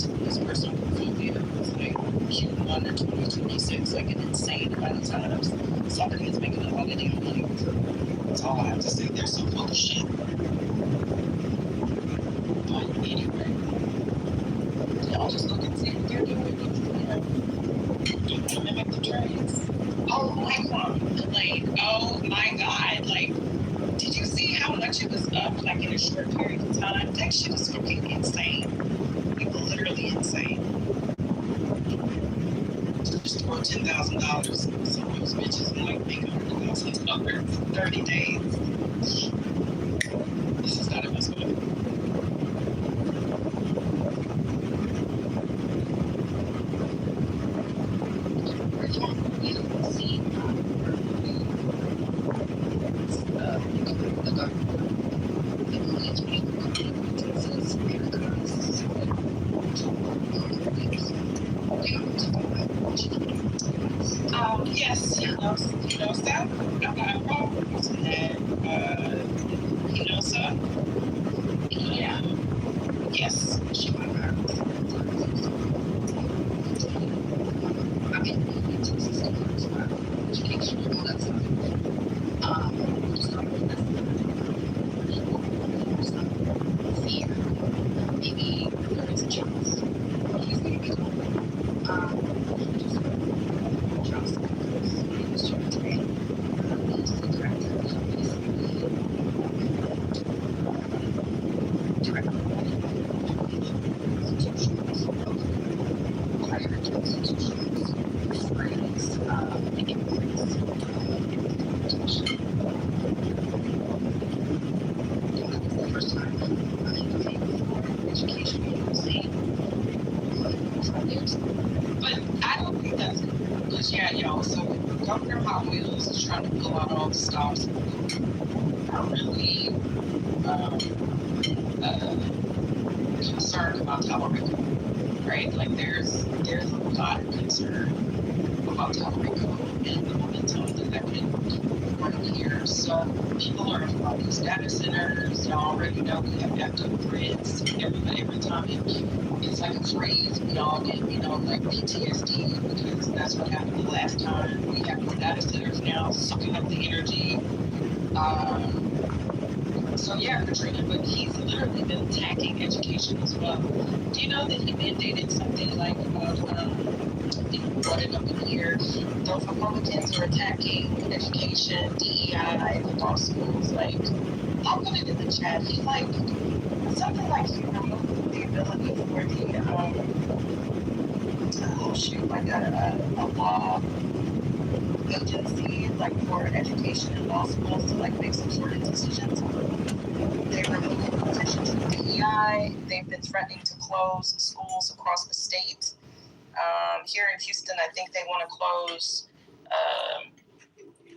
to his personal portfolio. It's like Q1 of 2026, like an insane amount of times. Somebody is making a lot of damn money with it. That's all I have to say. They're so full of shit. But anyway, y'all just look and see what they're doing. You want to mimic the trades. Oh, Micron delayed. Oh my God. Like, did you see how much it was up, like, in a short period of time? That shit is fucking insane. Like, literally insane. Just throw $10,000 some of those bitches and, like, make $100,000 in 30 days. This is not a mess with it. Yes, he knows that. I'm not problems with that. He knows that. Yeah. Yes, she went back. I mean, it's education and all that stuff. Fear. Maybe there is a chance. He's going to be gone. Just trust because he was trying to train. He's the director of the company. Director of institutions, higher institutions, friends, immigrants, the first time I paid for education agency. But I don't think that's good. Because, yeah, y'all, so Governor Hot Wheels is trying to pull out all the stops. Are really concerned about Tallarico, right? Like, there's a lot of concern about Tallarico and the momentum that could bring here. So people are about these data centers. Y'all already know we have active grids. Every time it's like a freeze, we all get, like PTSD because that's what happened the last time. We have these data centers now sucking up the energy. So yeah, Katrina, but he's literally been attacking education as well. Do you know that he mandated something like about, I think we brought it up in here, those Republicans are attacking education, DEI, the law schools, like, I'll put it in the chat. He like, something like he removed the ability for the, a law agency, like for education and law schools to like make some sort of decisions. They removed the position to the DEI. They've been threatening to close schools across the state. Here in Houston, I think they want to close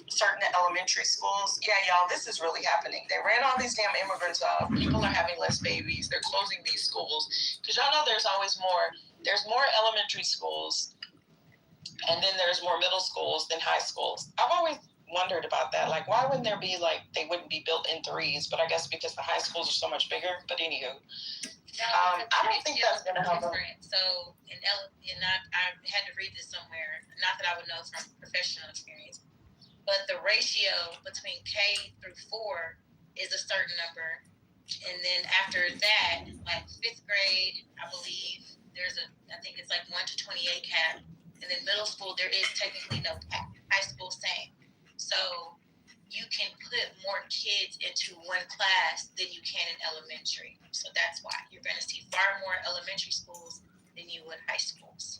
certain elementary schools. Yeah, y'all, this is really happening. They ran all these damn immigrants off. People are having less babies. They're closing these schools. Because y'all know there's always more. There's more elementary schools, and then there's more middle schools than high schools. I've always wondered about that. Like, why wouldn't there be, like, they wouldn't be built in threes? But I guess because the high schools are so much bigger. But anywho, I don't think that's going to help them. So, I had to read this somewhere. Not that I would know from professional experience, but the ratio between K through 4 is a certain number. And then after that, like 5th grade, I believe I think it's like 1 to 28 cap. And then middle school, there is technically no cap. High school, same. So you can put more kids into one class than you can in elementary. So that's why you're going to see far more elementary schools than you would high schools.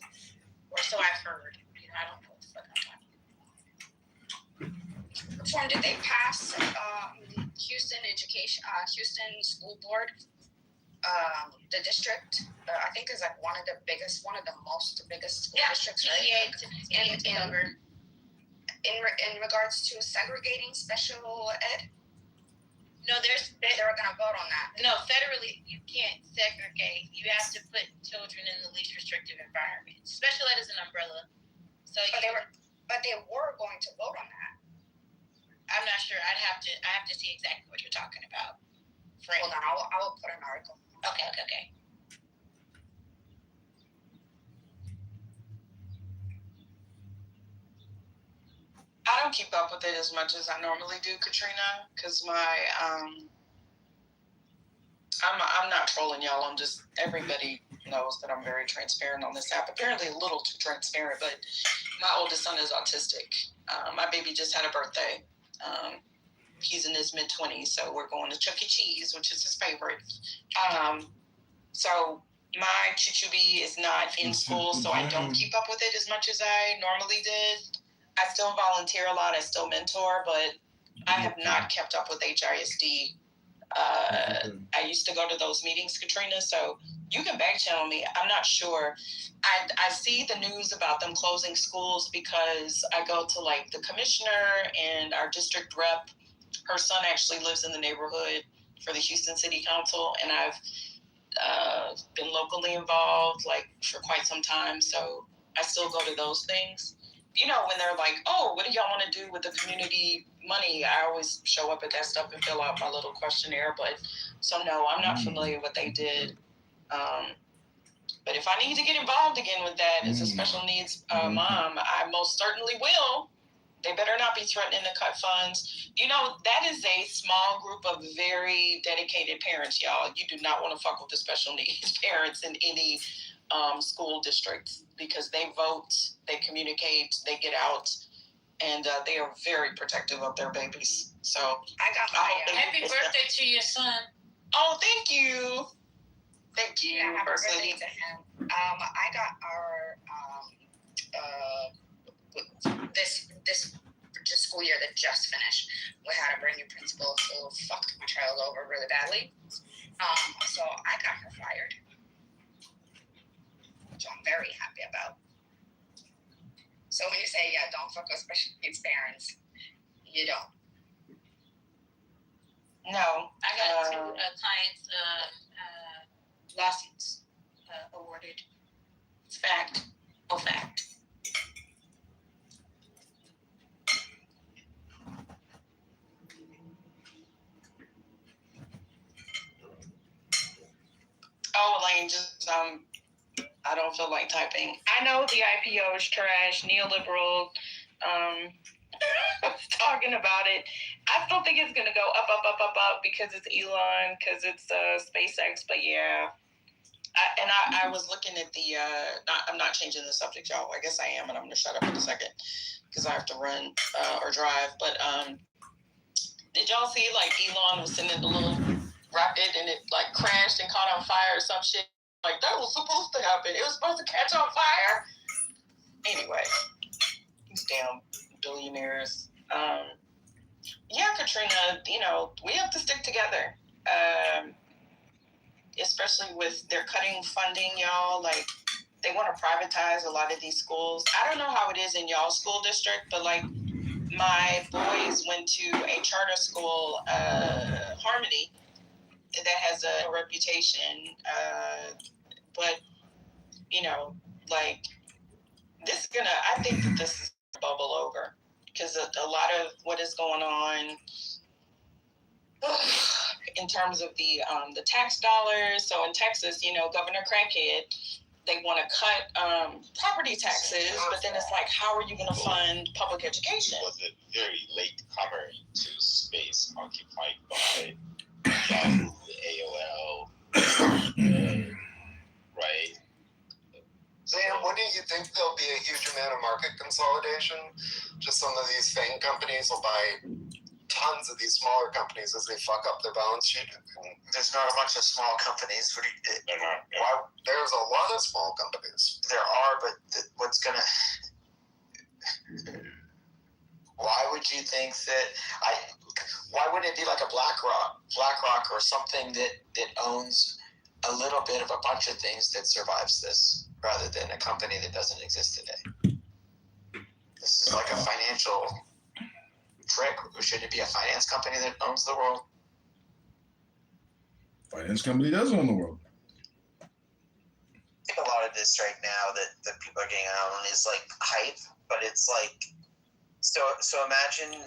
Or so I've heard. I don't know what the fuck I'm talking about. Form did they pass Houston School Board? The district, I think, is like one of the biggest school districts, right? In regards to segregating special ed? No, they're going to vote on that. No, federally, you can't segregate. You have to put children in the least restrictive environment. Special ed is an umbrella. So but they were going to vote on that. I'm not sure. I have to see exactly what you're talking about. Hold on, I will put an article. Okay. don't keep up with it as much as I normally do, Katrina, because I'm not trolling y'all. I'm just, everybody knows that I'm very transparent on this app. Apparently a little too transparent, but my oldest son is autistic. My baby just had a birthday. He's in his mid-20s, so we're going to Chuck E. Cheese, which is his favorite. So my Chuchubi is not in school, so I don't keep up with it as much as I normally did. I still volunteer a lot. I still mentor, but I have not kept up with HISD. I used to go to those meetings, Katrina, so you can back channel me. I'm not sure. I see the news about them closing schools because I go to like the commissioner and our district rep. Her son actually lives in the neighborhood for the Houston City Council, and I've been locally involved like for quite some time, so I still go to those things. You know, when they're like, oh, what do y'all want to do with the community money? I always show up at that stuff and fill out my little questionnaire. But so no, I'm not familiar with what they did. But if I need to get involved again with that as a special needs mom, I most certainly will. They better not be threatening to cut funds. You know, that is a small group of very dedicated parents, y'all. You do not want to fuck with the special needs parents in any school districts because they vote, they communicate, they get out, and they are very protective of their babies. So I got happy birthday to your son. Oh, thank you. Thank you. Yeah, happy birthday to him. I got our this just school year that just finished. We had a brand new principal who fucked my child over really badly. So I got her fired, which I'm very happy about. So when you say, yeah, don't fuck with special needs parents, you don't. No. I got two clients lawsuits awarded. It's fact. Oh, fact. Oh, Elaine, just I don't feel like typing. I know the IPO is trash, neoliberal. Talking about it. I still think it's gonna go up because it's Elon, because it's SpaceX. But yeah, I was looking at the. I'm not changing the subject, y'all. I guess I am, and I'm gonna shut up in a second because I have to run or drive. But did y'all see like Elon was sending the little rocket and it like crashed and caught on fire or some shit? Like that was supposed to happen. It was supposed to catch on fire. Anyway, these damn billionaires. Yeah, Katrina, you know, we have to stick together. Especially with they're cutting funding, y'all. Like they want to privatize a lot of these schools. I don't know how it is in y'all school district, but like my boys went to a charter school, Harmony, that has a reputation. But you know, like this is gonna. I think that this is gonna bubble over because a lot of what is going on in terms of the tax dollars. So in Texas, you know, Governor Crackhead, they want to cut property taxes, but then it's like, how are you going to fund public education? It was a very late comer into space occupied by Yahoo, AOL, right? Sam, when do you think there'll be a huge amount of market consolidation? Just some of these FANG companies will buy tons of these smaller companies as they fuck up their balance sheet. There's not a bunch of small companies. There's a lot of small companies. There are, but what's gonna? Why would you think that? Why wouldn't it be like a BlackRock or something that owns a little bit of a bunch of things that survives this, rather than a company that doesn't exist today? This is like a financial trick. Or should it be a finance company that owns the world? Finance company does own the world. I think a lot of this right now that people are getting out on is like hype, but it's like so imagine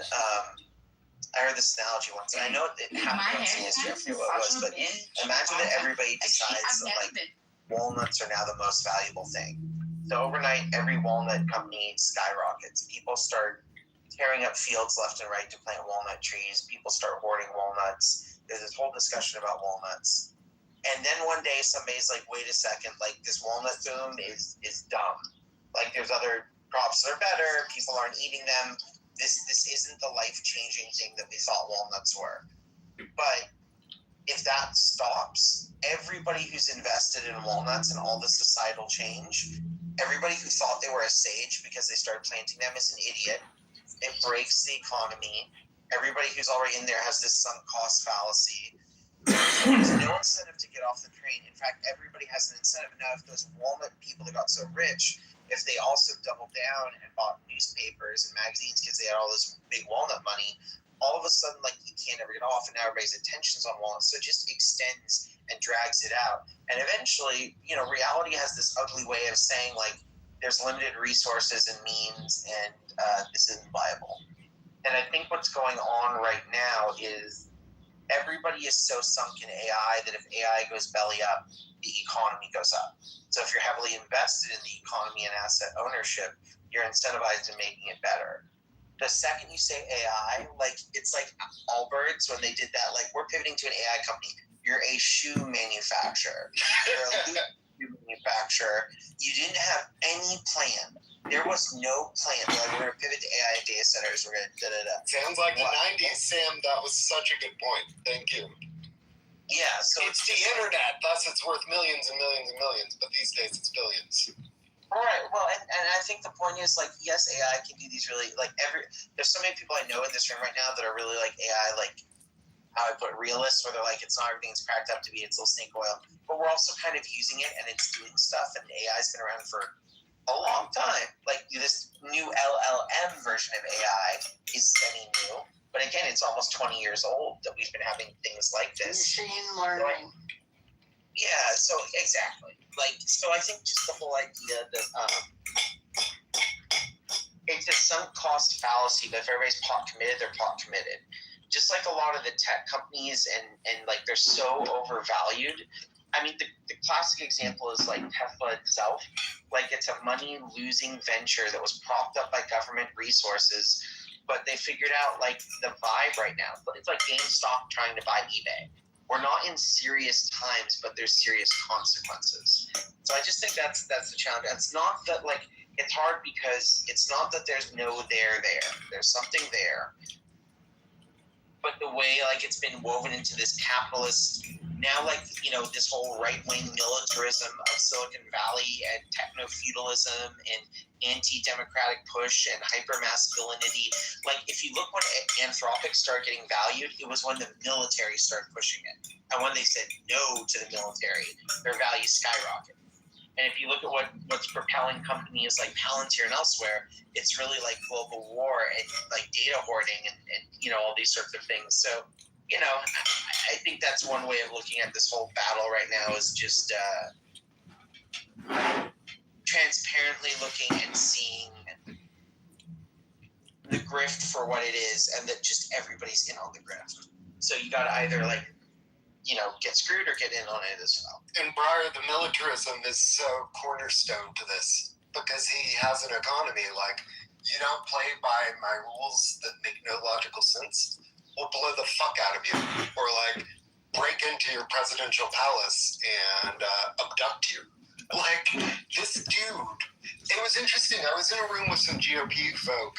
I heard this analogy once, and I know it happened once in history, I forget what it was, but imagine that everybody decides that like walnuts are now the most valuable thing. So overnight, every walnut company skyrockets. People start tearing up fields left and right to plant walnut trees. People start hoarding walnuts. There's this whole discussion about walnuts. And then one day somebody's like, wait a second, like this walnut boom is dumb. Like there's other crops that are better, people aren't eating them. This isn't the life-changing thing that we thought walnuts were. But if that stops, everybody who's invested in walnuts and all the societal change, everybody who thought they were a sage because they started planting them is an idiot. It breaks the economy. Everybody who's already in there has this sunk cost fallacy. There's no incentive to get off the train. In fact, everybody has an incentive. Now, if those walnut people that got so rich, if they also doubled down and bought newspapers and magazines because they had all this big walnut money, all of a sudden, like, you can't ever get off, and now everybody's attention's on walnuts. So it just extends and drags it out. And eventually, you know, reality has this ugly way of saying, like, there's limited resources and means, and this isn't viable. And I think what's going on right now is everybody is so sunk in AI that if AI goes belly up, the economy goes up. So if you're heavily invested in the economy and asset ownership, you're incentivized in making it better. The second you say AI, like it's like Allbirds when they did that, like we're pivoting to an AI company. You're a shoe manufacturer. You're a shoe manufacturer. You didn't have any plan. There was no plan. Like we're going to pivot to AI data centers. We're going to da-da-da. Sounds like the 90s, Sam. That was such a good point. Thank you. Yeah, so it's the internet, thus it's worth millions and millions and millions, but these days it's billions. All right. Well, and I think the point is, like, yes, AI can do these really, like, there's so many people I know in this room right now that are really, like, AI, like, how I put realists, where they're like, it's not everything it's cracked up to be, it's little snake oil. But we're also kind of using it, and it's doing stuff, and AI's been around for a long time. Like, this new LLM version of AI is semi-new. But again, it's almost 20 years old that we've been having things like this. Machine learning. Yeah, so exactly. Like, so I think just the whole idea that it's a sunk cost fallacy that if everybody's plot committed, they're plot committed. Just like a lot of the tech companies and like they're so overvalued. I mean, the classic example is like Tesla itself. Like it's a money-losing venture that was propped up by government resources, but they figured out like the vibe right now. It's like GameStop trying to buy eBay. We're not in serious times, but there's serious consequences. So I just think that's the challenge. It's not that like it's hard because it's not that there's no there. There's something there. But the way like it's been woven into this capitalist now, like, you know, this whole right-wing militarism of Silicon Valley and techno-feudalism and anti-democratic push and hyper-masculinity. Like, if you look when Anthropic started getting valued, it was when the military started pushing it. And when they said no to the military, their values skyrocketed. And if you look at what's propelling companies like Palantir and elsewhere, it's really like global war and like data hoarding and you know, all these sorts of things. So, you know, I think that's one way of looking at this whole battle right now is just transparently looking and seeing the grift for what it is and that just everybody's in on the grift. So you got to either like, you know, get screwed or get in on it as well. And Breyer, the militarism is so cornerstone to this because he has an economy like, you don't play by my rules that make no logical sense, we'll blow the fuck out of you. Or like break into your presidential palace and abduct you. Like this dude, it was interesting. I was in a room with some GOP folk,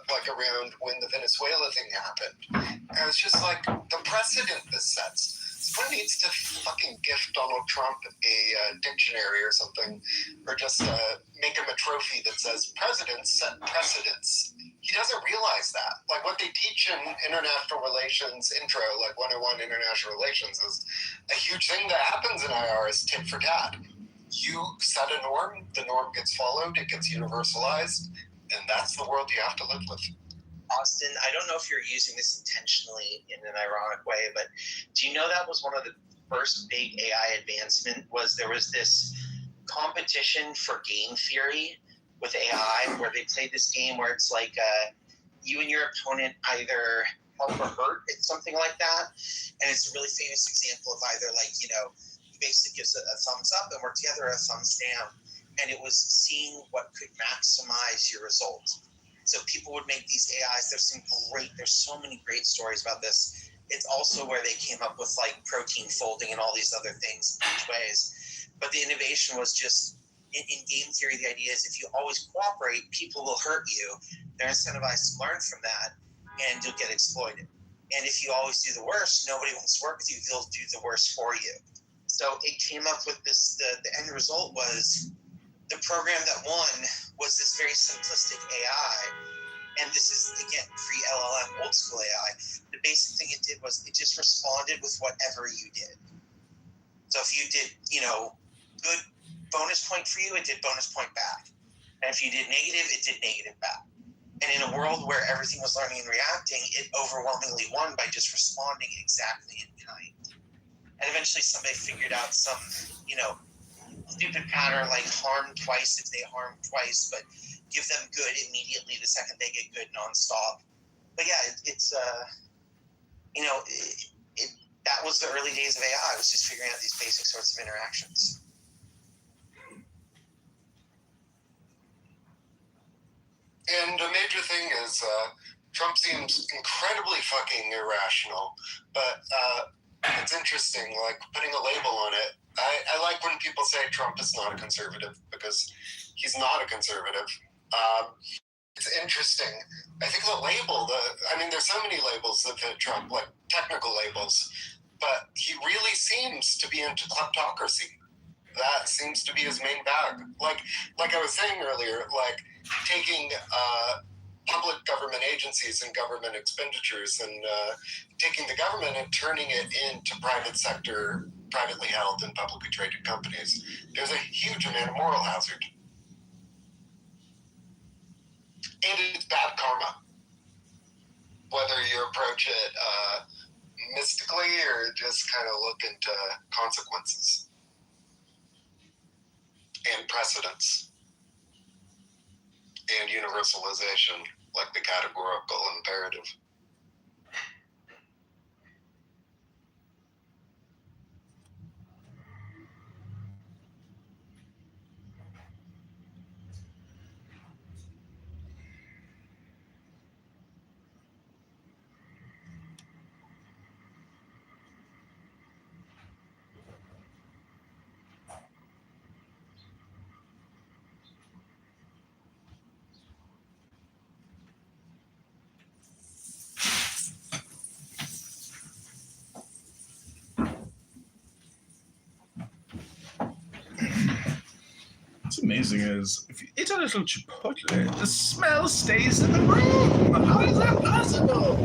like around when the Venezuela thing happened. And I was just like, the precedent this sets. Someone needs to fucking gift Donald Trump a dictionary or something, or just make him a trophy that says presidents set precedents. He doesn't realize that. Like what they teach in international relations intro, like 101 international relations, is a huge thing that happens in IR is tit for tat. You set a norm, the norm gets followed, it gets universalized, and that's the world you have to live with. Austin, I don't know if you're using this intentionally in an ironic way, but do you know that was one of the first big AI advancement was there was this competition for game theory with AI where they played this game where it's like you and your opponent either help or hurt. It's something like that. And it's a really famous example of either like, you know, you basically gives a thumbs up and work together, a thumbs down. And it was seeing what could maximize your results. So people would make these AIs. There's so many great stories about this. It's also where they came up with like protein folding and all these other things each ways. But the innovation was just in game theory. The idea is if you always cooperate, people will hurt you. They're incentivized to learn from that, and you'll get exploited. And if you always do the worst, nobody wants to work with you. They'll do the worst for you. So it came up with this. The end result was the program that won was this very simplistic AI. And this is, again, pre-LLM, old school AI. The basic thing it did was it just responded with whatever you did. So if you did, good bonus point for you, it did bonus point back. And if you did negative, it did negative back. And in a world where everything was learning and reacting, it overwhelmingly won by just responding exactly in kind. And eventually somebody figured out some, stupid pattern like harm twice if they harm twice, but give them good immediately the second they get good nonstop. But yeah, that was the early days of AI. It was just figuring out these basic sorts of interactions. And a major thing is Trump seems incredibly fucking irrational, but it's interesting, like putting a label on it. I like when people say Trump is not a conservative because he's not a conservative. It's interesting. I think the label, there's so many labels that fit Trump, like technical labels, but he really seems to be into kleptocracy. That seems to be his main bag. Like I was saying earlier, like taking public government agencies and government expenditures and taking the government and turning it into private sector, privately held and publicly traded companies. There's a huge amount of moral hazard. And it's bad karma. Whether you approach it mystically or just kind of look into consequences and precedents and universalization, like the categorical imperative. What's amazing is if you eat a little chipotle, the smell stays in the room. How is that possible?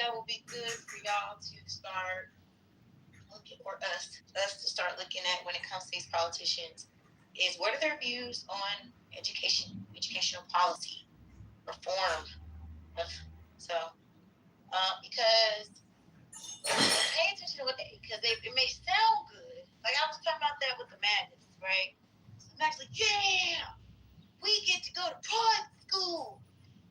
that will be good for y'all to start looking, or us to start looking at when it comes to these politicians, is what are their views on educational policy, reform. So, because pay attention to what because it may sound good. Like I was talking about that with the madness, right? So I'm actually, yeah, we get to go to private school.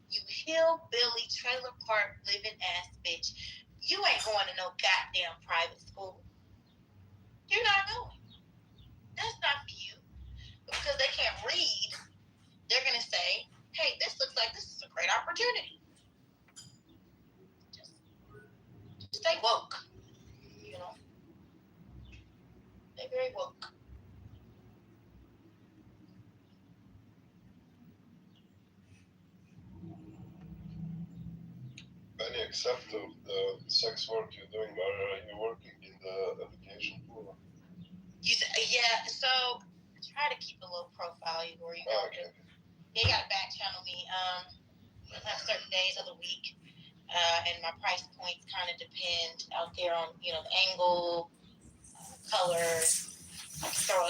You hillbilly trailer park living ass bitch. You ain't going to no goddamn private school. You're not going. That's not for you. Because they can't read, they're going to say, hey, this looks like this is a great opportunity. Just stay woke. You know? They're very woke. Any except of the sex work you're doing, are you working in the education pool? Yeah, so I try to keep a little profile, Igor. You know, Okay. you gotta back channel me. I have certain days of the week, and my price points kind of depend out there on the angle, color. I can throw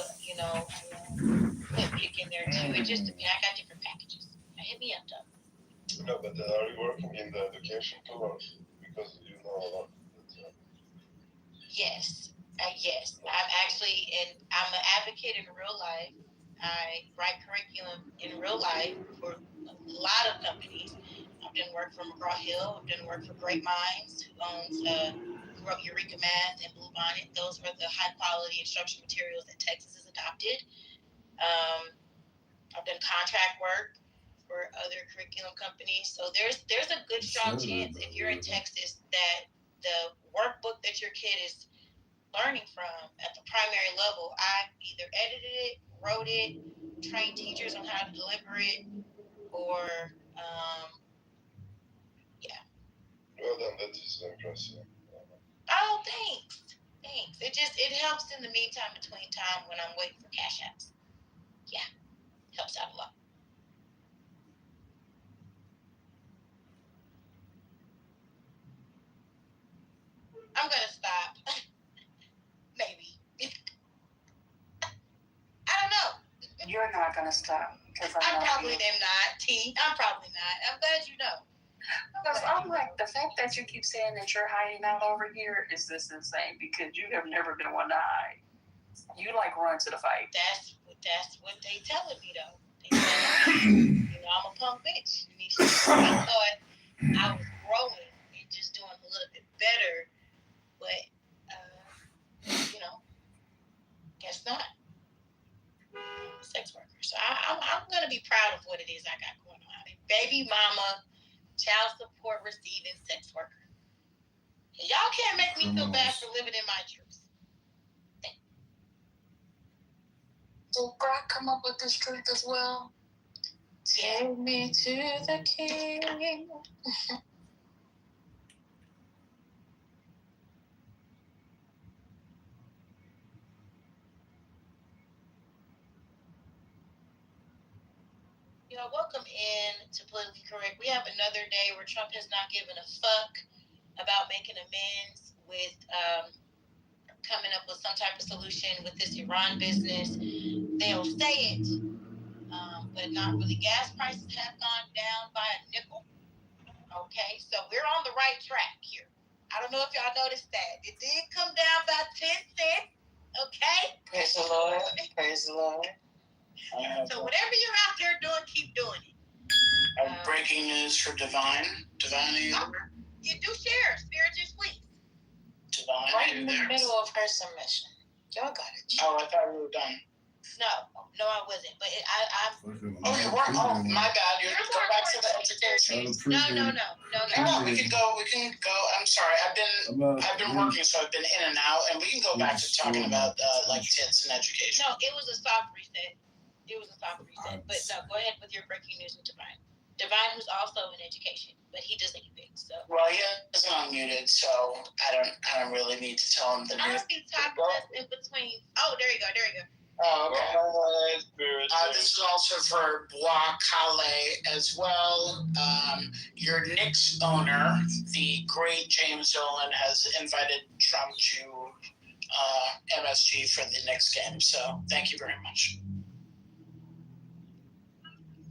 quick pick in there too. It just depends. I got different packages. Hit me up though. No, but are you working in the education tour? Because you know a lot. Yes. Yes. I'm an advocate in real life. I write curriculum in real life for a lot of companies. I've done work for McGraw-Hill. I've done work for Great Minds, who owns Eureka Math and Blue Bonnet. Those are the high-quality instruction materials that Texas has adopted. I've done contract work for other curriculum companies. So there's a good strong chance if you're in Texas that the workbook that your kid is learning from at the primary level, I either edited it, wrote it, trained teachers on how to deliver it, or yeah. Well, then that is impressive. Oh, thanks. It helps in the meantime between time when I'm waiting for cash apps. Yeah, helps out a lot. I'm gonna stop. Maybe. I don't know. You're not gonna stop because I probably am not. I'm probably not. I'm glad you know. Because I'm like, the fact that you keep saying that you're hiding out over here is this insane because you have never been one to hide. You like run to the fight. That's what they telling me though. They telling me, I'm a punk bitch. I thought I was growing and just doing a little bit better, but guess not. Sex worker. So I'm gonna be proud of what it is I got going on. Baby mama, child support receiving sex worker. And y'all can't make me feel bad for living in my truth. Did Brock come up with this truth as well? Take me to the king. Welcome in to Politically Correct. We have another day where Trump has not given a fuck about making amends with coming up with some type of solution with this Iran business. They'll say it, but not really. Gas prices have gone down by a nickel. Okay, so we're on the right track here. I don't know if y'all noticed that. It did come down by 10 cents. Okay? Praise the Lord. Praise the Lord. So whatever you're out there doing, keep doing it. Breaking news for Divine. Divine, are you there? You do share. Spirituous, please. Divine, right in the middle of her submission. Y'all got it. Oh, I thought we were done. No, I wasn't. But Oh, you weren't? Oh, my bad. You go back to the education. No. No, we can go. I'm sorry. I've been working, so I've been in and out, and we can go back to talking about like tits and education. No, it was a soft reset. But no, go ahead with your breaking news with Divine. Divine, who's also in education, but he doesn't think so. Well, he isn't unmuted, so I don't really need to tell him the news. I don't see top left in between. Oh, there you go. Oh, okay. Oh, This is also for Bois Calais as well. Your Knicks owner, the great James Dolan, has invited Trump to MSG for the Knicks game. So thank you very much.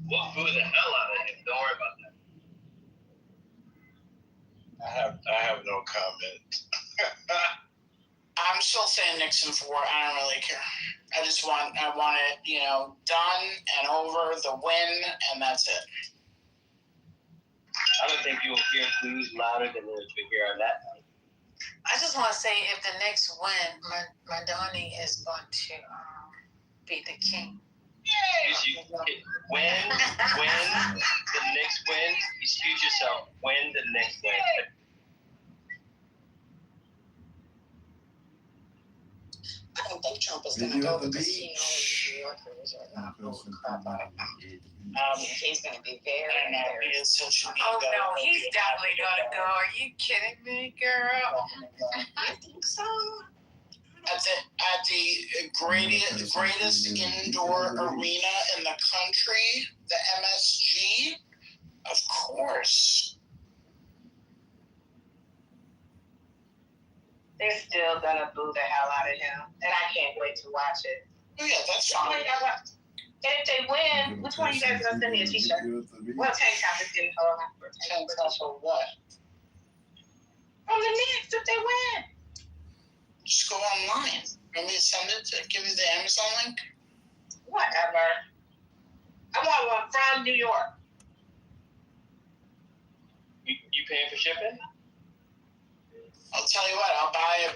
We'll boo the hell out of him. Don't worry about that. I have no comment. I'm still saying Knicks in 4. I don't really care. I want it, done and over, the win, and that's it. I don't think you'll hear boos louder than what you hear on that night. I just want to say, if the Knicks win, Madoni is going to be the king. When the Knicks win, excuse yourself. When the Knicks win. I don't think Trump is going to go because he knows New Yorkers are going to blow the crap out of him. He's going to be very, very. He is such an Oh ego. no, he's definitely going to go. Are you kidding me, girl? I think so. At the greatest indoor arena in the country, the MSG, of course. They're still going to boo the hell out of him. And I can't wait to watch it. Oh yeah, that's fine. And if they win, which one of you guys going to send me a t-shirt? What tank top is getting hold on for? Tank top for what? From the Knicks, if they win. Just go online. Want me to send it? Give you the Amazon link? Whatever. I want one from New York. You paying for shipping? I'll tell you what, I'll buy it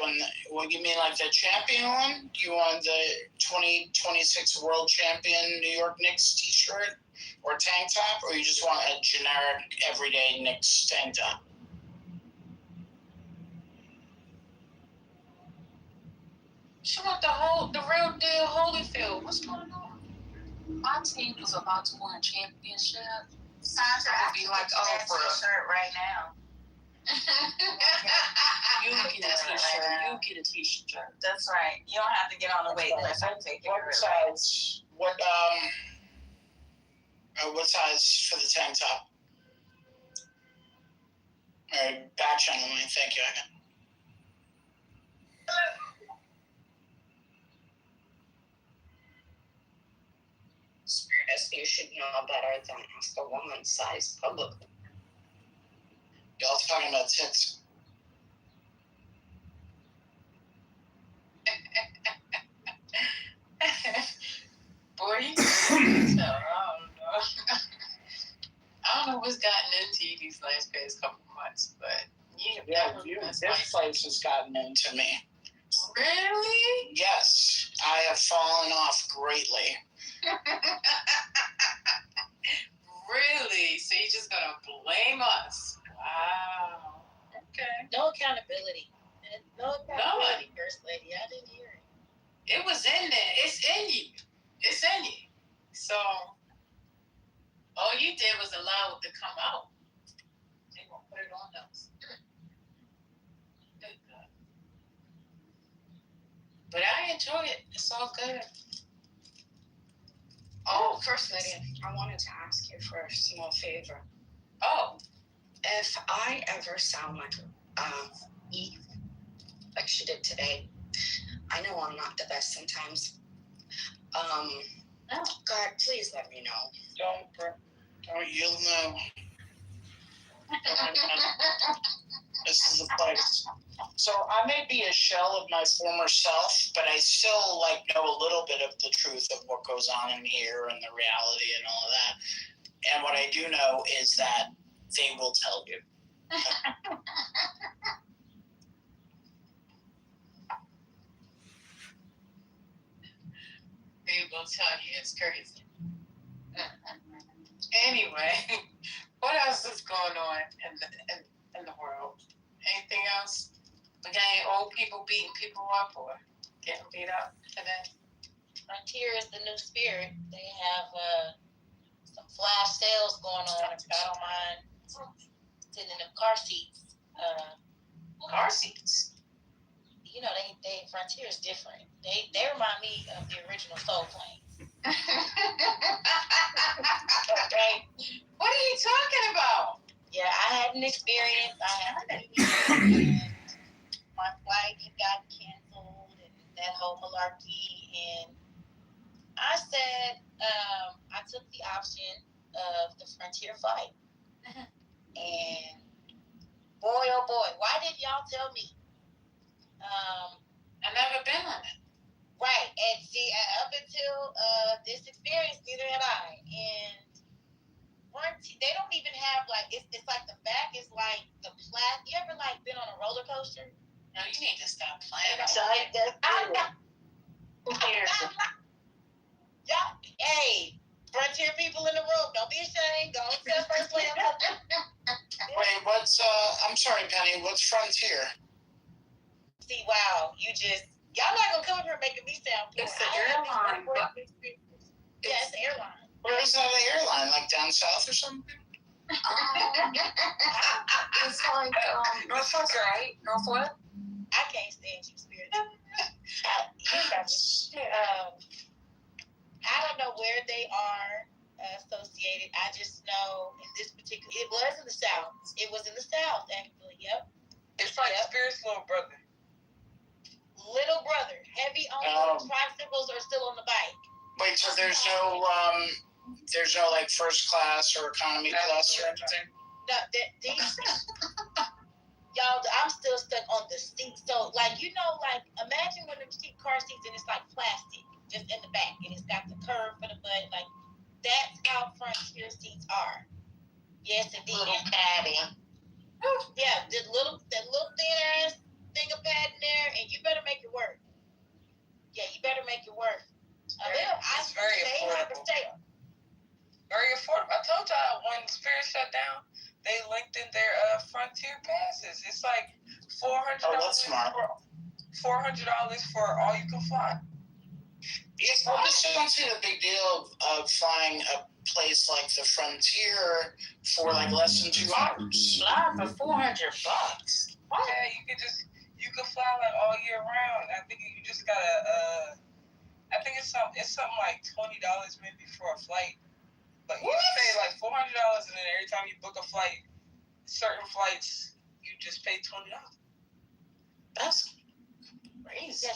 when you mean like the champion one? You want the 2026 World Champion New York Knicks t-shirt or tank top, or you just want a generic everyday Knicks tank top? She want the real deal Holyfield. What's going on? My team was about to win a championship. Sandra would be like, oh, for a shirt right now. You get a t-shirt. You get a t-shirt. That's right. You don't have to get on the wait list. I take care of What it. size? What size for the tank top? All right, back channel me. Thank you. You should know better than ask a woman's size publicly. Y'all talking about tits. Boy, you I don't know. I don't know what's gotten into you these past couple months, but This place has gotten into me. Really? Yes, I have fallen off greatly. Really? So you're just gonna blame us? Wow. Okay. No accountability. No accountability, First Lady. I didn't hear it. It was in there. It's in you. It's in you. So all you did was allow it to come out. They gonna put it on us. Good God. But I enjoy it. It's all good. Oh, First Lady, I wanted to ask you for a small favor. Oh. If I ever sound like Eve, like she did today, I know I'm not the best sometimes. God, please let me know. Don't you'll know. This is the place. So I may be a shell of my former self, but I still know a little bit of the truth of what goes on in here and the reality and all of that. And what I do know is that they will tell you. They will tell you it's crazy. Anyway, what else is going on in the world? Anything else? We got any old people beating people up or getting beat up today? Frontier is the new spirit. They have some flash sales going on. If I don't mind sitting in the car seats. Car seats? you know, they Frontier is different. They remind me of the original Soul Plane. Okay. What are you talking about? Yeah, I had an experience. I had and my flight got canceled and that whole malarkey. And I said, I took the option of the Frontier flight. And boy, oh boy, why did y'all tell me? I've never been on it. Right, and see, up until this experience, neither had I. And they don't even have like it's like the back is like the plat. You ever like been on a roller coaster? No, you need to stop playing. So yeah, hey, Frontier people in the room, don't be ashamed. Go and tell first class. Wait, what's I'm sorry, Penny. What's Frontier? See, wow, y'all not gonna come here making me sound poor. It's an airline. Yeah, it's an airline. Where is that an airline? Like down south or something? It's like Norfolk, right? Norfolk. I can't stand you, Spirit. I don't know where they are associated. I just know in this particular, it was in the South. It was in the South, actually. Yep. It's like Spirit's little brother. Little brother, heavy on tricycles or still on the bike. Wait, so there's no like first class or economy class or anything? No, these y'all, I'm still stuck on the seat. So, like, you know, like, imagine when the car seats and it's like plastic just in the back and it's got the curve for the butt. Like, that's how Frontier seats are. Yes, indeed. Little padding. Yeah, that little thin ass thing of pad in there, and you better make it work. Yeah, you better make it work. It's very affordable. Very affordable. I told y'all when Spirit shut down, they lengthened their Frontier passes. It's like $400. Oh, that's smart. $400 for all you can fly. Yes, I just don't see the big deal of flying a place like the Frontier for like less than 2 hours. Fly for $400. What? Yeah, you can fly like all year round. I think you just gotta I think it's something like $20 maybe for a flight. But you pay like $400 and then every time you book a flight, certain flights you just pay $20. That's crazy. Yeah,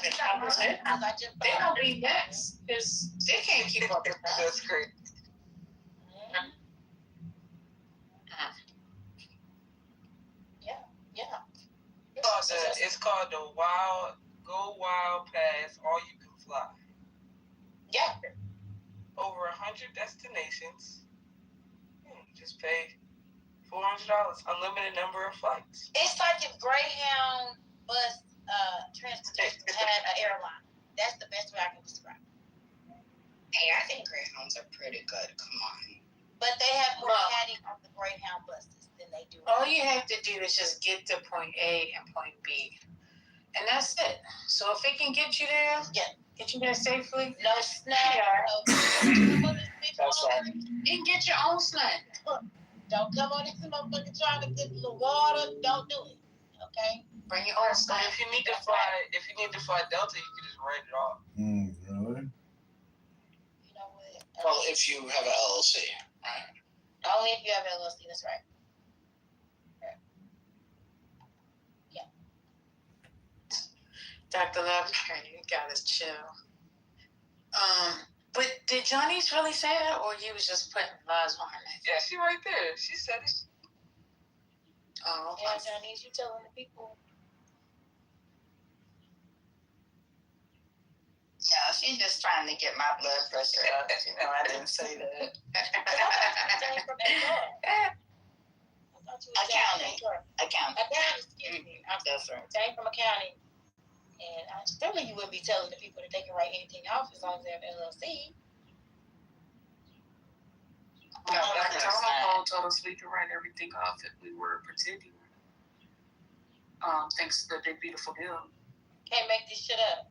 they don't be next because they can't keep up with that. That's great. Yeah. It's called the Go Wild Pass. All you can fly. Yeah. Over 100 destinations. Just pay $400. Unlimited number of flights. It's like if Greyhound bus transportation had an airline. That's the best way I can describe it. Hey, I think Greyhounds are pretty good. Come on. But they have more padding on the Greyhound buses than they do. All you have to do is just get to point A and point B. And that's it. So if it can get you there, get you there safely. No snack. That's right. You can get your own snack. Don't come on this motherfucker trying to get the water. Don't do it. Okay? Bring your own snack. If you need to fly Delta, you can just write it off. Really? You know what? Well, if you have an LLC, right? Only if you have LLC, that's right. Yeah. Dr. Love, you gotta chill. But did Johnny's really say that, or you was just putting lies behind it? Yeah, she right there. She said it. Oh, okay. Yeah, Johnny, you telling the people. No, she's just trying to get my blood pressure up. You know, I didn't say that. Accounting. Excuse me. I'm so sorry. Came from accounting. And certainly you wouldn't be telling the people that they can write anything off as long as they have LLC. Dr. Tomo told us we could write everything off if we were pretending. Thanks to the big beautiful bill. Can't make this shit up.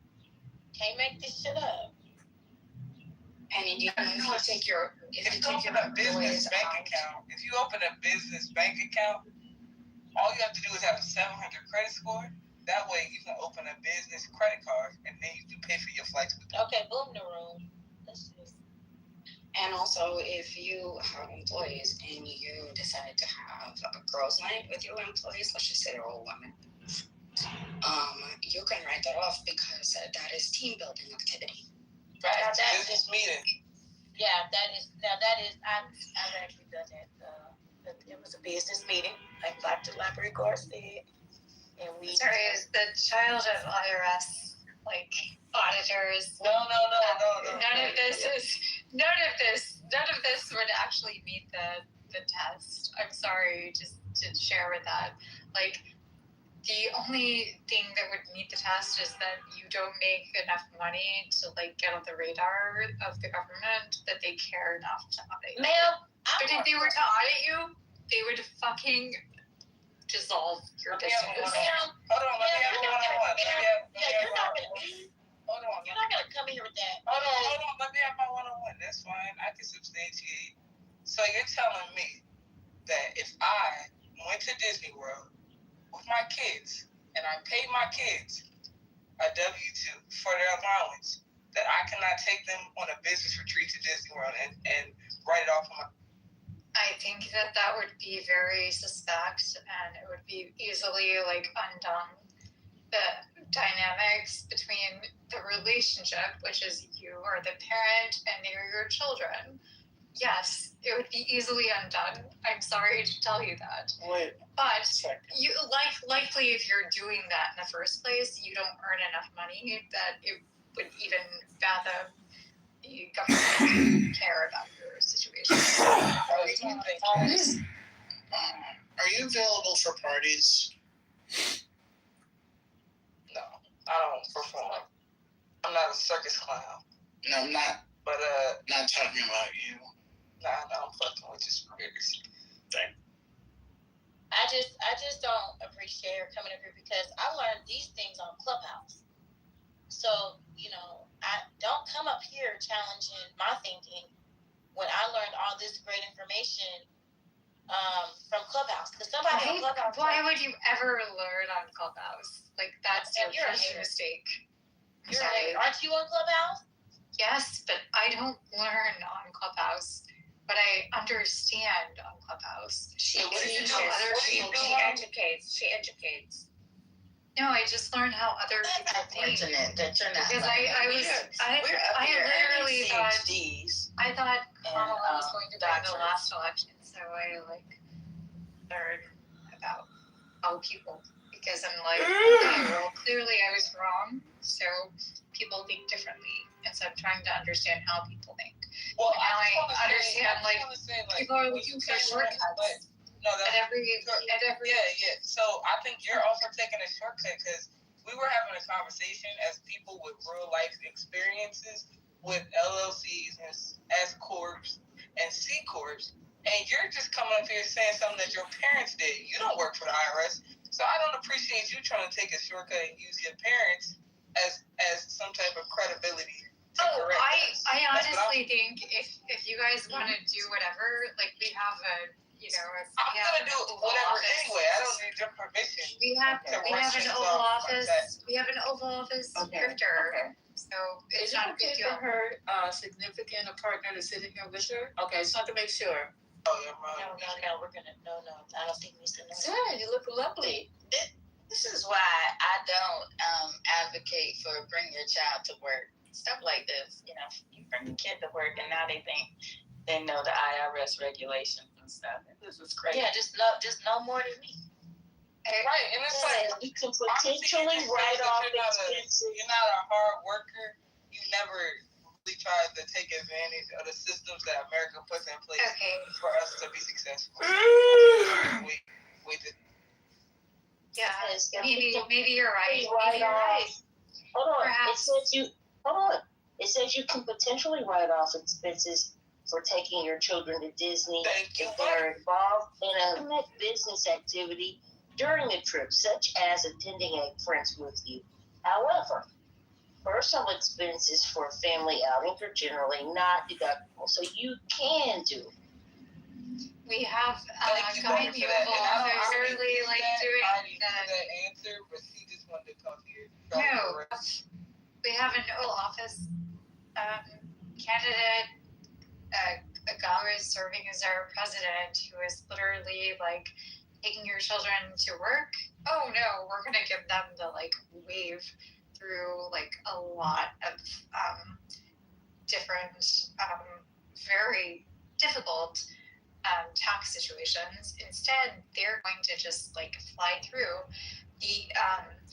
And you take your If you open a business bank account, all you have to do is have a 700 credit score, That way you can open a business credit card and then you can pay for your flights with that. Okay, boom the room. Let's just. And also, if you have employees and you decide to have a girls' night with your employees, let's just say they're all women, you can write that off because that is team building activity. Right. Now that Business meeting. Yeah, I've actually done that. It was a business meeting, like Black Library Guard said, and we. Sorry, is the child of IRS like auditors? No. None of this would actually meet the test. I'm sorry, just to share with that. Like, the only thing that would meet the test is that you don't make enough money to like get on the radar of the government that they care enough to audit you. Ma'am, But if they were to audit you, they would fucking dissolve your business. Hold on, let me have a one-on-one. You're not gonna come in here with that. Hold on, let me have my one-on-one. That's fine. I can substantiate. So you're telling me that if I went to Disney World with my kids and I paid my kids a W-2 for their allowance, that I cannot take them on a business retreat to Disney World and write it off on my... I think that would be very suspect, and it would be easily like undone. The dynamics between the relationship, which is you are the parent and they're your children. Yes, it would be easily undone. I'm sorry to tell you that. Wait. But you likely if you're doing that in the first place, you don't earn enough money that it would even fathom the government care about your situation. Are you available for parties? No, I don't perform. I'm not a circus clown. No, I'm not. But Not talking about you. nah, I'm fucking with your spirits. I just don't appreciate her coming up here because I learned these things on Clubhouse. So, I don't come up here challenging my thinking when I learned all this great information from Clubhouse. Because somebody on Clubhouse. Why would you ever learn on Clubhouse? Like, that's your first mistake. Aren't you on Clubhouse? Yes, but I don't learn on Clubhouse. But I understand on Clubhouse. She educates. No, I just learned how other people think. Because I literally thought Kamala was going to win the last election, so I learned about how people. Because I'm like, okay, well, clearly I was wrong, so people think differently. And so I'm trying to understand how people think. Well, now I understand, people are looking for shortcuts. At every. Yeah. So I think you're also taking a shortcut because we were having a conversation as people with real life experiences with LLCs and S corps and C corps, and you're just coming up here saying something that your parents did. You don't work for the IRS, so I don't appreciate you trying to take a shortcut and use your parents as some type of credibility. I honestly think if you guys want to do whatever, like we have a. I'm gonna do whatever anyway. I don't need your permission. We have an Oval Office. We have an Oval Office drifter. So it's not a big deal. For her significant a partner to sit in here with her? Okay, just want to make sure. Oh, yeah, right. No, we're gonna no. I don't think we should. Yeah, you look lovely. This is why I don't advocate for bring your child to work. Stuff like this, you bring your kid to work and now they think they know the IRS regulations and stuff. This is crazy. Yeah, just know more than me. Right, and it's like you can potentially write off expenses. You're not a hard worker. You never really tried to take advantage of the systems that America puts in place for us to be successful. We did. Yeah, maybe you're right. Hold on. Perhaps. It says you can potentially write off expenses for taking your children to Disney if they're involved in a business activity during the trip, such as attending a friend's with you. However, personal expenses for family outings are generally not deductible, so you can do it. We have Thank you guide for you that. along. I really like doing I that. that answer, but she just want No, we have an Oval Office candidate. Agawa is serving as our president, who is literally like taking your children to work. Oh no, we're gonna give them the like wave through like a lot of different very difficult tax situations. Instead, they're going to just like fly through. The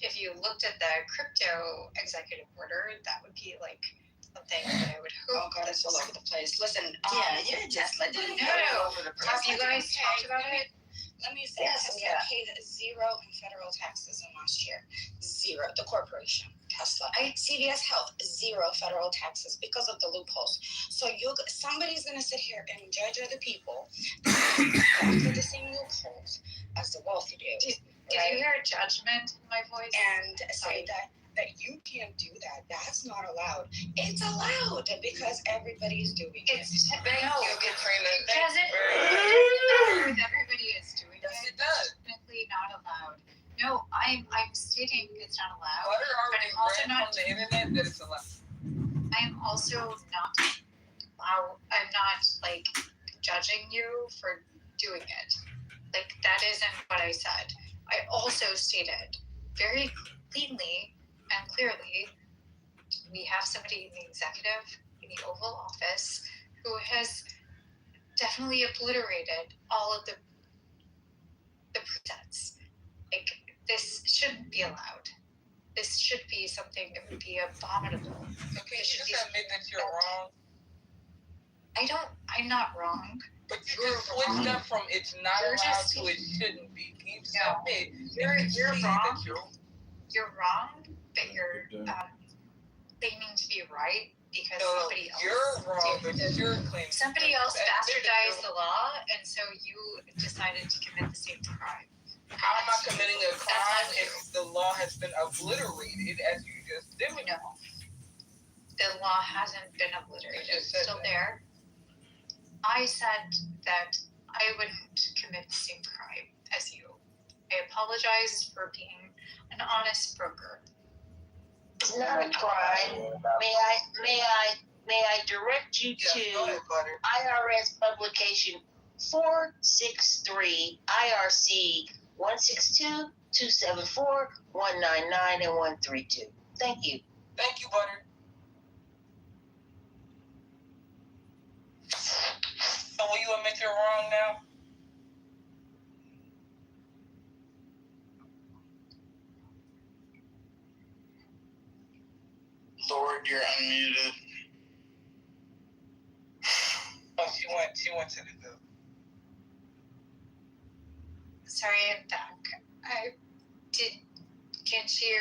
if you looked at the crypto executive order, that would be like something that I would hope. Oh god, it's all over the place. Listen, you're just like No. Have you guys talked about it? Let me say, Tesla paid zero in federal taxes in last year. Zero. The corporation, Tesla. CVS Health, zero federal taxes because of the loopholes. So somebody's gonna sit here and judge other people for the same loopholes as the wealthy do. Did you hear judgment in my voice? And say that you can't do that. That's not allowed. It's allowed because everybody's doing it. It's Thank you, Katrina. It doesn't matter if everybody is doing Yes, it. it does. It's technically not allowed. No, I'm stating it's not allowed. Butter already I'm also read not. from the internet that it's allowed. I am also not. I'm not like judging you for doing it. Like that isn't what I said. I also stated very cleanly and clearly, we have somebody in the executive, in the Oval Office, who has definitely obliterated all of the presets. Like, this shouldn't be allowed. This should be something that would be abominable. Okay, you just admit that you're wrong. I'm not wrong. But you just switched up from it's not allowed to it shouldn't be. Can you just admit You're wrong. You're wrong, but you're claiming to be right because somebody else. You're wrong, but you're claiming. Somebody else bastardized the law, and so you decided to commit the same crime. How am I committing a crime if the law has been obliterated as you just did? No. The law hasn't been obliterated. It's still there. I said that I wouldn't commit the same crime as you. I apologize for being an honest broker. It's not a crime. May I direct you to IRS publication 463 IRC 162 274 199 and 132. Thank you. Thank you, Butter. So will you admit you're wrong now? Lord, you're unmuted. Oh, she went to the goo. Sorry, I'm back. Can't you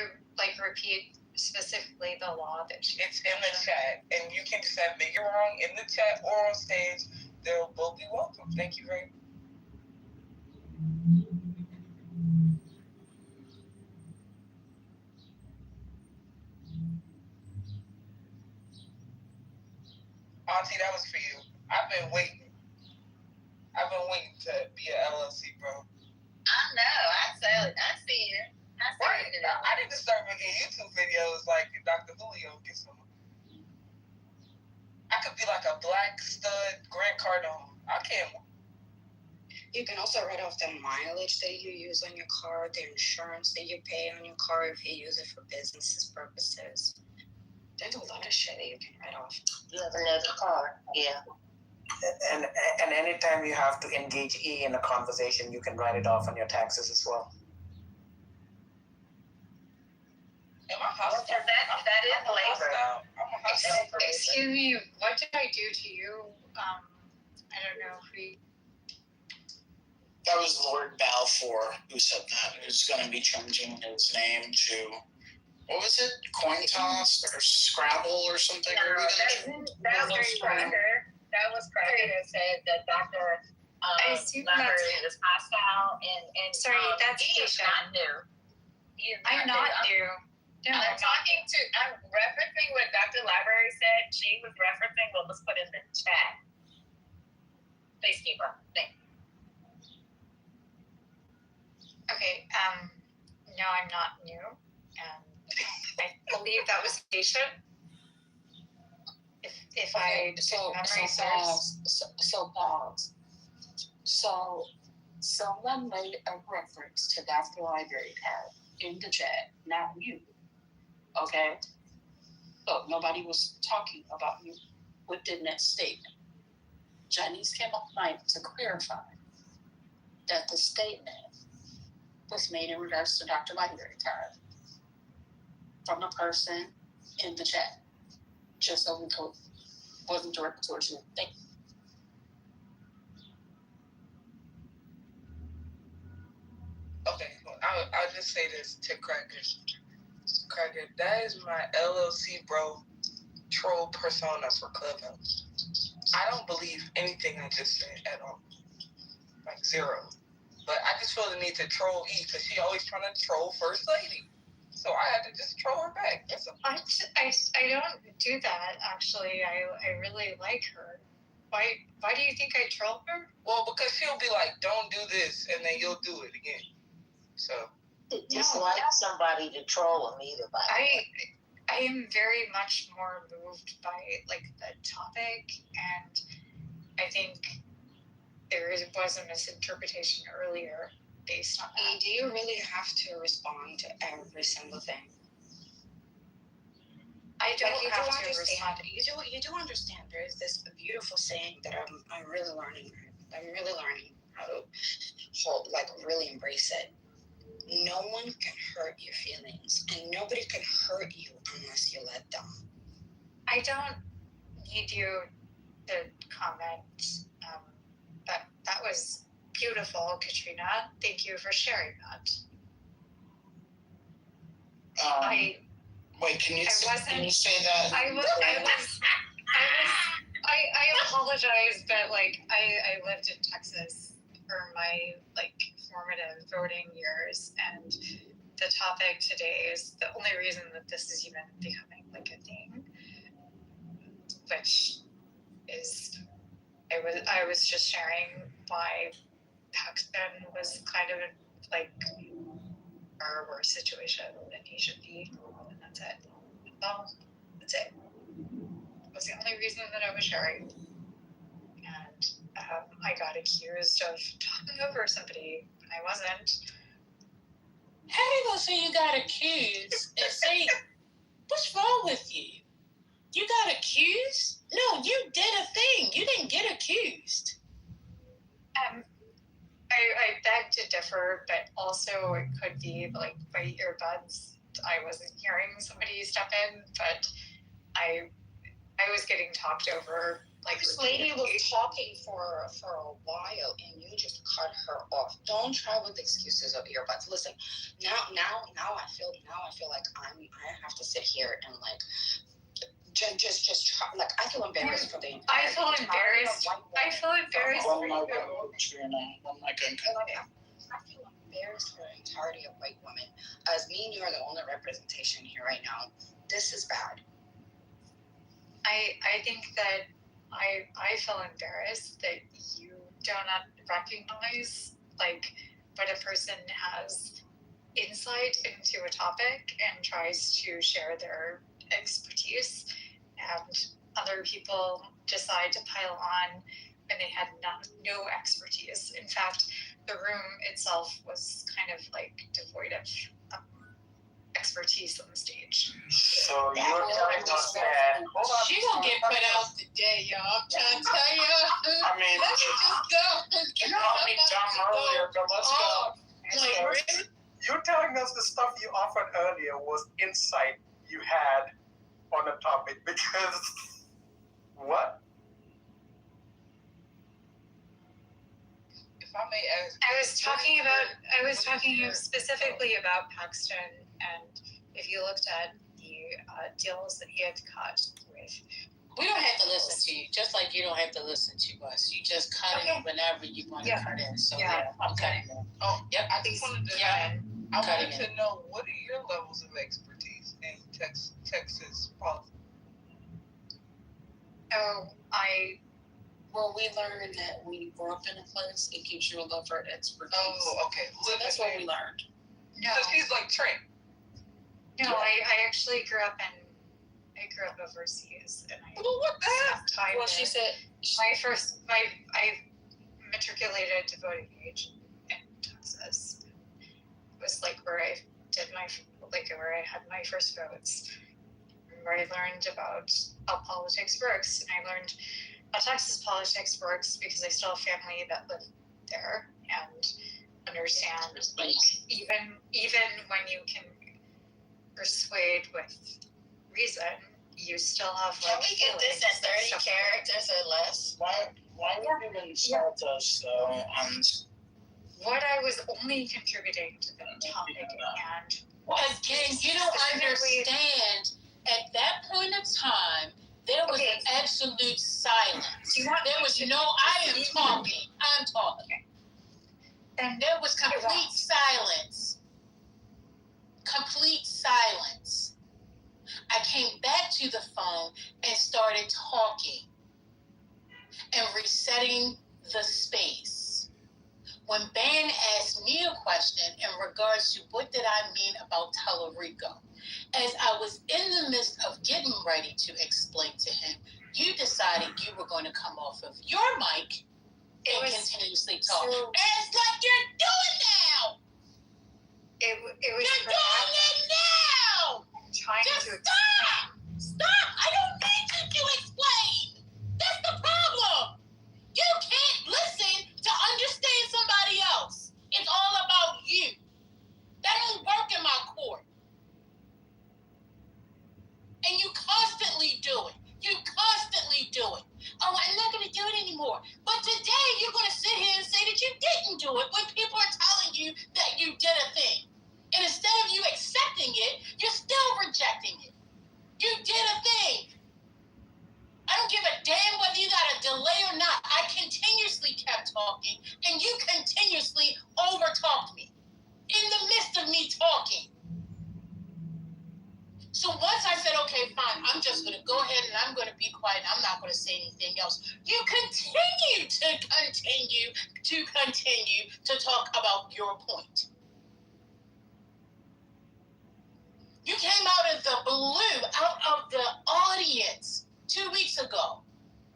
repeat specifically the law that she? It's in the chat, and you can just admit you're wrong in the chat or on stage. They'll both be welcome. Thank you very much. Auntie, that was for you. I've been waiting to be an LLC, bro. I know. I see you. I need to start making YouTube videos like Dr. Julio. Get some. I could be like a black stud Grant Cardone. I can't. You can also write off the mileage that you use on your car, the insurance that you pay on your car if you use it for business purposes. There's a lot of shit that you can write off. You have another car, yeah. And anytime you have to engage E in a conversation, you can write it off on your taxes as well. That is labor. Excuse me, what did I do to you? I don't know who. That was Lord Balfour who said that. Who's going to be changing his name to, what was it? Coin toss or Scrabble or something? No, that was Cracker. That was Cracker that said that Dr. Library is hostile and sorry, that's he is not new. I'm not new. No, I'm referencing what Dr. Library said. She was referencing what was put in the chat. Please keep up. Thank you. Okay, no, I'm not new, and believe that was patient. If I pause. So someone made a reference to that library card in the chat, not you. Okay? So nobody was talking about you within that statement. Janice came up to clarify that the statement was made in regards to Dr. Library card from a person in the chat. Just so we wasn't directed towards you. Thank you. Okay, I'll just say this to Cracker. Cracker, that is my LLC bro troll persona for Clubhouse. I don't believe anything I just said at all. Like zero. But I just feel the need to troll E because she always trying to troll First Lady. So I had to just troll her back. I don't do that, actually. I really like her. Why do you think I troll her? Well, because she'll be like, don't do this, and then you'll do it again. So. Dislike somebody to troll them either. I am very much more moved by like the topic, and I think there was a misinterpretation earlier based on that. Do you really have to respond to every single thing? I don't have to respond. You do understand. There is this beautiful saying that I'm really learning. I'm really learning how to really embrace it. No one can hurt your feelings, and nobody can hurt you unless you let them. I don't need you to comment. That was beautiful, Katrina. Thank you for sharing that. Wait, can you say that? I apologize, but I lived in Texas for my formative voting years, and the topic today is the only reason that this is even becoming a thing, which is I was just sharing why Paxton was kind of a worse situation than he should be, and that's it. That's it. That was the only reason that I was sharing. And I got accused of talking over somebody when I wasn't. How you gonna say you got accused and say, what's wrong with you? You got accused? No, you did a thing. You didn't get accused. I beg to differ, but also it could be my earbuds. I wasn't hearing somebody step in, but I was getting talked over. This lady was talking for a while, and you just cut her off. Don't try with excuses of earbuds. Listen, now I feel like I have to sit here and just try, I feel embarrassed for the entire. I feel embarrassed. I feel embarrassed. I feel embarrassed for the entirety of white women. As me and you are the only representation here right now. This is bad. I think that I feel embarrassed that you do not recognize when a person has insight into a topic and tries to share their expertise, and other people decide to pile on when they had no expertise. In fact, the room itself was kind of devoid of expertise on the stage. So you're telling us that She gonna get put out today, y'all. I'm trying to tell you. I mean, let's just go. you called me dumb earlier, but let's go. Really? You're telling us the stuff you offered earlier was insight you had on the topic because what? If I may ask, I was talking specifically about Paxton, and if you looked at the deals that he had cut with. We don't have to listen to you, just like you don't have to listen to us. You just cut in whenever you want to cut in. So I'm cutting in. Oh, yep. I just wanted to know, what are your levels of expertise in Texas politics? Well, we learned that when you grow up in a place, it gives you a love for expertise. Oh, okay. So that's what we learned. No. So she's like Trent. No, I actually grew up overseas, and I what the hell? time Well, there. she said I matriculated to voting age in Texas. It was like where I had my first votes, where I learned about how politics works, and I learned how Texas politics works because I still have family that live there and understand, like, even when you can persuade with reason, you still have Can like. we get this at 30 characters or less? Why not even start us on What I was only contributing to the topic at hand. Again, you don't understand. At that point of time, there was an absolute silence. There was no, I am talking. I'm talking. And there was complete silence. Complete silence. I came back to the phone and started talking and resetting the space. When Ban asked me a question in regards to what did I mean about Tellerico, as I was in the midst of getting ready to explain to him, you decided you were going to come off of your mic and continuously talk. It's like you're doing now. It was. You're doing it now. Just stop. Stop. I don't need you to explain. That's the problem. You can't listen to understand somebody else. It's all about you. That don't work in my court. And you constantly do it. You constantly do it. Oh, I'm not going to do it anymore. But today you're going to sit here and say that you didn't do it when people are telling you that you did a thing. And instead of you accepting it, you're still rejecting it. You did a thing. I don't give a damn whether you got a delay or not. I continuously kept talking, and you continuously over-talked me in the midst of me talking. So once I said, okay, fine, I'm just going to go ahead and I'm going to be quiet. I'm not going to say anything else. You continue to talk about your point. You came out of the blue, out of the audience 2 weeks ago.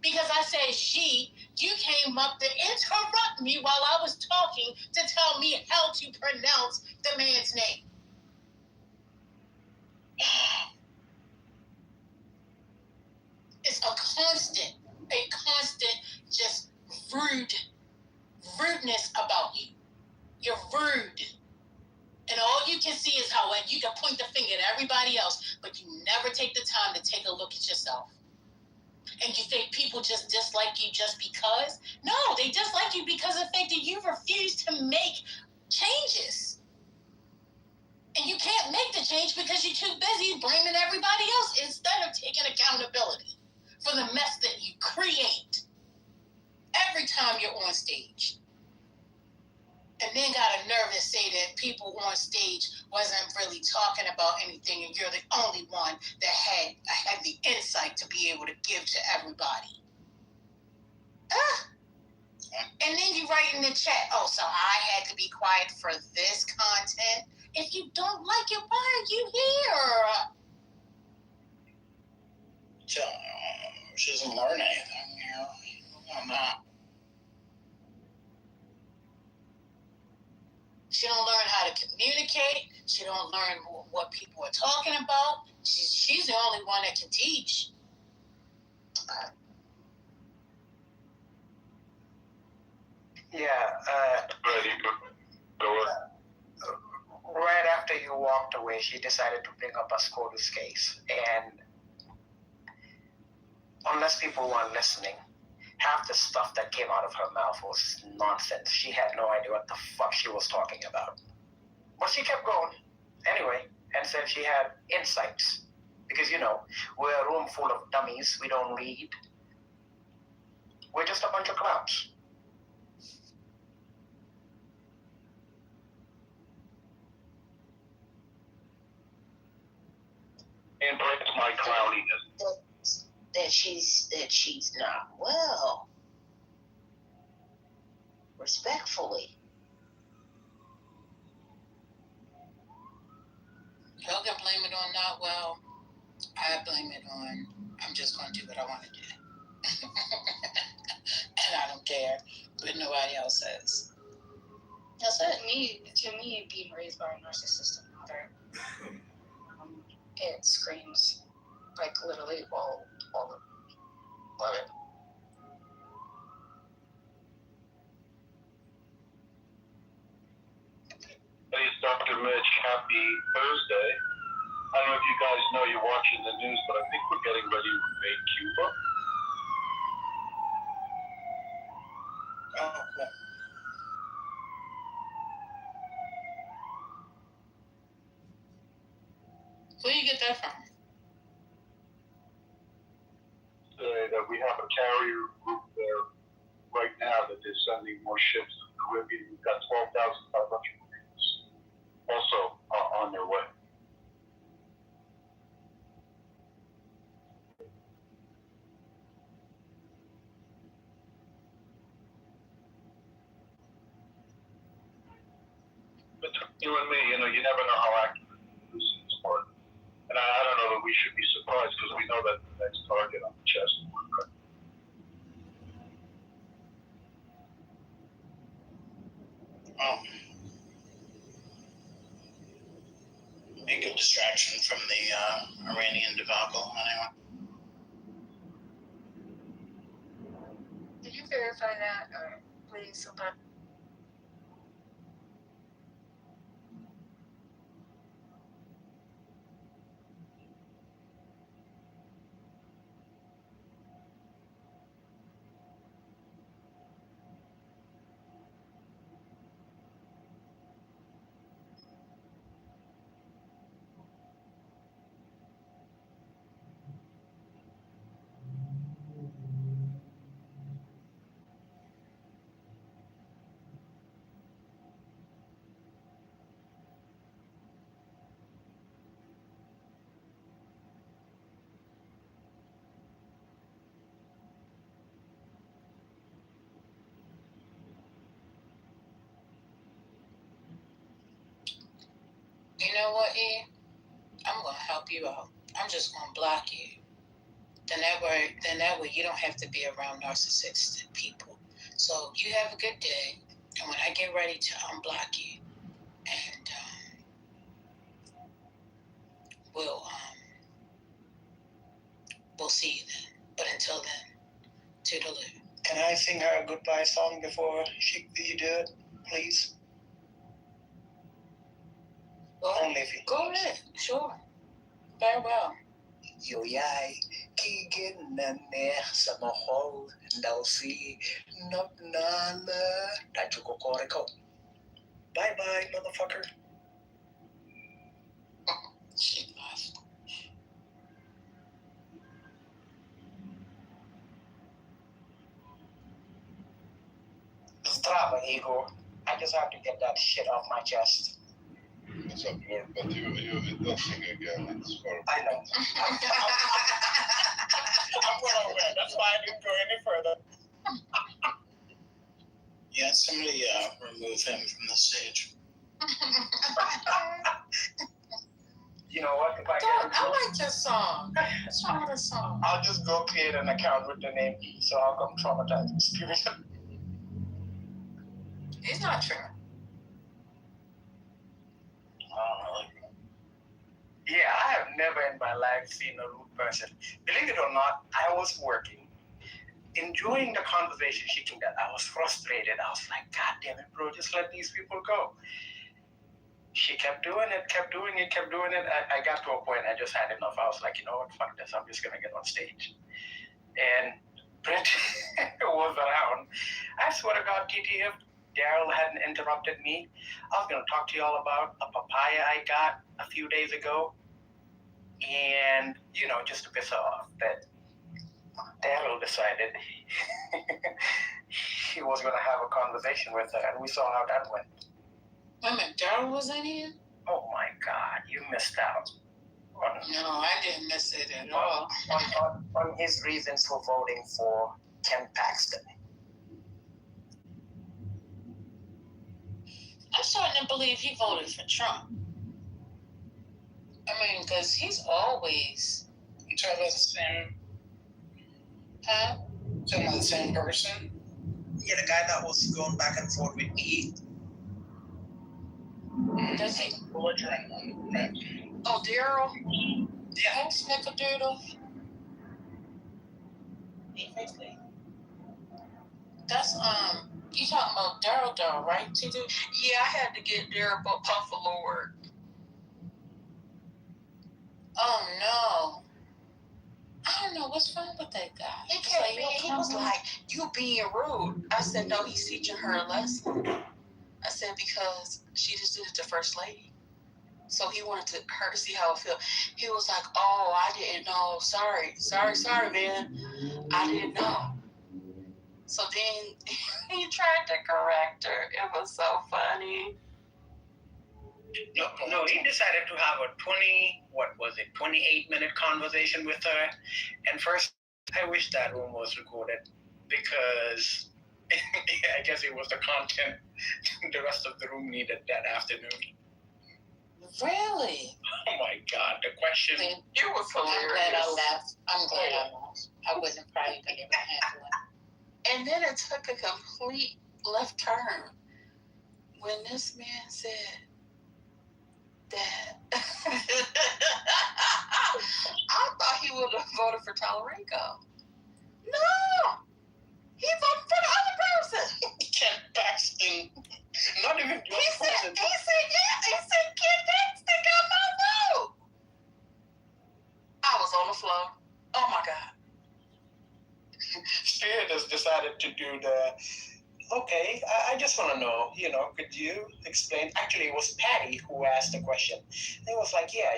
Because I said she, you came up to interrupt me while I was talking to tell me how to pronounce the man's name. It's a constant just rudeness about you. You're rude. And all you can see is how you can point the finger at everybody else, but you never take the time to take a look at yourself. And you think people just dislike you just because? No, they dislike you because of the fact that you refuse to make changes. And you can't make the change because you're too busy blaming everybody else instead of taking accountability for the mess that you create every time you're on stage. And then got a nerve to say that people on stage wasn't really talking about anything, and you're the only one that had the insight to be able to give to everybody. And then you write in the chat, oh, so I had to be quiet for this content? If you don't like it, why are you here? She doesn't learn anything, you know. I'm not. She don't learn how to communicate. She don't learn what people are talking about. She's the only one that can teach. Right after you walked away, she decided to bring up a SCOTUS case. And unless people weren't listening, half the stuff that came out of her mouth was nonsense. She had no idea what the fuck she was talking about. But she kept going anyway and said she had insights. Because, you know, we're a room full of dummies. We don't read. We're just a bunch of clowns. Embrace my clowniness. That she's not well. Respectfully. Y'all can blame it out well, I blame it on, I'm just going to do what I want to do. And I don't care what nobody else says. That's it. To me, being raised by a narcissistic mother, it screams like literally all of it. Hey, it's Dr. Mitch. Happy Thursday. I don't know if you guys know you're watching the news, but I think we're getting ready to invade Cuba. Oh, cool. Where you get that from? That we have a carrier group there right now that is sending more ships to the Caribbean. We've got 12,500 Marines also on their way. Between you and me, you never know how accurate this is. And I don't know that we should be surprised because we know that the next target on the chessboard, right? A good distraction from the Iranian debacle, anyway. Did you verify that, or please, somebody? You know what, E? I'm going to help you out. I'm just going to block you. Then that way you don't have to be around narcissistic people. So you have a good day, and when I get ready to unblock you, and we'll see you then. But until then, toodaloo. Can I sing her a goodbye song before you do it, please? Only if you go ahead, sure. Farewell. Yo yai, kigin na ne sa mahol, daw si not nala, tachukokoreko. Bye bye, motherfucker. She left. Strava, Igor. I just have to get that shit off my chest. It's up here, but you don't sing again. It's horrible. I know. I'm well aware. That's why I didn't go any further. Yeah, somebody remove him from the stage. You know what? If I like this song. What's wrong with this song? I'll just go create an account with the name, so I'll come traumatized experience. It's not true. Yeah, I have never in my life seen a rude person. Believe it or not, I was working, enjoying the conversation she can get. I was frustrated. I was like, God damn it, bro, just let these people go. She kept doing it. I got to a point I just had enough. I was like, you know what, fuck this. I'm just going to get on stage. And Brent was around. I swear to God, TT, if Daryl hadn't interrupted me, I was going to talk to y'all about a papaya I got a few days ago. And, just to piss her off, that Daryl decided he was going to have a conversation with her, and we saw how that went. Wait a minute, Daryl was in here? Oh my God, you missed out. No, I didn't miss it at all. On his reasons for voting for Ken Paxton. I'm starting to believe he voted for Trump. I mean, because he's always. You talking about the same? Huh? Talking about the same person? Yeah, the guy that was going back and forth with E. Does he? Belligerent one, right? Oh, Daryl? Yeah. Hey, Snickerdoodle. That's, you talking about Daryl, right, T-Do? Yeah, I had to get Daryl Buffalo work. Oh, no. I don't know what's wrong with that guy. He kept being, he was like, you being rude. I said, no, he's teaching her a lesson. I said, because she just did it to First Lady. So he wanted her to see how it felt. He was like, oh, I didn't know. Sorry, man. I didn't know. So then he tried to correct her. It was so funny. No, he decided to have a 28-minute conversation with her. And first, I wish that room was recorded because I guess it was the content the rest of the room needed that afternoon. Really? Oh my God, the question. It was hilarious. I'm glad I left. I wasn't probably going to handle it. And then it took a complete left turn when this man said that I thought he would have voted for Tallarico. No! He voted for the other person. Ken Paxton. Not even your person. He said, Ken Paxton got my vote. I was on the floor. Oh my God. Spear has decided to do the, okay, I just want to know, could you explain? Actually, it was Patty who asked the question. And it was like, yeah,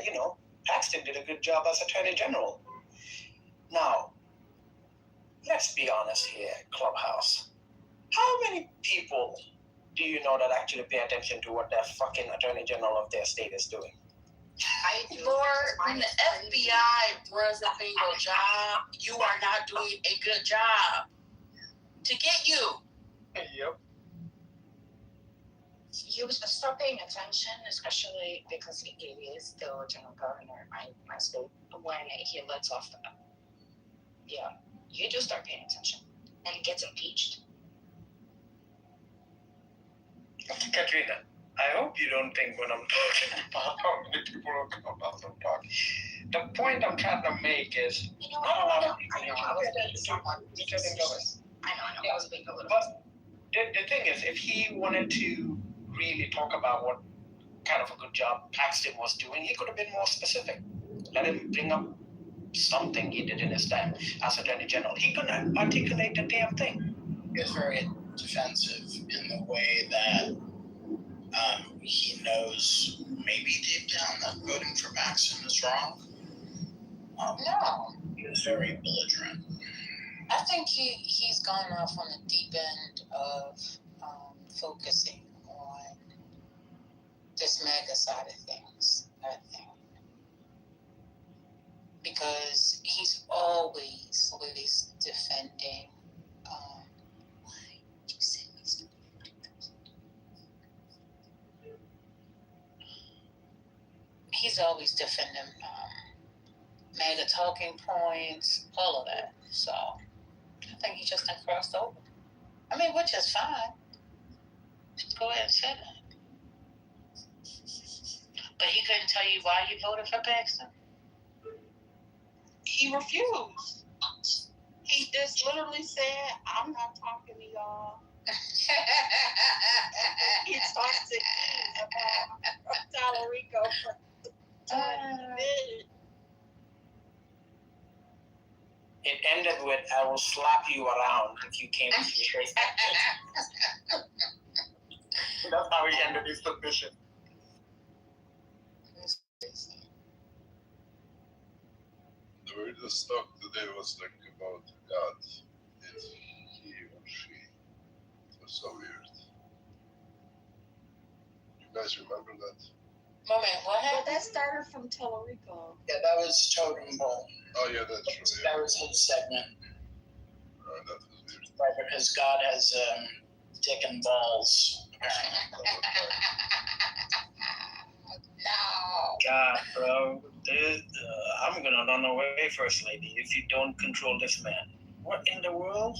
Paxton did a good job as Attorney General. Now, let's be honest here, Clubhouse. How many people do you know that actually pay attention to what that fucking Attorney General of their state is doing? Lord, when the FBI runs up in your job, you are not doing a good job to get you. Yep. You was start paying attention, especially because he is the lieutenant governor in my state. When he lets off you do start paying attention, and he gets impeached. Katrina, I hope you don't think when I'm talking about how many people will come out and talk. The point I'm trying to make is not a lot of people. I know. I was being a little. But the thing is, if he wanted to really talk about what kind of a good job Paxton was doing, he could have been more specific. Let him bring up something he did in his time as Attorney General. He couldn't articulate the damn thing. He was very defensive in the way that he knows maybe deep down that voting for Paxton is wrong. No. He was very belligerent. I think he's gone off on the deep end of focusing on this MAGA side of things, I think. Because he's always defending. Why did you say this? He's always defending MAGA talking points, all of that. So I think he just crossed over. I mean, which is fine. Go ahead and say that. But he couldn't tell you why he voted for Paxton? He refused. He just literally said, I'm not talking to y'all. He talked to me about Tallarico for 20 minutes. It ended with, I will slap you around if you came to me. That's how he ended his submission. The weirdest talk today was like about God. Is he or she? It was so weird. You guys remember that? Moment, what happened? That started from Tallarico. Yeah, that was Totem Pole. Oh yeah, that's true. That was his segment. That was weird. Right, because God has dick and balls, apparently. No. God Bro, I'm gonna run away, First Lady, if you don't control this man. What in the world?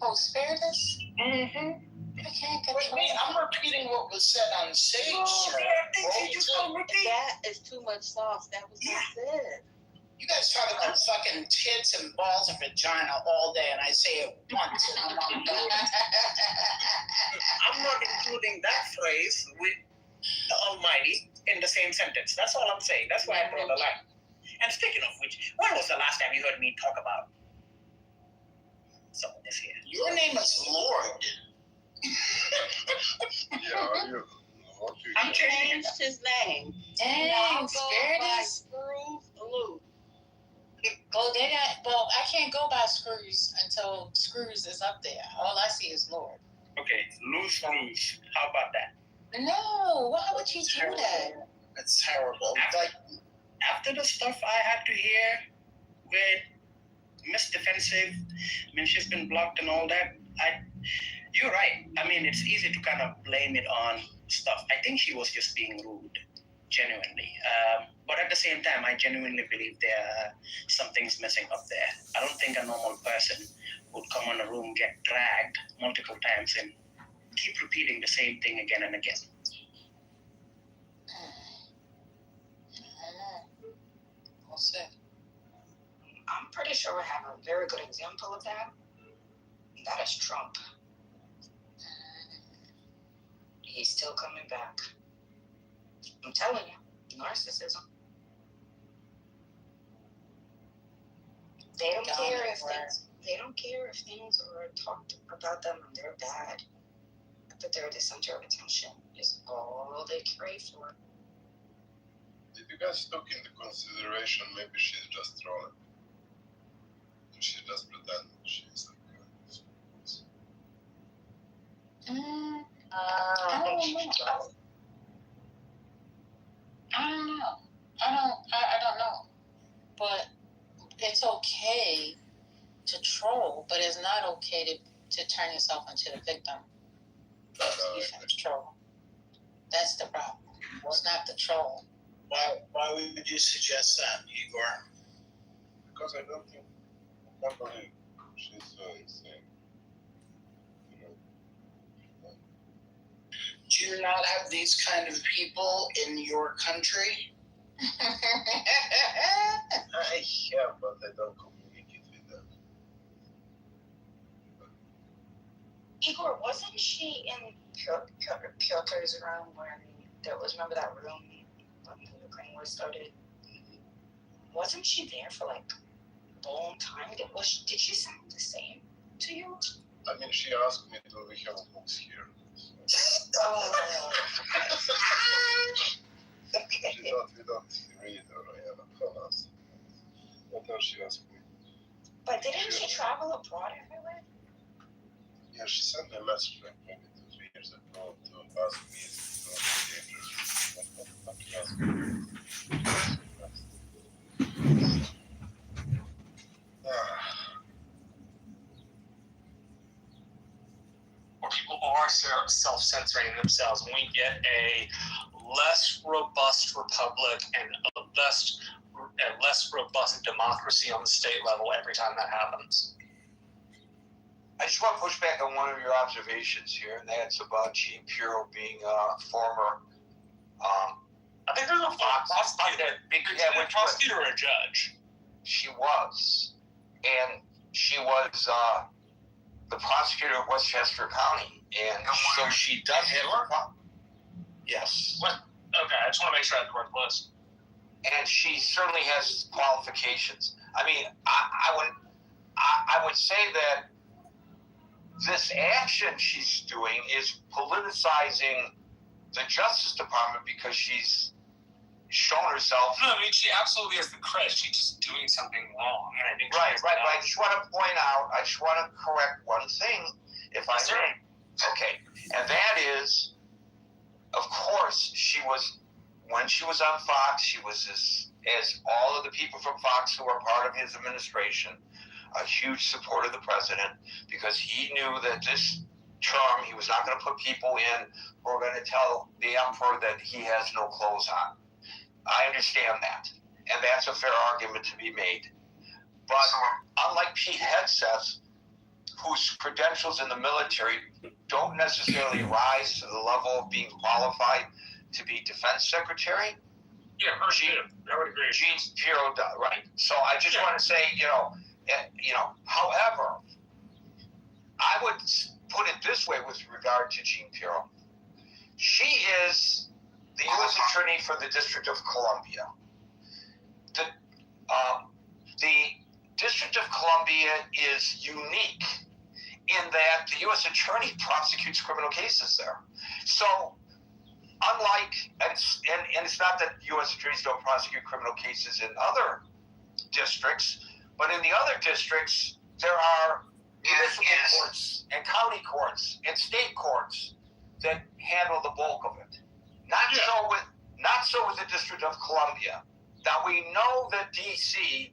Oh, Spiritus? Mm-hmm. I can't control Wait, I'm repeating what was said on stage, sir. That is too much sauce. That was not said. You guys talk about fucking tits and balls and vagina all day, and I say it once, and I'm on board. I'm not including that phrase with the Almighty in the same sentence. That's all I'm saying. That's why I draw the line. And speaking of which, when was the last time you heard me talk about someone this here? Your name is Lord. Yeah, He changed his name. Dang, Spiritus. Well, I can't go by Screws until Screws is up there. All I see is Lord. Okay, loose screws. How about that? No, why would you do that? It's terrible. After the stuff I had to hear with Miss Defensive, I mean, she's been blocked and all that. You're right. I mean, it's easy to kind of blame it on stuff. I think she was just being rude, genuinely. But at the same time, I genuinely believe something's missing up there. I don't think a normal person would come on a room, get dragged multiple times, and keep repeating the same thing again and again. We'll see. I'm pretty sure we have a very good example of that. That is Trump. He's still coming back. I'm telling you, narcissism. They don't care if things are talked about them and they're bad. That they're the center of attention is all they crave for. Did you guys took into consideration maybe she's just trolling? She just pretend she's like I don't know. But it's okay to troll, but it's not okay to turn yourself into the victim. Defense troll. That's the problem. It's not the troll. Why would you suggest that, Igor? Because I don't believe she's so insane. Do you not have these kind of people in your country? Yeah, but I don't communicate with them. Igor, wasn't she in Piotr's room when there was, remember that room when the Ukraine war started? Wasn't she there for like a long time? Did she sound the same to you? I mean, she asked me, do we have books here? Oh. Okay. We don't read or I asked. What else she asked me? But didn't she travel abroad everywhere? Yeah, she sent me a message like maybe 2-3 years ago to ask me Or people are self-censoring themselves, and we get a less robust republic and a less robust democracy on the state level every time that happens. I just want to push back on one of your observations here, and that's about Jean Pirro being a former. I think there's a prosecutor. Yeah, Prosecutor or a judge? She was, and she was the prosecutor of Westchester County, and so she does have. Yes. What? Okay, I just want to make sure I have the right list. And she certainly has qualifications. I mean, I would say that this action she's doing is politicizing the Justice Department because she's shown herself. No, I mean, she absolutely has the credit. She's just doing something wrong. And I think Right. I just want to point out, I just want to correct one thing, if I may. Okay. And that is, of course, when she was on Fox, she was, as all of the people from Fox who were part of his administration, a huge supporter of the president, because he knew that this term, he was not going to put people in who are going to tell the emperor that he has no clothes on. I understand that, and that's a fair argument to be made. But unlike Pete Hegseth, whose credentials in the military don't necessarily rise to the level of being qualified to be defense secretary. Yeah, I would agree. Jean Pirro, right? So I just want to say, however, I would put it this way with regard to Jean Pirro. She is the U.S. Attorney for the District of Columbia. The District of Columbia is unique in that the U.S. Attorney prosecutes criminal cases there. So, unlike, and it's not that U.S. attorneys don't prosecute criminal cases in other districts, but in the other districts, there are municipal courts and county courts and state courts that handle the bulk of it. Not so with the District of Columbia. Now, we know that D.C.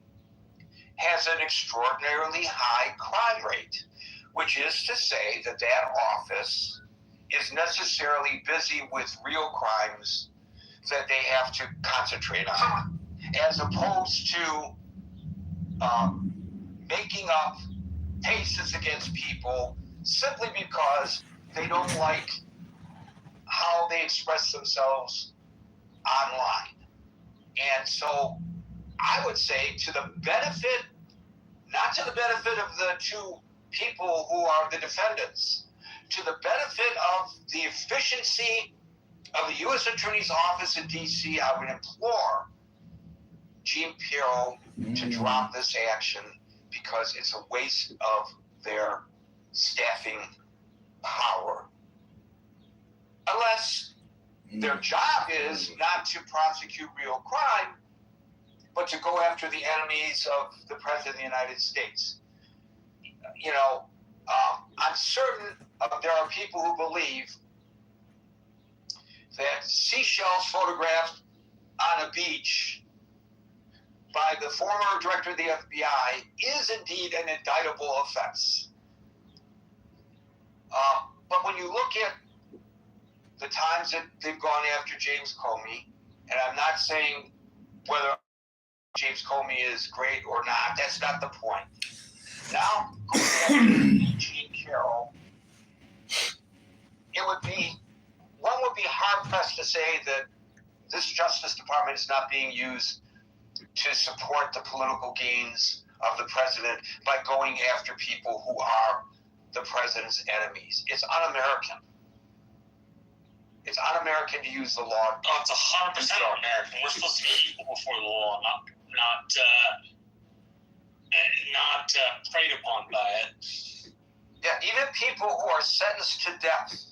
has an extraordinarily high crime rate, which is to say that office is necessarily busy with real crimes that they have to concentrate on, as opposed to making up cases against people simply because they don't like how they express themselves online. And so I would say not to the benefit of the two people who are the defendants, to the benefit of the efficiency of the U.S. Attorney's Office in D.C., I would implore Jean Pirro to drop this action because it's a waste of their staffing power. Unless their job is not to prosecute real crime, but to go after the enemies of the President of the United States. I'm certain there are people who believe that seashells photographed on a beach by the former director of the FBI is indeed an indictable offense. But when you look at the times that they've gone after James Comey, and I'm not saying whether James Comey is great or not, that's not the point. Now, going after Jean Pirro, one would be hard-pressed to say that this Justice Department is not being used to support the political gains of the president by going after people who are the president's enemies. It's un-American. It's un-American to use the law. Oh, it's 100% un-American. We're supposed to be equal before the law, not preyed upon by it. Yeah, even people who are sentenced to death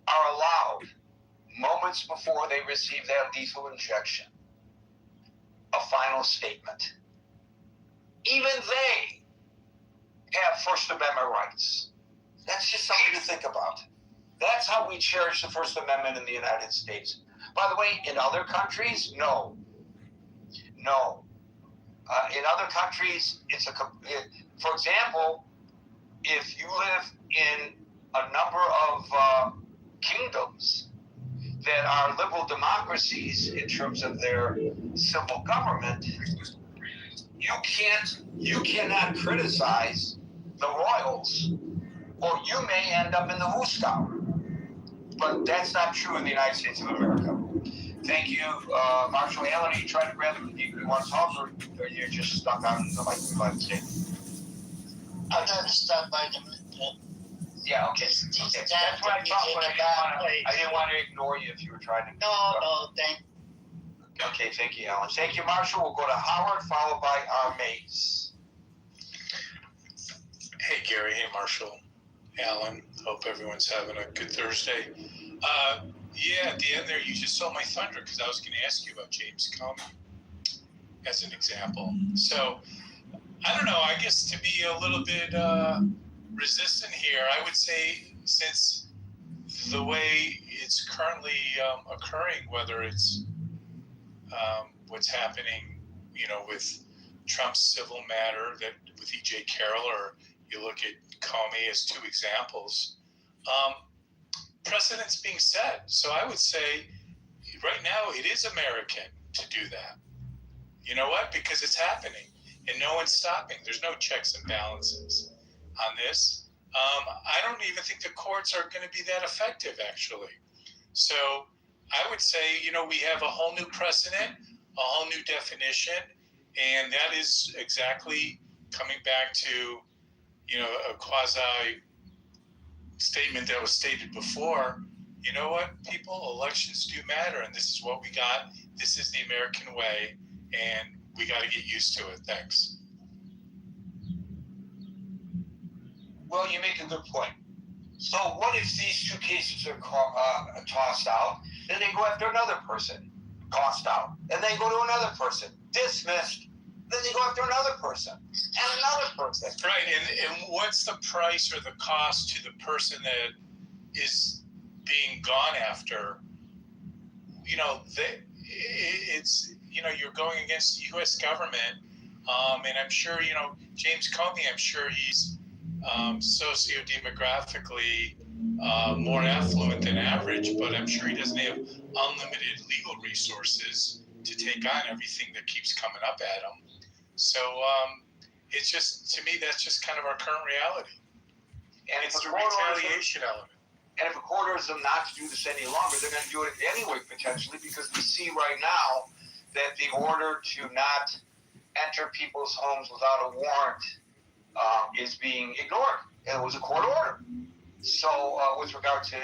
are allowed, moments before they receive that lethal injection, a final statement. Even they have First Amendment rights. That's just something to think about. That's how we cherish the First Amendment in the United States. By the way, in other countries, no. In other countries, for example, if you live in a number of kingdoms that are liberal democracies in terms of their civil government, you cannot criticize the royals, or you may end up in the hoosegow. But that's not true in the United States of America. Thank you, Marshall Allen. Are you trying to grab him? You want to talk, or you're just stuck on the microphone? I'm trying to stop by the minute. Yeah, okay. That's what I thought, but I didn't want to ignore you if you were trying to. No, thank you. Okay, thank you, Alan. Thank you, Marshall. We'll go to Howard, followed by our mates. Hey, Gary. Hey, Marshall. Alan. Hope everyone's having a good Thursday. Yeah, at the end there, you just stole my thunder because I was going to ask you about James Comey as an example. So, I don't know. I guess to be a little bit resistant here, I would say since the way it's currently occurring, whether it's what's happening, with Trump's civil matter that with E.J. Carroll, or you look at Comey as two examples, precedent's being set. So I would say right now it is American to do that. You know what? Because it's happening, and no one's stopping. There's no checks and balances on this. I don't even think the courts are going to be that effective, actually. So I would say, we have a whole new precedent, a whole new definition, and that is exactly coming back to, a quasi statement that was stated before. You know what, people? Elections do matter, and this is what we got. This is the American way, and we got to get used to it. Thanks. Well, you make a good point. So what if these two cases are tossed out? Then they go after another person, tossed out. And they go to another person, dismissed. Then they go after another person and another person. Right, and what's the price or the cost to the person that is being gone after? It's you're going against the U.S. government, and I'm sure James Comey. I'm sure he's socio-demographically more affluent than average, but I'm sure he doesn't have unlimited legal resources to take on everything that keeps coming up at him. So it's just, to me, that's just kind of our current reality. And it's the retaliation element. And if a court orders them not to do this any longer, they're going to do it anyway, potentially, because we see right now that the order to not enter people's homes without a warrant is being ignored. And it was a court order. So with regard to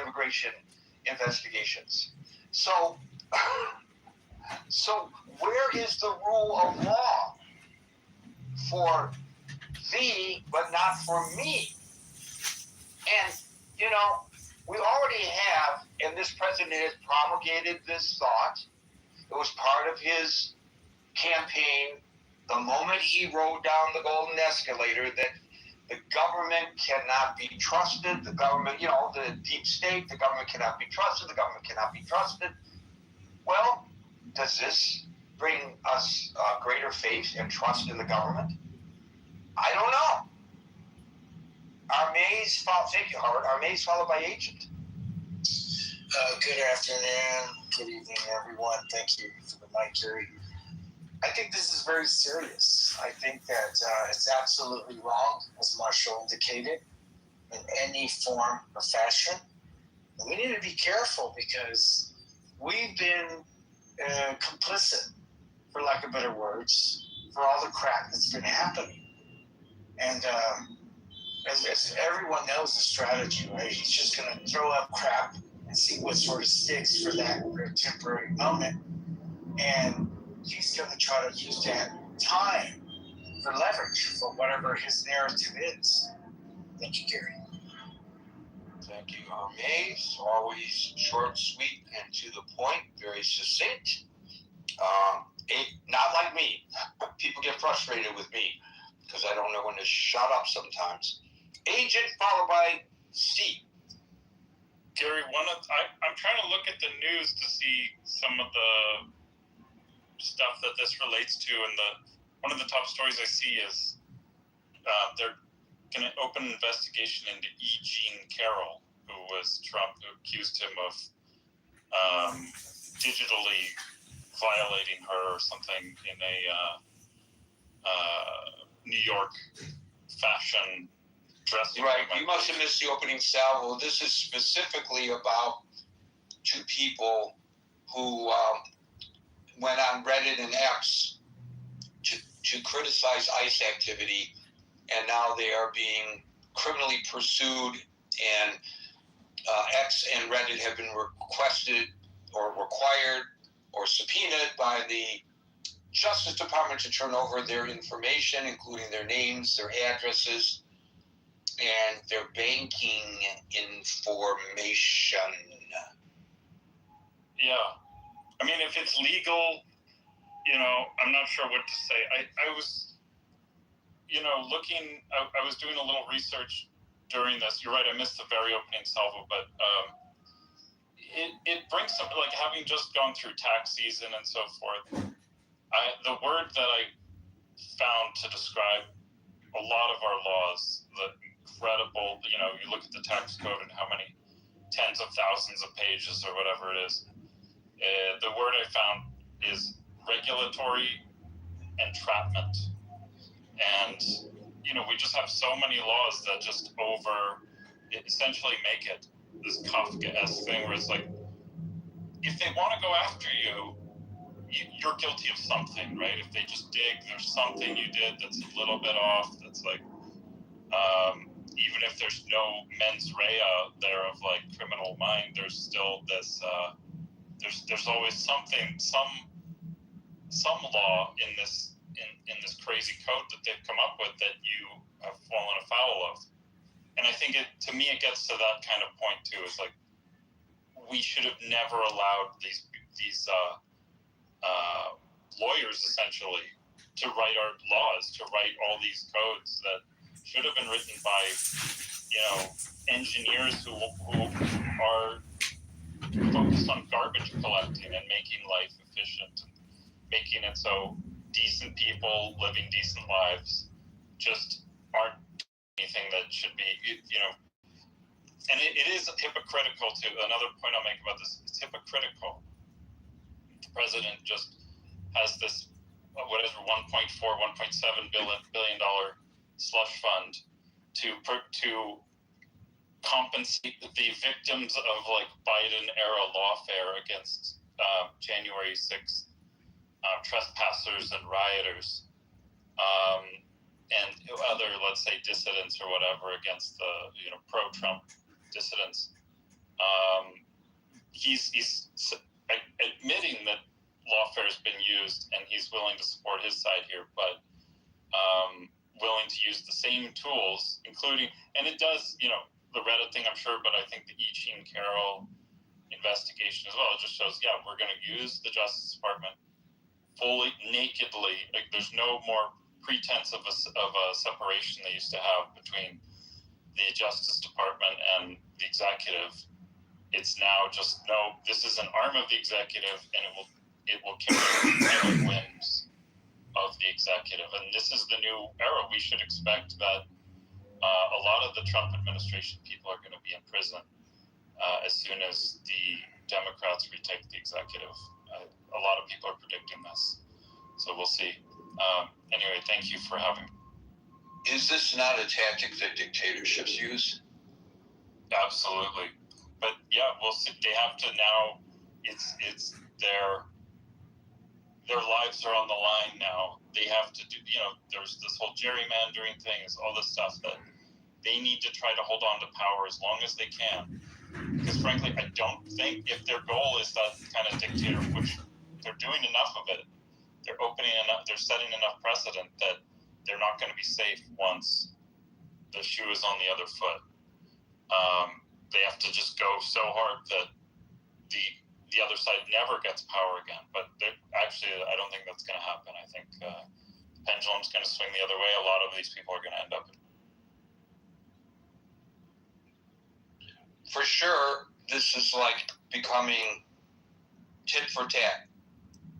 immigration investigations. So where is the rule of law for thee, but not for me? And, we already have, and this president has promulgated this thought. It was part of his campaign the moment he rode down the golden escalator that the government cannot be trusted. The government, the deep state, the government cannot be trusted. The government cannot be trusted. Well, does this bring us greater faith and trust in the government? I don't know. Thank you, Howard. Armaze followed by agent. Good afternoon. Good evening, everyone. Thank you for the mic, Jerry. I think this is very serious. I think that it's absolutely wrong, as Marshall indicated, in any form or fashion. And we need to be careful because we've been complicit, for lack of better words, for all the crap that's been happening. And as everyone knows the strategy, right? He's just going to throw up crap and see what sort of sticks for that temporary moment. And he's going to try to use that time for leverage for whatever his narrative is. Thank you, Gary. Thank you, Armaze. Always short, sweet, and to the point. Very succinct. Not like me. People get frustrated with me because I don't know when to shut up sometimes. Agent followed by Steve. Gary, I'm trying to look at the news to see some of the stuff that this relates to, and one of the top stories I see is they're going to open an investigation into E. Jean Carroll, who was Trump, who accused him of digitally violating her or something in a New York fashion dressing room. Right, you must have missed the opening salvo. This is specifically about two people who went on Reddit and X to criticize ICE activity, and now they are being criminally pursued, and X and Reddit have been requested or required or subpoenaed by the Justice Department to turn over their information, including their names, their addresses, and their banking information. Yeah. I mean, if it's legal, I'm not sure what to say. I was, looking, I was doing a little research during this. You're right, I missed the very opening salvo, but it brings something, like having just gone through tax season and so forth. The word that I found to describe a lot of our laws, the incredible, you look at the tax code and how many tens of thousands of pages or whatever it is. The word I found is regulatory entrapment. And, we just have so many laws that just essentially make it this Kafka-esque thing where it's like, if they want to go after you, you're guilty of something, right? If they just dig, there's something you did that's a little bit off, that's like, even if there's no mens rea there of like criminal mind, there's still this, there's always something, some law in this crazy code that they've come up with that you have fallen afoul of. And I think to me, it gets to that kind of point too. It's like, we should have never allowed these lawyers essentially to write our laws, to write all these codes that should have been written by, engineers who are focused on garbage collecting and making life efficient, and making it so decent people living decent lives just aren't anything that should be, and it is hypocritical too. Another point I'll make about this, it's hypocritical. The president just has this, whatever, $1.7 billion slush fund to compensate the victims of like Biden era lawfare against January 6th trespassers and rioters, and other, let's say, dissidents or whatever against the pro-Trump dissidents. He's admitting that lawfare has been used, and he's willing to support his side here, but willing to use the same tools, including, and it does, the Reddit thing, I'm sure, but I think the E. Jean Carroll investigation as well, it just shows, we're going to use the Justice Department fully, nakedly. Like, there's no more pretense of a separation they used to have between the Justice Department and the executive. It's now just, no, this is an arm of the executive, and it will carry the whims of the executive. And this is the new era. We should expect that a lot of the Trump administration people are going to be in prison as soon as the Democrats retake the executive. A lot of people are predicting this, so we'll see. Anyway, thank you for having me. Is this not a tactic that dictatorships use? Absolutely, but yeah, we'll see. They have to now. It's their lives are on the line now. They have to do. There's this whole gerrymandering thing. Is all this stuff that they need to try to hold on to power as long as they can. Because frankly, I don't think if their goal is that kind of dictator, which they're doing enough of it, they're setting enough precedent that they're not going to be safe once the shoe is on the other foot. They have to just go so hard that the other side never gets power again. But actually, I don't think that's going to happen. I think the pendulum's going to swing the other way. A lot of these people are going to end up in. For sure, this is like becoming tit for tat.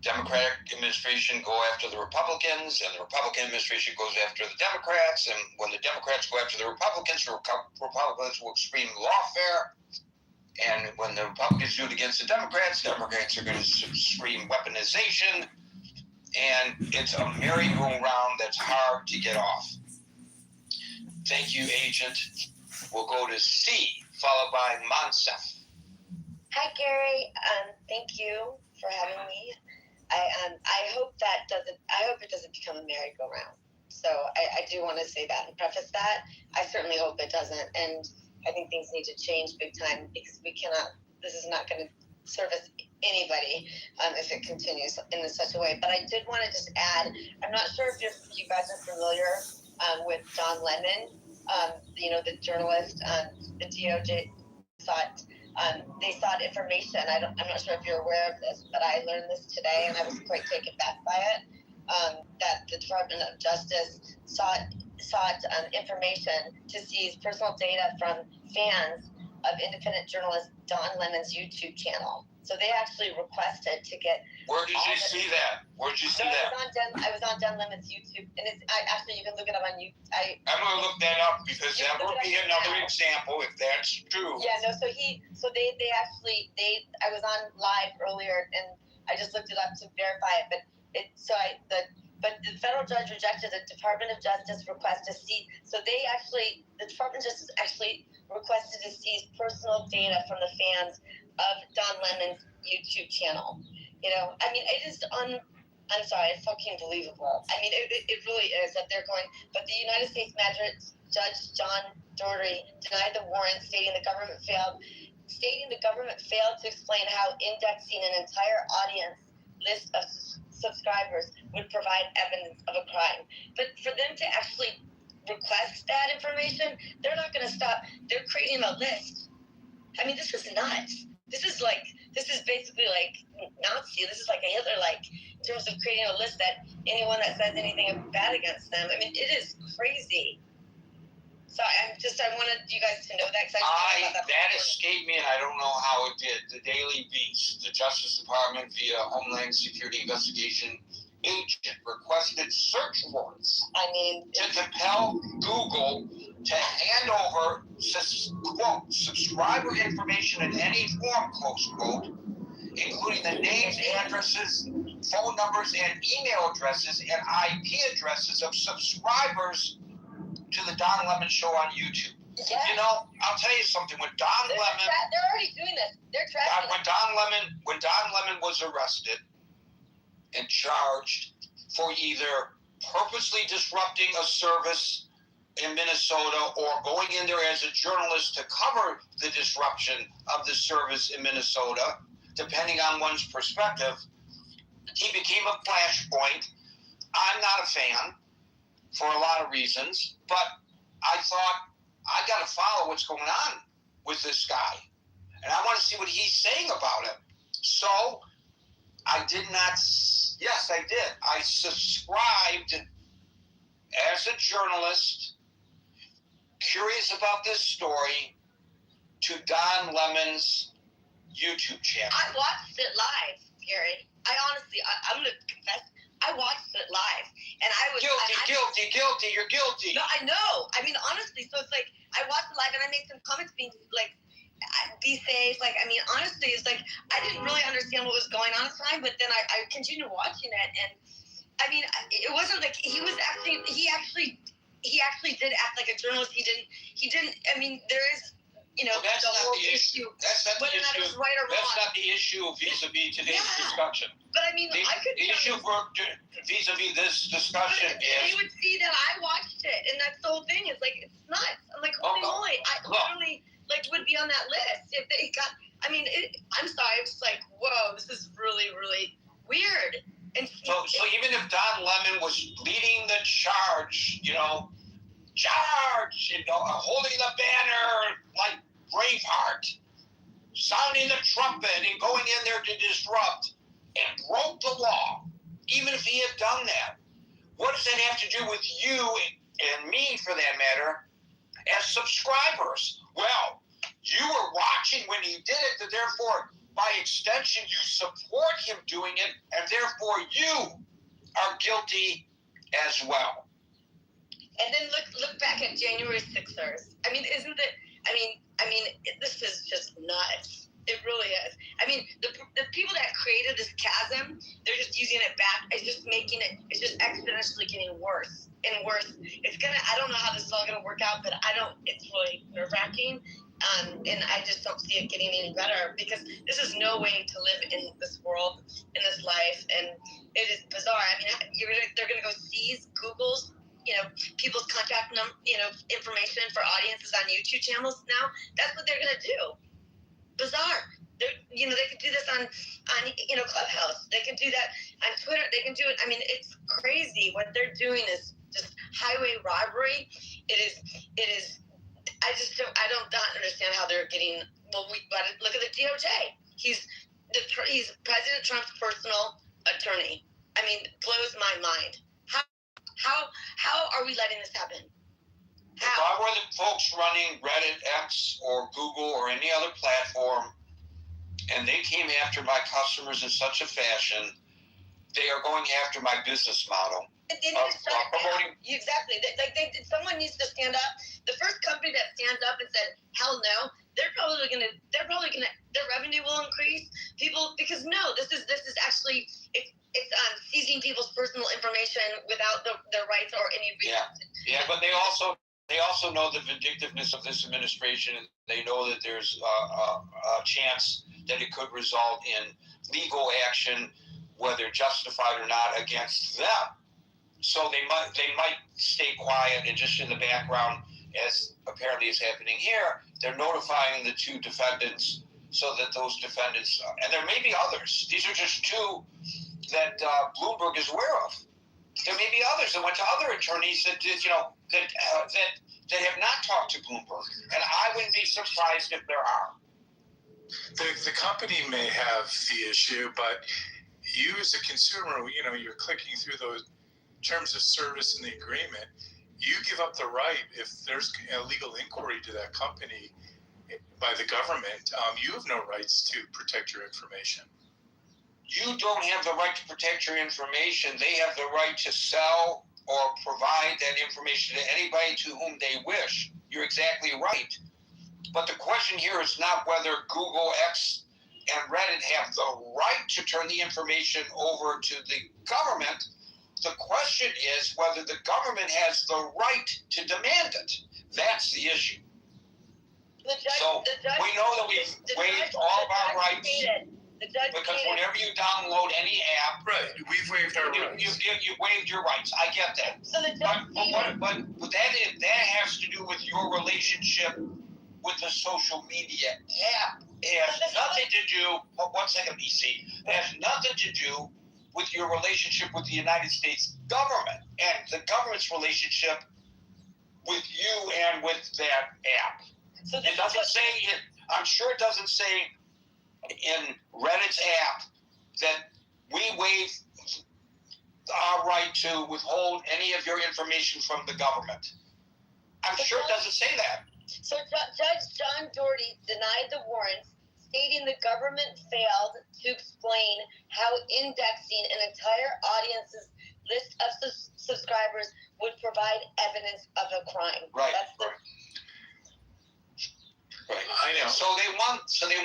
Democratic administration go after the Republicans, and the Republican administration goes after the Democrats, and when the Democrats go after the Republicans will scream lawfare, and when the Republicans do it against the Democrats are going to scream weaponization, and it's a merry-go-round that's hard to get off. Thank you, Agent. We'll go to C, followed by Monsef. Hi, Gary. Thank you for having me. I hope it doesn't become a merry-go-round. So I do want to say that and preface that. I certainly hope it doesn't, and I think things need to change big time because this is not going to service anybody if it continues in such a way. But I did want to just add, I'm not sure if you guys are familiar with John Lennon, the journalist. The DOJ they sought information. I'm not sure if you're aware of this, but I learned this today and I was quite taken back by it, that the Department of Justice sought information to seize personal data from fans of independent journalist Don Lemon's YouTube channel. So they actually requested to get. Where did you see that? Where did you see that? I was on Don Lemon's YouTube, and actually you can look it up on YouTube. I'm gonna look that up because that would be another example if that's true. Yeah, no. So I was on live earlier, and I just looked it up to verify it. But the federal judge rejected the Department of Justice request to seize. So the Department of Justice actually requested to seize personal data from the fans of Don Lemon's YouTube channel. You know, I mean, I'm sorry, it's fucking believable. I mean, it really is that they're going. But the United States Magistrate Judge John Doherty denied the warrant, stating the government failed to explain how indexing an entire audience list of subscribers would provide evidence of a crime. But for them to actually request that information, they're not going to stop. They're creating a list. I mean, this is nuts. This is basically like Nazi. This is like a Hitler, like in terms of creating a list that anyone that says anything bad against them. I mean, it is crazy. So I wanted you guys to know that. That escaped me, and I don't know how it did. The Daily Beast, the Justice Department via Homeland Security Investigation agent requested search warrants. To compel Google to hand over, quote, subscriber information in any form, close quote, including the names, addresses, phone numbers, and email addresses and IP addresses of subscribers to the Don Lemon Show on YouTube. Yeah. You know, I'll tell you something. When Don Lemon, they're already doing this. They're tracking. When Don Lemon was arrested and charged for either purposely disrupting a service in Minnesota or going in there as a journalist to cover the disruption of the service in Minnesota, depending on one's perspective, he became a flashpoint. I'm not a fan for a lot of reasons, but I thought, I got to follow what's going on with this guy. And I want to see what he's saying about it. So I did not, yes, I did. I subscribed as a journalist, curious about this story, to Don Lemon's YouTube channel. I watched it live, Gary. I'm going to confess, I watched it live, and I was guilty. You're guilty. No, I know. I mean, honestly, so it's like I watched it live, and I made some comments being like, "Be safe." Like, I mean, honestly, it's like I didn't really understand what was going on at the time, but then I continued watching it, and I mean, it wasn't like he actually did act like a journalist. He didn't. I mean, there is. You know, that's the whole not the issue. That's not the issue. That was right or wrong. That's not the issue vis-a-vis today's discussion. But I mean, the issue for vis-a-vis this discussion is. You would see that I watched it, and that's the whole thing. It's like it's nuts. I'm like, holy moly! I literally would be on that list if they got. I mean, I'm sorry. It's like, whoa, this is really, really weird. And so even if Don Lemon was leading the charge, holding the banner like Braveheart, sounding the trumpet and going in there to disrupt, and broke the law, even if he had done that, what does that have to do with you and me, for that matter, as subscribers? Well, you were watching when he did it, and therefore, by extension, you support him doing it, and therefore you are guilty as well. And then look back at January 6ers. I mean, isn't it? I mean, this is just nuts. It really is. I mean, the people that created this chasm, they're just using it back. It's just exponentially getting worse and worse. I don't know how this is all gonna work out, but it's really nerve-wracking. And I just don't see it getting any better, because this is no way to live in this world, in this life, and it is bizarre. I mean, they're gonna go seize Google's, people's contact information for audiences on YouTube channels now. That's what they're gonna do. Bizarre. They could do this on Clubhouse. They can do that on Twitter. They can do it. I mean, it's crazy. What they're doing is just highway robbery. It is. I don't understand how they're getting. Well, look at the DOJ. He's President Trump's personal attorney. I mean, blows my mind. How are we letting this happen? If I were the folks running Reddit, X, or Google, or any other platform, and they came after my customers in such a fashion, they are going after my business model. Promoting. Exactly. Someone needs to stand up. The first company that stands up and said, "Hell no," their revenue will increase. People, because no, this is actually it's seizing people's personal information without their rights or any reason. Yeah, but they also know the vindictiveness of this administration, and they know that there's a chance that it could result in legal action, whether justified or not, against them. So they might stay quiet and just in the background, as apparently is happening here. They're notifying the two defendants so that those defendants, and there may be others. These are just two that Bloomberg is aware of. There may be others that went to other attorneys that have not talked to Bloomberg, and I wouldn't be surprised if there are. The company may have the issue, but you as a consumer, you're clicking through those terms of service in the agreement. You give up the right, if there's a legal inquiry to that company by the government, you have no rights to protect your information. You don't have the right to protect your information. They have the right to sell or provide that information to anybody to whom they wish. You're exactly right. But the question here is not whether Google, X, and Reddit have the right to turn the information over to the government. The question is whether the government has the right to demand it. That's the issue. We know that we've waived all of our rights. Because whenever you download any app, right, we've waived our rights. You waived your rights. I get that. But that has to do with your relationship with the social media app. It has nothing to do. 1 second, BC. It has nothing to do with your relationship with the United States government and the government's relationship with you and with that app. So it doesn't say it. I'm sure it doesn't say in Reddit's app that we waive our right to withhold any of your information from the government. I'm sure it doesn't say that. So Judge John Doherty denied the warrants, stating the government failed to explain how indexing an entire audience's list of subscribers would provide evidence of a crime. Right. Right. I know. So they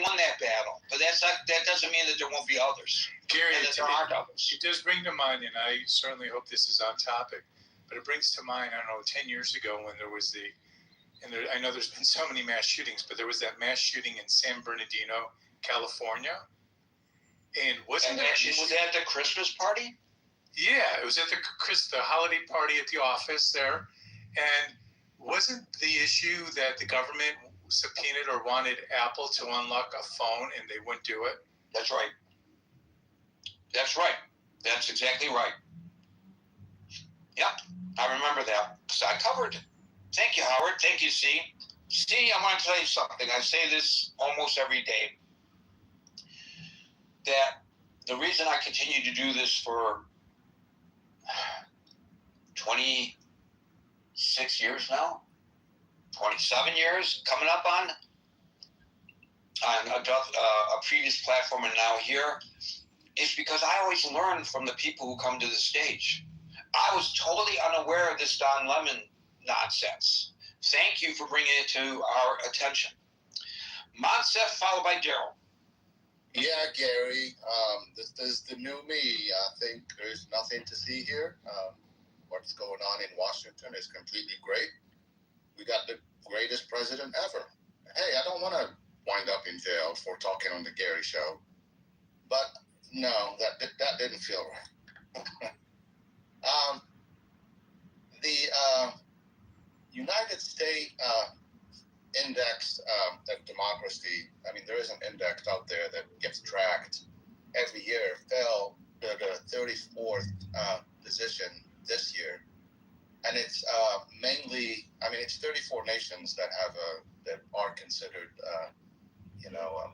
won that battle, but that doesn't mean that there won't be others. Gary, there aren't others. It does bring to mind, and I certainly hope this is on topic, but it brings to mind, I don't know, 10 years ago when there was I know there's been so many mass shootings, but there was that mass shooting in San Bernardino, California. And was that the Christmas party? Yeah, it was at the holiday party at the office there. And wasn't the issue that the government subpoenaed or wanted Apple to unlock a phone and they wouldn't do it? That's right. That's right. That's exactly right. Yeah, I remember that. So I covered it. Thank you, Howard. Thank you, C. C, I want to tell you something. I say this almost every day. That the reason I continue to do this for 26 years now, 27 years, coming up on a previous platform and now here, is because I always learn from the people who come to the stage. I was totally unaware of this Don Lemon nonsense. Thank you for bringing it to our attention. Monsef, followed by Daryl. Yeah, Gary, this is the new me. I think there's nothing to see here. What's going on in Washington is completely great. We got the greatest president ever. Hey, I don't want to wind up in jail for talking on the Gary show, but no, that didn't feel right. The United States index of democracy, I mean, there is an index out there that gets tracked every year, fell to the 34th position this year. And it's mainly, I mean, it's 34 nations that are considered,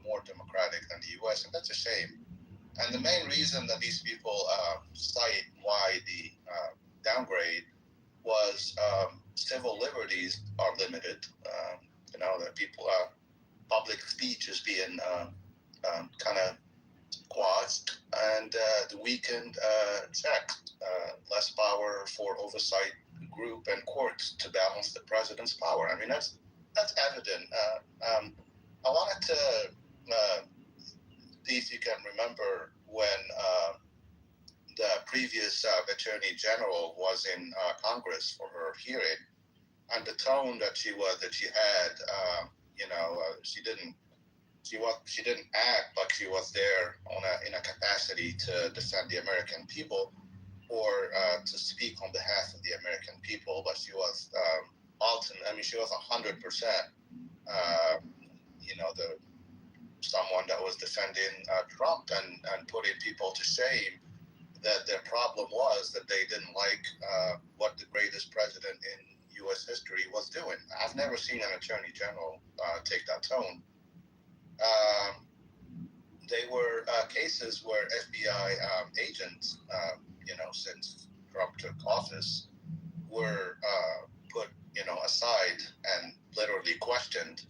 more democratic than the U.S., and that's a shame. And the main reason that these people cite why the downgrade was civil liberties are limited. That people, public speech is being kind of quashed, and the weakened check, less power for oversight group and courts to balance the president's power. I mean, that's evident. I wanted to see if you can remember when the previous attorney general was in Congress for her hearing, and the tone that she had, she didn't act, but she was there in a capacity to defend the American people, or to speak on behalf of the American people. But she was she was 100%, someone that was defending Trump and putting people to shame. That their problem was that they didn't like what the greatest president in U.S. history was doing. I've never seen an attorney general take that tone. They were cases where FBI agents, since Trump took office, were put, aside and literally questioned.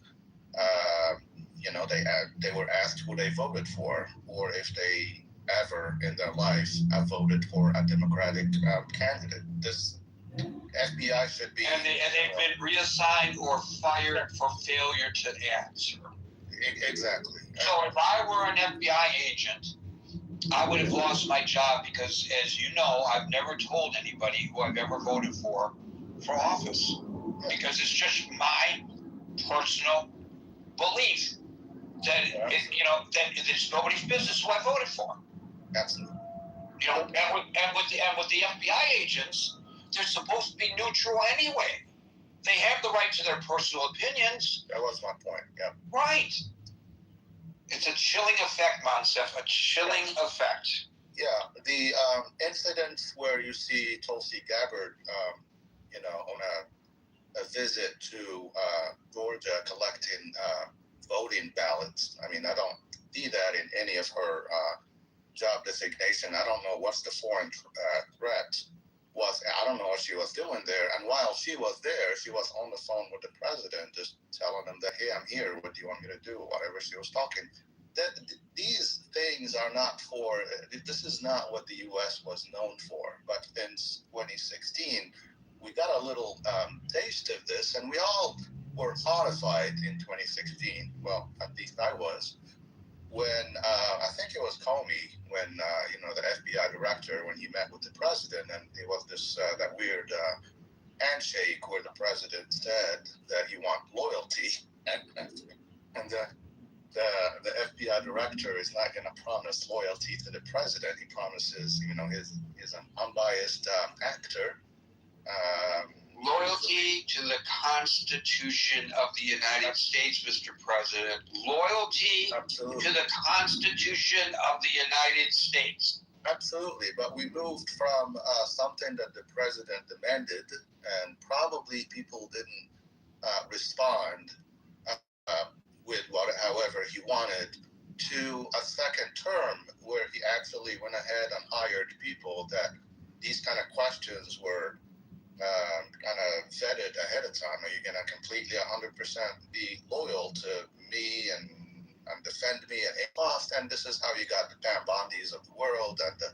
They were asked who they voted for, or if they ever in their life have voted for a Democratic candidate. This FBI should be... And they've been reassigned or fired for failure to answer. Exactly. So if I were an FBI agent, I would have lost my job because, as you know, I've never told anybody who I've ever voted for office. Because it's just my personal belief that, that it's nobody's business who I voted for. Absolutely. And with the FBI agents, they're supposed to be neutral anyway. They have the right to their personal opinions. That was my point, yeah. Right. It's a chilling effect, Monsef, a chilling effect. Yeah, the incidents where you see Tulsi Gabbard, on a visit to Georgia collecting voting ballots. I mean, I don't see that in any of her job designation. I don't know what's the foreign threat was. I don't know what she was doing there. And while she was there, she was on the phone with the president, just telling him that, hey, I'm here. What do you want me to do? Whatever she was talking. These things are not for, this is not what the U.S. was known for. But since 2016, we got a little taste of this, and we all were horrified in 2016. Well, at least I was. When I think it was Comey, when the FBI director, when he met with the president, and it was this that weird handshake where the president said that he wants loyalty, and the FBI director is not going to promise loyalty to the president. He promises, he's an unbiased actor. Loyalty to the Constitution of the United States, Mr. President. Loyalty to the Constitution of the United States. Absolutely, but we moved from something that the president demanded, and probably people didn't respond with however he wanted, to a second term where he actually went ahead and hired people that these kind of questions were kind of vetted ahead of time. Are you going to completely 100% be loyal to me and defend me at any cost? And this is how you got the Pam Bondis of the world and the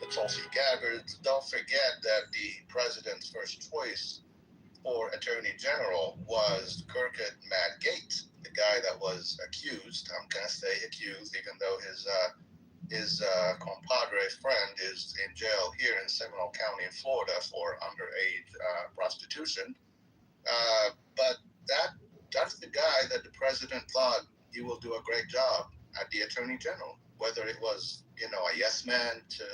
Tulsi Gabbards. Don't forget that the president's first choice for Attorney General was Kirkwood Matt Gates, the guy that was accused. I'm going to say accused, even though his compadre friend is in jail here in Seminole County in Florida for underage prostitution. But that's the guy that the president thought he will do a great job at the Attorney General. Whether it was, a yes man to,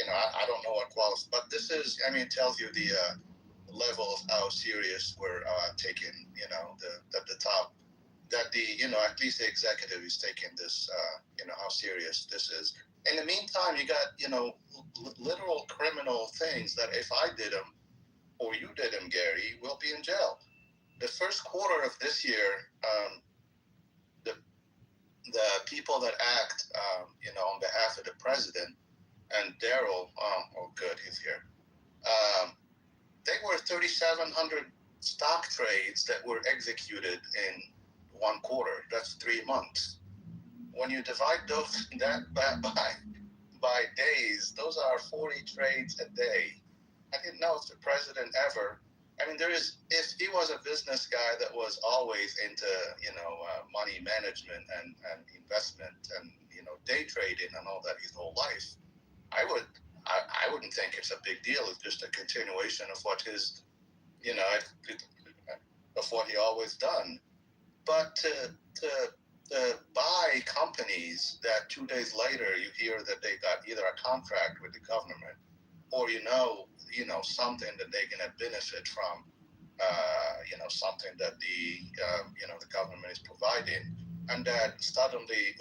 I don't know what qualifies. But this is, it tells you the level of how serious we're taking, the top. That at least the executive is taking this, how serious this is. In the meantime, you got, literal criminal things that if I did them or you did them, Gary, we'll be in jail. The first quarter of this year, the people that act, on behalf of the president and Daryl, good, he's here. They were 3,700 stock trades that were executed in 1 quarter. That's 3 months. When you divide those that by days, those are 40 trades a day. I didn't know if the president ever. I mean, if he was a business guy that was always into, money management and investment and, day trading and all that his whole life, I wouldn't think it's a big deal. It's just a continuation of what his, of what he always done. But to buy companies that 2 days later you hear that they got either a contract with the government or something that they're going to benefit from, something that the government is providing, and that suddenly,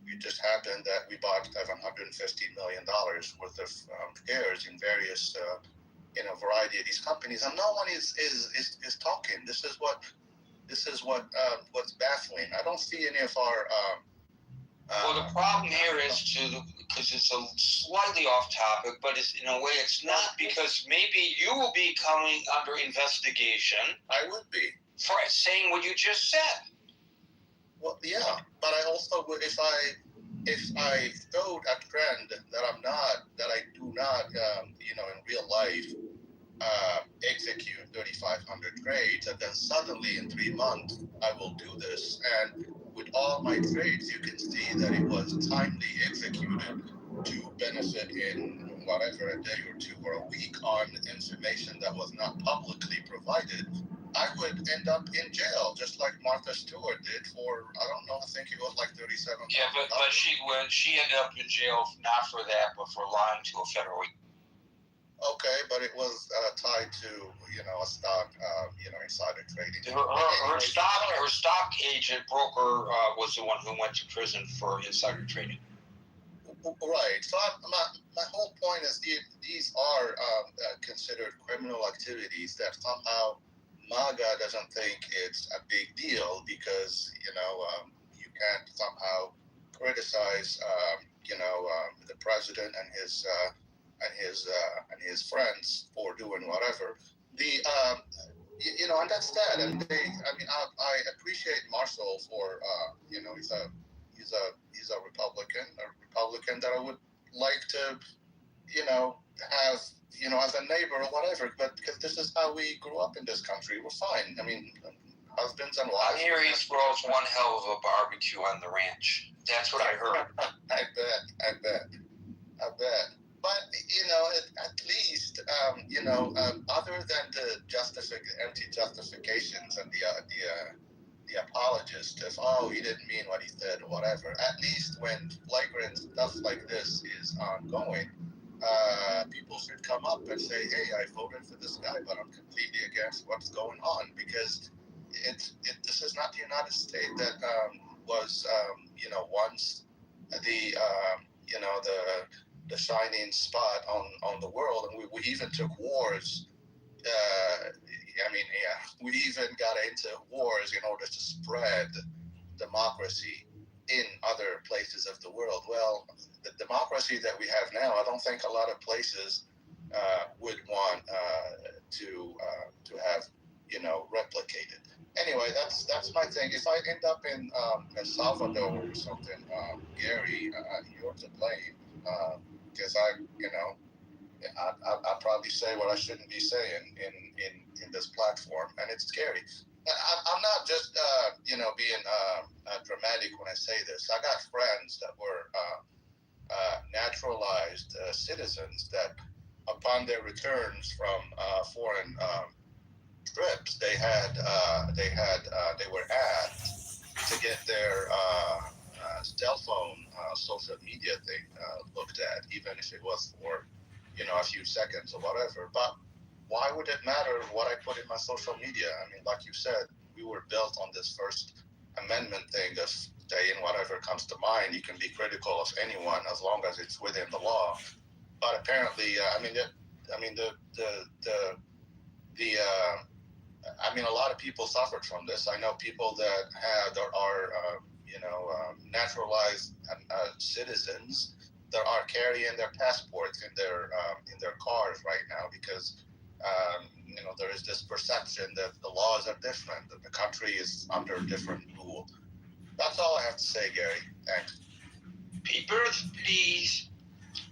it just happened that we bought $750 million worth of shares in various, variety of these companies, and no one is talking. This is what's baffling. I don't see any of our. Well, the problem here is because it's a slightly off topic, but it's in a way it's not, because maybe you will be coming under investigation. I would be for saying what you just said. Well, yeah, but I also would if I showed a trend that I do not, in real life, execute 3,500 trades, and then suddenly in 3 months I will do this, and with all my trades, you can see that it was timely executed to benefit in whatever a day or two or a week on information that was not publicly provided. I would end up in jail, just like Martha Stewart did for, I don't know, I think it was like 37. Yeah, but she ended up in jail not for that, but for lying to a federal. Okay, but it was tied to, a stock, insider trading. Her stock agent broker was the one who went to prison for insider trading. Right. So my whole point is these are considered criminal activities that somehow MAGA doesn't think it's a big deal because, you can't somehow criticize, the president and his friends for doing whatever. And that's that. And I appreciate Marshall for, he's a Republican that I would like to, have, as a neighbor or whatever. But because this is how we grew up in this country, we're fine. I mean, husbands and wives. I hear he throws one hell of a barbecue on the ranch. That's what I heard. I bet. But, at least, other than the empty justifications and the apologist of, he didn't mean what he said or whatever, at least when flagrant stuff like this is ongoing, people should come up and say, hey, I voted for this guy, but I'm completely against what's going on, because this is not the United States that was, once the shining spot on the world, and we even took wars. We even got into wars in order to spread democracy in other places of the world. Well, the democracy that we have now, I don't think a lot of places would want to have replicated. Anyway, that's my thing. If I end up in El Salvador or something, Gary, you're to blame, because I probably say what I shouldn't be saying in this platform, and it's scary. I'm not just being dramatic when I say this. I got friends that were naturalized citizens that, upon their returns from foreign trips, they were asked to get their cell phone social media thing looked at, even if it was for a few seconds or whatever. But why would it matter what I put in my social media? I mean, like you said, we were built on this First Amendment thing of saying whatever comes to mind. You can be critical of anyone as long as it's within the law. But apparently, a lot of people suffered from this. I know people that are naturalized citizens that are carrying their passports in their cars right now because there is this perception that the laws are different, that the country is under different rule. That's all I have to say, Gary. Thanks. Peepers, please.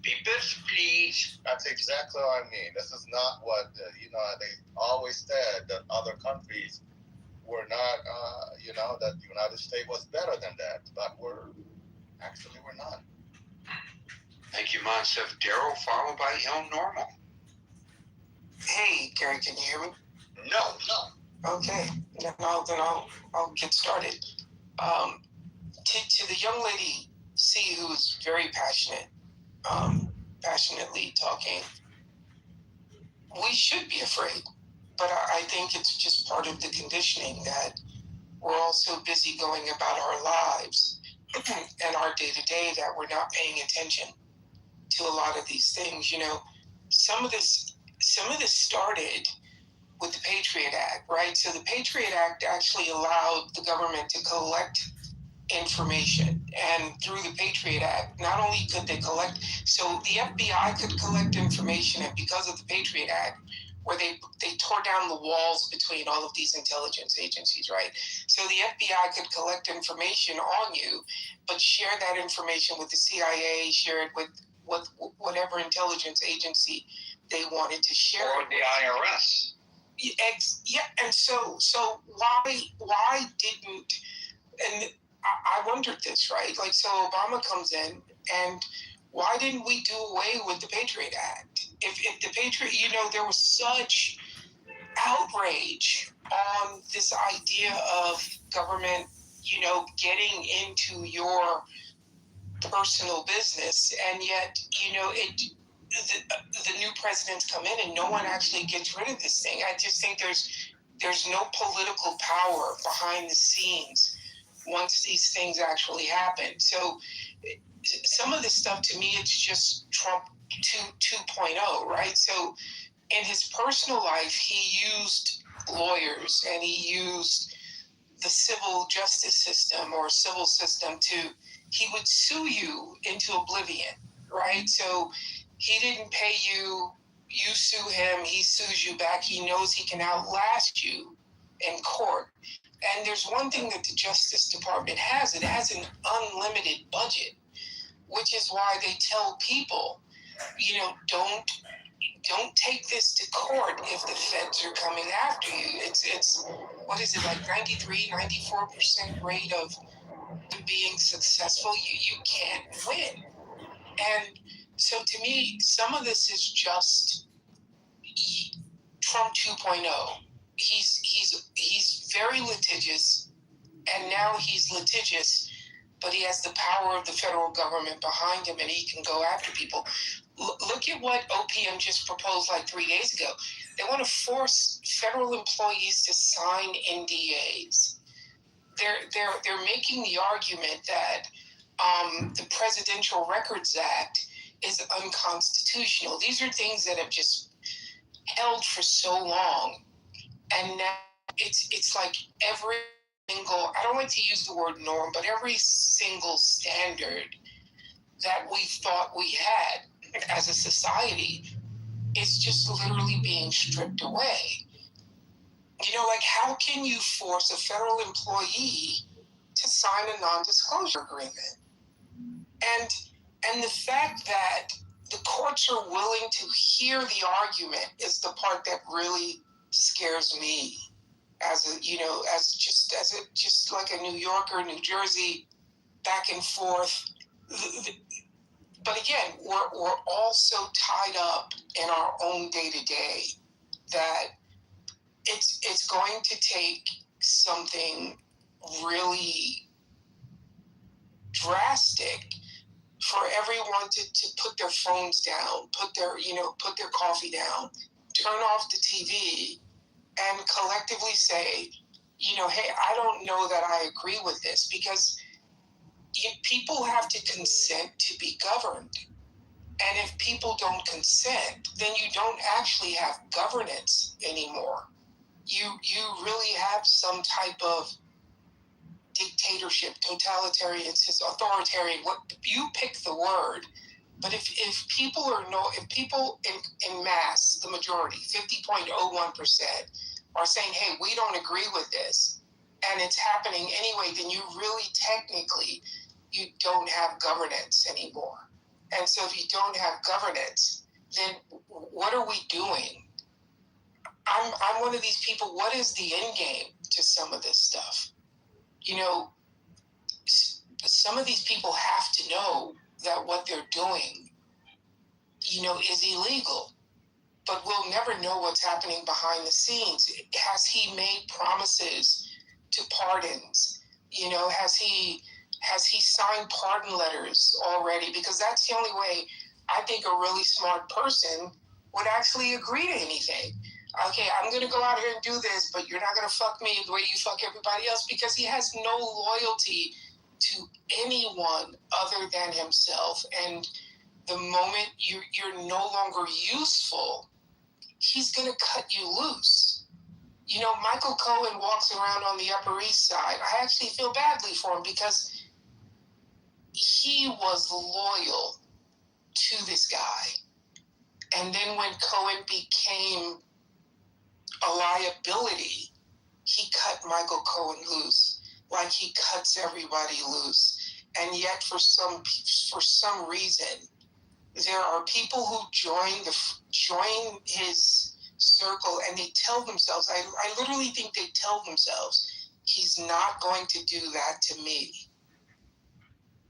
Peepers, please. That's exactly what I mean. This is not what, they always said that other countries were not, that the United States was better than that. But we're not. Thank you, Monsef Darrow, followed by Il Normal. Hey, Gary, can you hear me? No. Okay, then I'll get started. To the young lady, C, who is very passionate, passionately talking, we should be afraid, but I think it's just part of the conditioning that we're all so busy going about our lives and our day-to-day that we're not paying attention to a lot of these things. Some of this started with the Patriot Act, right? So the Patriot Act actually allowed the government to collect information, and through the Patriot Act, not only could they collect, so the FBI could collect information, and because of the Patriot Act, where they tore down the walls between all of these intelligence agencies, right? So the FBI could collect information on you, but share that information with the CIA, share it with whatever intelligence agency they wanted to share. Or the IRS. Yeah, and so why didn't, and I wondered this, right? Like, so Obama comes in, and why didn't we do away with the Patriot Act? If the Patriot, there was such outrage on this idea of government, getting into your personal business, and yet, the new presidents come in and no one actually gets rid of this thing. I just think there's no political power behind the scenes once these things actually happen. So some of this stuff, to me, it's just Trump 2.0, right? So in his personal life, he used lawyers and he used the civil justice system or civil system he would sue you into oblivion, right? So he didn't pay you, you sue him, he sues you back, he knows he can outlast you in court. And there's one thing that the Justice Department has, it has an unlimited budget, which is why they tell people, don't take this to court if the feds are coming after you. It's what is it, like 93, 94% rate of being successful, you can't win. And so to me, some of this is just Trump 2.0. He's very litigious, and now he's litigious, but he has the power of the federal government behind him, and he can go after people. Look at what OPM just proposed like 3 days ago. They want to force federal employees to sign NDAs. They're making the argument that the Presidential Records Act is unconstitutional. These are things that have just held for so long, and now it's like every single, I don't like to use the word norm, but every single standard that we thought we had as a society is just literally being stripped away. Like, how can you force a federal employee to sign a non-disclosure agreement? And the fact that the courts are willing to hear the argument is the part that really scares me as just like a New Yorker, New Jersey, back and forth. But again, we're all so tied up in our own day-to-day that it's going to take something really drastic for everyone to put their phones down, put their coffee down, turn off the TV, and collectively say, hey, I don't know that I agree with this, because people have to consent to be governed. And if people don't consent, then you don't actually have governance anymore. You really have some type of dictatorship, totalitarian, authoritarian, what you pick the word, But if people in mass, the majority, 50.01%, are saying, hey, we don't agree with this, and it's happening anyway, then you really technically, you don't have governance anymore. And so if you don't have governance, then what are we doing? I'm one of these people, what is the end game to some of this stuff? You know, some of these people have to know that what they're doing, you know, is illegal. But we'll never know what's happening behind the scenes. Has he made promises to pardons? You know, has he signed pardon letters already? Because that's the only way I think a really smart person would actually agree to anything. Okay, I'm going to go out here and do this, but you're not going to fuck me the way you fuck everybody else, because he has no loyalty to anyone other than himself. And the moment you're no longer useful, he's going to cut you loose. You know, Michael Cohen walks around on the Upper East Side. I actually feel badly for him because he was loyal to this guy. And then when Cohen became a liability, he cut Michael Cohen loose, like he cuts everybody loose. And yet, for some reason, there are people who join his circle, and they tell themselves, I literally think they tell themselves, he's not going to do that to me.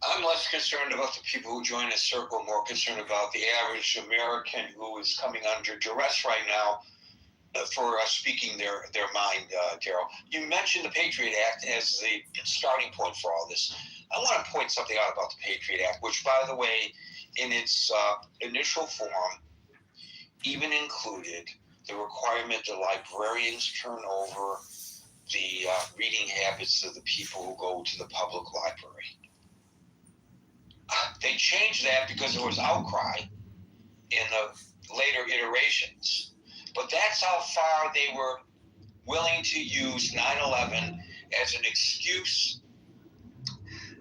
I'm less concerned about the people who join his circle, more concerned about the average American who is coming under duress right now for speaking their mind, Daryl. You mentioned the Patriot Act as the starting point for all this. I want to point something out about the Patriot Act, which, by the way, in its initial form, even included the requirement that librarians turn over the reading habits of the people who go to the public library. They changed that because there was outcry in the later iterations. But that's how far they were willing to use 9/11 as an excuse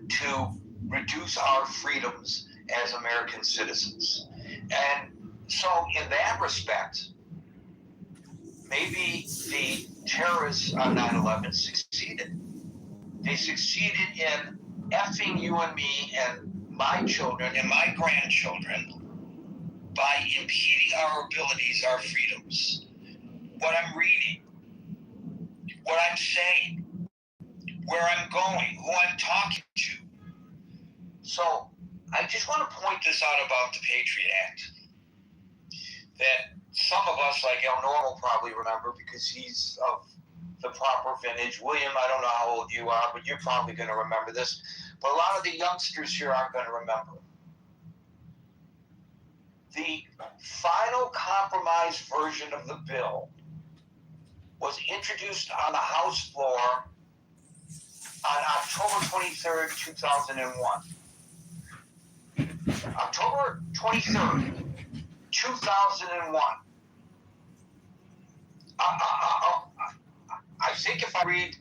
to reduce our freedoms as American citizens. And so in that respect, maybe the terrorists on 9/11 succeeded. They succeeded in effing you and me and my children and my grandchildren by impeding our abilities, our freedoms. What I'm reading, what I'm saying, where I'm going, who I'm talking to. So I just want to point this out about the Patriot Act that some of us, like Elnor, will probably remember because he's of the proper vintage. William, I don't know how old you are, but you're probably going to remember this. But a lot of the youngsters here aren't going to remember. The final compromise version of the bill was introduced on the House floor on October 23rd, 2001. October 23rd, 2001. I think if I read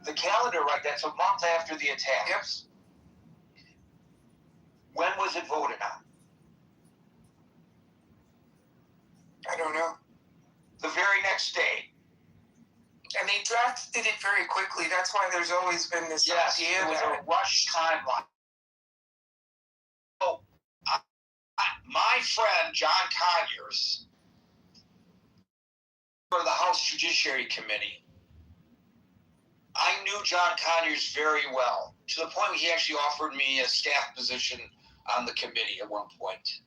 the calendar right, that's a month after the attacks. Yep. When was it voted on? I don't know. The very next day. And they drafted it very quickly. That's why there's always been this idea. It was a rush timeline. So, my friend John Conyers, for the House Judiciary Committee, I knew John Conyers very well, to the point where he actually offered me a staff position on the committee at one point.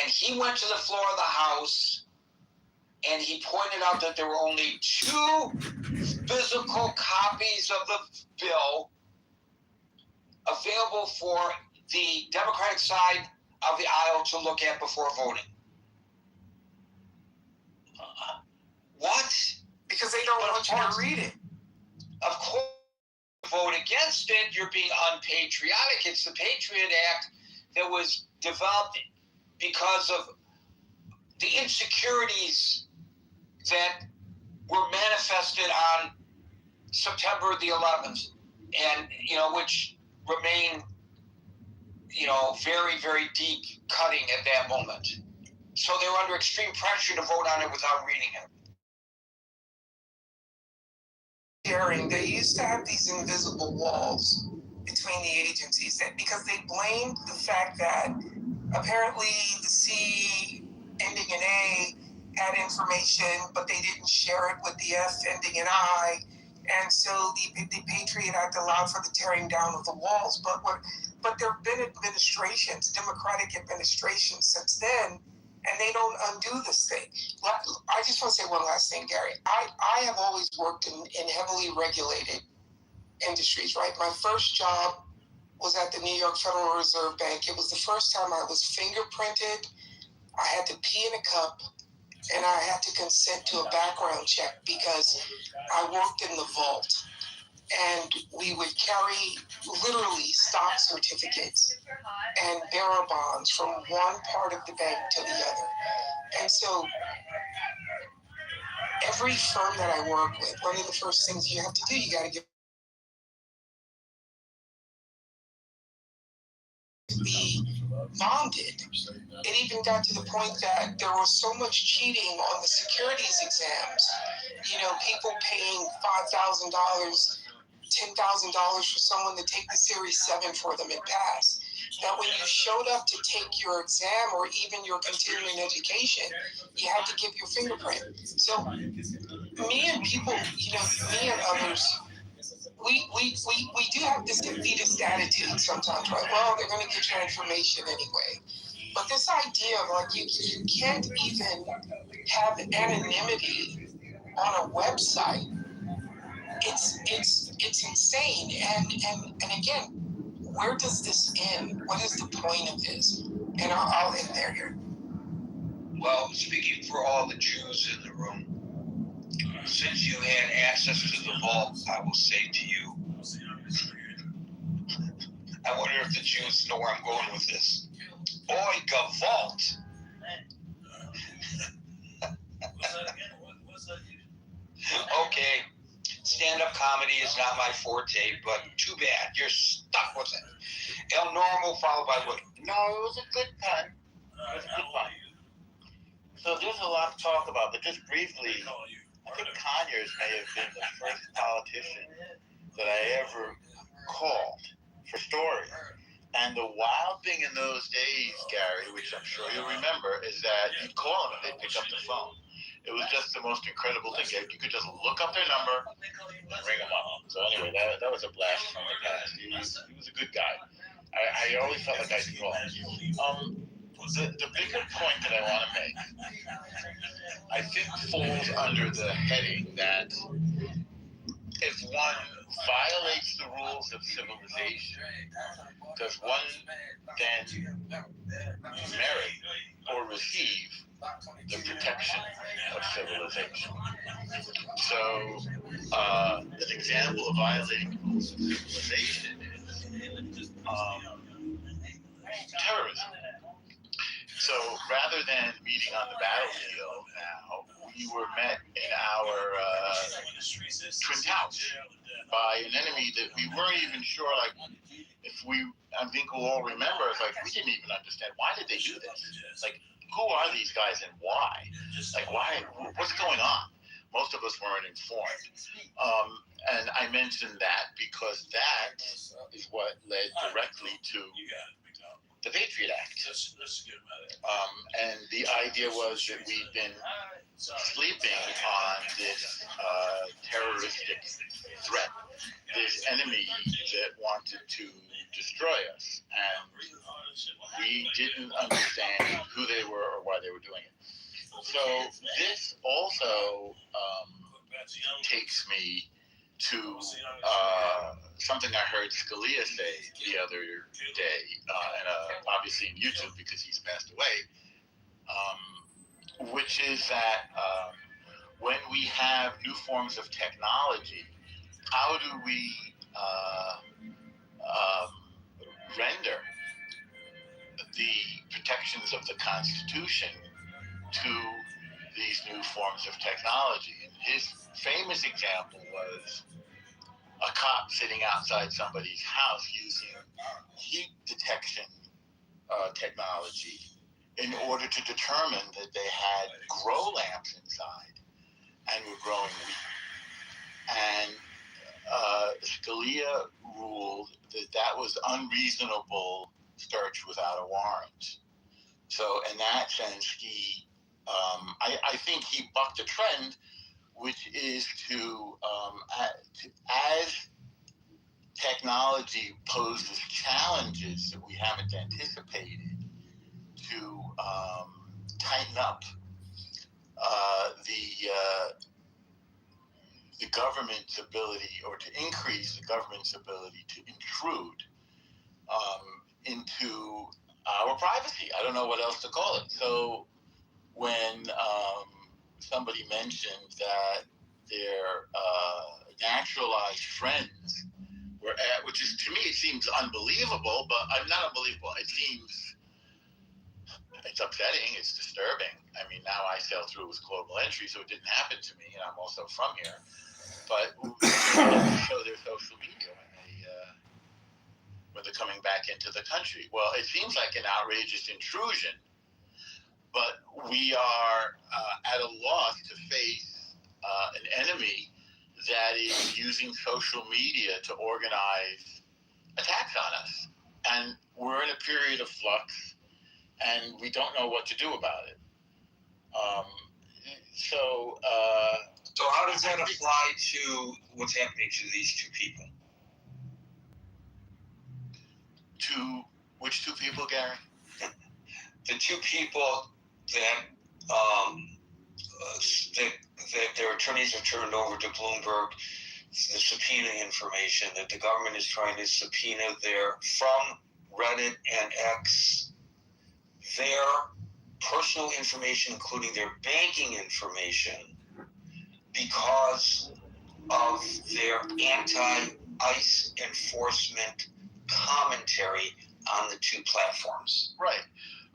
And he went to the floor of the House, and he pointed out that there were only 2 physical copies of the bill available for the Democratic side of the aisle to look at before voting. What? Because they don't want you to read it. Of course, if you vote against it, you're being unpatriotic. It's the Patriot Act that was developed because of the insecurities that were manifested on September the 11th, and which remain, very, very deep cutting at that moment. So they were under extreme pressure to vote on it without reading it. They used to have these invisible walls between the agencies because they blamed the fact that apparently the C ending in A had information, but they didn't share it with the F ending in I. And so the Patriot Act allowed for the tearing down of the walls. But there have been administrations, Democratic administrations since then, and they don't undo this thing. I just want to say one last thing, Gary. I have always worked in heavily regulated industries, right? My first job was at the New York Federal Reserve Bank. It was the first time I was fingerprinted. I had to pee in a cup, and I had to consent to a background check because I worked in the vault. And we would carry literally stock certificates and bearer bonds from one part of the bank to the other. And so every firm that I work with, one of the first things you have to do, you got to be bonded. It even got to the point that there was so much cheating on the securities exams. People paying $5,000, $10,000 for someone to take the Series 7 for them and pass. That when you showed up to take your exam or even your continuing education, you had to give your fingerprint. So me and people, me and others, we do have this defeatist attitude sometimes, right? Well, they're going to get your information anyway. But this idea of you can't even have anonymity on a website, it's insane. And again, where does this end? What is the point of this? And I'll end there here. Well, speaking for all the Jews in the room, since you had access to the vault, I will say to you, I wonder if the Jews know where I'm going with this. Boy, Gavalt. Okay, stand-up comedy is not my forte, but too bad. You're stuck with it. El Normo followed by what? No, it was a good pun. It was a good pun. So there's a lot to talk about, but just briefly, I think Conyers may have been the first politician that I ever called for stories. And the wild thing in those days, Gary, which I'm sure you'll remember, is that you'd call them and they'd pick up the phone. It was just the most incredible thing. You could just look up their number and ring them up. So anyway, that was a blast from the past. He was a good guy. I always felt like I could call him. The bigger point that I want to make, I think falls under the heading that if one violates the rules of civilization, does one then merit or receive the protection of civilization? So, an example of violating the rules of civilization is terrorism. So rather than meeting on the battlefield now, we were met in our Twin Towers by an enemy that we weren't even sure, I think we'll all remember, we didn't even understand, why did they do this? Who are these guys and why? Why, what's going on? Most of us weren't informed. And I mentioned that because that is what led directly to the Patriot Act. And the idea was that we'd been sleeping on this terroristic threat, this enemy that wanted to destroy us. And we didn't understand who they were or why they were doing it. So this also takes me to something I heard Scalia say the other day, and obviously in YouTube because he's passed away, which is that when we have new forms of technology, how do we render the protections of the Constitution to these new forms of technology? And his famous example was a cop sitting outside somebody's house using heat detection technology in order to determine that they had grow lamps inside and were growing wheat. And Scalia ruled that that was unreasonable search without a warrant. So in that sense, I think he bucked a trend, which is as technology poses challenges that we haven't anticipated, to tighten up the government's ability, or to increase the government's ability to intrude into our privacy. I don't know what else to call it. So when somebody mentioned that their naturalized friends were at, which is, to me, it seems unbelievable, but I'm not unbelievable. It's upsetting. It's disturbing. I mean, now I sail through with global entry, so it didn't happen to me, and I'm also from here. But they show their social media when they're coming back into the country. Well, it seems like an outrageous intrusion, but we are at a loss to face an enemy that is using social media to organize attacks on us. And we're in a period of flux, and we don't know what to do about it. So how does that apply to what's happening to these two people? To which two people, Gary? The two people that their attorneys have turned over to Bloomberg the subpoena information, that the government is trying to subpoena from Reddit and X, their personal information, including their banking information, because of their anti-ICE enforcement commentary on the two platforms. Right.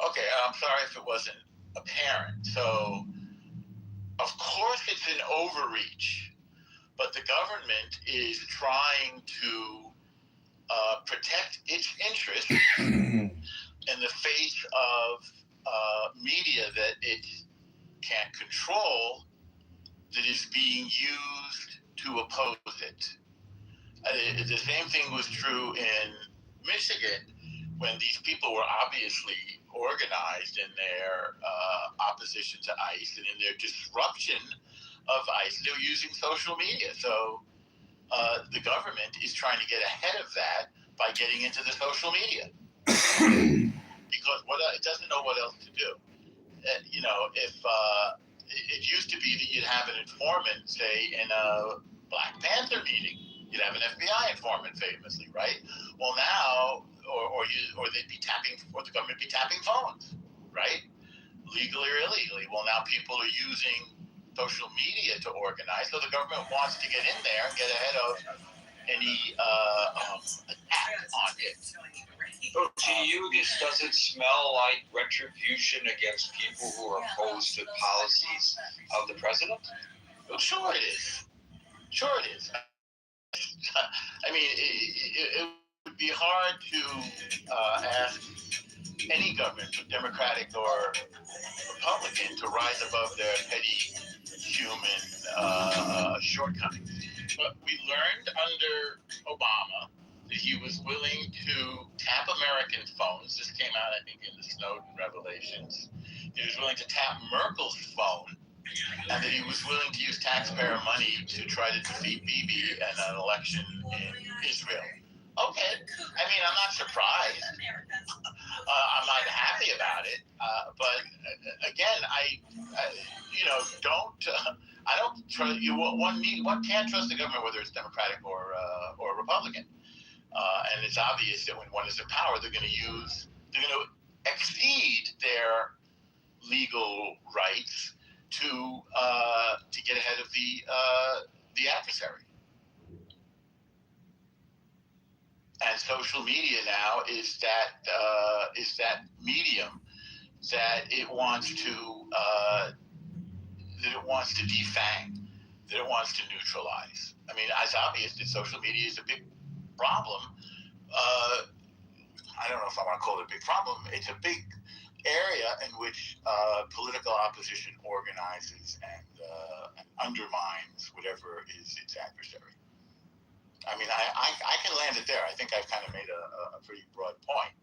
Okay, I'm sorry if it wasn't apparent. So, of course it's an overreach, but the government is trying to protect its interests in the face of media that it can't control, that is being used to oppose it. The same thing was true in Michigan, when these people were obviously organized in their opposition to ICE and in their disruption of ICE. They were using social media. So the government is trying to get ahead of that by getting into the social media. Because it doesn't know what else to do. If it used to be that you'd have an informant, say, in a Black Panther meeting, you'd have an FBI informant famously, right? Well, now, or they'd be tapping, or the government would be tapping phones, right? Legally or illegally. Well, now people are using social media to organize, so the government wants to get in there and get ahead of any attack on it. So to you, this doesn't smell like retribution against people who are opposed to policies of the president? Well, sure it is. Sure it is. I mean, it would be hard to ask any government, Democratic or Republican, to rise above their petty human shortcomings. But we learned under Obama that he was willing to tap American phones. This came out, I think, in the Snowden revelations. He was willing to tap Merkel's phone, and that he was willing to use taxpayer money to try to defeat Bibi in an election in Israel. Okay, I mean, I'm not surprised. I'm not happy about it. But again, I don't trust you. One can't trust the government, whether it's Democratic or Republican. And it's obvious that when one is in power, they're going to exceed their legal rights to get ahead of the adversary. And social media now is that medium that it wants to defang, that it wants to neutralize. I mean, it's obvious that social media is a big problem. I don't know if I want to call it a big problem. It's a big area in which political opposition organizes and undermines whatever is its adversary. I mean, I can land it there. I think I've kind of made a pretty broad point.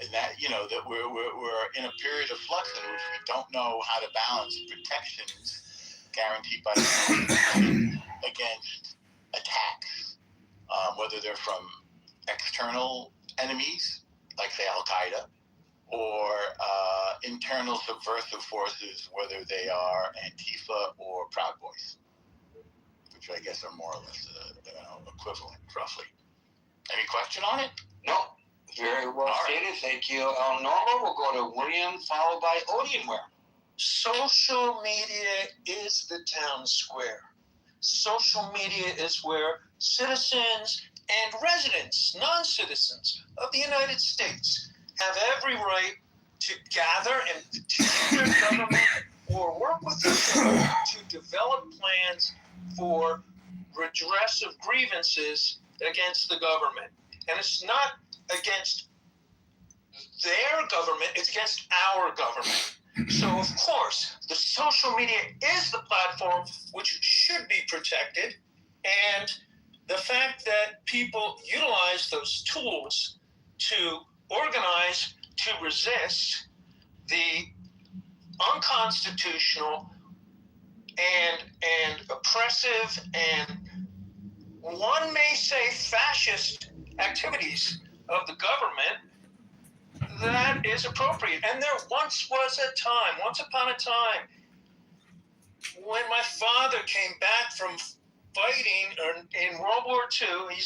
In that, that we're in a period of flux in which we don't know how to balance protections guaranteed by the government against attacks, whether they're from external enemies, like say Al-Qaeda, or internal subversive forces, whether they are Antifa or Proud Boys, which I guess are more or less equivalent, roughly. Any question on it? No. Very well stated. Thank you, Norma. We'll go to William, followed by Odienware. Social media is the town square. Social media is where citizens and residents, non-citizens of the United States have every right to gather and petition their government or work with each other to develop plans for redress of grievances against the government. And it's not against their government, it's against our government. So, of course, the social media is the platform which should be protected, and the fact that people utilize those tools to organize, to resist the unconstitutional and oppressive and, one may say, fascist activities of the government, that is appropriate. And there once upon a time, when my father came back from fighting in World War II, he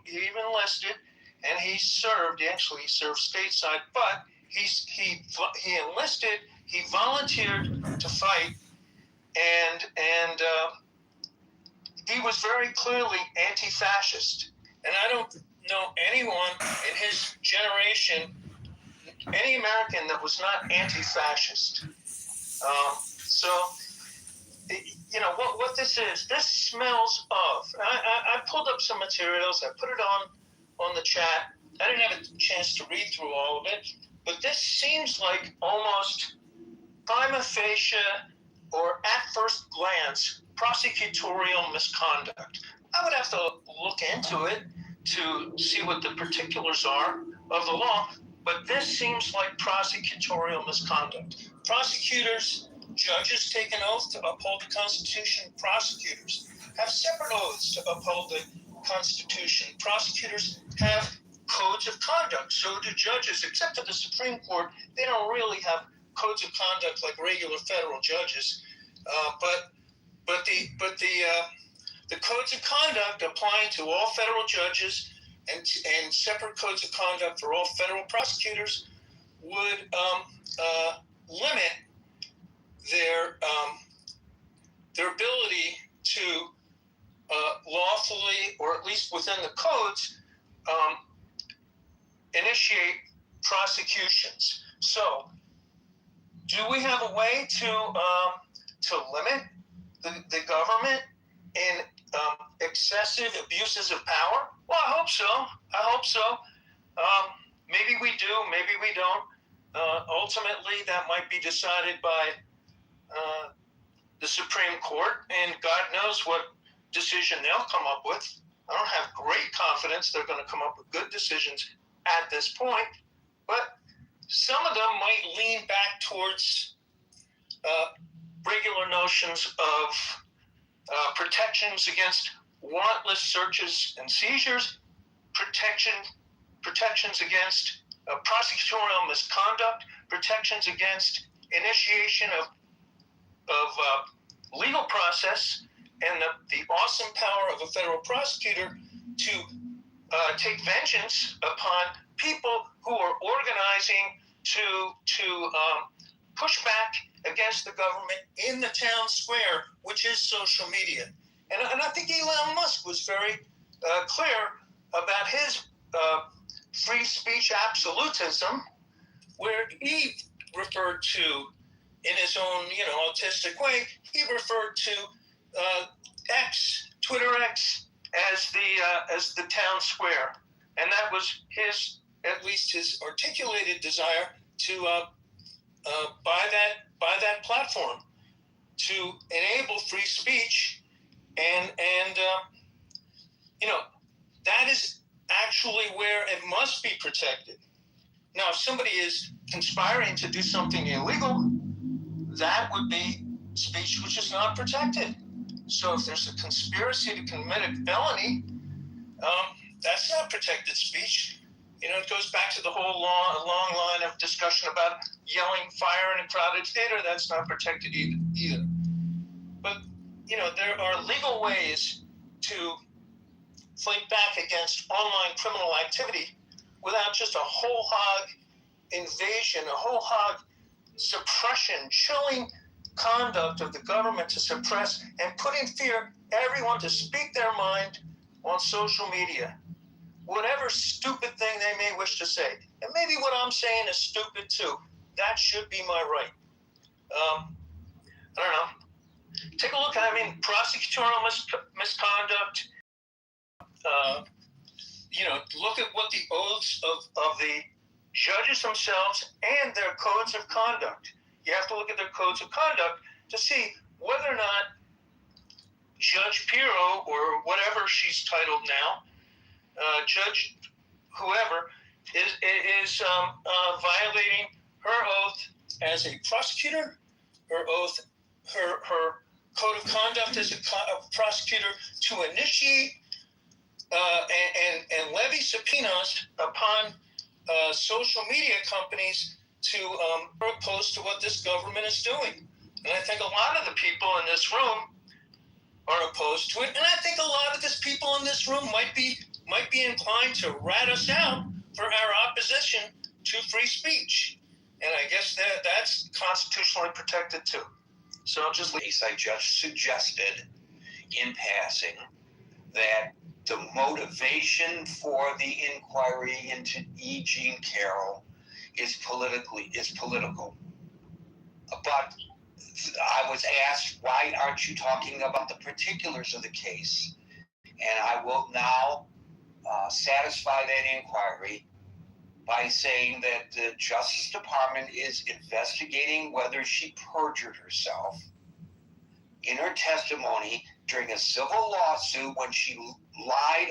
even enlisted, and he served stateside, but he enlisted, he volunteered to fight, and he was very clearly anti-fascist. And I don't know anyone in his generation, any American, that was not anti-fascist. So, what this is, this smells of, I pulled up some materials, I put it on the chat. I didn't have a chance to read through all of it, but this seems like almost prima facie, or at first glance, prosecutorial misconduct. I would have to look into it to see what the particulars are of the law, but this seems like prosecutorial misconduct. Prosecutors, judges take an oath to uphold the Constitution. Prosecutors have separate oaths to uphold the Constitution. Prosecutors have codes of conduct. So do judges, except for the Supreme Court. They don't really have codes of conduct like regular federal judges. But the codes of conduct applying to all federal judges and separate codes of conduct for all federal prosecutors would limit their ability to lawfully, or at least within the codes, initiate prosecutions. So, do we have a way to limit the government in excessive abuses of power? Well, I hope so. Maybe we do, maybe we don't. Ultimately, that might be decided by the Supreme Court, and God knows what decision they'll come up with. I don't have great confidence they're going to come up with good decisions at this point, but some of them might lean back towards regular notions of protections against warrantless searches and seizures, protections against prosecutorial misconduct, protections against initiation of legal process, and the awesome power of a federal prosecutor to take vengeance upon people who are organizing to push back against the government in the town square, which is social media. And I think Elon Musk was very clear about his free speech absolutism, where he referred to, in his own autistic way, he referred to Twitter X, as the town square, and that was his at least his articulated desire to buy that platform to enable free speech, and that is actually where it must be protected. Now, if somebody is conspiring to do something illegal, that would be speech which is not protected. So if there's a conspiracy to commit a felony, that's not protected speech. It goes back to the whole long line of discussion about yelling fire in a crowded theater. That's not protected either. But, there are legal ways to fight back against online criminal activity without just a whole hog invasion, a whole hog suppression, chilling conduct of the government to suppress and put in fear everyone to speak their mind on social media. Whatever stupid thing they may wish to say. And maybe what I'm saying is stupid too. That should be my right. I don't know. Take a look at, prosecutorial misconduct. Look at what the oaths of the judges themselves and their codes of conduct. You have to look at their codes of conduct to see whether or not Judge Pirro, or whatever she's titled now, Judge whoever, is violating her oath as a prosecutor, her oath, her code of conduct as a prosecutor to initiate and levy subpoenas upon social media companies to opposed to what this government is doing. And I think a lot of the people in this room are opposed to it. And I think a lot of these people in this room might be inclined to rat us out for our opposition to free speech. And I guess that's constitutionally protected too. So I'll just leave. I just suggested in passing that the motivation for the inquiry into E. Jean Carroll is political. But I was asked, why aren't you talking about the particulars of the case? And I will now satisfy that inquiry by saying that the Justice Department is investigating whether she perjured herself in her testimony during a civil lawsuit when she lied,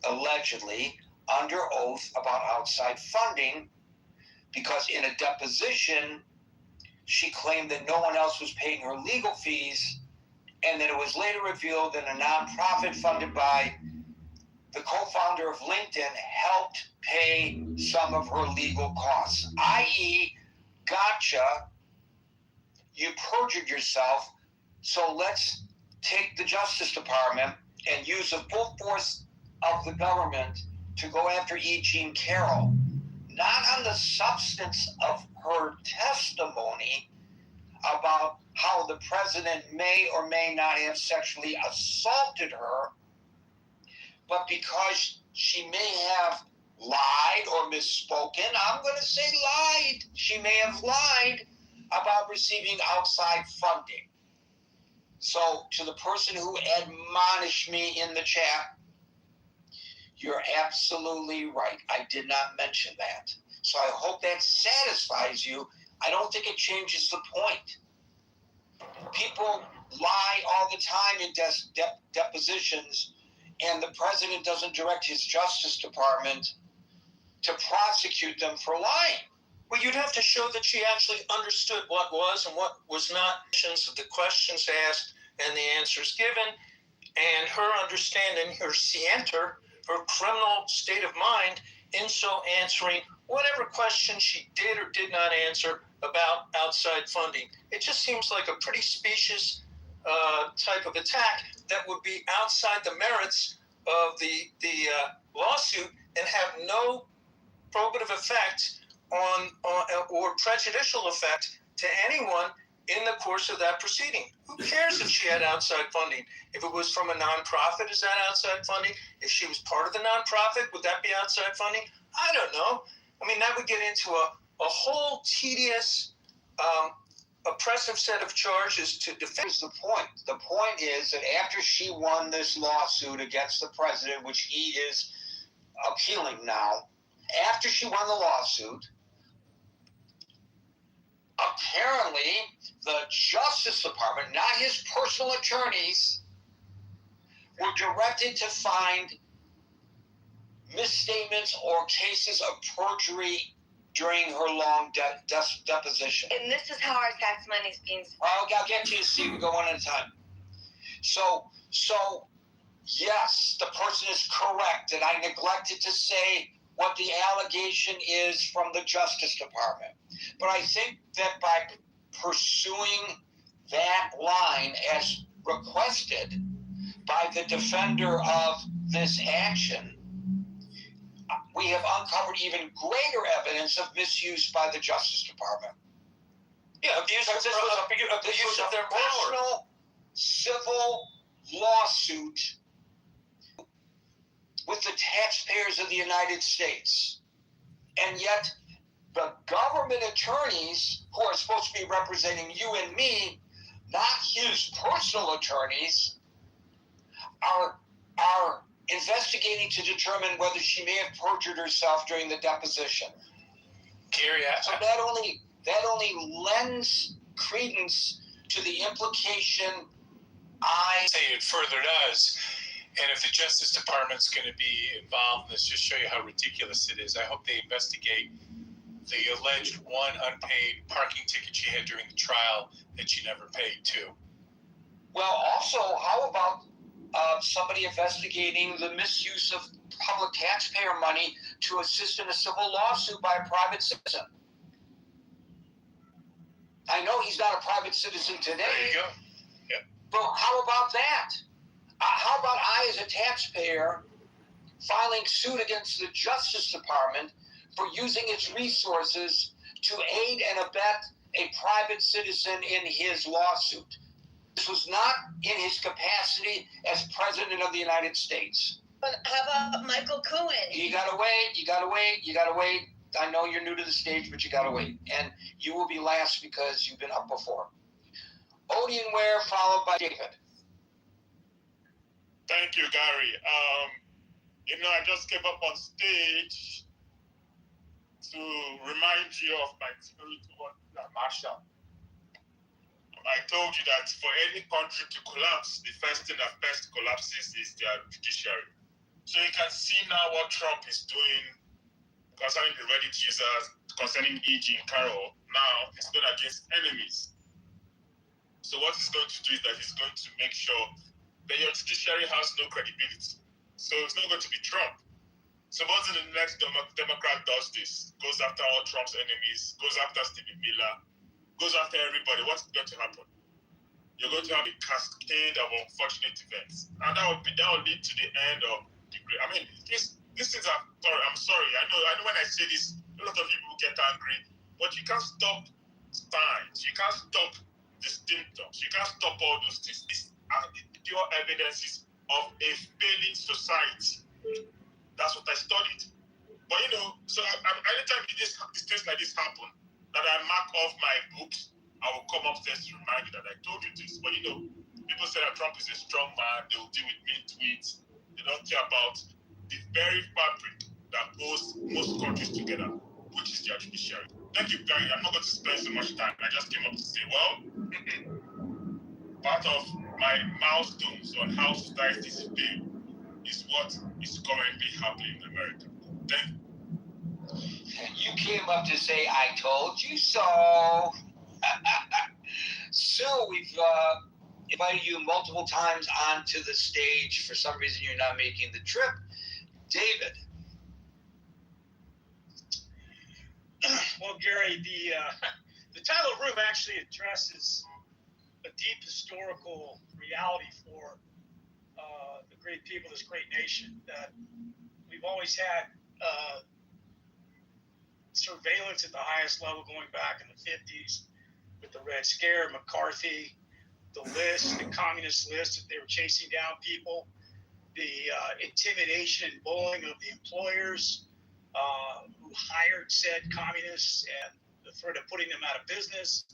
allegedly, under oath about outside funding, because in a deposition, she claimed that no one else was paying her legal fees, and that it was later revealed that a nonprofit funded by the co-founder of LinkedIn helped pay some of her legal costs, i.e., gotcha, you perjured yourself, so let's take the Justice Department and use the full force of the government to go after E. Jean Carroll, not on the substance of her testimony about how the president may or may not have sexually assaulted her, but because she may have lied or misspoken. I'm going to say lied. She may have lied about receiving outside funding. So to the person who admonished me in the chat, you're absolutely right. I did not mention that. So I hope that satisfies you. I don't think it changes the point. People lie all the time in depositions, and the president doesn't direct his Justice Department to prosecute them for lying. Well, you'd have to show that she actually understood what was and what was not, the questions asked and the answers given, and her understanding, her scienter, her criminal state of mind, in so answering whatever question she did or did not answer about outside funding. It just seems like a pretty specious type of attack that would be outside the merits of the lawsuit and have no probative effect on or prejudicial effect to anyone in the course of that proceeding. Who cares if she had outside funding? If it was from a nonprofit, is that outside funding? If she was part of the nonprofit, would that be outside funding? I don't know. I mean, that would get into a whole tedious, oppressive set of charges to defend. Here's the point. The point is that after she won this lawsuit against the president, which he is appealing now, after she won the lawsuit, apparently the Justice Department, not his personal attorneys, were directed to find misstatements or cases of perjury during her long deposition. And this is how our tax money is being spent. I'll get to you, Steve. We go one at a time. So yes, the person is correct that I neglected to say what the allegation is from the Justice Department. But I think that by pursuing that line as requested by the defender of this action, we have uncovered even greater evidence of misuse by the Justice Department. Yeah, abuse of their power. Professional civil lawsuit with the taxpayers of the United States. And yet, the government attorneys who are supposed to be representing you and me, not his personal attorneys, are investigating to determine whether she may have perjured herself during the deposition. Gary, so that only lends credence to the implication I say it further does. And if the Justice Department's going to be involved, let's just show you how ridiculous it is. I hope they investigate the alleged one unpaid parking ticket she had during the trial that she never paid too. Well, also, how about somebody investigating the misuse of public taxpayer money to assist in a civil lawsuit by a private citizen? I know he's not a private citizen today. There you go. Yep. But how about that? How about I, as a taxpayer, filing suit against the Justice Department for using its resources to aid and abet a private citizen in his lawsuit? This was not in his capacity as President of the United States. But how about Michael Cohen? You gotta wait. I know you're new to the stage, but you gotta wait. And you will be last because you've been up before. Odin Ware, followed by David. Thank you, Gary. I just came up on stage to remind you of my spiritual Marshall. I told you that for any country to collapse, the first thing that first collapses is their judiciary. So you can see now what Trump is doing concerning the Reddit users, concerning E.G. and Carroll. Now he's going against enemies. So what he's going to do is that he's going to make sure that your judiciary has no credibility. So it's not going to be Trump. Supposing the next Democrat does this, goes after all Trump's enemies, goes after Stephen Miller, goes after everybody, what's going to happen? You're going to have a cascade of unfortunate events. And that will lead to the end of the great. I mean, these things are, I'm sorry. I know when I say this, a lot of people get angry, but you can't stop signs. You can't stop the symptoms. You can't stop all those things. These are the pure evidences of a failing society. That's what I studied. But so anytime things like this happen, that I mark off my books, I will come upstairs to remind you that I told you this. But people say that Trump is a strong man, they will deal with mean tweets. They don't care about the very fabric that holds most countries together, which is their judiciary. Thank you, Gary. I'm not going to spend so much time. I just came up to say, part of my milestones on how societies fail is what is currently happening in America. Thank you. You came up to say, I told you so. Sue, we've invited you multiple times onto the stage. For some reason, you're not making the trip. David. Well, Gary, the title of the room actually addresses a deep historical reality for the great people of this great nation, that we've always had surveillance at the highest level going back in the 50s with the Red Scare, McCarthy, the communist list that they were chasing down people, the intimidation and bullying of the employers who hired said communists and the threat of putting them out of business.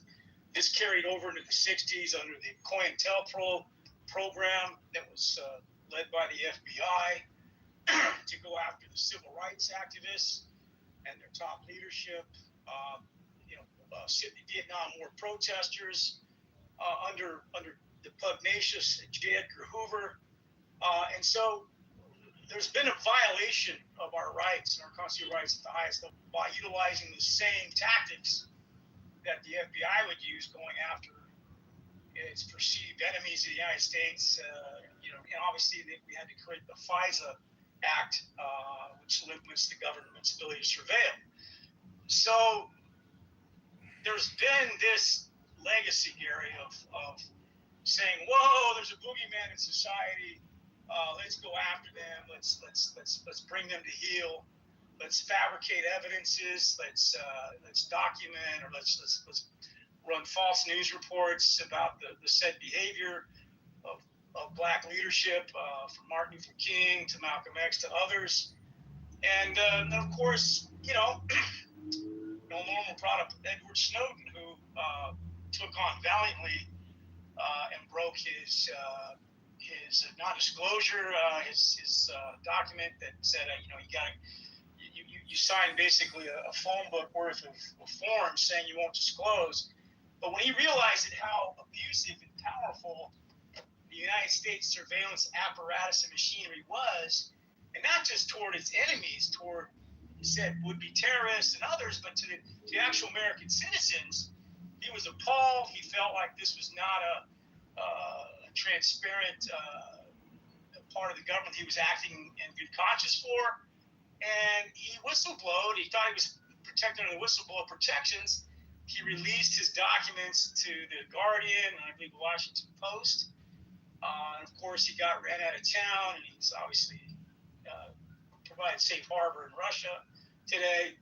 This carried over into the 60s under the COINTELPRO program that was led by the FBI to go after the civil rights activists and their top leadership. Vietnam War protesters under the pugnacious J. Edgar Hoover, and so there's been a violation of our rights and our constitutional rights at the highest level by utilizing the same tactics that the FBI would use going after its perceived enemies of the United States. And obviously we had to create the FISA Act, which limits the government's ability to surveil. So there's been this legacy, Gary, of saying, "Whoa, there's a boogeyman in society. Let's go after them. Let's bring them to heel. Let's fabricate evidences. Let's document, or let's run false news reports about the said behavior of black leadership, from Martin Luther King to Malcolm X to others." And then, of course, no normal product, Edward Snowden, who took on valiantly and broke his non-disclosure, his document that said, you signed basically a phone book worth of forms saying you won't disclose. But when he realized how abusive and powerful the United States surveillance apparatus and machinery was, and not just toward its enemies, toward, he said, would-be terrorists and others, but to the actual American citizens, he was appalled. He felt like this was not a transparent part of the government he was acting in good conscience for, and he whistleblowed. He thought he was protected under the whistleblower protections. He released his documents to the Guardian and I believe the Washington Post. And of course, he got ran out of town, and he's obviously provided safe harbor in Russia today.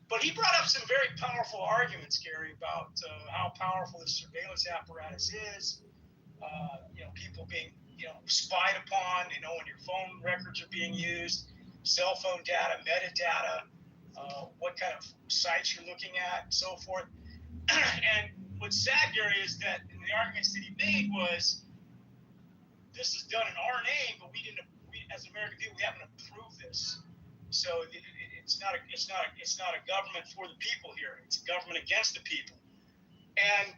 But he brought up some very powerful arguments, Gary, about how powerful the surveillance apparatus is. People being, spied upon. They know when your phone records are being used, cell phone data, metadata, what kind of sites you're looking at, and so forth. And what's sad, Gary, is that in the arguments that he made was, this is done in our name, but we as American people, we haven't approved this. So it's not a government for the people here. It's a government against the people. And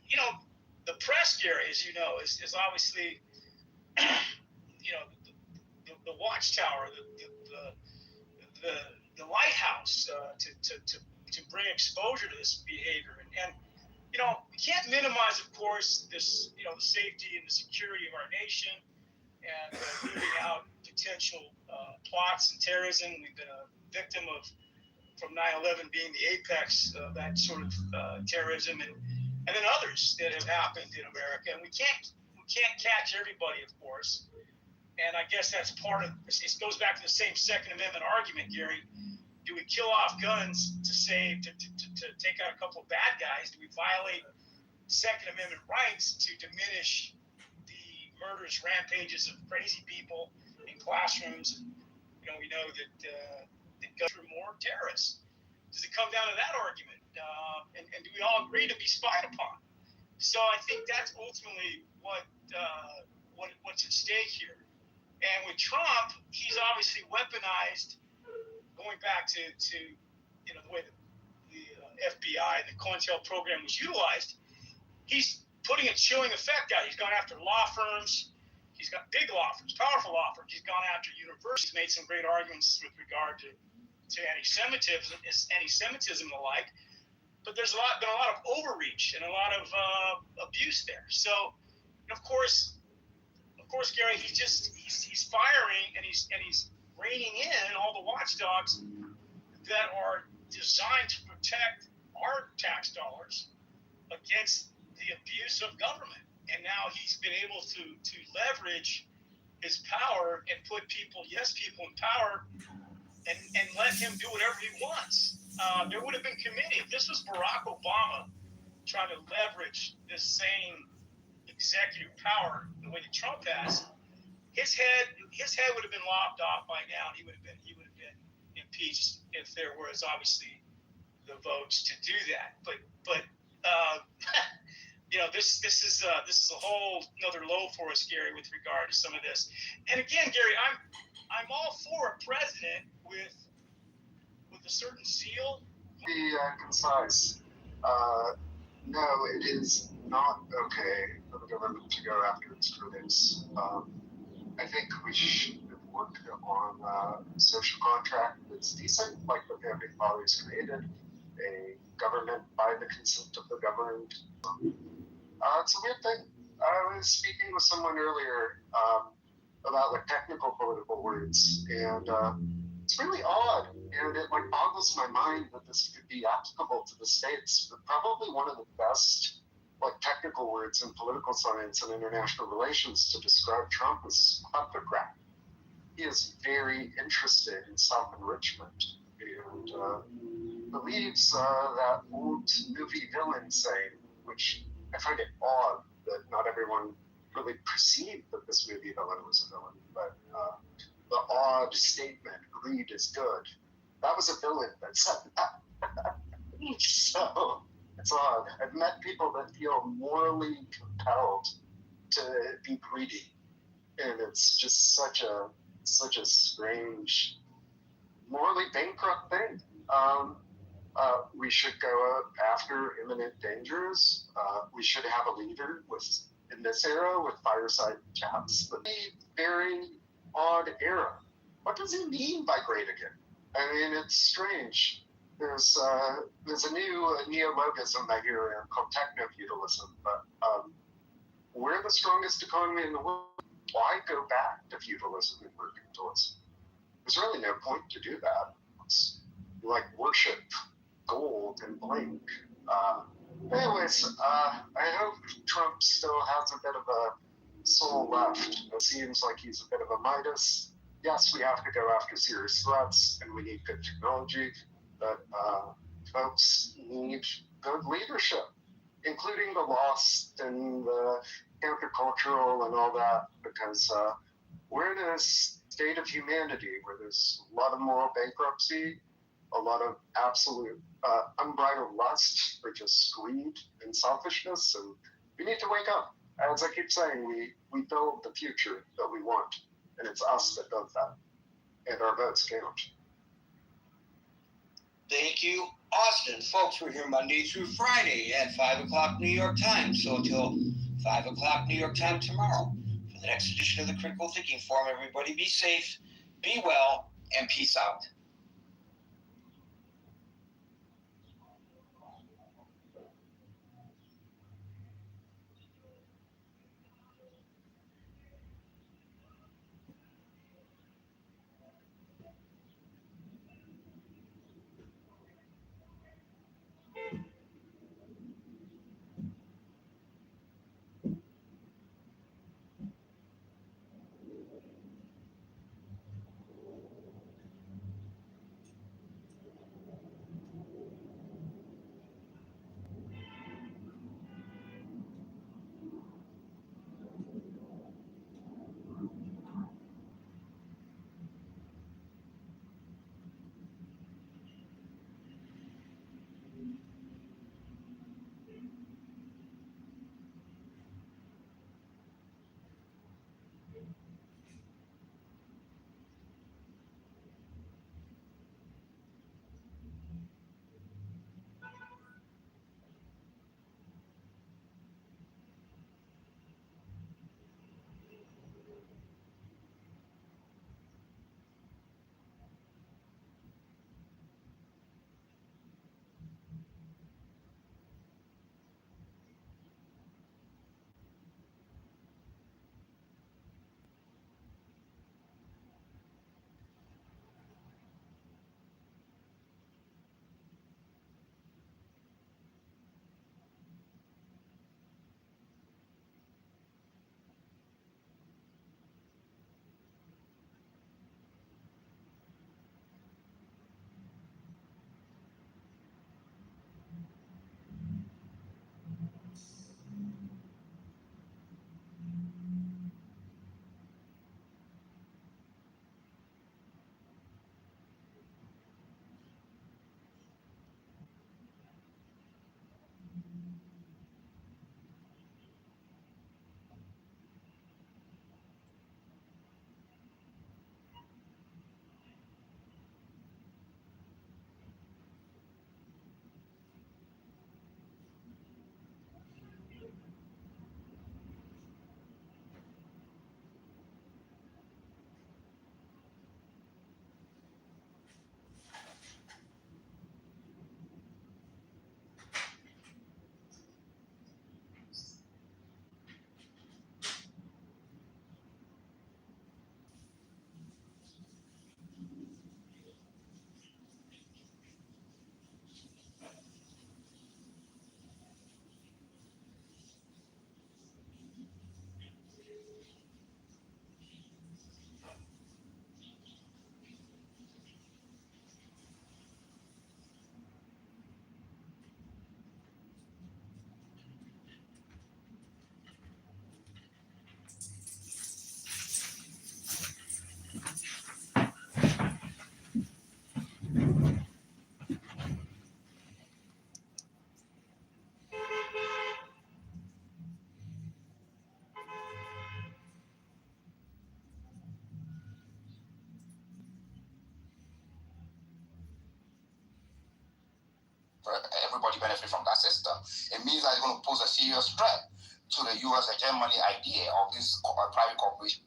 the press, Gary, as you know, is obviously the watchtower, the lighthouse to bring exposure to this behavior. And we can't minimize, of course, this the safety and the security of our nation, and rooting out potential plots and terrorism. We've been a victim from 9/11 being the apex of that sort of terrorism, and then others that have happened in America. And we can't catch everybody, of course. And I guess that's part of it. Goes back to the same Second Amendment argument, Gary. Do we kill off guns to take out a couple of bad guys? Do we violate Second Amendment rights to diminish the murderous rampages of crazy people in classrooms? And we know that go through more terrorists. Does it come down to that argument? And do we all agree to be spied upon? So I think that's ultimately what's at stake here. And with Trump, he's obviously weaponized, going back to the way the FBI and the COINTEL program was utilized. He's putting a chilling effect out. He's gone after law firms. He's got big law firms, powerful law firms. He's gone after universities, made some great arguments with regard to anti-Semitism and the like. But there's been a lot of overreach and a lot of abuse there. So, of course, Gary, he's firing and he's reining in all the watchdogs that are designed to protect our tax dollars against the abuse of government. And now he's been able to leverage his power and put people in power and let him do whatever he wants. There would have been committee. If this was Barack Obama trying to leverage this same executive power the way that Trump has, his head would have been lopped off by now. He would have been impeached if there was obviously the votes to do that. But this is a whole another low for us, Gary, with regard to some of this. And again, Gary, I'm all for a president with a certain zeal. Be concise. No, it is not okay for the government to go after its critics. I think we should have worked on a social contract that's decent, like the founding fathers created, a government by the consent of the governed. It's a weird thing. I was speaking with someone earlier about like technical political words, and it's really odd, and it like boggles my mind that this could be applicable to the states. But probably one of the best like technical words in political science and international relations to describe Trump is kleptocrat. He is very interested in self-enrichment and believes that old movie villain saying, which I find it odd that not everyone really perceived that this movie villain was a villain, but the odd statement, greed is good. That was a villain that said that. So it's odd. I've met people that feel morally compelled to be greedy, and it's just such a strange, morally bankrupt thing. We should go after imminent dangers. We should have a leader in this era with fireside chats. But a very odd era. What does he mean by great again? I mean, it's strange. There's a new neologism I hear around called techno-feudalism, but we're the strongest economy in the world. Why go back to feudalism and mercantilism? There's really no point to do that. It's like worship gold and blank. Anyways, I hope Trump still has a bit of a soul left. It seems like he's a bit of a Midas. Yes, we have to go after serious threats, and we need good technology, but folks need good leadership, including the lost and the countercultural and all that, because we're in a state of humanity where there's a lot of moral bankruptcy, a lot of absolute unbridled lust for just greed and selfishness, and we need to wake up. As I keep saying, we build the future that we want, and it's us that does that, and our votes count. Thank you, Austin. Folks, we're here Monday through Friday at 5 o'clock New York time. So until 5 o'clock New York time tomorrow, for the next edition of the Critical Thinking Forum, everybody be safe, be well, and peace out. for everybody benefit from that system. It means that it's going to pose a serious threat to the U.S. hegemony idea of this private corporation.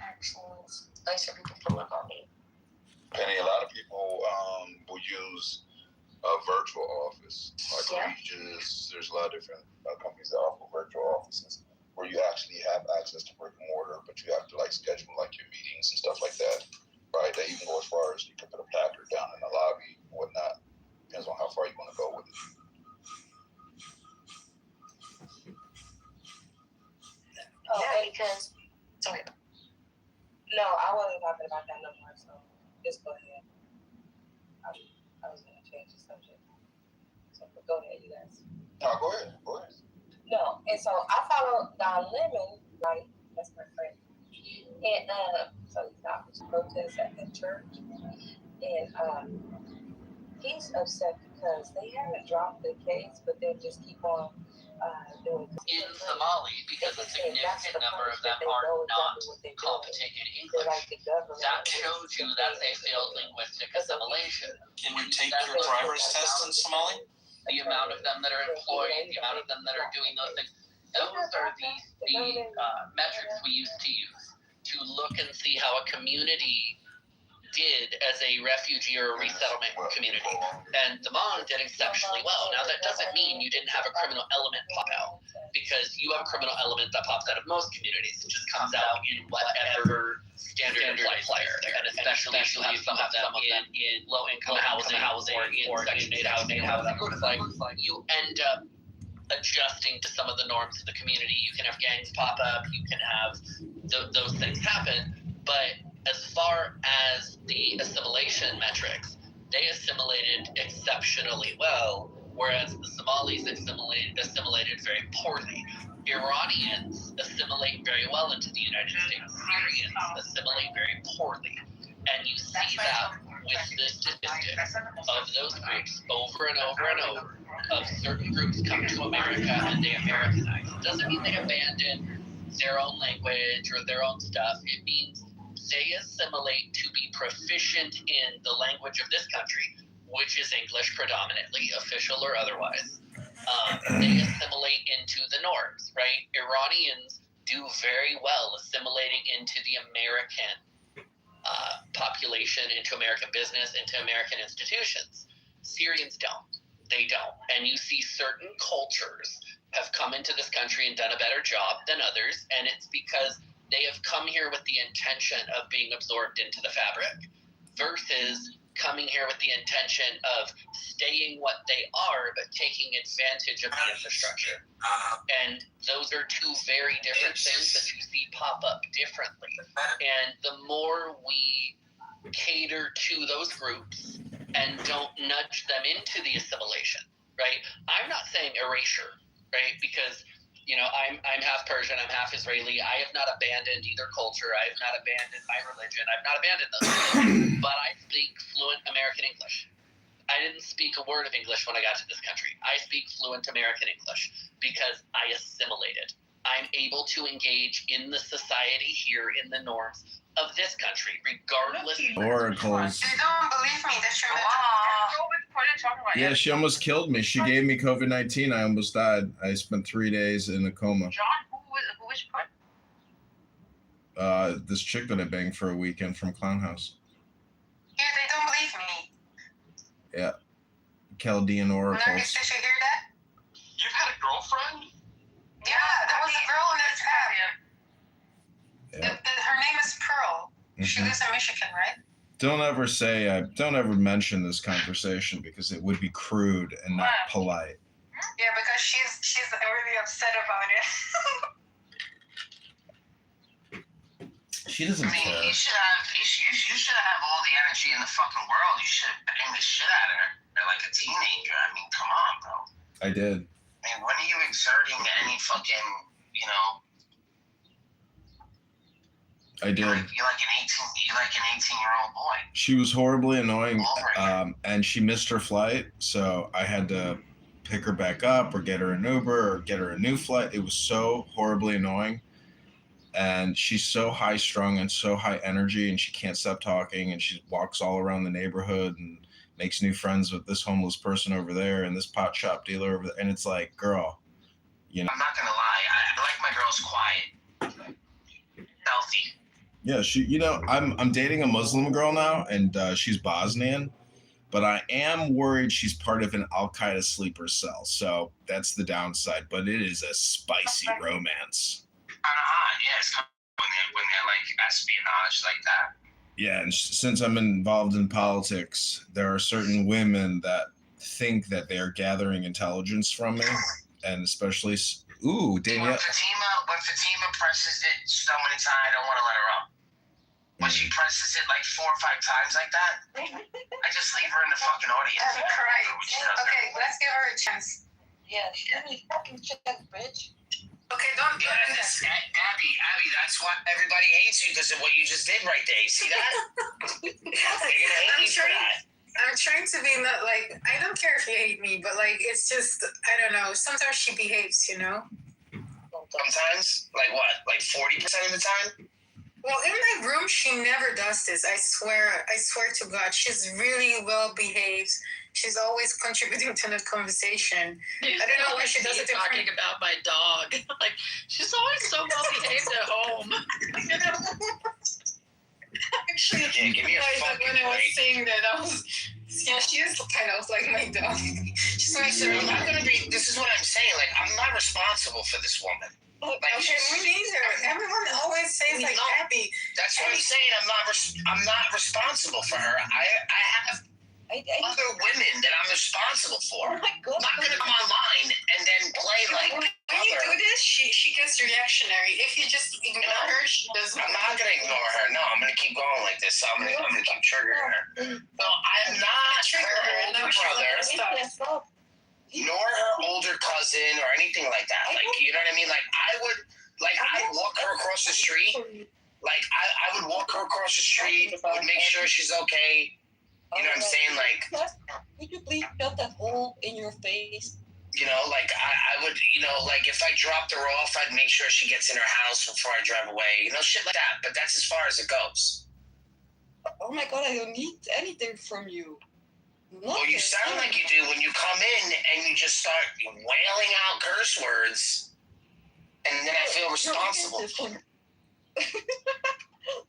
Excellent. Nice for people to look on me. Penny, a lot of people will use a virtual office, like Regis. There's a lot of different companies that offer virtual offices where you actually have access to brick and mortar, but you have to like schedule like your meetings and stuff like that, right? They even go as far as you can put a placard down in the lobby and whatnot. Depends on how far you want to go with it. Oh, yeah, because sorry. No, I wasn't talking about that no more. So just go ahead. I was going to change the subject. So go ahead, you guys. No, go ahead. Go ahead. No, and so I follow Don Lemon, right? That's my friend. And so he's out to protest at the church, and he's upset because they haven't dropped the case, but they just keep on doing. In Somali, because a significant number of them are not competent in English, that shows you that they failed linguistic assimilation. Can you take your driver's test in Somali? The amount of them that are employed, the amount of them that are doing those things, those are the metrics we used to use to look and see how a community did as a refugee or a resettlement community. And Damon did exceptionally well. Now, that doesn't mean you didn't have a criminal element pop out, because you have a criminal element that pops out of most communities. It just comes out in whatever standard player. And especially if you have some of them in low-income housing or in Section 8 housing. Like, you end up adjusting to some of the norms of the community. You can have gangs pop up. You can have those things happen. But as far as the assimilation metrics, they assimilated exceptionally well, whereas the Somalis assimilated very poorly. Iranians assimilate very well into the United States. Syrians assimilate very poorly. And you see that with the statistics of those groups over and over and over, of certain groups come to America and they Americanize. It doesn't mean they abandon their own language or their own stuff. It means they assimilate to be proficient in the language of this country, which is English predominantly, official or otherwise. They assimilate into the norms, right? Iranians do very well assimilating into the American population, into American business, into American institutions. Syrians don't. They don't. And you see certain cultures have come into this country and done a better job than others, and it's because they have come here with the intention of being absorbed into the fabric versus coming here with the intention of staying what they are, but taking advantage of the infrastructure. And those are two very different things that you see pop up differently. And the more we cater to those groups and don't nudge them into the assimilation, right? I'm not saying erasure, right? Because I'm half Persian, I'm half Israeli. I have not abandoned either culture. I have not abandoned my religion. I've not abandoned those things. But I speak fluent American English. I didn't speak a word of English when I got to this country. I speak fluent American English because I assimilated. I'm able to engage in the society here, in the norms of this country, regardless. Oracles. You don't believe me? That's your Yeah, she almost killed me. She gave me COVID-19. I almost died. I spent 3 days in a coma. John, which part? This chick that I banged for a weekend from Clown House. Yeah, they don't believe me. Yeah. Chaldean oracles. Did you hear that? You've had a girlfriend? Yeah, there was a girl in this area. Yeah. Her name is Pearl. She lives in Michigan, right? Don't ever mention this conversation because it would be crude and not polite. Yeah, because she's really upset about it. She doesn't care. You should have all the energy in the fucking world. You should have banged the shit out of her. They're like a teenager. I mean, come on, bro. I did. I mean, when are you exerting any fucking, I did. You're like an 18-year-old boy. She was horribly annoying, and she missed her flight, so I had to pick her back up or get her an Uber or get her a new flight. It was so horribly annoying. and she's so high strung and so high energy, and she can't stop talking, and she walks all around the neighborhood and makes new friends with this homeless person over there and this pot shop dealer over there. And it's like, girl, you know. I'm not gonna lie, I like my girls quiet, healthy. Yeah, she. I'm dating a Muslim girl now, and she's Bosnian, but I am worried she's part of an Al Qaeda sleeper cell. So that's the downside. But it is a spicy romance. Yes, when they're like espionage like that. Yeah, and since I'm involved in politics, there are certain women that think that they are gathering intelligence from me, and especially, Danielle. When Fatima presses it so many times, I don't want to let her up. When she presses it like 4 or 5 times like that, I just leave her in the fucking audience. Right. Okay, let's give her a chance. Yeah, let me fucking check, bitch. Okay, don't do Abby, that's why everybody hates you because of what you just did right there. You see that? They're gonna hate you for that. I'm trying to be not like, I don't care if you hate me, but like, it's just, I don't know. Sometimes she behaves, you know? Sometimes? Like what? Like 40% of the time? Well, in my room, she never does this. I swear to God, she's really well behaved. She's always contributing to the conversation. I don't know why she does it. Talking about my dog, like she's always so well behaved at home. Actually, give me a fucking when I was break. saying that, yeah, she is kind of like my dog. She's like, I'm not gonna be. This is what I'm saying. Like, I'm not responsible for this woman. Like, okay, me neither. Everyone always says like Abby. That's what I'm saying. I'm not responsible for her. I have other women that I'm responsible for. Oh my God. I'm not gonna come online and then play like. When you do this, she gets reactionary. If you just ignore her, she doesn't. I'm not gonna ignore her. No, I'm gonna keep going like this. So I'm gonna keep triggering her. No, I'm not her older brother, nor her older cousin or anything like that. Like, you know what I mean? Like, I'd walk her across the street. Like, I would walk her across the street, would make sure she's okay. You know what I'm saying? Like, would you please shut that hole in your face? You know, like, I would, you know, like, if I dropped her off, I'd make sure she gets in her house before I drive away. You know, shit like that. But that's as far as it goes. Oh my God, I don't need anything from you. Nothing. Well, you sound like you do when you come in and you just start wailing out curse words, and then I feel responsible.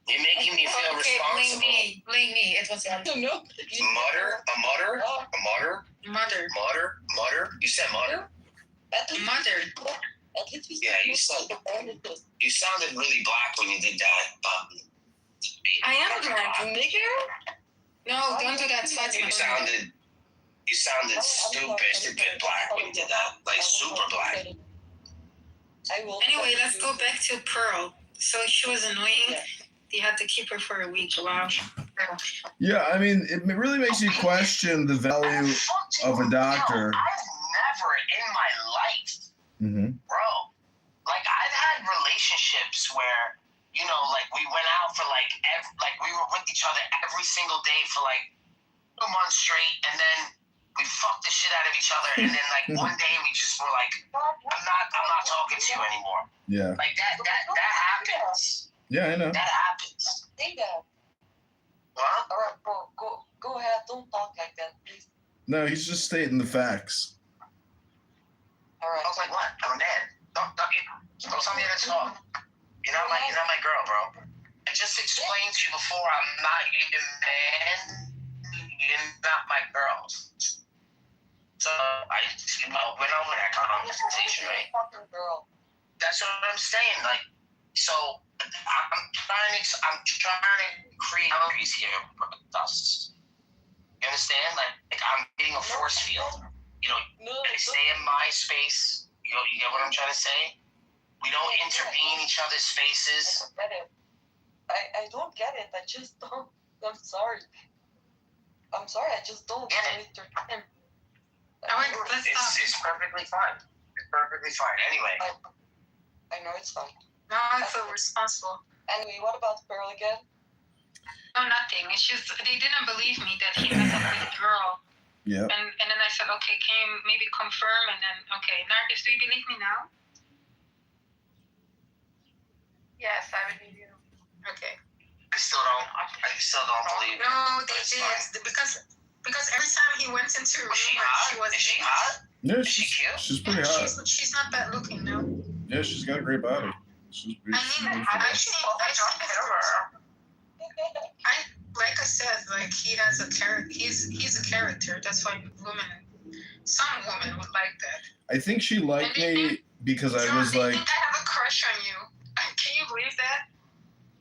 You're making me feel responsible. Blame me. It was a Mutter. You said mutter? Mother. Yeah, you sounded really black when you did that. I am black, nigga. No, don't do that. You sounded stupid black when you did that. Like super black. Anyway, let's go back to Pearl. So she was annoying. Yeah. You had to keep her for a week. Wow. Yeah, I mean, it really makes you question the value of a doctor. I've never in my life, bro, like I've had relationships where, you know, like we went out for like we were with each other every single day for like 2 months straight, and then we fucked the shit out of each other, and then like one day we just were like, I'm not talking to you anymore. Yeah. Like that happens. Yeah, I know. That happens. Say that. Huh? All right, bro, go ahead. Don't talk like that, please. No, he's just stating the facts. All right. I was like, what? I'm dead. Don't tell me to talk. You're not my girl, bro. I just explained to you before, I'm not your man. You're not my girl. So I went over that conversation, right? Girl. That's what I'm saying. Like, so I'm trying to create boundaries here with us. You understand? Like I'm getting a force field. You know, I stay in my space. You get what I'm trying to say? We don't intervene in each other's spaces. I don't get it. I just don't. I'm sorry. I just don't get it. It's perfectly fine. It's perfectly fine. Anyway. I know it's fine. No, I feel responsible. Anyway, what about Pearl again? No, nothing. It's just they didn't believe me that he met up with a girl. Yeah. And then I said, okay, can you maybe confirm? And then, okay, Narcus, do you believe me now? Yes, I believe you. Okay. I still don't believe it. No, they did because every time he went into Was she hot? Is she hot? Yeah, Is she cute? she's pretty hot. She's not bad looking now. Yeah, she's got a great body. She's beautiful. Like I said, like he has a character. He's a character. That's why some women would like that. I think she liked me because I was they like, think I have a crush on you. Can you believe that?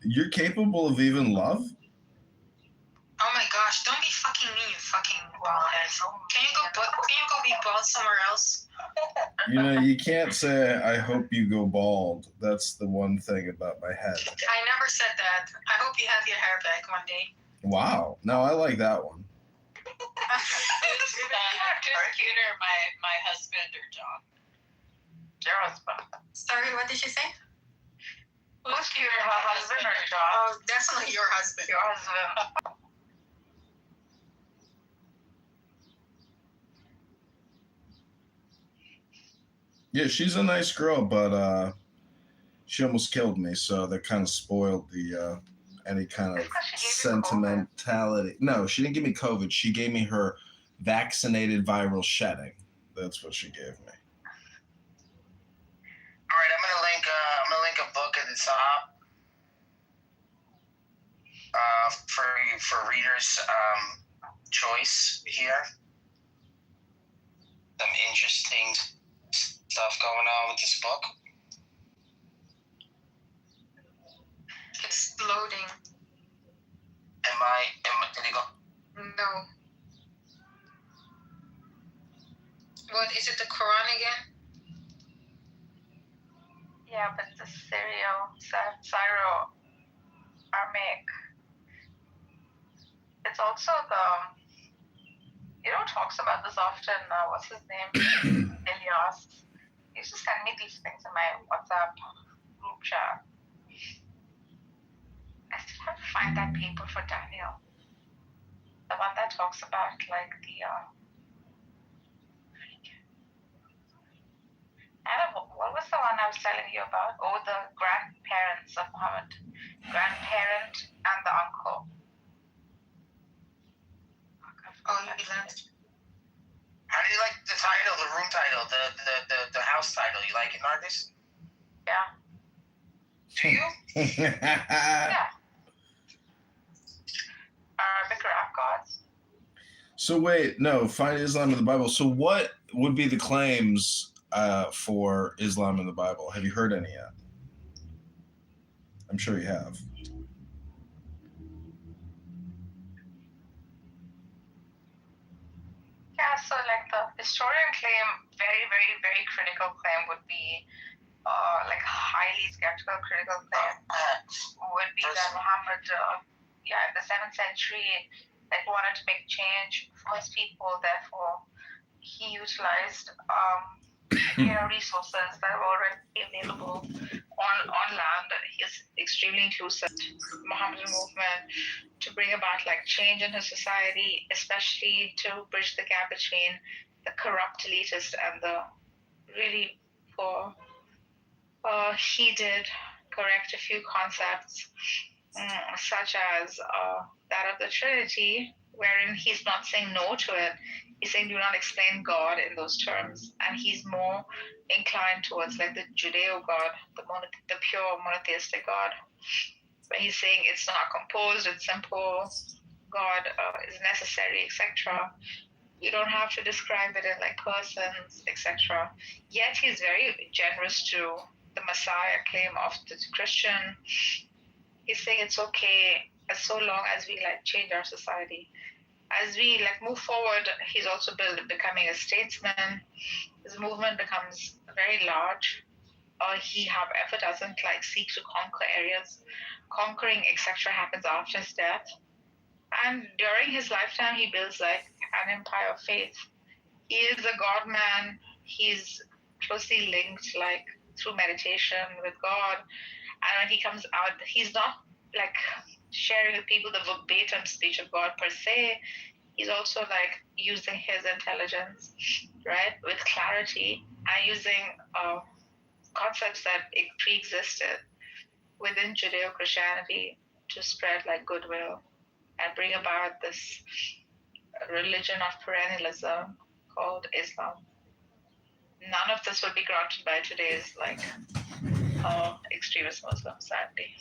you're capable of even love? Oh my gosh! Don't be fucking mean, you fucking baldhead. Can you go be bald somewhere else? You know, you can't say, I hope you go bald. That's the one thing about my head. I never said that. I hope you have your hair back one day. Wow. No, I like that one. Who's cuter, my husband or John? Your husband. Sorry, what did you say? Who's cuter, her husband or John? Oh, definitely your husband. Your husband. Yeah, she's a nice girl, but she almost killed me, so that kind of spoiled the any kind of sentimentality. No, she didn't give me COVID. She gave me her vaccinated viral shedding. That's what she gave me. All right, I'm gonna link a book at the top for readers' choice here. Some interesting stuff going on with this book. It's loading. Did it go? No. What is it? The Quran again? Yeah, but the Syro-Aramaic. It's also talks about this often. What's his name? Ilyas. He used to send me these things in my WhatsApp group chat. I still have to find that paper for Daniel. The one that talks about like the what was the one I was telling you about? Oh, the grandparents of Muhammad. Grandparent and the uncle. Oh, you left. How do you like the title, the room title, the house title? You like it, Nargis? Yeah. Do you? Yeah. Arabic rap gods. So wait, no, find Islam in the Bible. So what would be the claims for Islam in the Bible? Have you heard any yet? I'm sure you have. Yeah, so like the historian claim, very, very, very critical claim would be, like highly skeptical critical claim would be that Muhammad, in the 7th century, like wanted to make change for his people. Therefore, he utilized, resources that were already available on land. He's extremely inclusive Mohammedan movement to bring about like change in his society, especially to bridge the gap between the corrupt elitist and the really poor. He did correct a few concepts, such as that of the Trinity, wherein he's not saying no to it. He's saying do not explain God in those terms, and he's more inclined towards like the Judeo God, the pure monotheistic God. But he's saying it's not composed, it's simple. God is necessary, etc. You don't have to describe it in like persons, etc. Yet he's very generous to the Messiah claim of the Christian. He's saying it's okay as so long as we like change our society. As we like move forward, he's also becoming a statesman. His movement becomes very large. He, however, doesn't like seek to conquer areas. Conquering, etc., happens after his death. And during his lifetime, he builds like an empire of faith. He is a God man. He's closely linked like through meditation with God. And when he comes out, he's not like sharing with people the verbatim speech of God per se. He's also like using his intelligence, right, with clarity and using concepts that pre-existed. within Judeo-Christianity to spread like goodwill and bring about this religion of perennialism called Islam. None of this would be granted by today's extremist Muslims, sadly.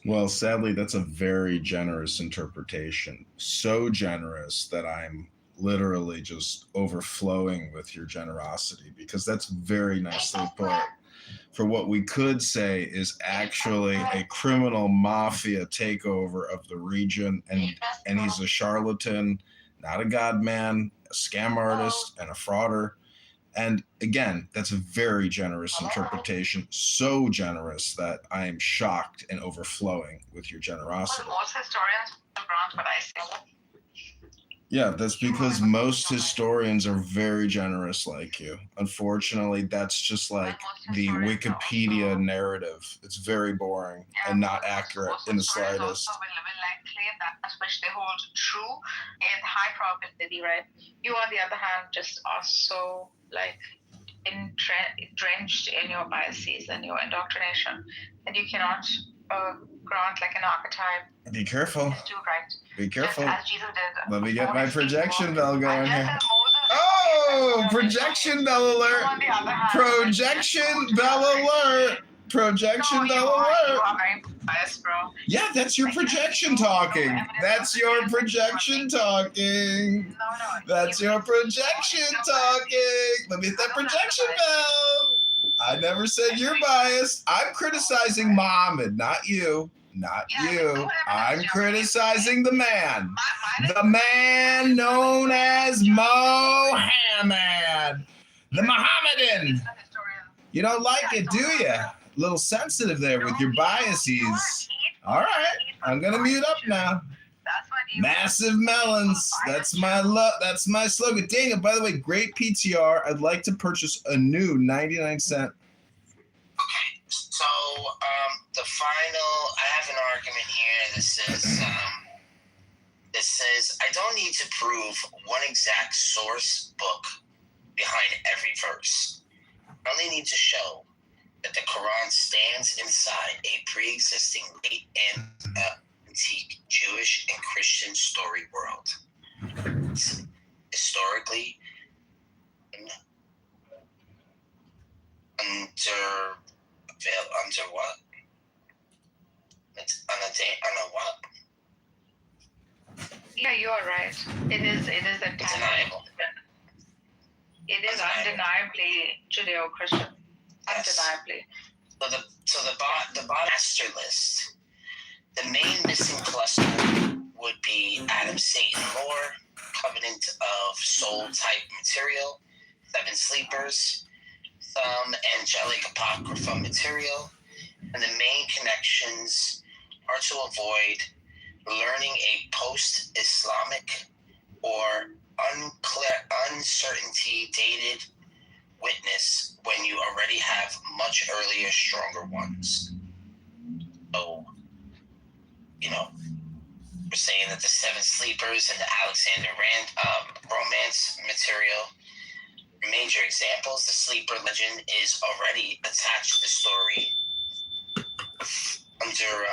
Well, sadly, that's a very generous interpretation. So generous that I'm literally just overflowing with your generosity, because that's very nicely put. For what we could say is actually a criminal mafia takeover of the region, and he's a charlatan, not a god man, a scam artist, and a frauder. And again, that's a very generous interpretation, so generous that I am shocked and overflowing with your generosity. Most historians grant what I say. Yeah, that's because most historians are very generous like you. Unfortunately, that's just like the Wikipedia narrative. It's very boring and not accurate in the slightest. Also will claim that which they hold true in high probability, right? You, on the other hand, just are so drenched in your biases and your indoctrination that you cannot grant like an archetype. Be careful. Just do right. Be careful. Just as Jesus did. Let me get my projection bell going here. Oh, projection bell alert. Projection bell alert. Projection bell alert. You are very biased, bro. Yeah, that's your projection talking. That's your projection talking. No. That's your projection talking. Let me hit that projection bell. I never said you're biased. I'm criticizing Muhammad, not you. Not you. I'm criticizing the man. The man known as Mohammed. The Mohammedan. You don't like it, do you? A little sensitive there with your biases. All right. I'm going to mute up now. Massive melons. That's my that's my slogan. Daniel, by the way, great PTR. I'd like to purchase a new 99-cent. Okay, so the final, I have an argument here. This says I don't need to prove one exact source book behind every verse. I only need to show that the Quran stands inside a pre-existing late and antique Jewish and Christian story world. Historically, under what? It's under what? Yeah, you are right. It is undeniable. It is undeniably Judeo-Christian. Undeniably. So the bottom master list. The main missing cluster would be Adam, Satan, Lore, Covenant of Soul type material, Seven Sleepers, some angelic apocrypha material, and the main connections are to avoid learning a post-Islamic or uncertainty dated witness when you already have much earlier, stronger ones. So, we're saying that the Seven Sleepers and the Alexander Rand romance material are major examples. The sleeper legend is already attached to the story under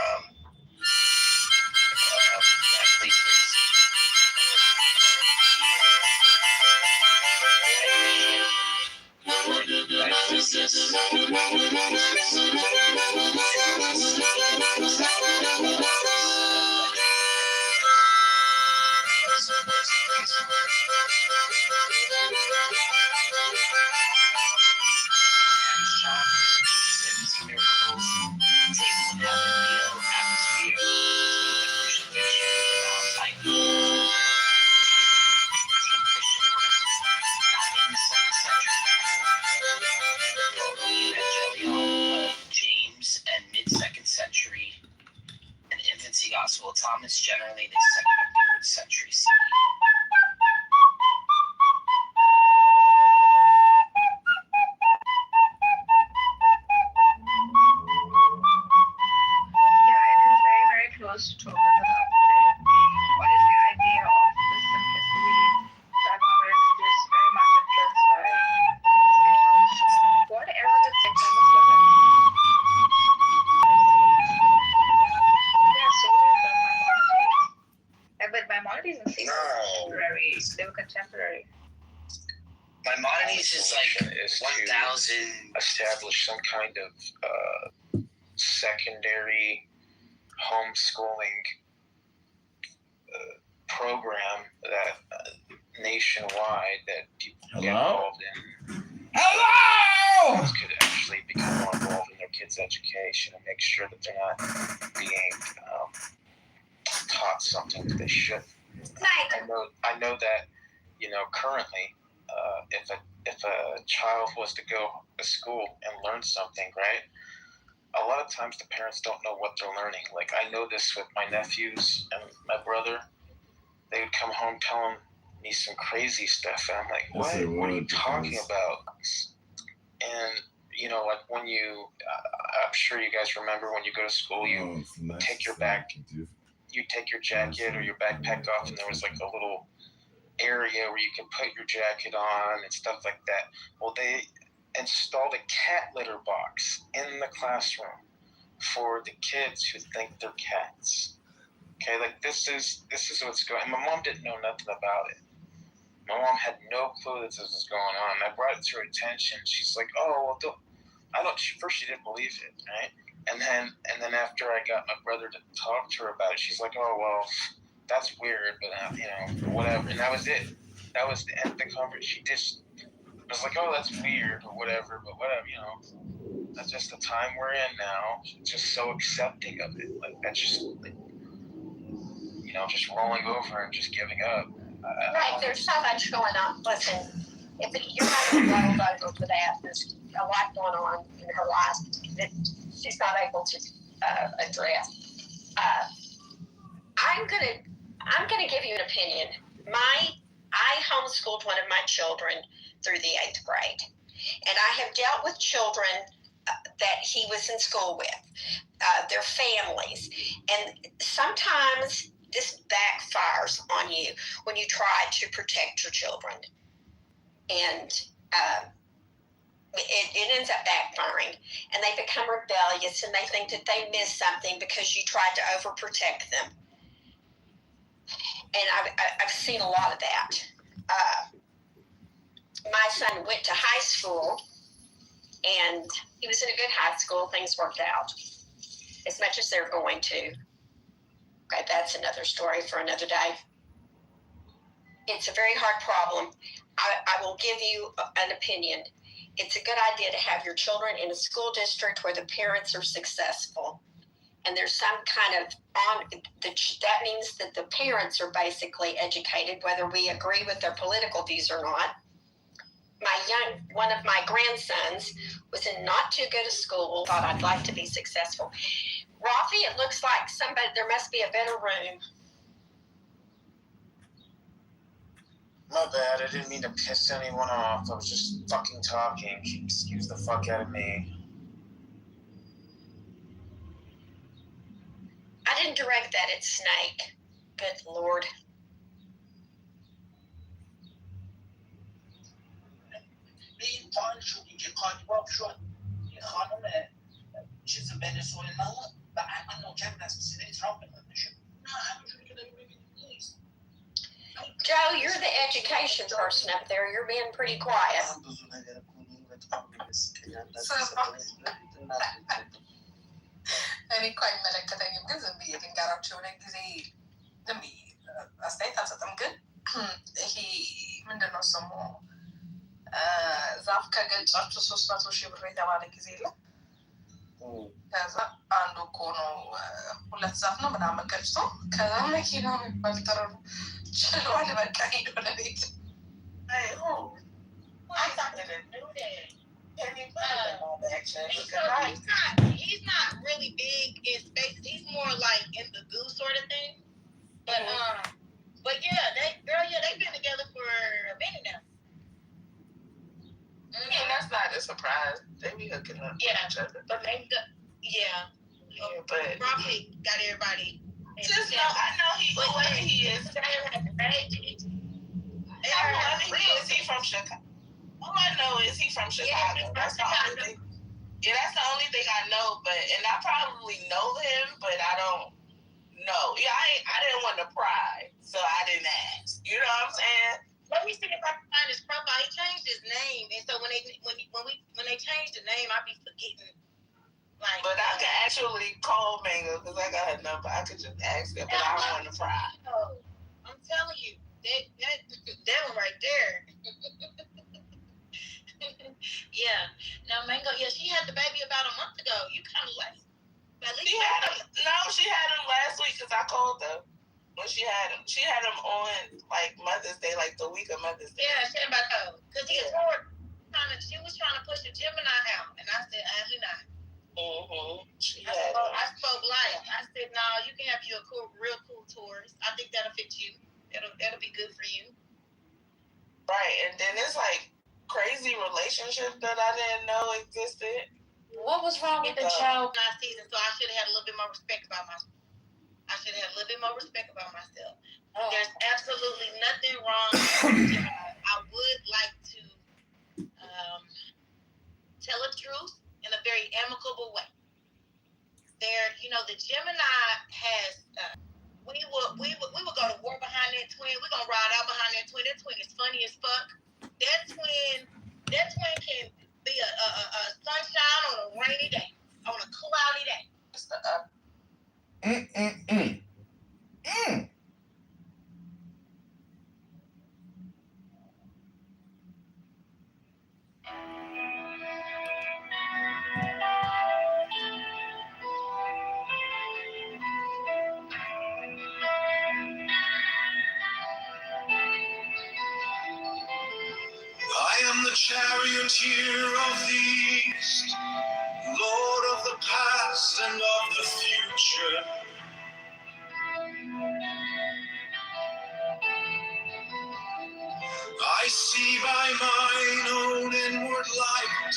James and mid-2nd century, and infancy gospel of Thomas generally the 2nd or 3rd century CE. Yeah, it is very, very close to Tobin. What is the idea of this simplicity that was just very much influenced by St. Thomas? What era did St. Thomas live in? temporary. Maimonides is like 1,000. Establish some kind of secondary homeschooling program that nationwide that people get involved in. Hello! Parents could actually become more involved in their kids' education and make sure that they're not being taught something that they shouldn't. I know that, currently, if a child was to go to school and learn something, right? A lot of times the parents don't know what they're learning. Like, I know this with my nephews and my brother. They would come home telling me some crazy stuff, and I'm like, what are you talking about? And, like when I'm sure you guys remember when you go to school, you take your jacket or your backpack off, and there was like a little area where you can put your jacket on and stuff like that. Well, they installed a cat litter box in the classroom for the kids who think they're cats. Okay, like this is what's going on. My mom didn't know nothing about it. My mom had no clue that this was going on. I brought it to her attention. She's like, "Oh, well, first she didn't believe it, right? And then after I got my brother to talk to her about it, she's like, "Oh, well, that's weird, but whatever." And that was it. That was the end of the conversation. She just was like, "Oh, that's weird," or whatever. But whatever, that's just the time we're in now. Just so accepting of it. Like that's just, just rolling over and just giving up. Right, there's so much going on. Listen, if you're not rolled over for that, there's a lot going on in her life that she's not able to address. I'm gonna give you an opinion. I homeschooled one of my children through the 8th grade, and I have dealt with children that he was in school with, their families, and sometimes this backfires on you when you try to protect your children, and it ends up backfiring, and they become rebellious, and they think that they missed something because you tried to overprotect them. And I've seen a lot of that. My son went to high school, and he was in a good high school. Things worked out as much as they're going to. Okay, that's another story for another day. It's a very hard problem. I will give you an opinion. It's a good idea to have your children in a school district where the parents are successful. And there's some kind of that means that the parents are basically educated, whether we agree with their political views or not. One of my grandsons was in not too good a school, thought I'd like to be successful. Rafi, it looks like there must be a better room. My bad, I didn't mean to piss anyone off. I was just fucking talking. Excuse the fuck out of me. I didn't direct that at Snake. Good Lord. Joe, you're the education person up there. You're being pretty quiet. እኔ እኮ አይመለከተኝም፣ ግን ዝም ብዬ ልንገራቸው ጊዜ ዝም ብዬ አስተያየት አልሰጥም። ግን ይሄ ምንድን ነው ስሙ ዛፍ ከገጫችሁ 300,000 ብር የተባለ ጊዜ የለም። ከዛ አንዱ እኮ ነው 2 ዛፍ ነው ምናምን ገጭቶ ከዛ መኪና የሚባል ተረሩ ችሏል። በቃ ሄዶ ለቤት He's not really big in space. He's more like in the goo sort of thing. But yeah, they've been together for a minute now. Yeah, that's not a surprise. They be hooking up with each other. But but Rocky got everybody. Just know, I know whoever he is. Is he from Chicago? All I know is he from Chicago. Yeah, that's the only thing. Yeah, that's the only thing I know. And I probably know him, but I don't know. Yeah, I didn't want to pry, so I didn't ask. You know what I'm saying? Let me if I can find his profile. He changed his name, and so when they changed the name, I be forgetting. Like, but I can actually call Mango because I got her number. I could just ask her, but I don't want to pry. I'm telling you, that one right there. Yeah. Now Mango, she had the baby about a month ago. You kind of late. She had him last week because I called her when she had him. She had him on like Mother's Day, like the week of Mother's Day. Yeah, she had about because she was trying to push the Gemini out, and I said, absolutely not. I spoke life. I said, no, you can have you a real cool Taurus. I think that'll fit you. That'll be good for you. Right, and then it's like crazy relationship that I didn't know existed. What was wrong with the child last season? So I should have had a little bit more respect about myself. There's absolutely nothing wrong with the child. I would like to tell a truth in a very amicable way. The Gemini has. We will go to war behind that twin. We're gonna ride out behind that twin. That twin is funny as fuck. That twin can be a sunshine on a rainy day, on a cloudy day. I am the charioteer of the east, Lord of the past and of the future. I see by mine own inward light,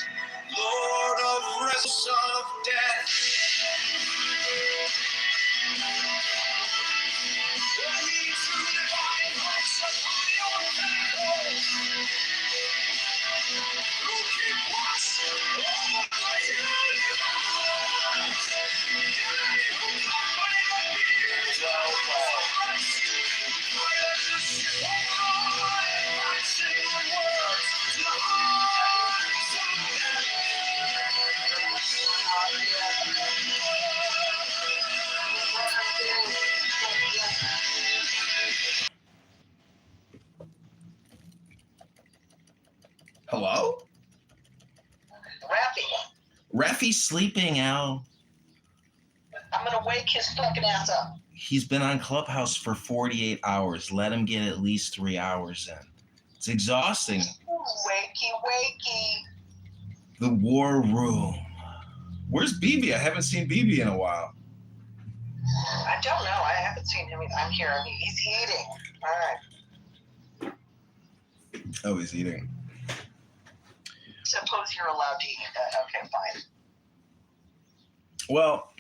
Lord of rest of death. Hello? Raffy's sleeping, Al. I'm gonna wake his fucking ass up. He's been on Clubhouse for 48 hours. Let him get at least 3 hours in. It's exhausting. Wakey. The war room. Where's BB? I haven't seen BB in a while. I don't know. I haven't seen him. I'm here. He's eating. All right. Oh, he's eating. Suppose you're allowed to eat. Okay, fine. Well,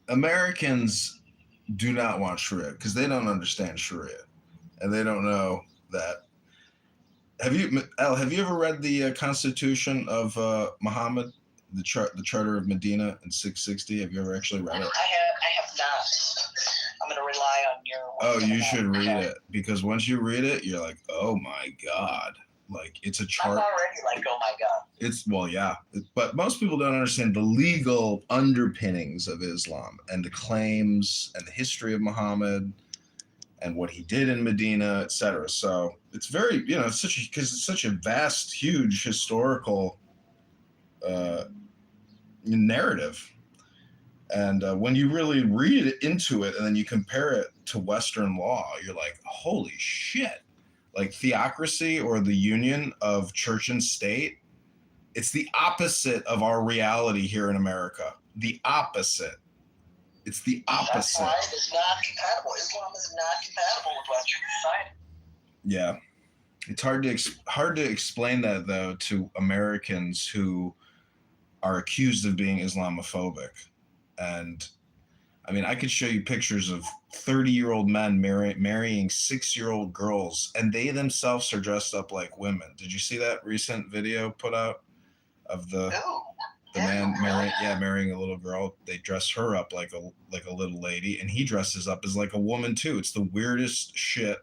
Americans do not want Sharia because they don't understand Sharia, and they don't know that. Have you ever read the Constitution of Muhammad, the Charter of Medina in 660? Have you ever actually read it? I have not. I'm going to rely on your. Oh, you should read it because once you read it, you're like, oh my God. Like it's a chart. I'm already like, oh my God. But most people don't understand the legal underpinnings of Islam and the claims and the history of Muhammad and what he did in Medina, etc. So it's very, it's such a vast, huge historical narrative. And when you really read into it and then you compare it to Western law, you're like, holy shit. Like theocracy or the union of church and state, it's the opposite of our reality here in America. The opposite. It's the opposite. That's right. It's not compatible. Islam is not compatible with Western society. Yeah. It's hard to explain that, though, to Americans who are accused of being Islamophobic. And I mean, I could show you pictures of 30-year-old men marrying 6-year-old girls, and they themselves are dressed up like women. Did you see that recent video put out of the man marrying a little girl? They dress her up like a little lady, and he dresses up as like a woman too. It's the weirdest shit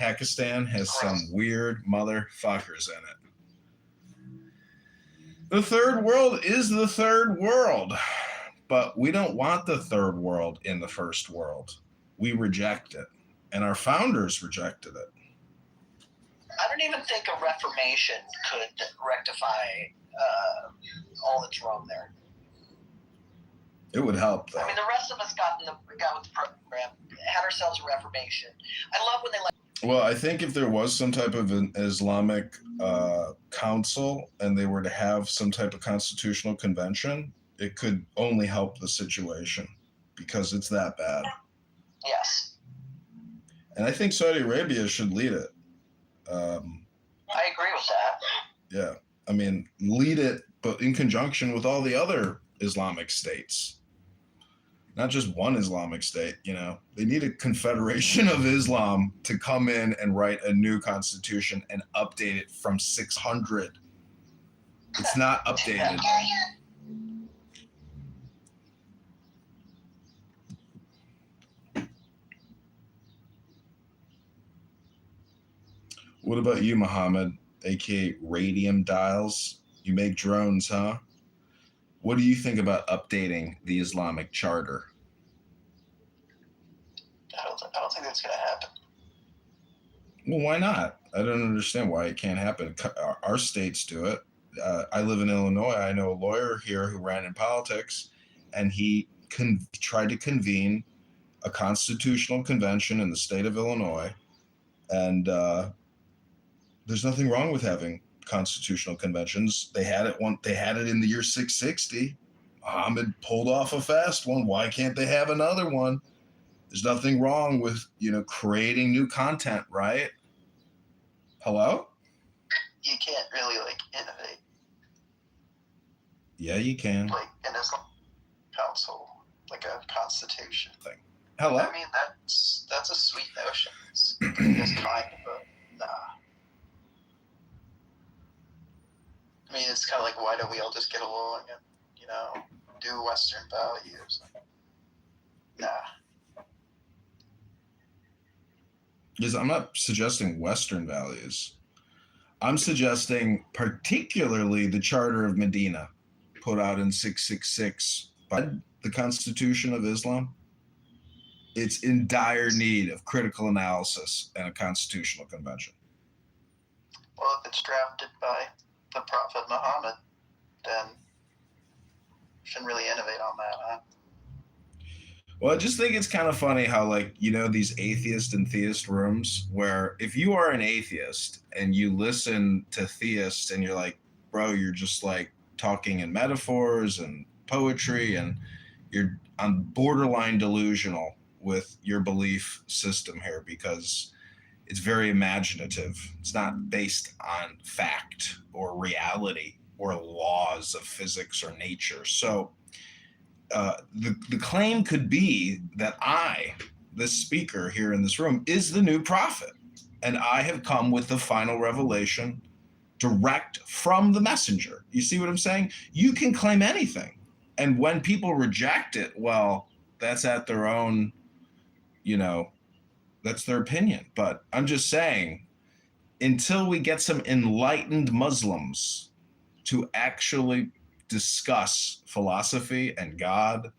Pakistan has some weird motherfuckers in it. The third world is the third world, but we don't want the third world in the first world. We reject it, and our founders rejected it. I don't even think a reformation could rectify all that's wrong there. It would help, though. I mean, the rest of us got with the program, had ourselves a reformation. I love when they let. Well, I think if there was some type of an Islamic council and they were to have some type of constitutional convention, it could only help the situation because it's that bad. Yes. And I think Saudi Arabia should lead it. I agree with that. Yeah. I mean, lead it, but in conjunction with all the other Islamic states. Not just one Islamic state, you know. They need a confederation of Islam to come in and write a new constitution and update it from 600. It's not updated. What about you, Muhammad, aka Radium Dials? You make drones, huh? What do you think about updating the Islamic Charter? I don't think that's going to happen. Well, why not? I don't understand why it can't happen. Our states do it. I live in Illinois. I know a lawyer here who ran in politics, and he tried to convene a constitutional convention in the state of Illinois, and there's nothing wrong with having constitutional conventions. They had it in the year 660. Muhammad pulled off a fast one. Why can't they have another one? There's nothing wrong with, creating new content, right? Hello? You can't really innovate. Yeah, you can. In Islam council, like a constitution thing. Hello? I mean, that's a sweet notion. It's kind of a nah. I mean, it's kind of like, why don't we all just get along and, do Western values? Nah. Because I'm not suggesting Western values. I'm suggesting particularly the Charter of Medina, put out in 666 by the Constitution of Islam. It's in dire need of critical analysis and a constitutional convention. Well, if it's drafted by the Prophet Muhammad, then shouldn't really innovate on that, huh? Well, I just think it's kind of funny how, these atheist and theist rooms where if you are an atheist and you listen to theists and you're like, bro, you're just talking in metaphors and poetry and you're on borderline delusional with your belief system here because it's very imaginative. It's not based on fact or reality or laws of physics or nature. So the claim could be that I, this speaker here in this room, is the new prophet. And I have come with the final revelation direct from the messenger. You see what I'm saying? You can claim anything. And when people reject it, well, that's at their own, that's their opinion. But I'm just saying, until we get some enlightened Muslims to actually discuss philosophy and God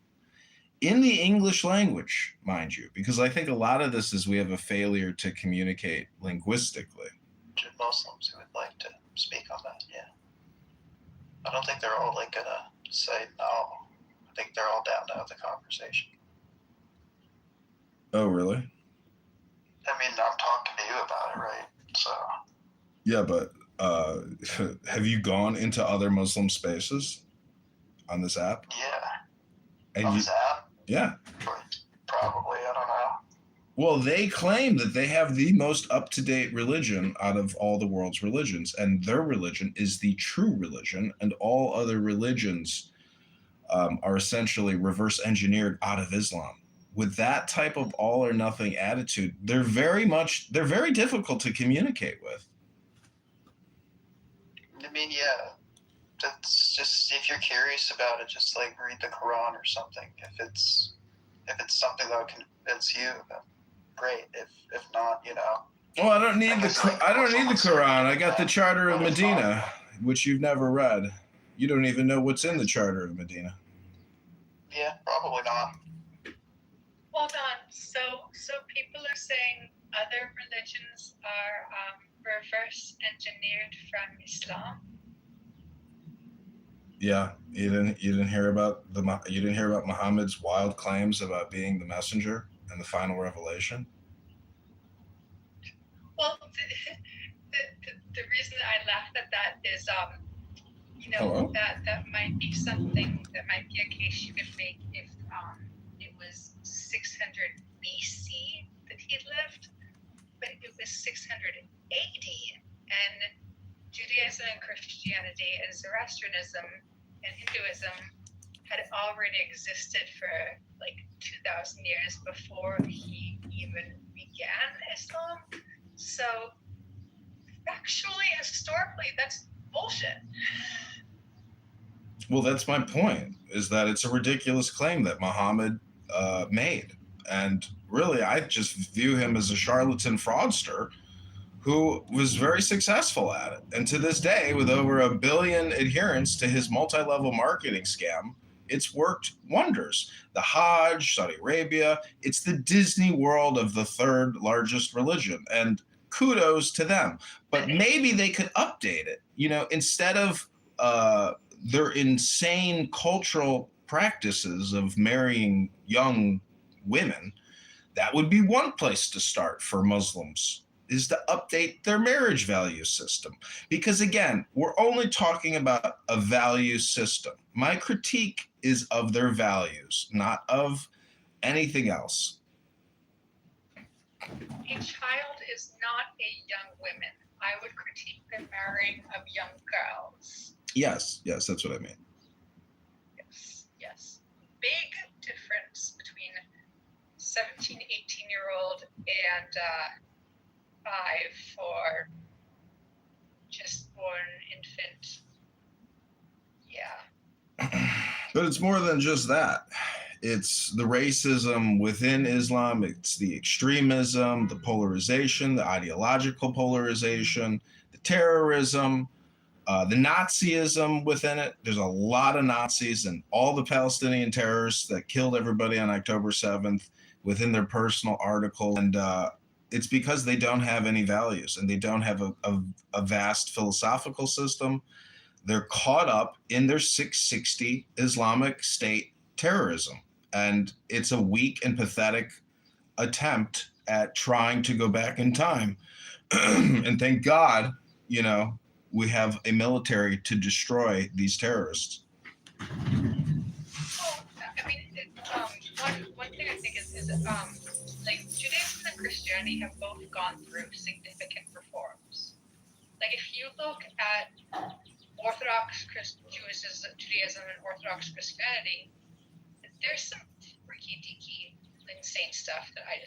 in the English language, mind you, because I think a lot of this is we have a failure to communicate linguistically. Muslims who would like to speak on that, yeah. I don't think they're all gonna say no. I think they're all down to have the conversation. Oh, really? I mean, I'm talking to you about it, right? So. Yeah, but have you gone into other Muslim spaces on this app? Yeah. And on this app? Yeah. Probably, I don't know. Well, they claim that they have the most up-to-date religion out of all the world's religions, and their religion is the true religion, and all other religions are essentially reverse engineered out of Islam. With that type of all or nothing attitude, they're very difficult to communicate with. I mean, yeah, that's just, if you're curious about it, just read the Quran or something. If it's something that will convince you, then great. If not, Well, I don't need the Quran. I got the Charter of Medina, which you've never read. You don't even know what's in the Charter of Medina. Yeah, probably not. Hold on. So people are saying other religions are reverse engineered from Islam. Yeah, you didn't hear about Muhammad's wild claims about being the messenger and the final revelation. Well, the reason I laughed at that is Hello? that might be something, that might be a case you could make if it was 600 BC that he lived, but it was 680, and Judaism and Christianity and Zoroastrianism and Hinduism had already existed for like 2,000 years before he even began Islam. So actually, historically, that's bullshit. Well, that's my point, is that it's a ridiculous claim that Muhammad made. And really, I just view him as a charlatan fraudster who was very successful at it. And to this day, with over 1 billion adherents to his multi-level marketing scam, it's worked wonders. The Hajj, Saudi Arabia, it's the Disney World of the third largest religion. And kudos to them. But maybe they could update it. You know, instead of their insane cultural practices of marrying young women, that would be one place to start for Muslims, is to update their marriage value system. Because again, we're only talking about a value system. My critique is of their values, not of anything else. A child is not a young woman. I would critique the marrying of young girls. Yes, that's what I mean. Yes. Big difference between 17, 18-year-old and 5 for just born infant. Yeah. But it's more than just that. It's the racism within Islam. It's the extremism, the polarization, the ideological polarization, the terrorism, the Nazism within it. There's a lot of Nazis and all the Palestinian terrorists that killed everybody on October 7th within their personal article. And it's because they don't have any values and they don't have a vast philosophical system. They're caught up in their 660 Islamic State terrorism. And it's a weak and pathetic attempt at trying to go back in time. And thank God, you know, we have a military to destroy these terrorists. Well, I mean, one thing I think is like Judaism and Christianity have both gone through significant reforms. Like if you look at Orthodox Judaism and Orthodox Christianity, there's some freaky deaky insane stuff that I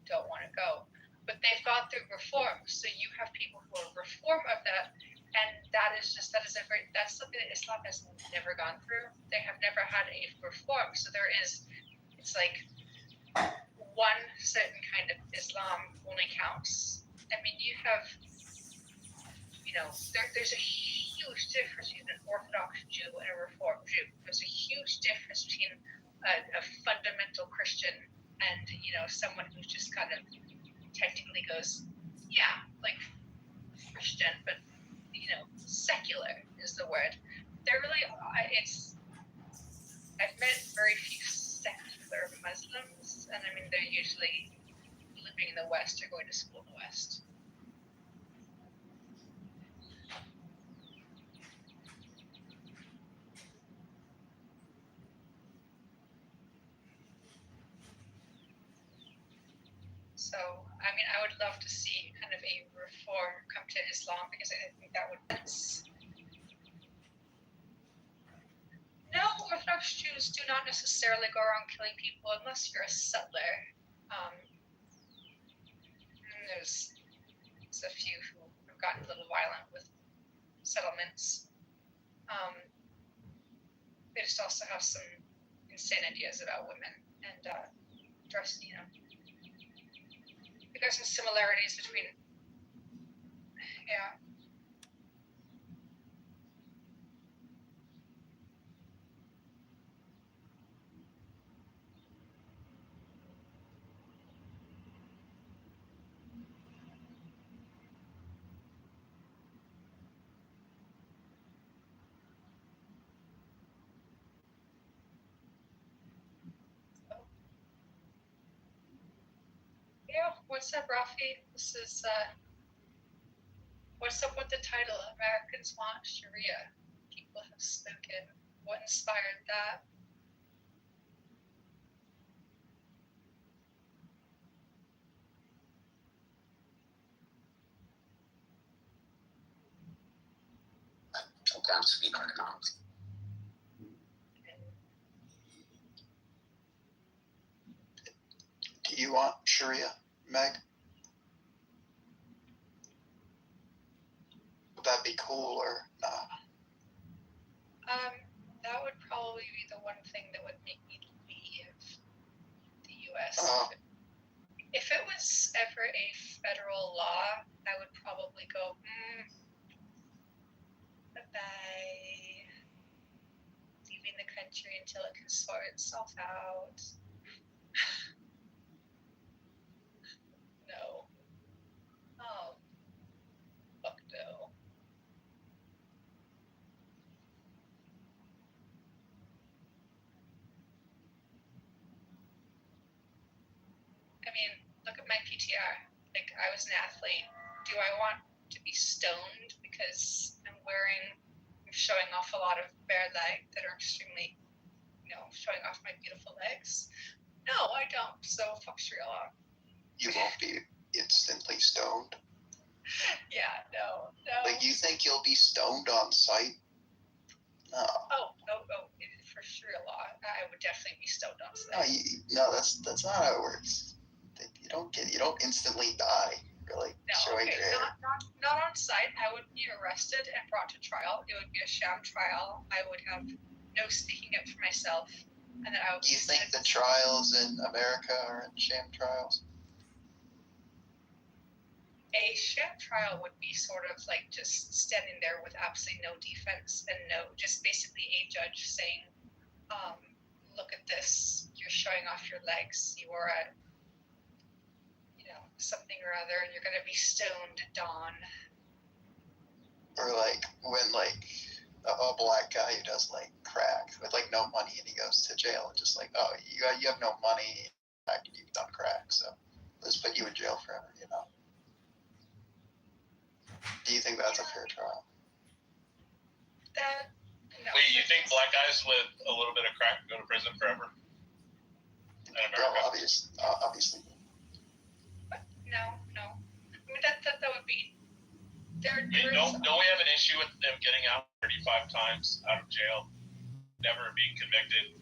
don't want to go. But they've gone through reforms, so you have people who are reform of that, and that's something that Islam has never gone through. They have never had a reform, so it's like one certain kind of Islam only counts. I mean, you have, there's a huge difference between an Orthodox Jew and a Reform Jew. There's a huge difference between a fundamental Christian and, someone who just kind of technically goes, yeah, like Christian, but, secular is the word. They're really, I've met very few secular Muslims, and I mean, they're usually living in the West or going to school in the West. So, I mean, I would love to see kind of a reform come to Islam because I think that would sense. No, Orthodox Jews do not necessarily go around killing people unless you're a settler. And there's a few who have gotten a little violent with settlements. They just also have some insane ideas about women and dress, there's some similarities between, yeah. Yeah, what's up, Rafi? This is, what's up with the title, Americans Want Sharia? People have spoken. What inspired that? Sometimes speak on economics. Do you want Sharia, Meg? Would that be cool or not? That would probably be the one thing that would make me leave the U.S. If it was ever a federal law, I would probably go, bye-bye. Leaving the country until it can sort itself out. No. Oh. Fuck no. I mean, look at my PTR. Like, I was an athlete. Do I want to be stoned because I'm showing off a lot of bare legs that are extremely, showing off my beautiful legs? No, I don't. So fuck Sharia law. You won't be instantly stoned. Yeah, no. Like, you think you'll be stoned on sight? No. Oh, for Sharia law, I would definitely be stoned on sight. No, that's not how it works. You don't instantly die for showing your hair. Not on sight. I would be arrested and brought to trial. It would be a sham trial. I would have no speaking up for myself, and then I would. Do you think the trials in America are in sham trials? A sham trial would be sort of like just standing there with absolutely no defense and just basically a judge saying, look at this, you're showing off your legs, you are a, something or other, and you're going to be stoned at dawn. Or when a black guy who does crack with no money and he goes to jail and just oh, you have no money and you've done crack, so let's put you in jail forever, Do you think that's a fair trial? No. Wait, you think black guys with a little bit of crack go to prison forever? In America? No, obviously. No. I mean, that would be. Don't we have an issue with them getting out 35 times out of jail, never being convicted?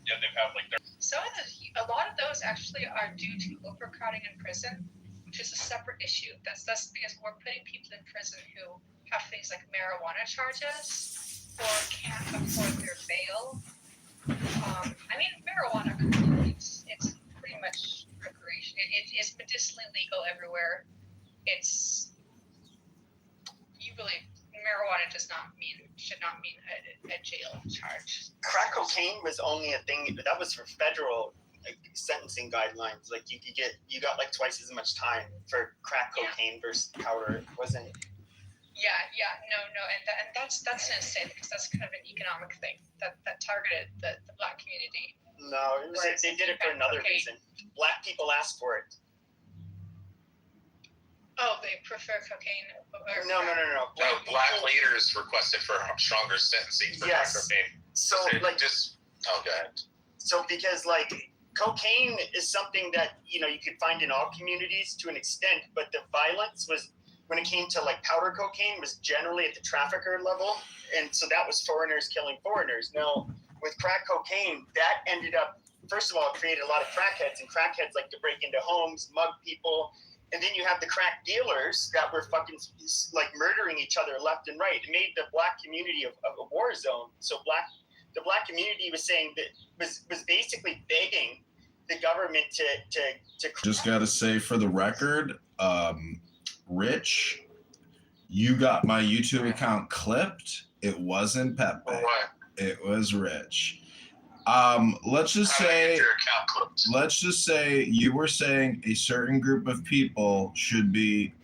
Yet they've had a lot of those actually are due to overcrowding in prison, which is a separate issue. That's because we're putting people in prison who have things like marijuana charges or can't afford their bail. I mean, marijuana, it's pretty much recreation. It's medicinally legal everywhere. Marijuana should not mean a jail charge. Crack cocaine was only a thing that was for federal sentencing guidelines. You got twice as much time for crack cocaine versus powder. It wasn't. Yeah, no, and that's insane because that's kind of an economic thing that targeted the black community. No, they did it for another reason. Black people asked for it. Oh, they prefer cocaine. No. Black leaders requested for stronger sentencing for crack cocaine. So So because cocaine is something that you could find in all communities to an extent, but the violence was when it came to powder cocaine was generally at the trafficker level, and so that was foreigners killing foreigners. Now with crack cocaine, that ended up first of all it created a lot of crackheads, and crackheads like to break into homes, mug people. And then you have the crack dealers that were fucking murdering each other left and right. It made the black community a war zone. So the black community was saying that was basically begging the government to Just gotta say for the record, Rich, you got my YouTube account clipped. It wasn't Pepe. What? It was Rich. Let's just How did I get say your account clipped? let's just say you were saying a certain group of people should be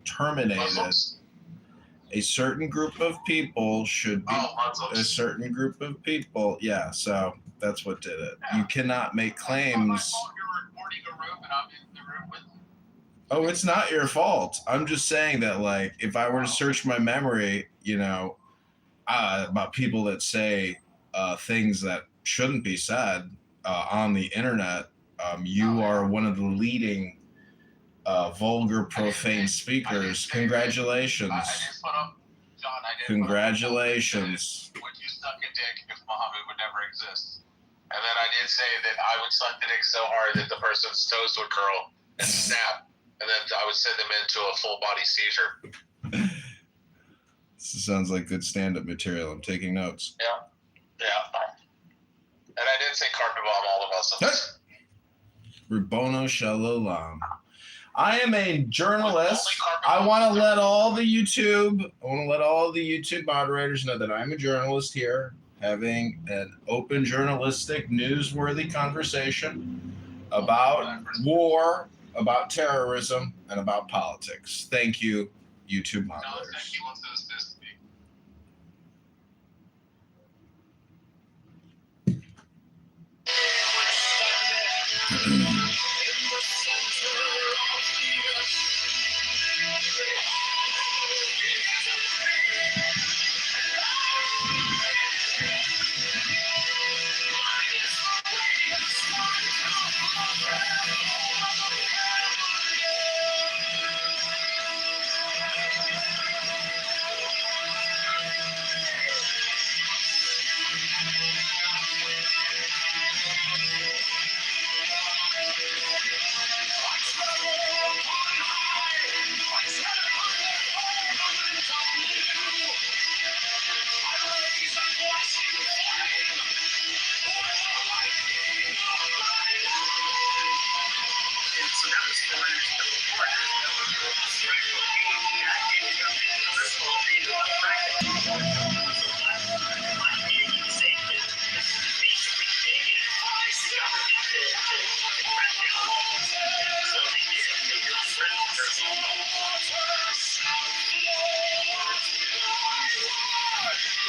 terminated. Muslims? A certain group of people should be Muslims. a certain group of people. Yeah, so that's what did it. You cannot make claims. You're recording a room and I'm in the room with you. Oh, it's not your fault. I'm just saying that, like, if I were to search my memory, about people that say things that shouldn't be said on the internet, you are one of the leading vulgar, profane speakers. Congratulations. I just put up, John, Congratulations. Would you suck a dick if Muhammad would never exist? And then I did say that I would suck the dick so hard that the person's toes would curl and snap, and then I would send them into a full body seizure. This sounds like good stand-up material. I'm taking notes. Yeah. And I did say carpet bomb all the Muslims. Rabboni Shalom. I am a journalist. I want to let all the YouTube moderators know that I'm a journalist here, having an open, journalistic, newsworthy conversation about war, about terrorism, and about politics. Thank you, YouTube moderators.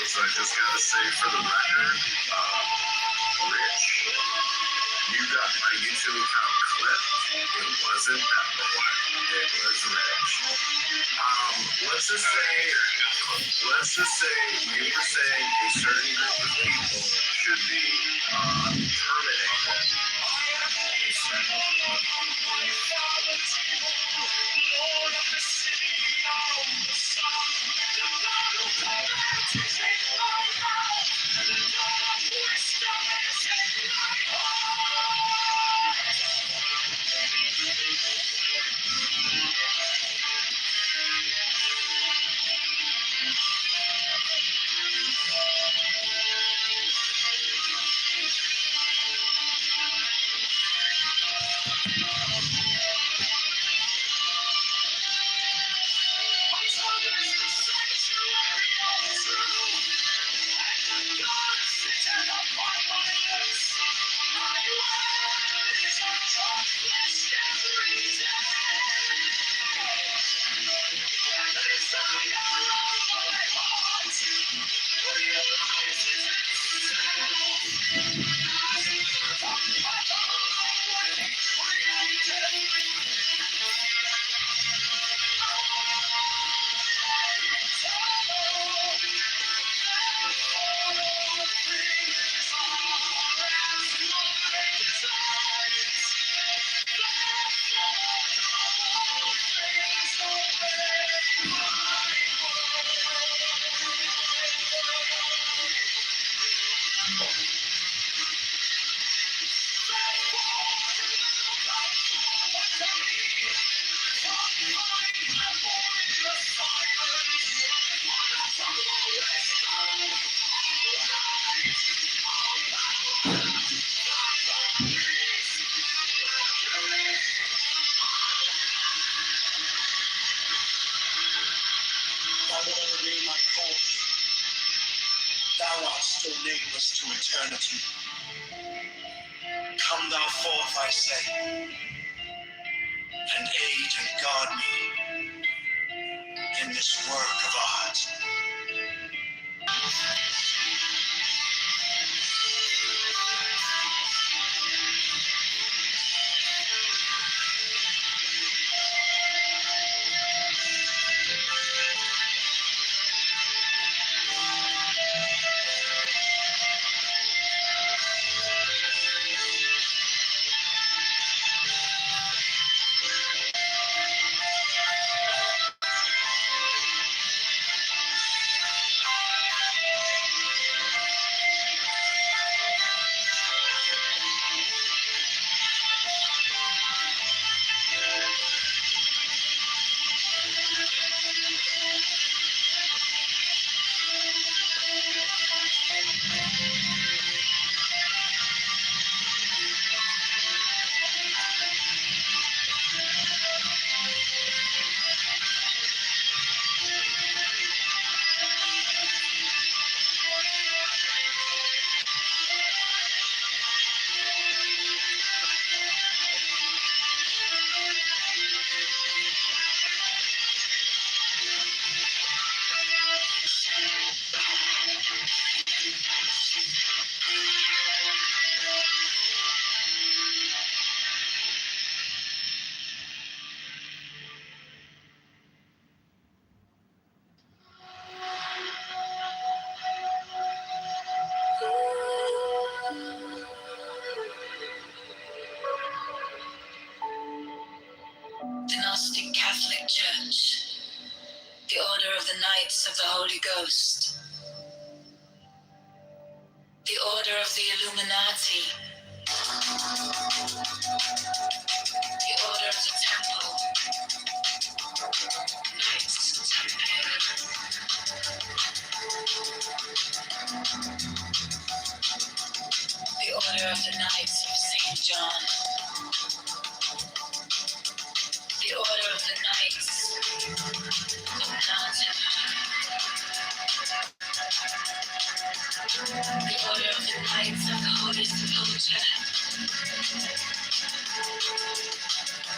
So I just gotta say for the record, Rich, you got my YouTube account clipped. It wasn't that one. It was Rich. Let's just say you were saying a certain group of people should be terminated. still nameless to eternity. Come thou forth, I say, and aid and guard me in this work of art. The Gnostic Catholic Church, the Order of the Knights of the Holy Ghost, the Order of the Illuminati, the Order of the Temple, Knights Templar, the Order of the Knights of St. John, the Order of the Knights of Mountain, the Order of the Knights of the Holy Sepulchre,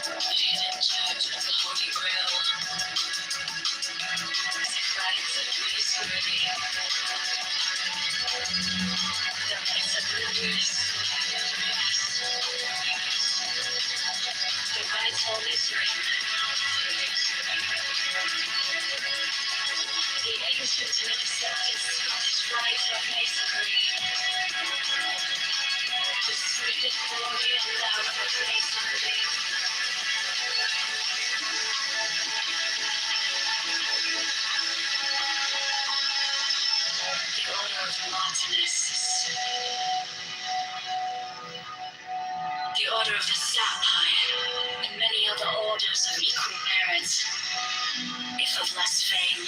the Hidden Church of the Holy Grail, the Knights of Masonry, the Masoners, the Knights Holy Ring, the ancient and accepted Scottish Rite of Masonry, the sweet Freudian love of Masonry, the Order of the Martinists, the Order of the Sapphire, and many other orders of equal merit, if of less fame.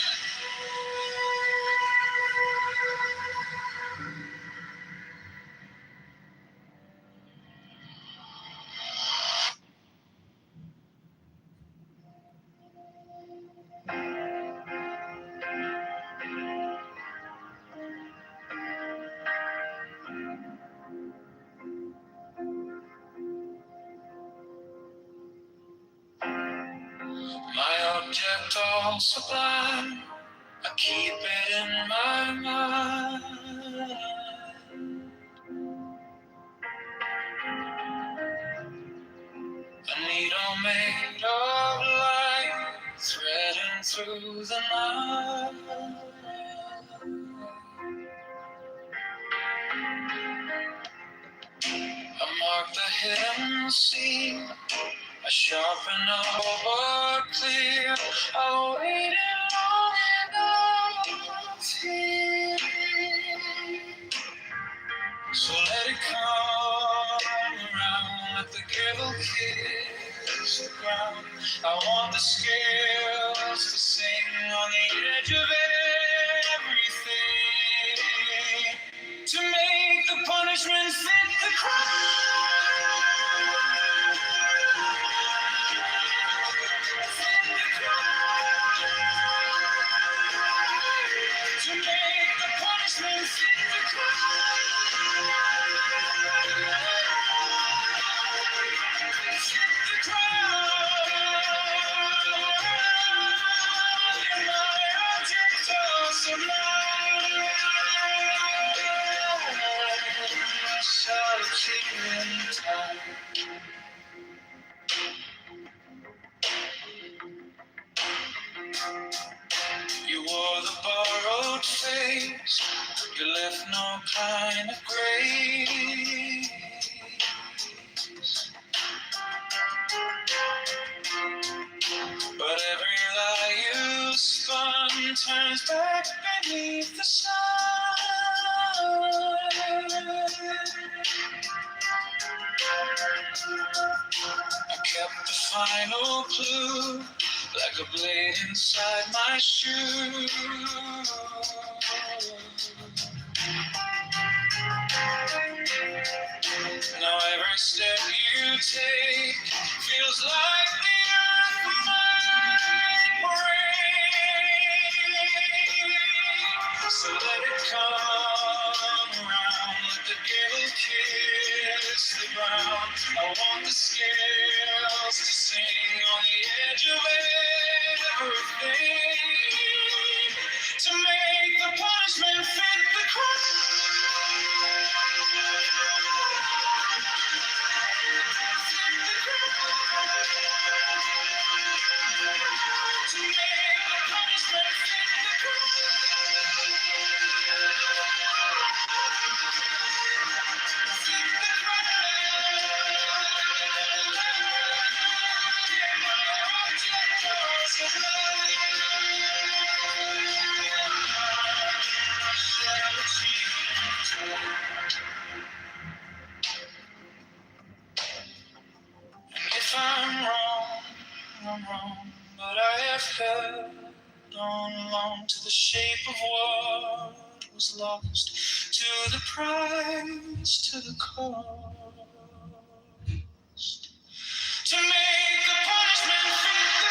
My object all sublime, I keep it in my mind. A needle made of light, threading through the night. I mark the hidden scene, I sharpen up but clear. I waited long enough here. So let it come around, let the girdle kiss the ground. I want the scales to sing on the edge of everything, to make the punishment fit the crime. Fit the crime. To make the punishment fit the crime. the crown. My object of sublime. Searching in time. You wore the borrowed face. You left no kind of grace. But every lie you spun turns back beneath the sun. I kept the final clue like a blade inside my shoe. Now every step you take feels like the earth might break. So let it come around, let the gale kiss the ground. I want the scales to sing on the edge of everything, to make the punishment fit the crime. If I'm wrong, but I have held on long to the shape of what was lost, to the prize, to the cost, to make the punishment fit the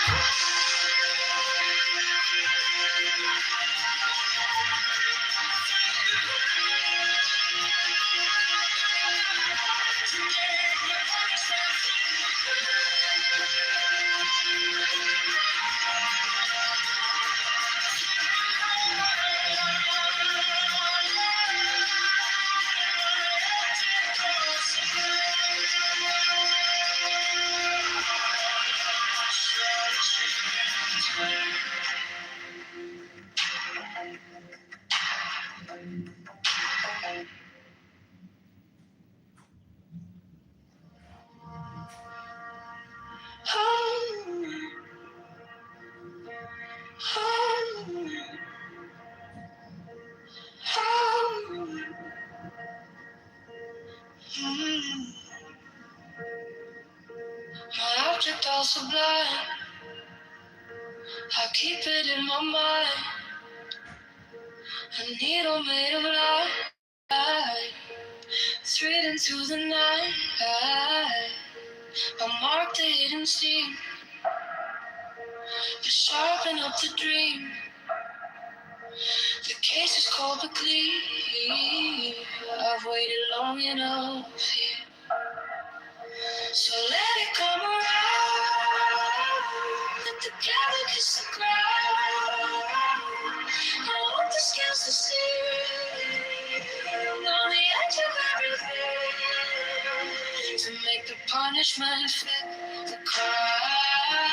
My object all sublime, I keep it in my mind. A needle made of light, thread into the night. I mark the hidden seam, to sharpen up the dream. The case is cold but clear. I've waited long enough here, so let it come around. Let the gather kiss the ground. I want the scales to see on the edge of everything, to make the punishment fit the crime,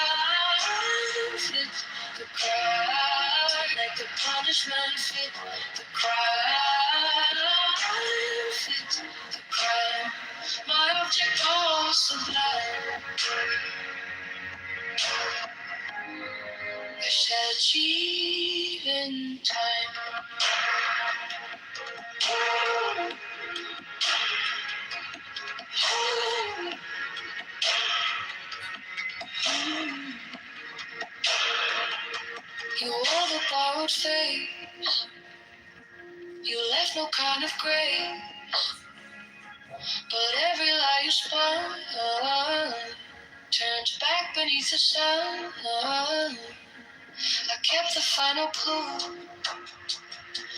fit the crime, make the punishment fit the crime, fit the crime. My object all sublime, I shall achieve in time. You wore the borrowed face, you left no kind of grace, but every lie you spun turns back beneath the sun. I kept the final clue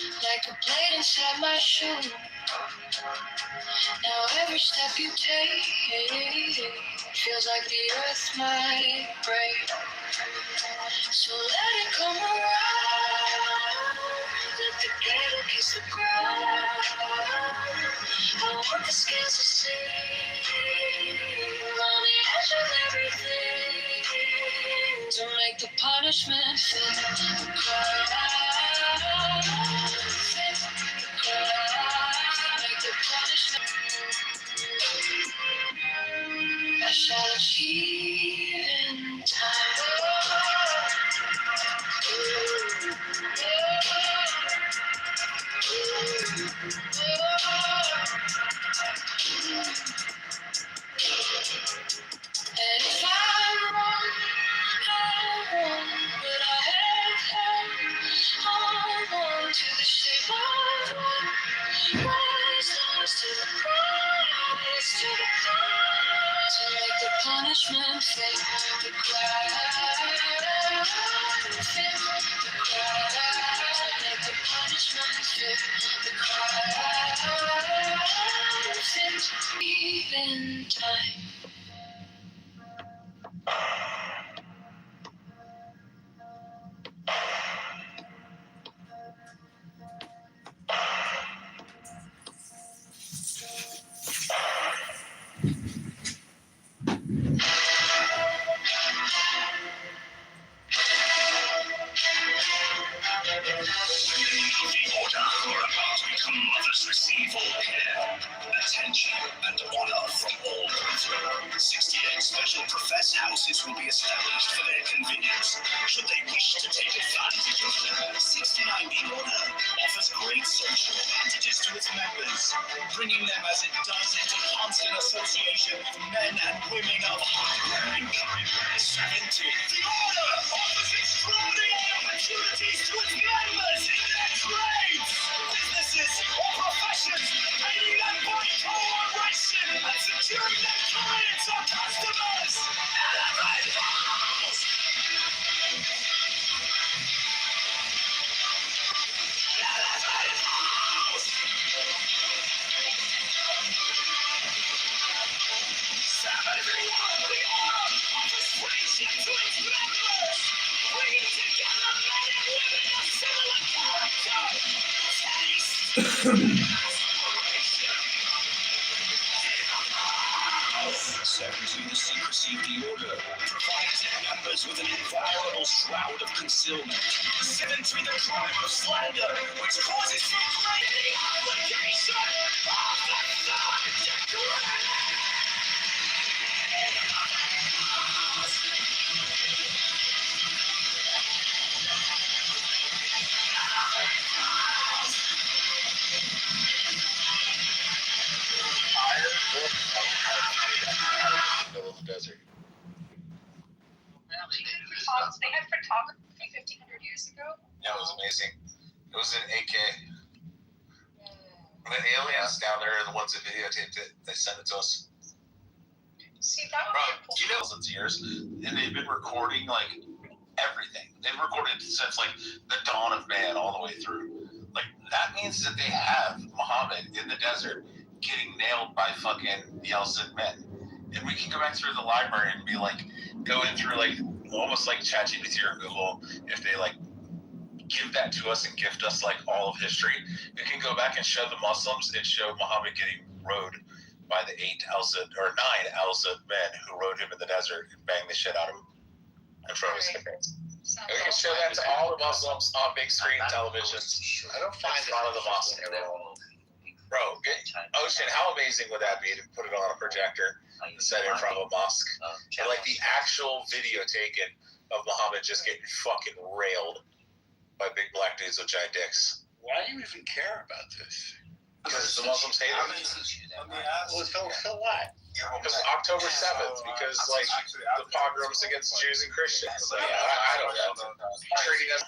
like a blade inside my shoe. Now every step you take Feels like the earth might break. So let it come around. Let the glitter kiss the ground. I want the scales to sing on the edge of everything to make the punishment fit the crowd. Fit the crowd. Make the punishment. I shall achieve in time. And if I'm wrong, I'm wrong, but I have held on to the shape of one. Rise, rise to the rise, to the cause. To make the punishment fit the crowd. Fit the crowd. Make the punishment fit the crowd. Fit even time. Mothers receive all care, attention, and honor from all over. 68 special professed houses will be established for their convenience, should they wish to take advantage of them. 69B Order offers great social advantages to its members, bringing them as it does into constant association with men and women of higher income. 70. The Order offers extraordinary opportunities to its members in their trades, businesses, or professions, aiding them by cooperation and securing their clients or customers. Elevate house! Elevate house! 71. The Order offers friendship to its members, bringing together men and women of similar character, taste, Secretary the secrecy of the Order provides their members with an inviolable shroud of concealment. 73. The crime of slander, which causes for great obligation of the third degree. Middle of the desert. They had photography 1,500 years ago. Yeah, it was amazing. It was an AK. The aliens down there are the ones that videotaped it. They sent it to us. See, that would be cool. You know, thousands of years, and they've been recording like everything. They've recorded since like the dawn of man all the way through. Like that means that they have Muhammad in the desert getting nailed by fucking the Elcid men. And we can go back through the library and be like, going through like almost like ChatGPT or Google, if they like give that to us and gift us like all of history, we can go back and show the Muslims and show Muhammad getting rode by the 9 Elcid men who rode him in the desert and banged the shit out of him in front of his face. And we can show that to all the Muslims on big screen televisions. I don't find it out of the mosque. Bro, Ocean, how amazing would that be to put it on a projector and set it in front of a mosque? And like the actual video taken of Muhammad just getting fucking railed by big black dudes with giant dicks. Why do you even care about this? Because the Muslims hate it. Well, so what? Because October 7th, because like the pogroms against Jews and Christians. Like, I don't know. Treating us.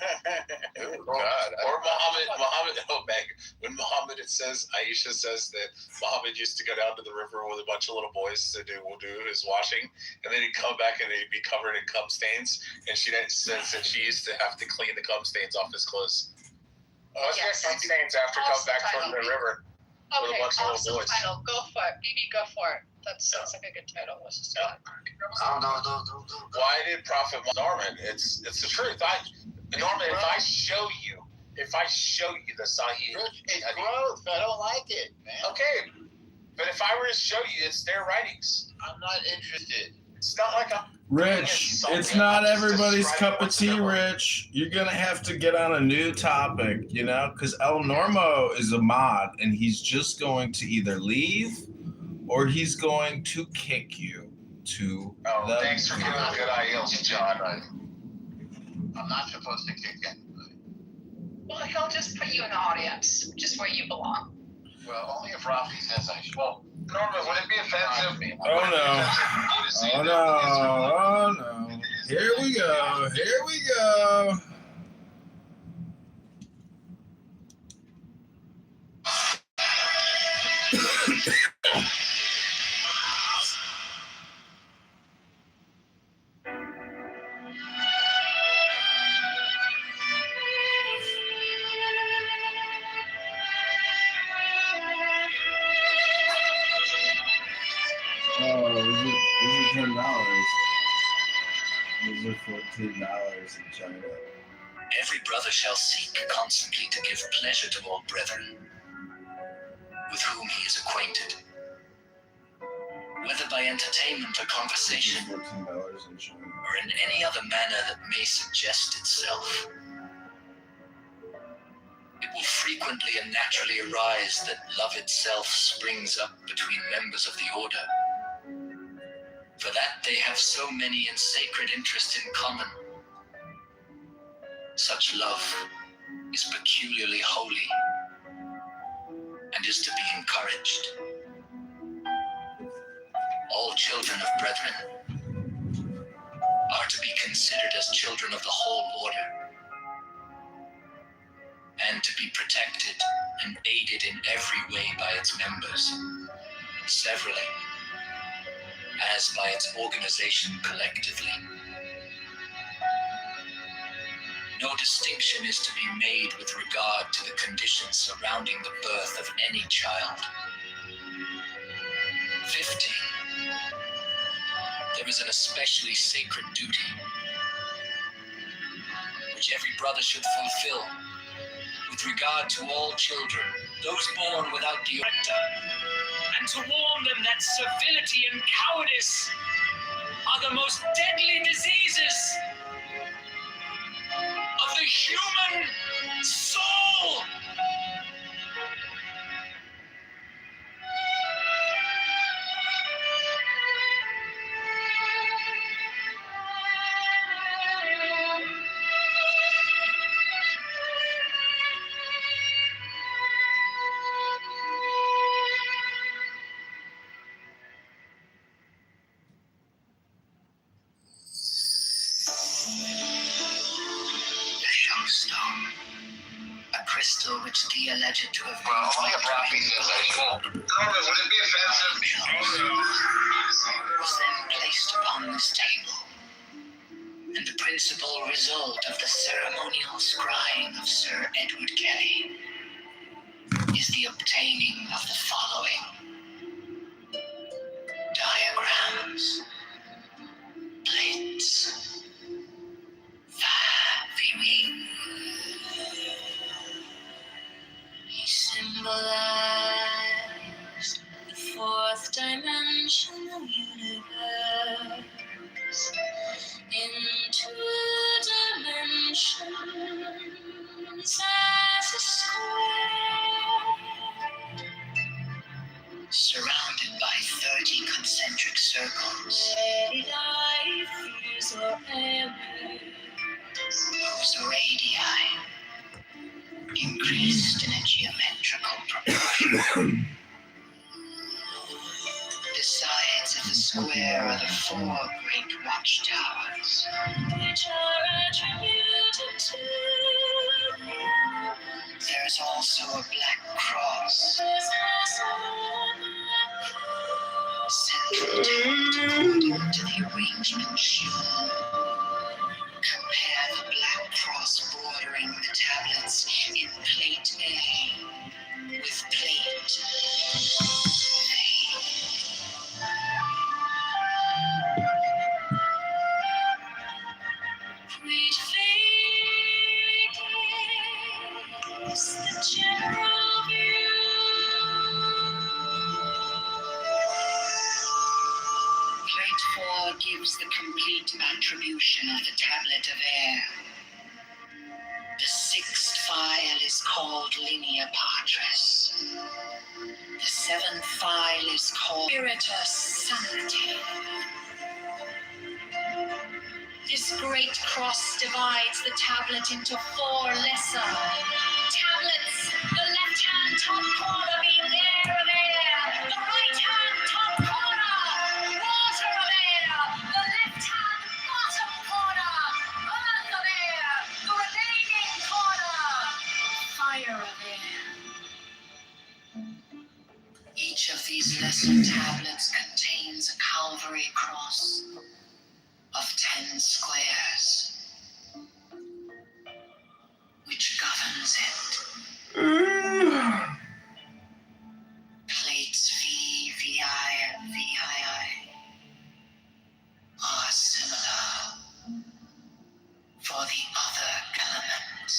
Oh, God. Or Muhammad. Oh, Meg. When Muhammad, it says, Aisha says that Muhammad used to go down to the river with a bunch of little boys to do his washing, and then he'd come back and he'd be covered in cum stains. And she then says that she used to have to clean the cum stains off his clothes. Oh, it's got cum stains after come back from the river. Okay, bunch of little awesome boys. title. Go for it. BB, go for it. That sounds like a good title. Let's just do it. Why did Prophet Norman? It's the truth. Norman, if I show you the Sahih, It's growth. I don't like it, man. okay, but if I were to show you, it's their writings. I'm not interested. It's not like I'm Rich, it's not everybody's cup of tea, Rich. You're going to have to get on a new topic, you know, because El Normo is a mod, and he's just going to either leave or he's going to kick you to the... Thanks for giving good ideals, John. I'm not supposed to kick anybody. Well, he'll just put you in the audience, just where you belong. Well, only if Rafi says I should. Well, Norman, would it be offensive? Oh, no. Oh, no. Oh, no. Here we go. Here we go. Oh, is it $10? These are $14 in China. Every brother shall seek constantly to give pleasure to all brethren, with whom he is acquainted, whether by entertainment or conversation, $14 in China. or in any other manner that may suggest itself. It will frequently and naturally arise that love itself springs up between members of the order, for that they have so many and sacred interests in common. Such love is peculiarly holy and is to be encouraged. All children of brethren are to be considered as children of the whole order, and to be protected and aided in every way by its members, severally, as by its organization collectively. No distinction is to be made with regard to the conditions surrounding the birth of any child. 15. There is an especially sacred duty, which every brother should fulfill, with regard to all children, those born without director, and to warn them that servility and cowardice are the most deadly diseases of the human soul. Stone, a crystal which Dee alleged to have been only if Rafi says I should. Norman, would it be offensive? was then placed upon this table, and the principal result of the ceremonial scrying of Sir Edward Kelly is the obtaining of the following diagrams, plates, viewing. He symbolized the fourth dimensional universe in 2 dimensions as a square, surrounded by 30 concentric circles, fears or errors, whose radii increased in a geometrical proportion. The sides of the square are the 4 great watchtowers, which are attributed to them. There is also a black cross, central according to the arrangement shown. Compare the black cross bordering the tablets in plate A with plate contribution of the tablet of air. The sixth file is called Linea Patris. The seventh file is called Spiritus Sancti. This great cross divides the tablet into 4 lesser tablets. The left-hand top corner being air of air. The right-hand top corner, water of air. The left-hand bottom corner, earth of air. The remaining corner, fire of air. Each of these lesser tablets contains a Calvary cross of 10 squares, which governs it. Plates V, VI, and VII are similar for the other element.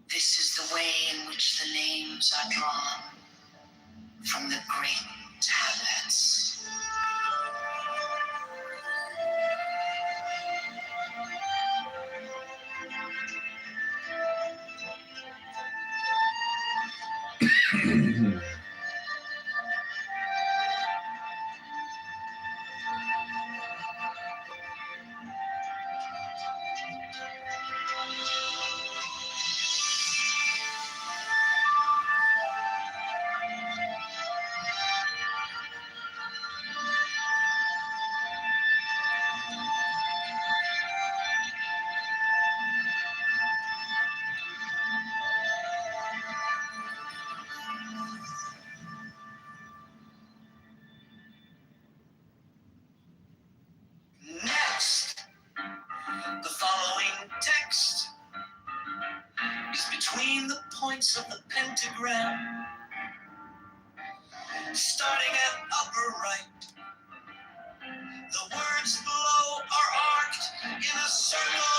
This is the way in which the names are drawn from the great tablets. Next, the following text is between the points of the pentagram, starting at upper right. The words below are arced in a circle.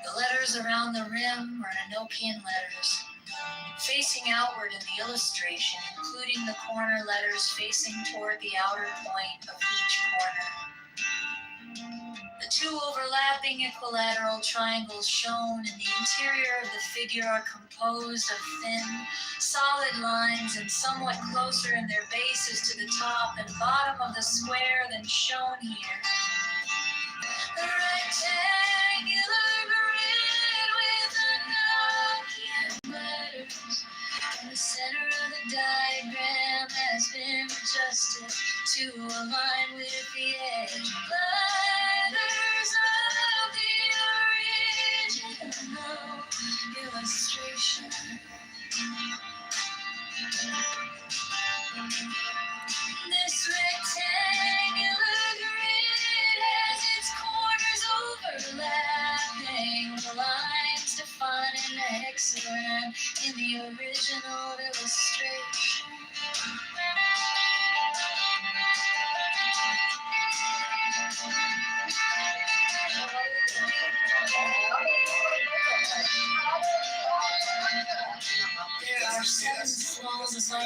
The letters around the rim are Enochian letters, facing outward in the illustration, including the corner letters facing toward the outer point of each corner. The 2 overlapping equilateral triangles shown in the interior of the figure are composed of thin, solid lines and somewhat closer in their bases to the top and bottom of the square than shown here. The rectangular grid with Enochian letters in the center of the diagram has been adjusted to align with the edge letters of the original illustration. This rectangular grid has its corners overlapping. The lines define a hexagram in the original illustration.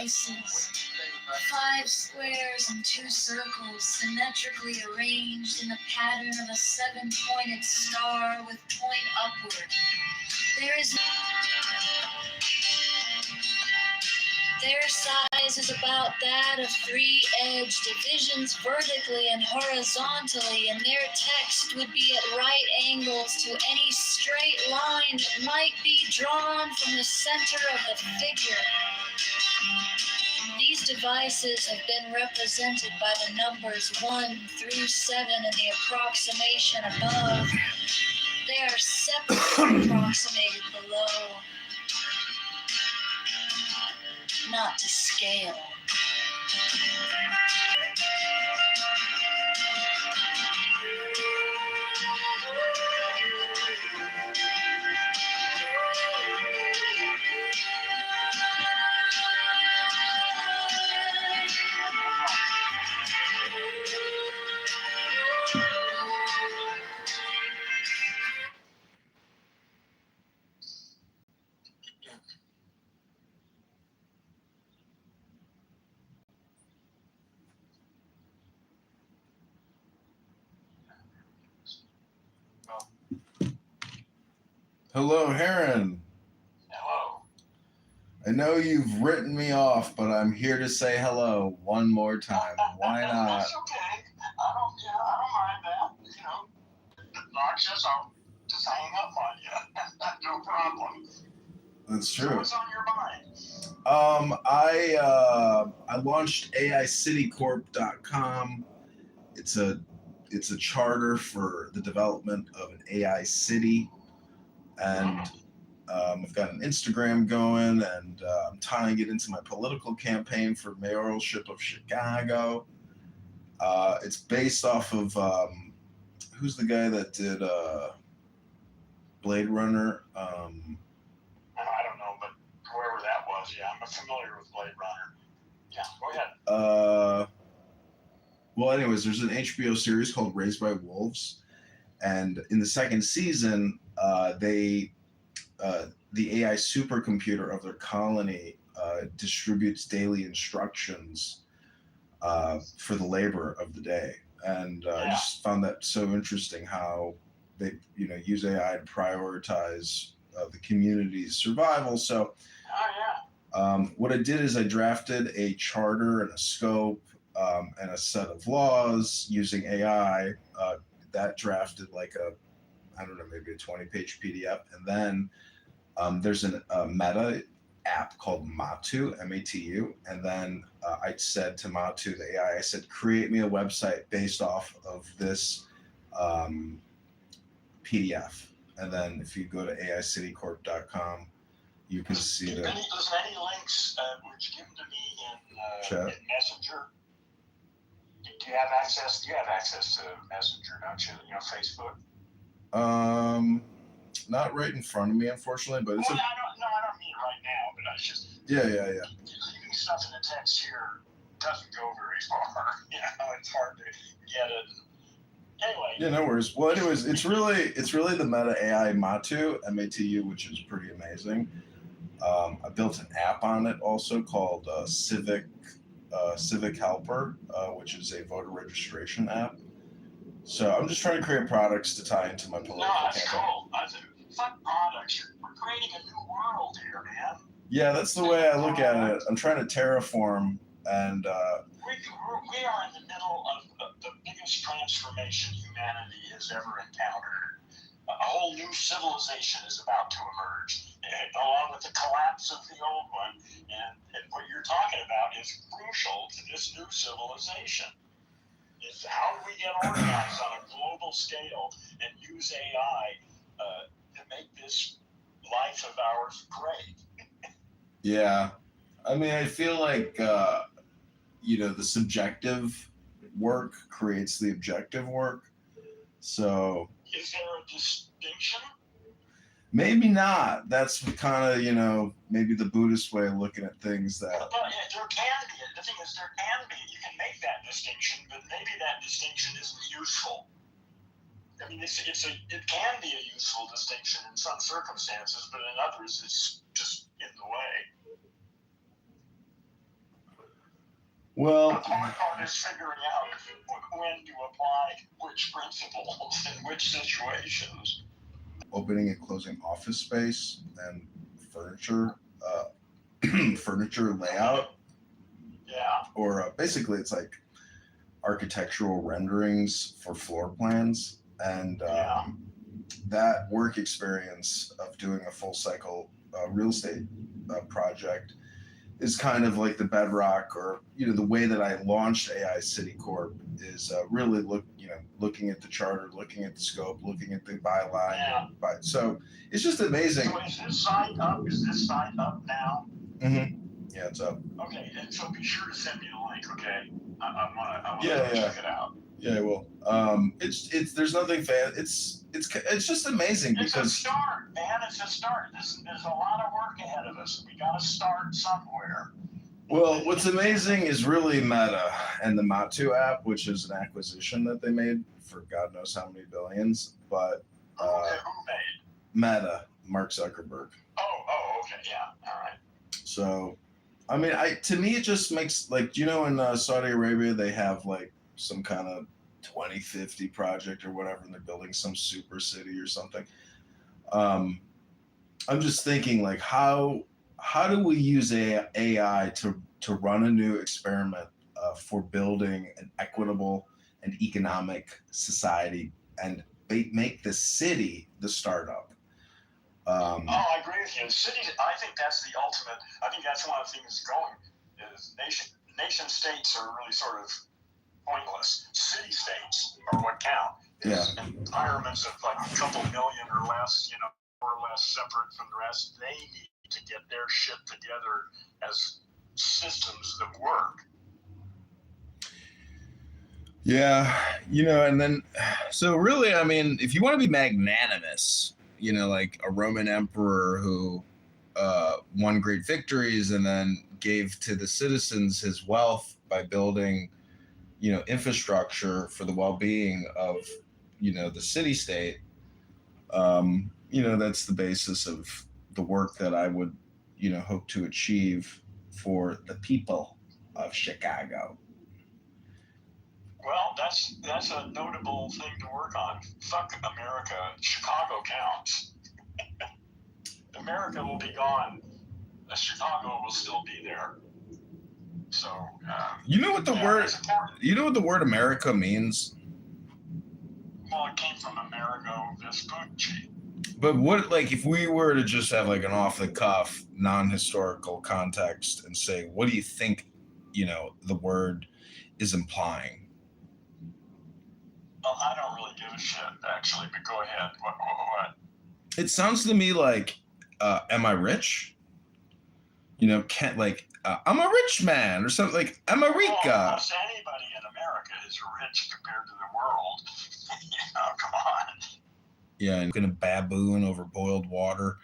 devices. 5 squares and 2 circles, symmetrically arranged in the pattern of a 7-pointed star with point upward. Their size is about that of 3-edged divisions vertically and horizontally, and their text would be at right angles to any straight line that might be drawn from the center of the figure. These devices have been represented by the numbers 1 through 7 in the approximation above. They are separately approximated below, not to scale. Hello, Heron. Hello. I know you've written me off, but I'm here to say hello one more time. Why not? That's okay. I don't mind that. You know, obnoxious. I'll just hang up on you. No problem. That's true. So what's on your mind? I launched AICityCorp.com. It's a charter for the development of an AI city, and I've got an Instagram going, and I'm tying it into my political campaign for mayoralship of Chicago. It's based off of who's the guy that did Blade Runner? I don't know, but whoever that was, yeah, I'm familiar with Blade Runner. Yeah, go ahead. Well, anyways, there's an HBO series called Raised by Wolves, and in the second season, the AI supercomputer of their colony distributes daily instructions for the labor of the day, and I just found that so interesting how they use AI to prioritize the community's survival. So, what I did is I drafted a charter and a scope and a set of laws using AI. That drafted like maybe a 20-page PDF, and then there's a Meta app called Matu, M-A-T-U, and then I said to Matu, the AI, I said, create me a website based off of this PDF. And then if you go to AICityCorp.com, you can see There's any links which given to me in Messenger. Do you have access? You have access to Messenger, don't you? Facebook. Not right in front of me, unfortunately, but it's. I don't mean right now, but I just. Yeah. Leaving stuff in the text here doesn't go very far. It's hard to get it. Anyway. Yeah, no worries. Well, anyways, it's really the Meta AI Matu, M-A-T-U, which is pretty amazing. I built an app on it also called Civic Helper, which is a voter registration app. So I'm just trying to create products to tie into my political campaign. Cool. That's fun products. We're creating a new world here, man. Yeah, that's the way I look at it. I'm trying to terraform, and we are in the middle of the biggest transformation humanity has ever encountered. A whole new civilization is about to emerge, along with the collapse of the old one. And what you're talking about is crucial to this new civilization. Is how do we get organized on a global scale and use AI to make this life of ours great? Yeah. I mean, I feel like, the subjective work creates the objective work. So. Is there a distinction? Maybe not. That's kind of, maybe the Buddhist way of looking at things that. But there can be. The thing is, there can be. You can make that distinction, but maybe that distinction isn't useful. I mean, it can be a useful distinction in some circumstances, but in others, it's just in the way. Well, the hard part is figuring out when to apply which principles in which situations. Opening and closing office space and furniture, furniture layout, Yeah. or basically it's like architectural renderings for floor plans, and that work experience of doing a full cycle real estate project is kind of like the bedrock, or the way that I launched AI City Corp is really looking at the charter, looking at the scope, looking at the byline. Yeah. So it's just amazing. So is this site up? Is this site up now? Mm-hmm. Yeah, it's up. Okay, and so be sure to send me the link. Okay, I want to Yeah. check it out. Yeah, well, it's there's nothing it's just amazing It's because a start, man. It's a start. There's a lot of work ahead of us. We got to start somewhere. Well, what's amazing is really Meta and the Matu app, which is an acquisition that they made for God knows how many billions. But who made? Meta, Mark Zuckerberg. Oh, okay, yeah, all right. So, I mean, to me it just makes like in Saudi Arabia they have like some kind of 2050 project or whatever, and they're building some super city or something. I'm just thinking like how do we use AI to run a new experiment for building an equitable and economic society and make the city the startup? I agree with you. Cities, I think that's the ultimate. I think that's one of the things going is nation states are really sort of pointless. City states are what count. Yeah. Environments of like a couple million or less, more or less separate from the rest. They need to get their shit together as systems that work. Yeah, and then, so really, I mean, if you want to be magnanimous, like a Roman emperor who won great victories and then gave to the citizens his wealth by building, infrastructure for the well-being of, the city-state, that's the basis of the work that I would, hope to achieve for the people of Chicago. Well, that's a notable thing to work on. Fuck America. Chicago counts. America will be gone. Chicago will still be there. So. You know what the word America means? Well, it came from Amerigo Vespucci. But what, like, if we were to just have like an off-the-cuff, non-historical context and say, what do you think, the word is implying? Well, I don't really give a shit, actually, but go ahead. What? It sounds to me like, am I rich? I'm a rich man, or something like, I'm a rica. Well, almost anybody in America is rich compared to the world. Come on. Yeah, and looking a baboon over boiled water,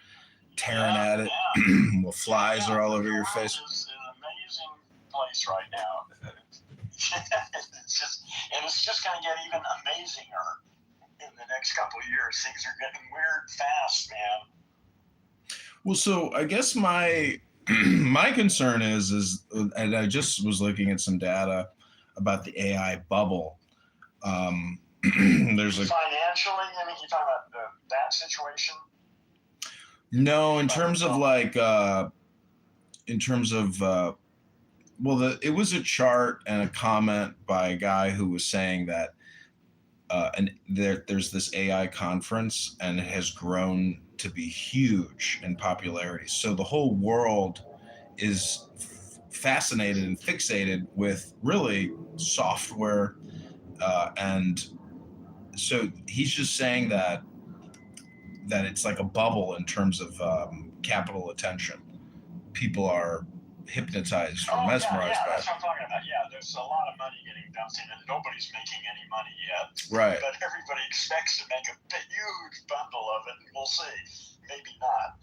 tearing at it, while flies are all over your face. It's an amazing place right now. it's just going to get even amazinger in the next couple of years. Things are getting weird fast, man. Well, so I guess my my concern is, and I just was looking at some data about the AI bubble. There's like financially, I mean, you're talking about that situation? No, in terms of like, it was a chart and a comment by a guy who was saying that, and there's this AI conference and it has grown to be huge in popularity. So the whole world is fascinated and fixated with really software, and so he's just saying that it's like a bubble in terms of capital attention. People are hypnotized or mesmerized by that's what I'm talking about. Yeah, there's a lot of money getting dumped in, and nobody's making any money yet. Right. But everybody expects to make a huge bundle of it, and we'll see. Maybe not.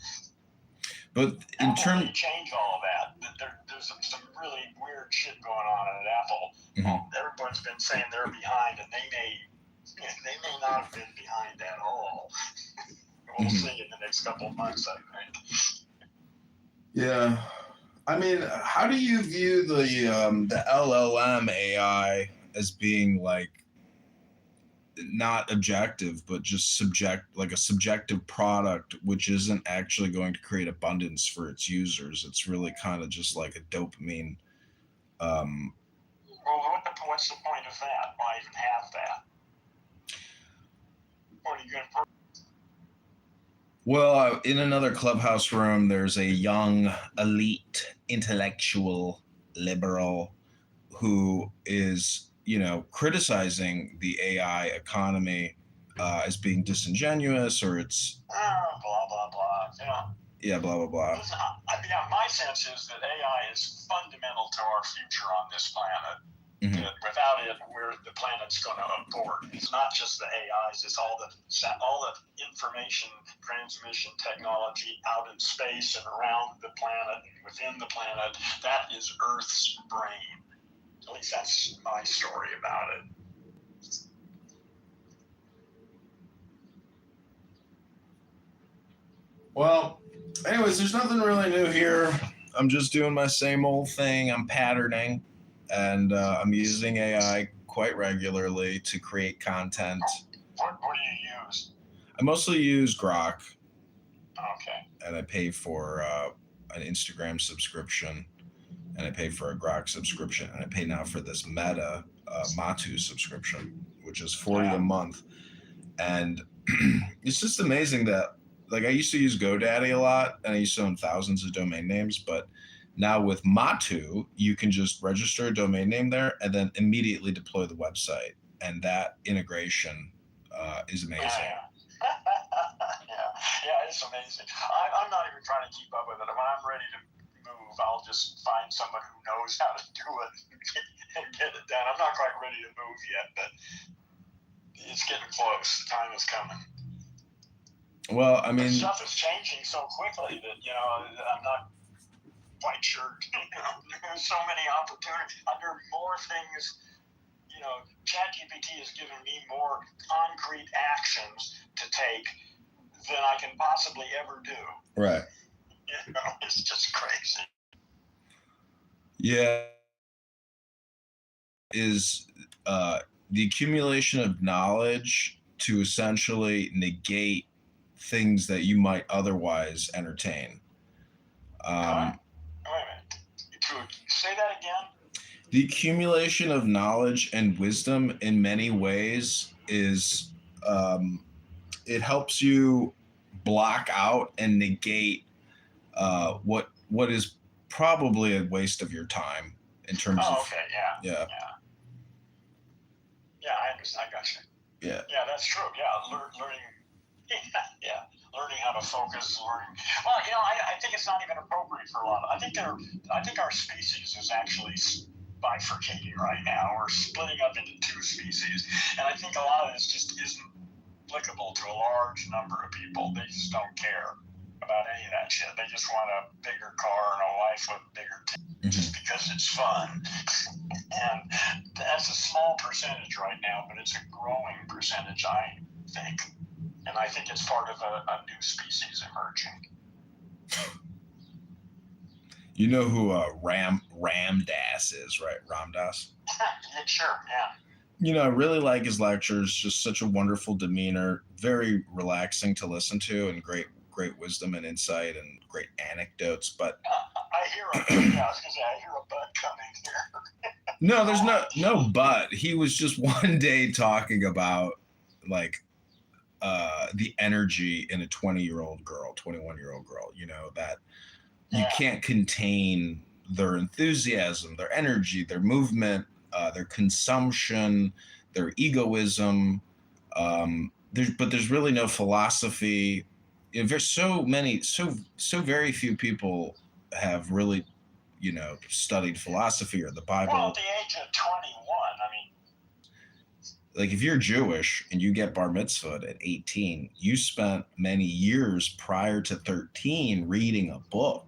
But in terms, change all of that. There's some really weird shit going on at Apple. Mm-hmm. Everyone's been saying they're behind, and they may not have been behind at all. We'll see in the next couple of months, I think. Yeah, I mean, how do you view the LLM AI as being like not objective, but just like a subjective product, which isn't actually going to create abundance for its users? It's really kind of just like a dopamine. Well, what's the point of that? Why even have that? What are you going to? Well, in another clubhouse room, there's a young, elite, intellectual, liberal who is, criticizing the AI economy as being disingenuous, or it's blah blah blah. Yeah, blah blah blah. Listen, my sense is that AI is fundamental to our future on this planet. Mm-hmm. Without it, the planet's going to abort. It's not just the AIs; it's all the information transmission technology out in space and around the planet and within the planet. That is Earth's brain. At least that's my story about it. Well, anyways, there's nothing really new here. I'm just doing my same old thing. I'm patterning, and I'm using AI quite regularly to create content. What do you use? I mostly use Grok. Okay. And I pay for an Instagram subscription, and I pay for a Grok subscription, and I pay now for this Meta Matu subscription, which is $40 a month. And it's just amazing that, like, I used to use GoDaddy a lot, and I used to own thousands of domain names, but now with Matu, you can just register a domain name there and then immediately deploy the website. And that integration is amazing. Yeah, it's amazing. I'm not even trying to keep up with it. When I'm ready to move, I'll just find someone who knows how to do it and get it done. I'm not quite ready to move yet, but it's getting close. The time is coming. Well, I mean, stuff is changing so quickly that I'm not quite sure. There's so many opportunities. There are more things. ChatGPT has given me more concrete actions to take than I can possibly ever do. Right. It's just crazy. Yeah. Is the accumulation of knowledge to essentially negate things that you might otherwise entertain. Wait a minute. Say that again? The accumulation of knowledge and wisdom in many ways is it helps you block out and negate what is probably a waste of your time in terms of. Okay, yeah. Yeah, I understand. I got you. Yeah. Yeah, that's true. Yeah, learning. Yeah, learning how to focus. Well, I think it's not even appropriate for a lot of. I think our species is actually bifurcating right now. We're splitting up into two species, and I think a lot of this just isn't applicable to a large number of people. They just don't care about any of that shit. They just want a bigger car and a wife with bigger tits just because it's fun. And that's a small percentage right now, but it's a growing percentage, I think. And I think it's part of a new species emerging. You know who Ram Dass is, right? Ram Dass? Yeah, sure, yeah. I really like his lectures. Just such a wonderful demeanor, very relaxing to listen to, and great wisdom and insight and great anecdotes. But I hear I was gonna say I hear a butt coming here. No, there's no but. He was just one day talking about like the energy in a 21-year-old girl, that you can't contain their enthusiasm, their energy, their movement, their consumption, their egoism. There's really no philosophy. There's so very few people have really, studied philosophy or the Bible. Well, at the age of 21, I mean, like if you're Jewish and you get bar mitzvahed at 18, you spent many years prior to 13 reading a book.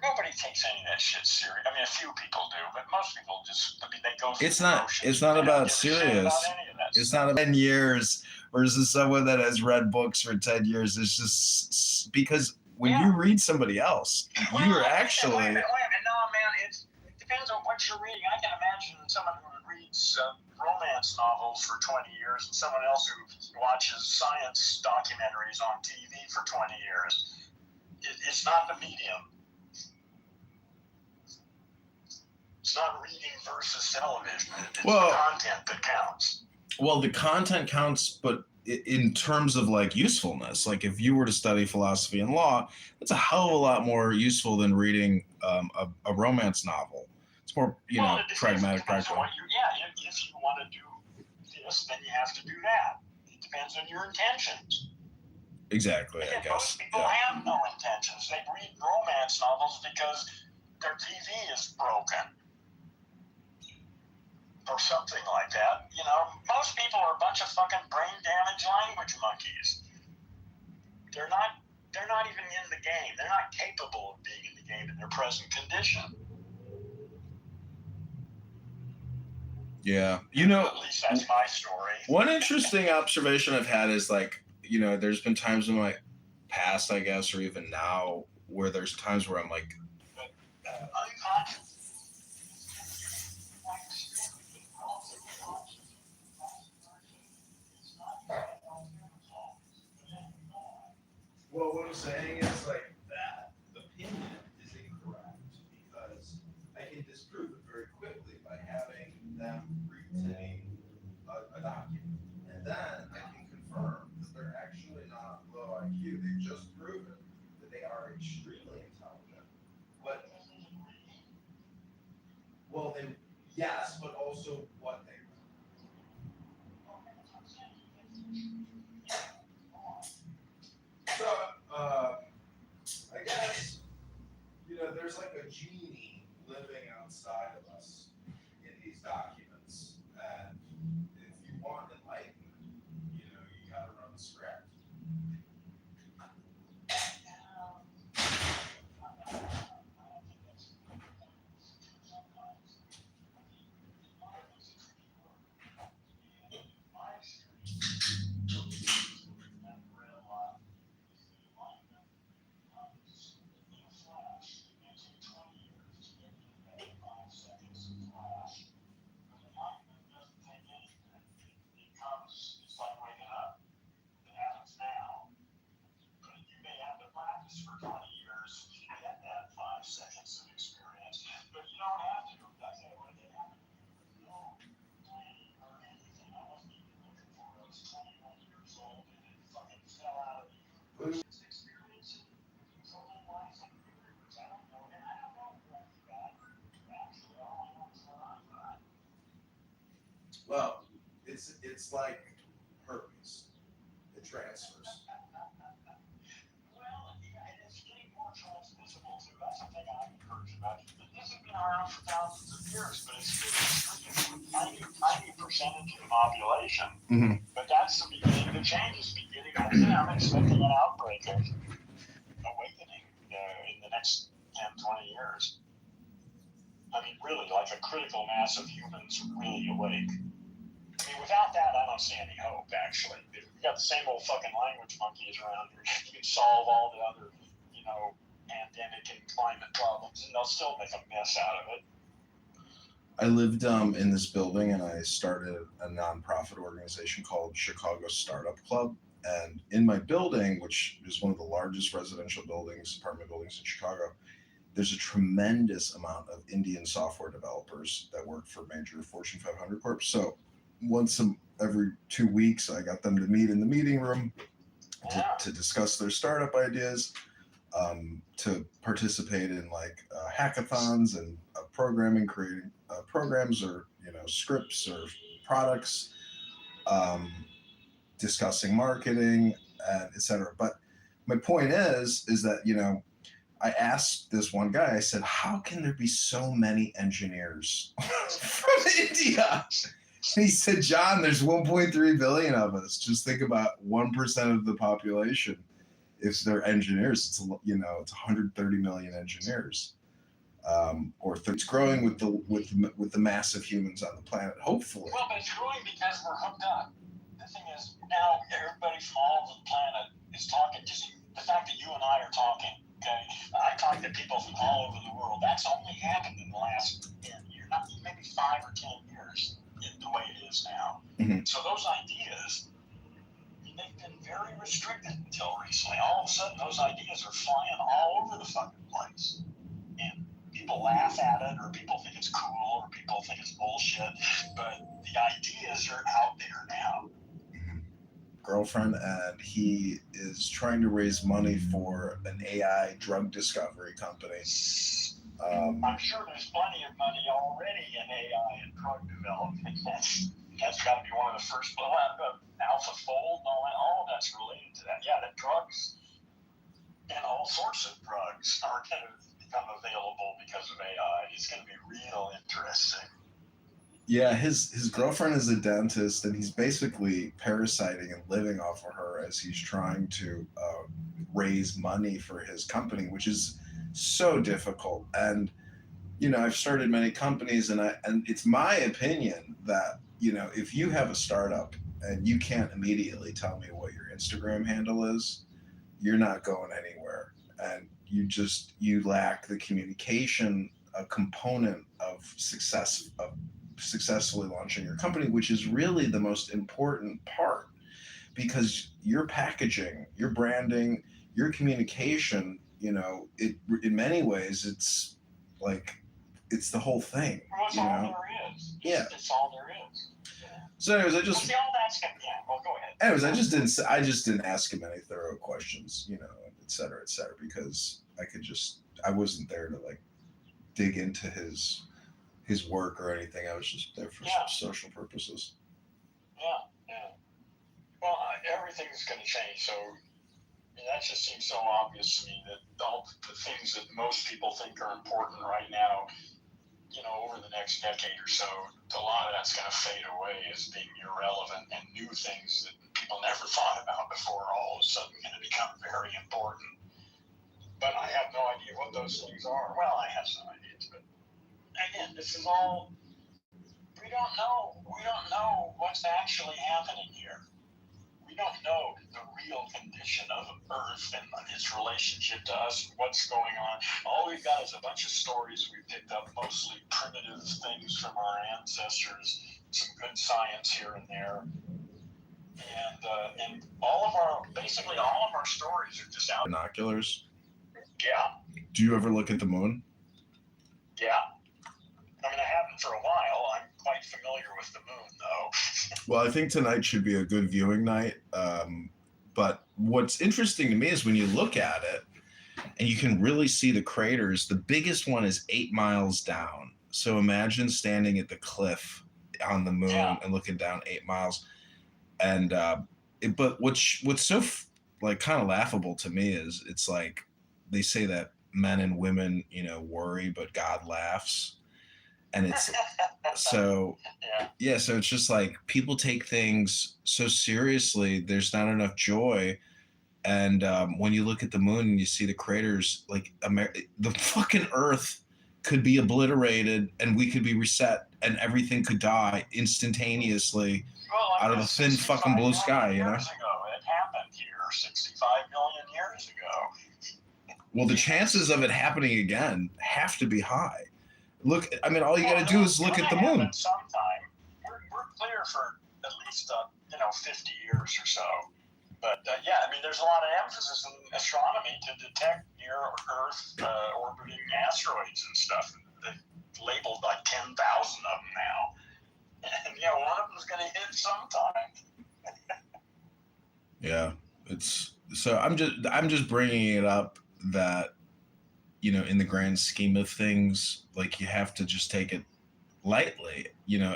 Nobody takes any of that shit serious. I mean, a few people do, but most people just, they go through It's not about serious. It's not about 10 years versus someone that has read books for 10 years. It's just because when you read somebody else, you're actually. Wait a minute. No, man, it depends on what you're reading. I can imagine someone who reads romance novels for 20 years and someone else who watches science documentaries on TV for 20 years. It's not the medium. It's not reading versus television. It's the content that counts. Well, the content counts, but in terms of like usefulness, like if you were to study philosophy and law, it's a hell of a lot more useful than reading a romance novel. It's more, pragmatic, practical. If you want to do this, then you have to do that. It depends on your intentions. Exactly, I guess. Most people have no intentions. They read romance novels because their TV is broken. Or something like that. Most people are a bunch of fucking brain damaged language monkeys. They're not even in the game. They're not capable of being in the game in their present condition. Yeah. At least that's my story. One interesting observation I've had is like, there's been times in my past, I guess, or even now, where there's times where I'm like, unconscious. Well, what I'm saying is like that opinion is incorrect because I can disprove it very quickly by having them retain a document. And then I can confirm that they're actually not low IQ. They've just proven that they are extremely intelligent. But, well, then, yes, but also what they So, I guess, there's like a genie living outside of us in these documents. And if you want enlightenment, you gotta run the script. It's like waking up. It happens now. But you may have to practice for 20 years to get that 5 seconds of experience. But you don't have to. That's what they happen. No. Or anything. I wasn't even looking for it. I was 21 years old and it fucking fell out of me. Experience and controlling life and rivers. I don't know. And I don't know what you got. Actually, all I know is what I got. Well, it's like herpes. It transfers. Well, and it's getting more transmissible too. That's the thing I'm encouraged about. This has been around for thousands of years, but it's tiny percentage of the population. Mm-hmm. But that's the beginning. The change is beginning. I'm expecting an outbreak of awakening in the next 10, 20 years. I mean, really, like a critical mass of humans really awake. I mean, without that, I don't see any hope, actually. We've got the same old fucking language monkeys around here. You can solve all the other, pandemic and climate problems, and they'll still make a mess out of it. I lived in this building, and I started a nonprofit organization called Chicago Startup Club. And in my building, which is one of the largest residential buildings, apartment buildings in Chicago, there's a tremendous amount of Indian software developers that work for major Fortune 500 corps. So once every 2 weeks, I got them to meet in the meeting room to discuss their startup ideas, to participate in like hackathons and creating programs or scripts or products, discussing marketing, and etc. But my point is that I asked this one guy, I said, how can there be so many engineers from India? And he said, John, there's 1.3 billion of us. Just think about 1% of the population. If they're engineers, it's 130 million engineers. It's growing with the mass of humans on the planet, hopefully. Well, but it's growing because we're hooked up. The thing is, now everybody from all over the planet is talking. Just the fact that you and I are talking, okay, I talk to people from all over the world. That's only happened in the last 10 years, maybe 5 or 10 years, the way it is now. Mm-hmm. So those ideas, they've been very restricted until recently. All of a sudden, those ideas are flying all over the fucking place. And people laugh at it, or people think it's cool, or people think it's bullshit. But the ideas are out there now. Girlfriend, and he is trying to raise money for an AI drug discovery company. I'm sure there's plenty of money already in AI and drug development. That's got to be one of the first. AlphaFold, all of that's related to that. Yeah, the drugs and all sorts of drugs are going to become available because of AI. It's going to be real interesting. Yeah, his girlfriend is a dentist, and he's basically parasiting and living off of her as he's trying to raise money for his company, which is so difficult. And I've started many companies, and it's my opinion that if you have a startup and you can't immediately tell me what your Instagram handle is, you're not going anywhere, and you lack the communication component of successfully launching your company, which is really the most important part, because your packaging, your branding, your communication, it in many ways it's the whole thing. Well, that's all there is. It's all there is. So anyways, All that's gonna, well, go ahead. Anyways, I just didn't ask him any thorough questions, et cetera, because I wasn't there to dig into his work or anything. I was just there for social purposes. Yeah. Well, everything's going to change. So that just seems so obvious to me that all the things that most people think are important right now, over the next decade or so, a lot of that's going to fade away as being irrelevant, and new things that people never thought about before are all of a sudden going to become very important. But I have no idea what those things are. Well, I have some ideas, but again, this is all, we don't know what's actually happening here. We don't know the real condition of Earth and its relationship to us, what's going on. All we've got is a bunch of stories we picked up, mostly primitive things from our ancestors, some good science here and there. And basically all of our stories are just out. Binoculars? Yeah. Do you ever look at the moon? Yeah. I mean, I haven't for a while. I'm quite familiar with the moon, though. Well, I think tonight should be a good viewing night. But what's interesting to me is when you look at it and you can really see the craters. The biggest one is 8 miles down. So imagine standing at the cliff on the moon and looking down 8 miles. And but what's so kind of laughable to me is it's like they say that men and women, worry, but God laughs. And it's so so it's just like people take things so seriously. There's not enough joy. And when you look at the moon and you see the craters, the fucking Earth could be obliterated and we could be reset and everything could die instantaneously out of the thin fucking blue sky, Years ago, it happened here 65 million years ago. Well, the chances of it happening again have to be high. Look, I mean, all you got to do is look at the moon. Sometime we're clear for at least 50 years or so. But I mean, there's a lot of emphasis in astronomy to detect near Earth orbiting asteroids and stuff. They've labeled like 10,000 of them now, and one of them's going to hit sometime. Yeah, it's so I'm just bringing it up that. In the grand scheme of things, you have to just take it lightly.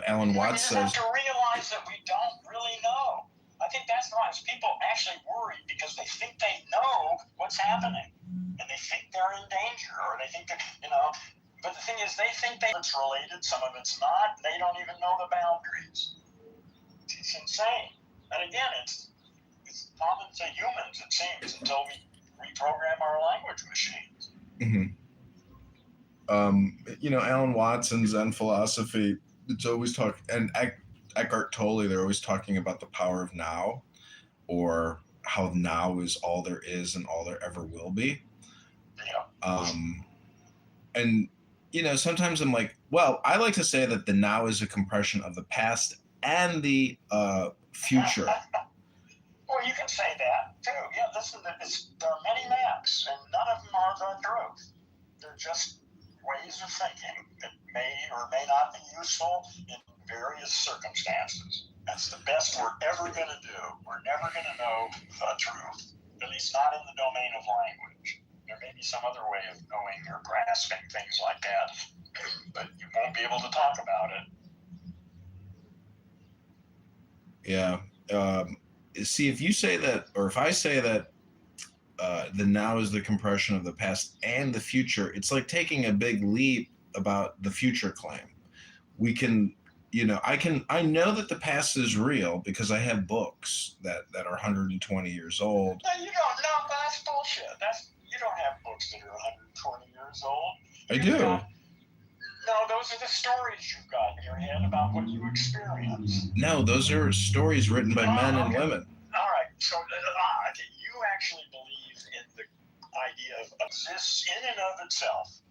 Alan Watts says. You have to realize that we don't really know. I think that's why people actually worried because they think they know what's happening, and they think they're in danger, or they think that But the thing is, they think it's related. Some of it's not. They don't even know the boundaries. It's insane. And again, it's common to humans, it seems, until we reprogram our language machines. Mm-hmm. Alan Watts and Zen philosophy, it's always and Eckhart Tolle, they're always talking about the power of now, or how now is all there is and all there ever will be. Yeah. And sometimes I'm like, well, I like to say that the now is a compression of the past and the future. Well, you can say that too. Yeah, there are many maps, and none of them are the truth. They're just ways of thinking that may or may not be useful in various circumstances. That's the best we're ever going to do. We're never going to know the truth, at least not in the domain of language. There may be some other way of knowing or grasping things like that, but you won't be able to talk about it. Yeah. See, if you say that, or if I say that the now is the compression of the past and the future, it's like taking a big leap about the future claim. We can, I know that the past is real because I have books that are 120 years old. No, you don't. No, that's bullshit. You don't have books that are 120 years old. I do. No, those are the stories you've got in your head about what you experience. No, those are stories written by men and women. All right. So you actually believe in the idea of exists in and of itself.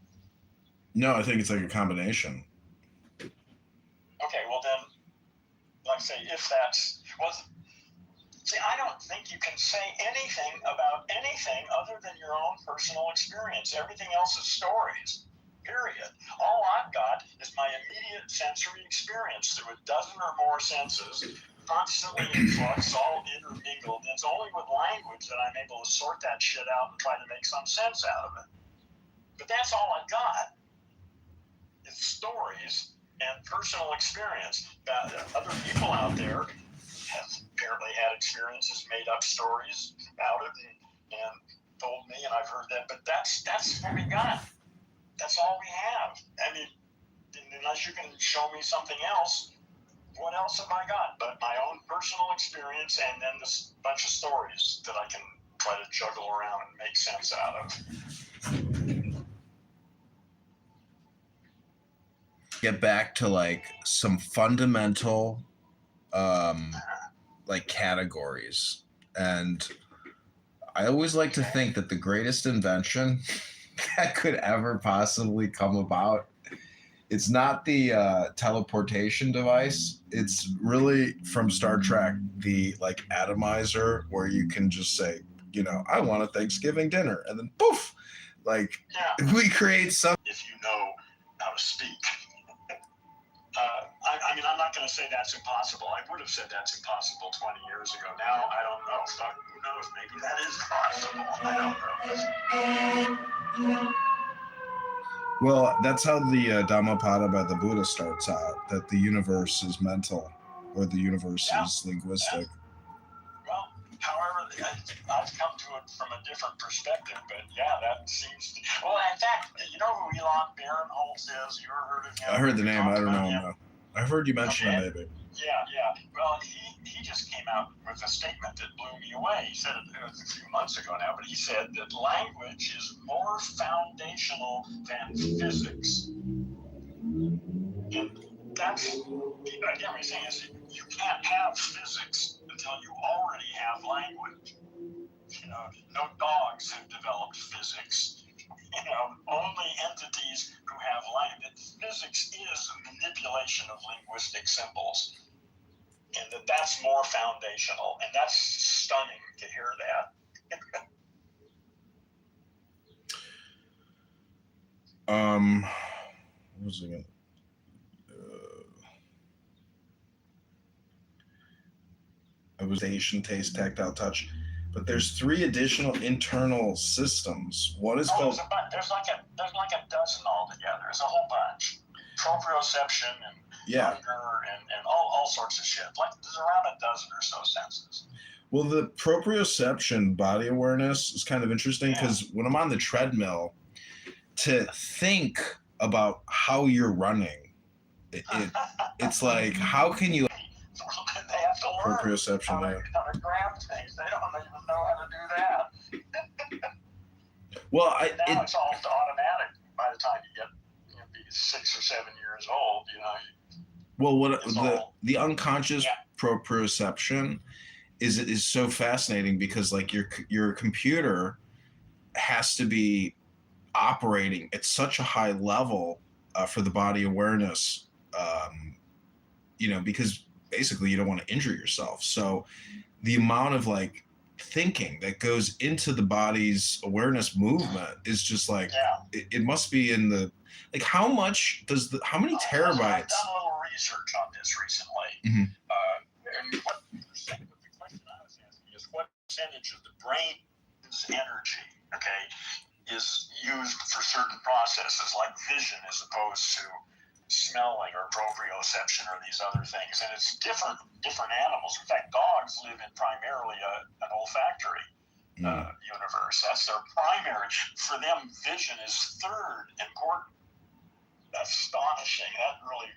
No, I think it's like a combination. Okay, well then, like I say, if that's... Well, see, I don't think you can say anything about anything other than your own personal experience. Everything else is stories. Period. All I've got is my immediate sensory experience through a dozen or more senses, constantly in flux, all intermingled. And it's only with language that I'm able to sort that shit out and try to make some sense out of it. But that's all I've got. It's stories and personal experience. Other people out there have apparently had experiences, made up stories about it, and told me, and I've heard that. But that's what we got. That's all we have. I mean, unless you can show me something else, what else have I got but my own personal experience and then this bunch of stories that I can try to juggle around and make sense out of? Get back to like some fundamental like categories. And I always like to think that the greatest invention that could ever possibly come about, it's not the teleportation device. It's really from Star Trek, the like atomizer, where you can just say, I want a Thanksgiving dinner, and then poof, like we create some. If you know how to speak. I mean, I'm not going to say that's impossible. I would have said that's impossible 20 years ago. Now, I don't know. Who knows? Maybe that is possible. I don't know. Well, that's how the Dhammapada by the Buddha starts out, that the universe is mental, or the universe is linguistic. Well, however, I've come to it from a different perspective, but yeah, that seems to... Well, in fact, you know who Elon Barinholtz is? You ever heard of him? I heard the name. I don't know him, though. I've heard you mention it, maybe. Yeah. Well, he just came out with a statement that blew me away. He said it was a few months ago now, but he said that language is more foundational than physics. And that's the only thing is you can't have physics until you already have language. No dogs have developed physics. Only entities who have language. Physics is a manipulation of linguistic symbols, and that's more foundational, and that's stunning to hear that. What was it again? It was sensation, taste, tactile, touch. But there's 3 additional internal systems. One is called... There's like a dozen altogether. There's a whole bunch. Proprioception and hunger and all sorts of shit. Like there's around a dozen or so senses. Well, the proprioception body awareness is kind of interesting because when I'm on the treadmill, to think about how you're running, it's like, how can you... They have to learn proprioception, how to grab things. They don't even know how to do that. Well, now it's all automatic by the time you get be 6 or 7 years old. Well, the unconscious proprioception is so fascinating because like your computer has to be operating at such a high level for the body awareness, because basically you don't want to injure yourself. So the amount of like thinking that goes into the body's awareness movement is just like it must be in the like how many terabytes? I've done a little research on this recently. Mm-hmm. And the question I was asking is what percentage of the brain's energy, is used for certain processes like vision as opposed to smelling or proprioception or these other things. And it's different animals. In fact, dogs live in primarily an olfactory universe. That's their primary. For them, vision is third important. That's astonishing. That really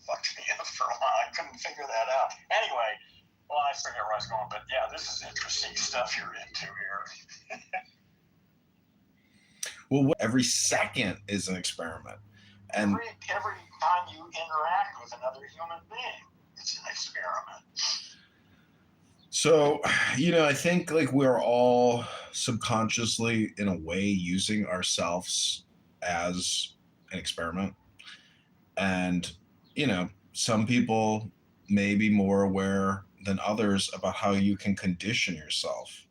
fucked me up for a while. I couldn't figure that out. Anyway, well, I forget where I was going, but yeah, this is interesting stuff you're into here. Well, every second is an experiment. And every time you interact with another human being, it's an experiment. So, I think like we're all subconsciously in a way using ourselves as an experiment. And, some people may be more aware than others about how you can condition yourself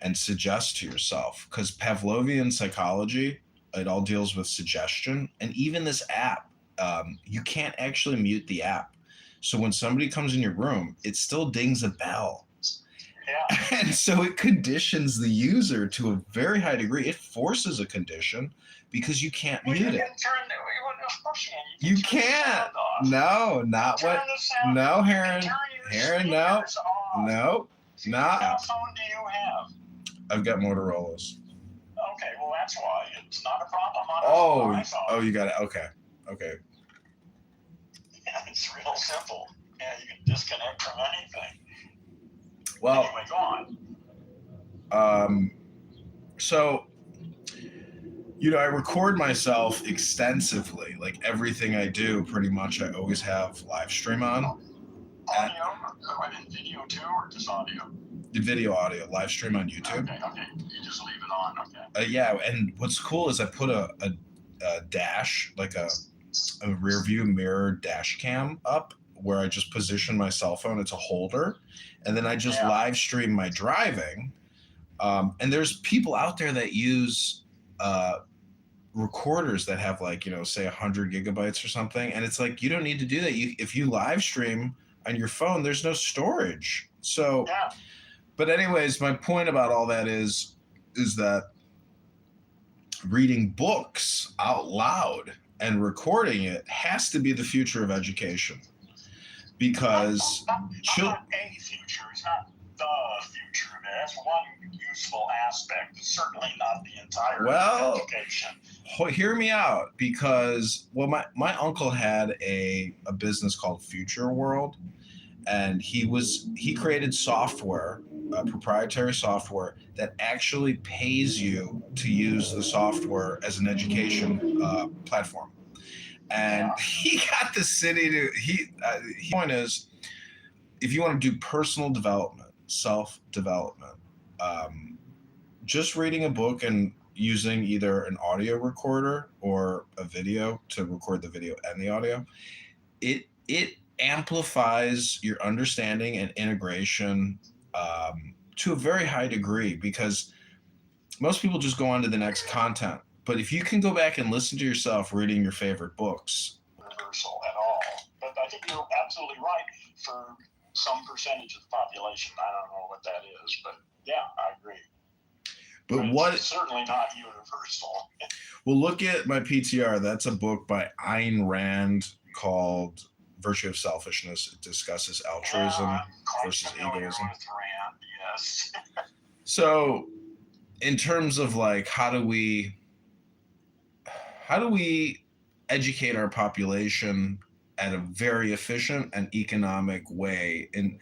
and suggest to yourself. Because Pavlovian psychology, it all deals with suggestion. And even this app, you can't actually mute the app. So when somebody comes in your room, it still dings a bell. Yeah. And so it conditions the user to a very high degree. It forces a condition because you can't mute it. You can't. No, not what. No, Heron. Heron, no. No, not. What phone do you have? I've got Motorola's. Okay, well, that's why. It's not a problem on my phone. Oh, you got it. Okay. Yeah, it's real simple. Yeah, you can disconnect from anything. Well, anyway, go on. So, I record myself extensively. Like everything I do, pretty much, I always have live stream on. Audio? And video too, or just audio? Video, audio, live stream on YouTube. Okay. You just leave it on, okay. Yeah, and what's cool is I put a dash, like a rear view mirror dash cam up where I just position my cell phone. It's a holder. And then I just live stream my driving. And there's people out there that use recorders that have like, say 100 gigabytes or something. And it's like, you don't need to do that. If you live stream on your phone, there's no storage. So, but anyways, my point about all that is that reading books out loud and recording it has to be the future of education. Because not a future, it's not the future. That's one useful aspect. It's certainly not the entire education. Hear me out, because my uncle had a business called Future World, and he created software, proprietary software that actually pays you to use the software as an education platform. And he got the city to point is, if you want to do personal development, self-development, just reading a book and using either an audio recorder or a video to record the video and the audio, it amplifies your understanding and integration to a very high degree, because most people just go on to the next content. But if you can go back and listen to yourself reading your favorite books. Universal at all. But I think you're absolutely right for some percentage of the population. I don't know what that is, but yeah, I agree. But it's certainly not universal. Well, look at my PTR. That's a book by Ayn Rand called Virtue of Selfishness. It discusses altruism versus egoism. With Rand, yes. So, in terms of like, how do we educate our population at a very efficient and economic way? And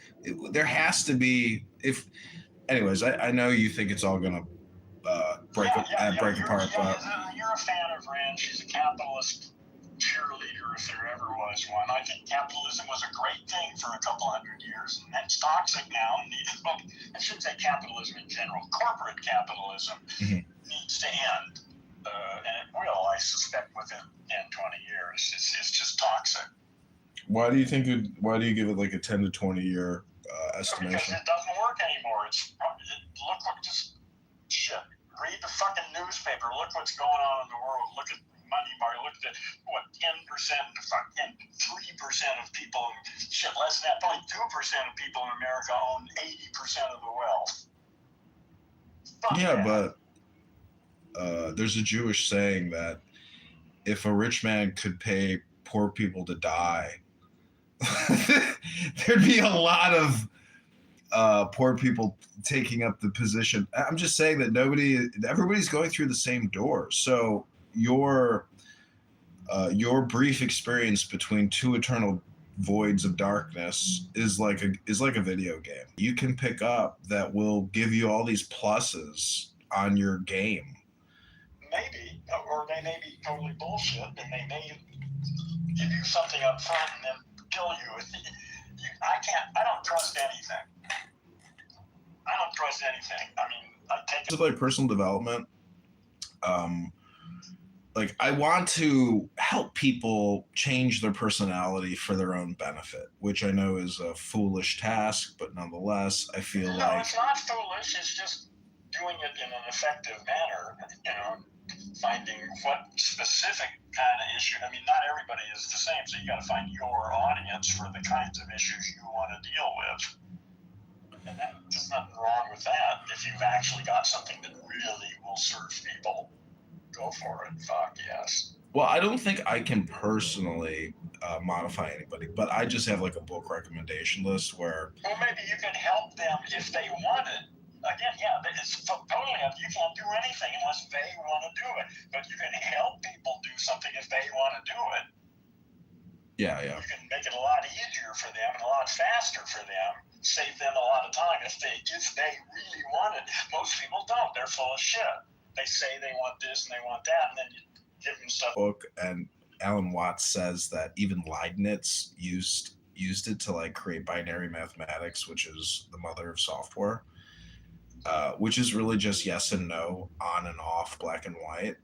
there has to be, anyways, I know you think it's all going to break apart. You're a fan of Rand. She's a capitalist cheerleader if there ever was one. I think capitalism was a great thing for a couple hundred years, and that's toxic now. Well, I shouldn't say capitalism in general. Corporate capitalism needs to end, and it will, I suspect, within 10, 20 years. It's just toxic. Why do you think why do you give it like a 10 to 20 year estimation? Because it doesn't work anymore. Look what shit. Read the fucking newspaper. Look what's going on in the world. Look at money market. Look at 10% to fucking 3% of people. Shit, less than that. Probably 2% of people in America own 80% of the wealth. Fuck yeah, that. but there's a Jewish saying that if a rich man could pay poor people to die, there'd be a lot of poor people taking up the position. I'm just saying that everybody's going through the same door. So your brief experience between two eternal voids of darkness is like a video game. You can pick up that will give you all these pluses on your game. Maybe, or they may be totally bullshit, and they may give you something up front and then kill you. I don't trust anything. I don't trust anything. I mean, I take it like personal development. Like I want to help people change their personality for their own benefit, which I know is a foolish task, but nonetheless, I feel no, like it's not foolish. It's just doing it in an effective manner. Finding what specific kind of issue. I mean, not everybody is the same, so you got to find your audience for the kinds of issues you want to deal with. And there's nothing wrong with that. If you've actually got something that really will serve people, go for it. Fuck yes. Well, I don't think I can personally modify anybody, but I just have like a book recommendation list where. Well, maybe you can help them if they want it. Again, yeah, it's totally up. You can't do anything unless they want to do it. But you can help people do something if they want to do it. Yeah. You can make it a lot easier for them and a lot faster for them. Save them a lot of time if they really want it. Most people don't. They're full of shit. They say they want this and they want that, and then you give them stuff. Book, and Alan Watts says that even Leibniz used it to like create binary mathematics, which is the mother of software. Which is really just yes and no, on and off, black and white,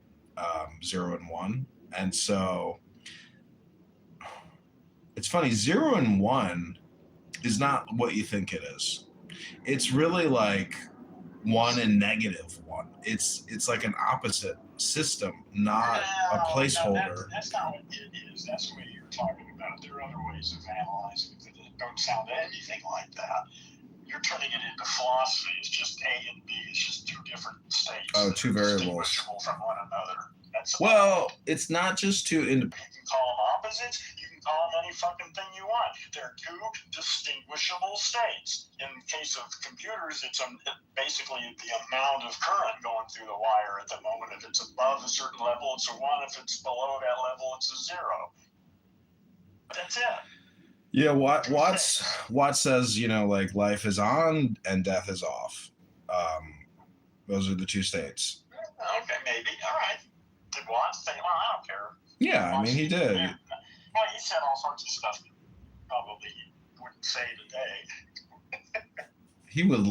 0 and 1. And so it's funny, 0 and 1 is not what you think it is. It's really like 1 and -1. It's like an opposite system, not a placeholder. No, that's not what it is. That's what you're talking about. There are other ways of analyzing it that don't sound anything like that. You're turning it into philosophy. It's just A and B. It's just two different states. Oh, two variables. Distinguishable from one another. It's not just two. You can call them opposites. You can call them any fucking thing you want. They're two distinguishable states. In the case of computers, it's basically the amount of current going through the wire at the moment. If it's above a certain level, it's a 1. If it's below that level, it's a 0. That's it. Yeah, Watts says, like life is on and death is off. Those are the two states. Okay, maybe. All right. Did Watts say, well, I don't care. Yeah, I mean, he did. Yeah. Well, he said all sorts of stuff that probably he wouldn't say today. He would,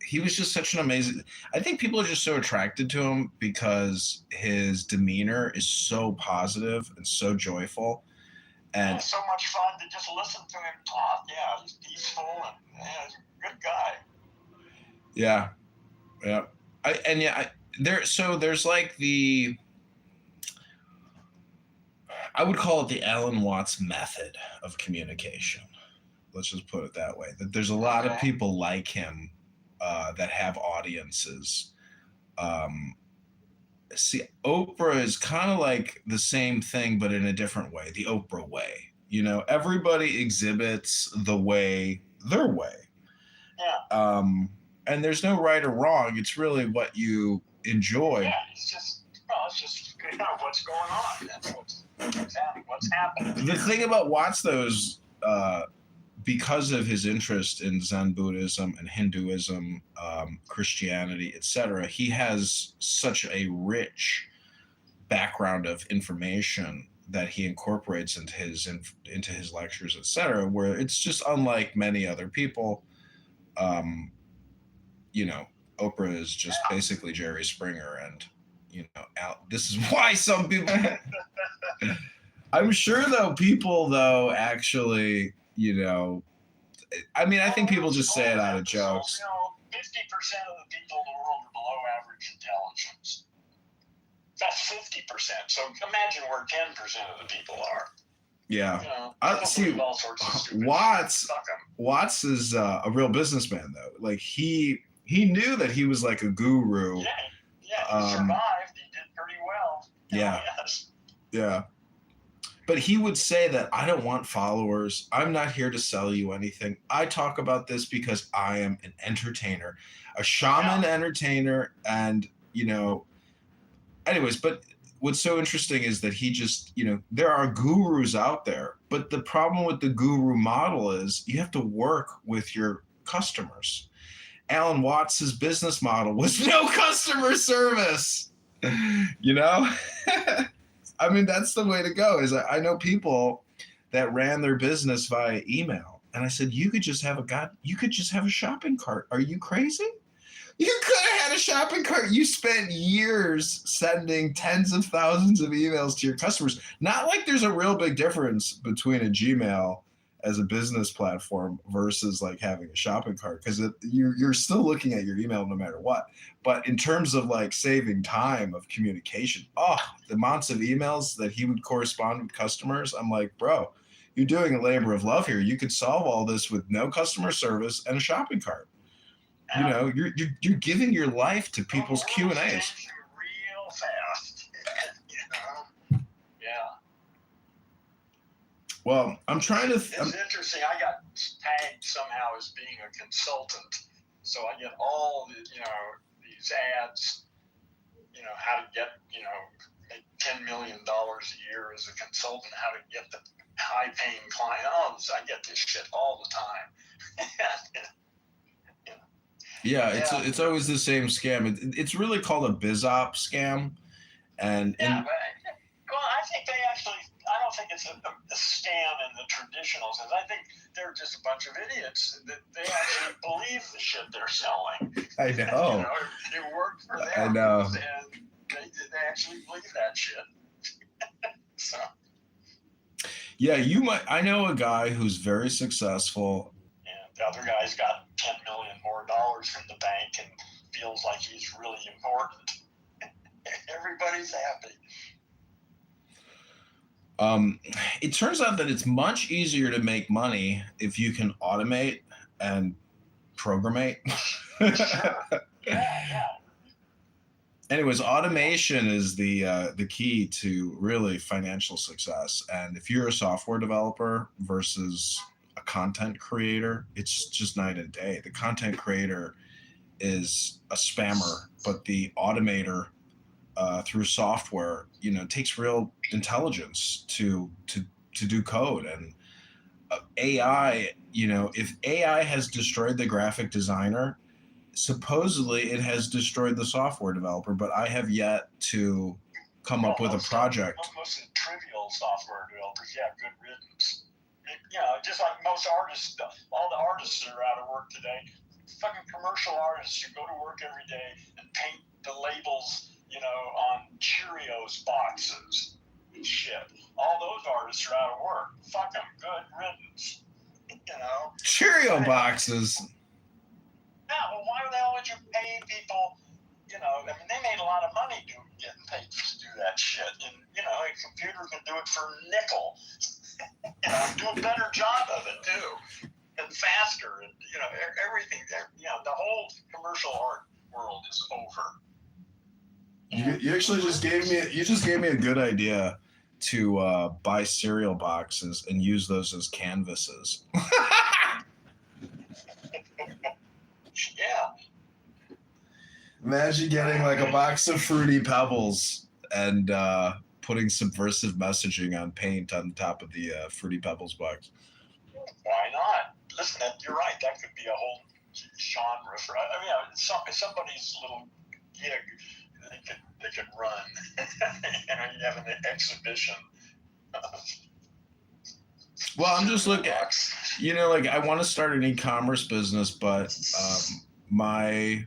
he was just such an amazing. I think people are just so attracted to him because his demeanor is so positive and so joyful. And it's so much fun to just listen to him talk. Yeah, he's peaceful and he's a good guy. Yeah. There's like I would call it the Alan Watts method of communication. Let's just put it that way. That there's a lot of people like him that have audiences. See, Oprah is kind of like the same thing, but in a different way, the Oprah way. Everybody exhibits their way. Yeah. And there's no right or wrong. It's really what you enjoy. Yeah, it's just what's going on. That's what's happening. The thing about Watts, though, is because of his interest in Zen Buddhism and Hinduism, Christianity, etc., he has such a rich background of information that he incorporates into his lectures, etc., where it's just unlike many other people. You know, Oprah is just basically Jerry Springer, and you know, this is why some people. I'm sure though people actually, you know, I mean, I think people just say it out of jokes. You know, 50% of the people in the world are below average intelligence. That's 50%. So imagine where 10% of the people are. Yeah. You know, I see. all sorts of stupid Watts. shit. Fuck 'em. Watts is a real businessman, though. Like he knew that he was like a guru. Yeah, he survived. He did pretty well. Yeah. Yes. Yeah. But he would say that I don't want followers. I'm not here to sell you anything. I talk about this because I am an entertainer, a shaman entertainer, and you know. Anyways, but what's so interesting is that he just, you know, there are gurus out there, but the problem with the guru model is you have to work with your customers. Alan Watts' business model was no customer service. You know? I mean, that's the way to go. Is I know people that ran their business via email, and I said, you could just have a shopping cart. Are you crazy? You could have had a shopping cart. You spent years sending tens of thousands of emails to your customers. Not like there's a real big difference between a Gmail as a business platform versus like having a shopping cart, because you're still looking at your email no matter what. But in terms of like saving time of communication, the amounts of emails that he would correspond with customers, I'm like, bro, you're doing a labor of love here. You could solve all this with no customer service and a shopping cart. You know, you're giving your life to people's Q&As. Real fast. You know? Yeah. Well, I'm trying to. It's interesting. I got tagged somehow as being a consultant, so I get all the, you know, these ads. You know, how to get, you know, make $10 million a year as a consultant. How to get the high-paying client. I get this shit all the time. Yeah, it's always the same scam. It's really called a BizOp scam, and well, I think I don't think it's a scam in the traditional sense. I think they're just a bunch of idiots that they actually believe the shit they're selling. I know. You know, it worked for them. I know. And they actually believe that shit. So. Yeah, I know a guy who's very successful. And the other guy's got $10 million more in the bank and feels like he's really important. Everybody's happy. It turns out that it's much easier to make money if you can automate and programmate. Sure. Yeah. Anyways, automation is the key to really financial success. And if you're a software developer versus a content creator, it's just night and day. The content creator is a spammer, but the automator through software, you know, takes real intelligence to do code. And AI, you know, if AI has destroyed the graphic designer, supposedly it has destroyed the software developer, but I have yet to come up with a project. Most trivial software developers, good riddance. You know, just like most artists, all the artists that are out of work today, fucking commercial artists who go to work every day and paint the labels, you know, on Cheerios boxes and shit. All those artists are out of work. Fuck them, good riddance. You know? Cheerio boxes. Yeah, well, why the hell would you pay people? You know, I mean, they made a lot of money getting paid to do that shit. And, you know, a computer can do it for a nickel. You know, do a better job of it, too. And faster. And, you know, everything. You know, the whole commercial art world is over. You actually just gave me a good idea to buy cereal boxes and use those as canvases. Yeah. Imagine getting like a box of Fruity Pebbles and putting subversive messaging on paint on the top of the Fruity Pebbles box. Why not? Listen, you're right. That could be a whole genre for. I mean, somebody's little gig. They could they could run. You have an exhibition. Well, I'm just looking at, like I want to start an e-commerce business, but my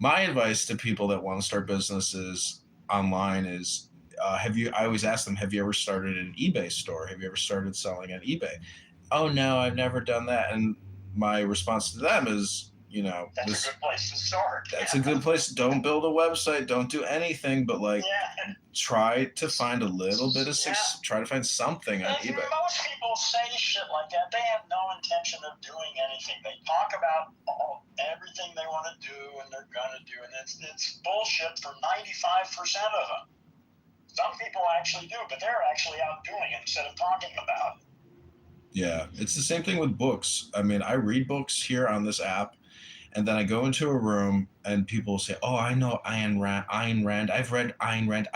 advice to people that want to start businesses online is, I always ask them, have you ever started an eBay store? Have you ever started selling on eBay? Oh no, I've never done that. And my response to them is, that's a good place to start. That's a good place. Don't build a website. Don't do anything, but try to find a little bit of try to find something on eBay. Most people say shit like that. They have no intention of doing anything. They talk about everything they want to do and they're gonna do, and it's bullshit for 95% of them. Some people actually do, but they're actually out doing it instead of talking about it. Yeah, it's the same thing with books. I mean, I read books here on this app, and then I go into a room and people say, "Oh, I know Ayn Rand. I've read Ayn Rand.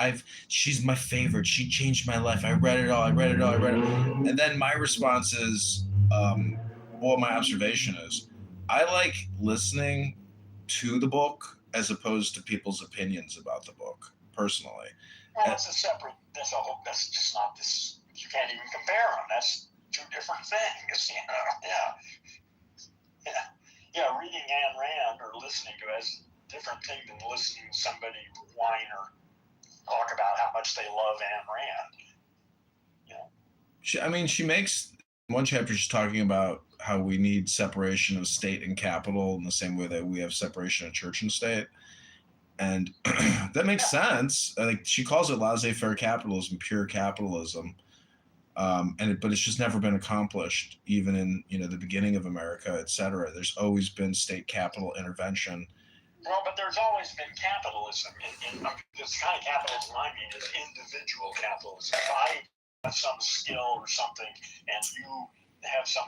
She's my favorite. She changed my life. I read it all. And then my response is, my observation is, I like listening to the book as opposed to people's opinions about the book, personally. Well, that's just not this. You can't even compare them. That's two different things. Yeah, reading Ayn Rand or listening to it is a different thing than listening to somebody whine or talk about how much they love Ayn Rand. She makes one chapter, she's talking about how we need separation of state and capital in the same way that we have separation of church and state. And that makes sense. Like, she calls it laissez-faire capitalism, pure capitalism. But it's just never been accomplished, even in the beginning of America, et cetera. There's always been state capital intervention. Well, but there's always been capitalism. This kind of capitalism I mean is individual capitalism. If I have some skill or something, and you have some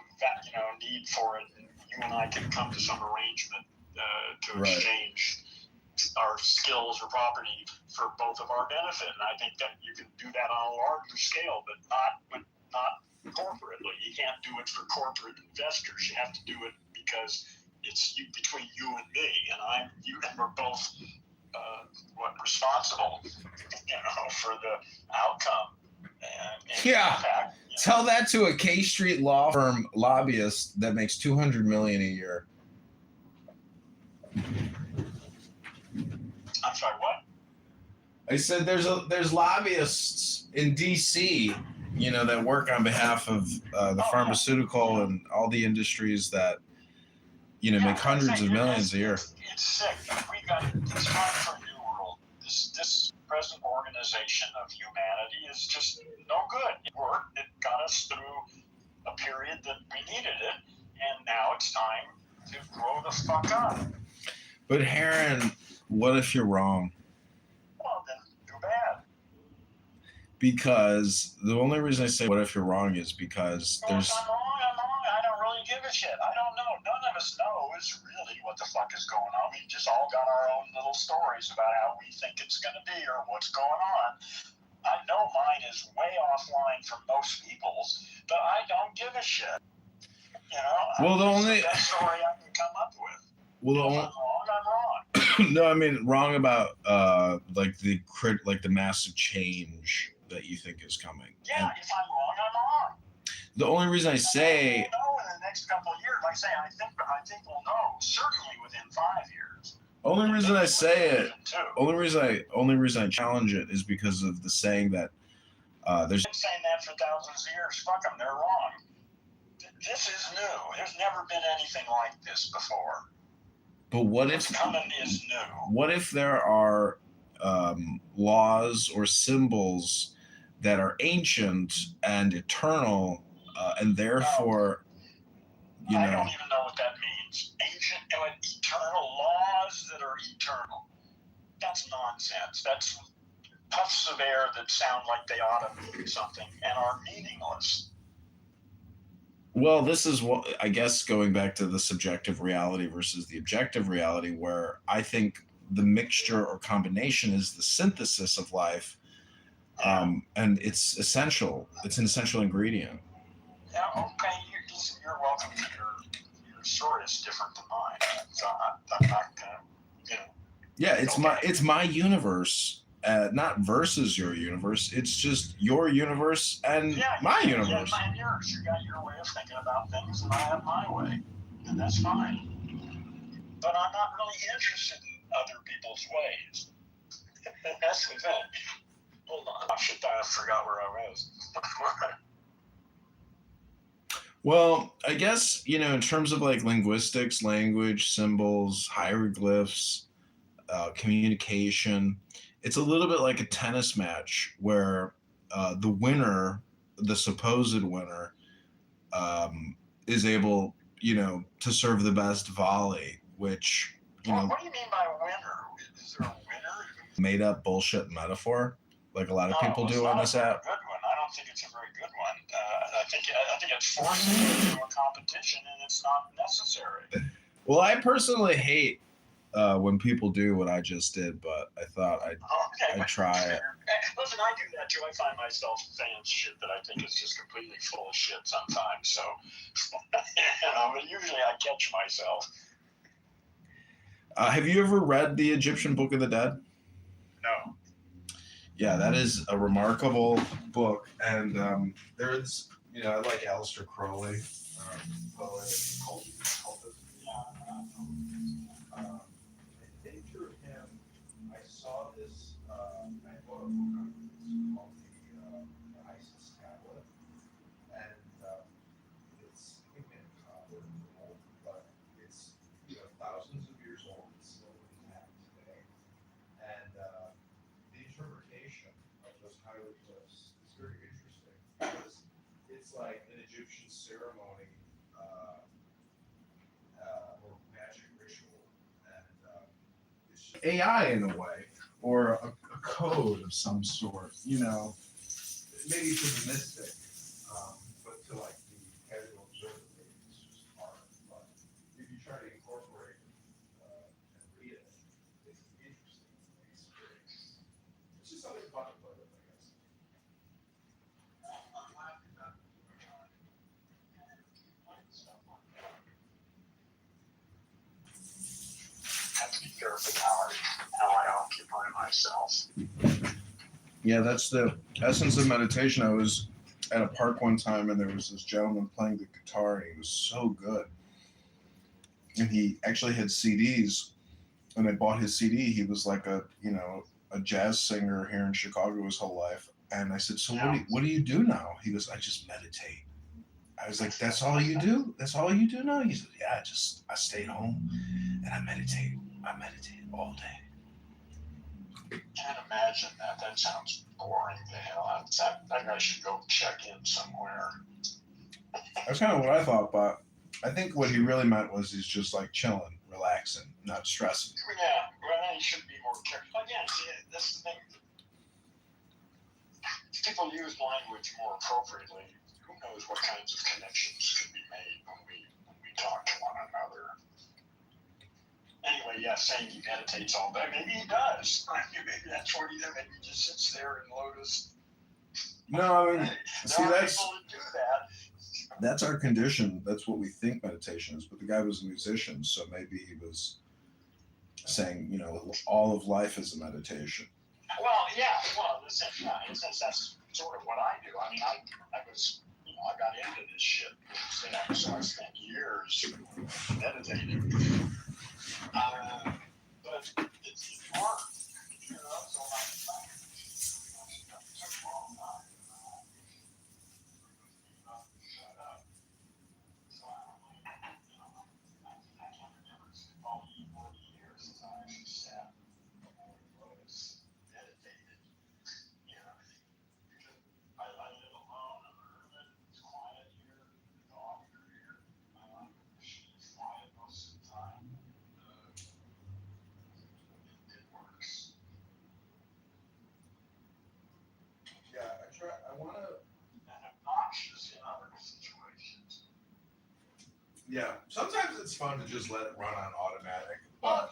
need for it, and you and I can come to some arrangement to exchange our skills or property for both of our benefit, and I think that you can do that on a larger scale, but not corporately. You can't do it for corporate investors. You have to do it because it's between you and me, and we're both responsible, for the outcome. And impact, Tell that to a K Street law firm lobbyist that makes $200 million a year. I'm sorry, what? I said there's lobbyists in D.C., that work on behalf of the pharmaceutical and all the industries that, make hundreds of millions a year. It's sick. It's time for a new world. This present organization of humanity is just no good. It worked. It got us through a period that we needed it, and now it's time to grow the fuck up. But Heron, what if you're wrong? Well, then too bad. Because the only reason I say what if you're wrong is because there's... If I'm wrong. I don't really give a shit. I don't know. None of us knows really what the fuck is going on. We just all got our own little stories about how we think it's going to be or what's going on. I know mine is way offline from most people's, but I don't give a shit. It's the best story I can come up with. Well, if I'm wrong, I'm wrong. No, I mean wrong about the massive change that you think is coming. Yeah, if I'm wrong, I'm wrong. The only reason I say... We'll know in the next couple of years. Like I say, I think we'll know certainly within 5 years. Only reason I say it, only reason I challenge it is because of the saying that there's... I've been saying that for thousands of years. Fuck them, they're wrong. This is new. There's never been anything like this before. But what What's coming is new. What if there are laws or symbols that are ancient and eternal, and therefore, I don't even know what that means. Ancient and eternal laws that are eternal. That's nonsense. That's puffs of air that sound like they ought to mean something and are meaningless. Well, this is what I guess going back to the subjective reality versus the objective reality, where I think the mixture or combination is the synthesis of life, and it's essential. It's an essential ingredient. Yeah, okay, you're welcome. Your story is different than mine, so I'm not gonna, Yeah, it's my universe, not versus your universe. It's just your universe and my universe. Yeah, and yours. You got your way of thinking about things, and I have my way, and that's fine. But I'm not really interested in other people's ways. That's the thing. Hold on. Oh, shit, I forgot where I was. Well, I guess, in terms of like linguistics, language, symbols, hieroglyphs, communication, it's a little bit like a tennis match where the winner, the supposed winner, is able, to serve the best volley, which, What do you mean by winner? Is there a winner? made up bullshit metaphor, like a lot of people do on this app. Good one. I don't think it's a very good one. I think it's forcing you into a competition, and it's not necessary. Well, I personally hate when people do what I just did, but I thought I'd try it. Listen, I do that too. I find myself saying shit that I think is just completely full of shit sometimes. So, but usually I catch myself. Have you ever read the Egyptian Book of the Dead? No. Yeah, that is a remarkable book, and there's, I like Aleister Crowley, poet, cultist. I think through him, I saw this. I bought a book on it. It's called the Isis Tablet, and it's old, but it's thousands of years old. It's still intact today, and the interpretation of those hieroglyphs is very interesting because it's like an Egyptian ceremony or magic ritual, and it's just AI in a way, or a code of some sort. Maybe to the mystic, but to like the casual observer, maybe it's just art. But if you try to incorporate and read it, it's an interesting experience. It's just something fun to play with, I guess. Have to be careful how I occupy myself. Yeah, that's the essence of meditation. I was at a park one time, and there was this gentleman playing the guitar, and he was so good. And he actually had CDs, and I bought his CD. He was like a jazz singer here in Chicago his whole life. And I said, so what do you do now? He goes, I just meditate. I was like, that's all you do? That's all you do now? He said, yeah, I stay home and I meditate. I meditate all day. Can't imagine that. That sounds boring to hell. I think I should go check in somewhere. That's kind of what I thought, but I think what he really meant was he's just like chilling, relaxing, not stressing. Yeah, well, you should be more careful. Again, see, this is the thing. If people use language more appropriately, who knows what kinds of connections could be made when we talk to one another. Anyway, saying he meditates all day. Maybe he does. Maybe that's what he does. Maybe he just sits there in lotus. No, I mean, see, that's people that do that. That's our condition. That's what we think meditation is. But the guy was a musician, so maybe he was saying, all of life is a meditation. Well, in a sense, that's sort of what I do. I mean, I was, I got into this shit, so I spent years meditating. But it's hard, so I want to. Obnoxious in other situations. Yeah, sometimes it's fun to just let it run on automatic. Well, But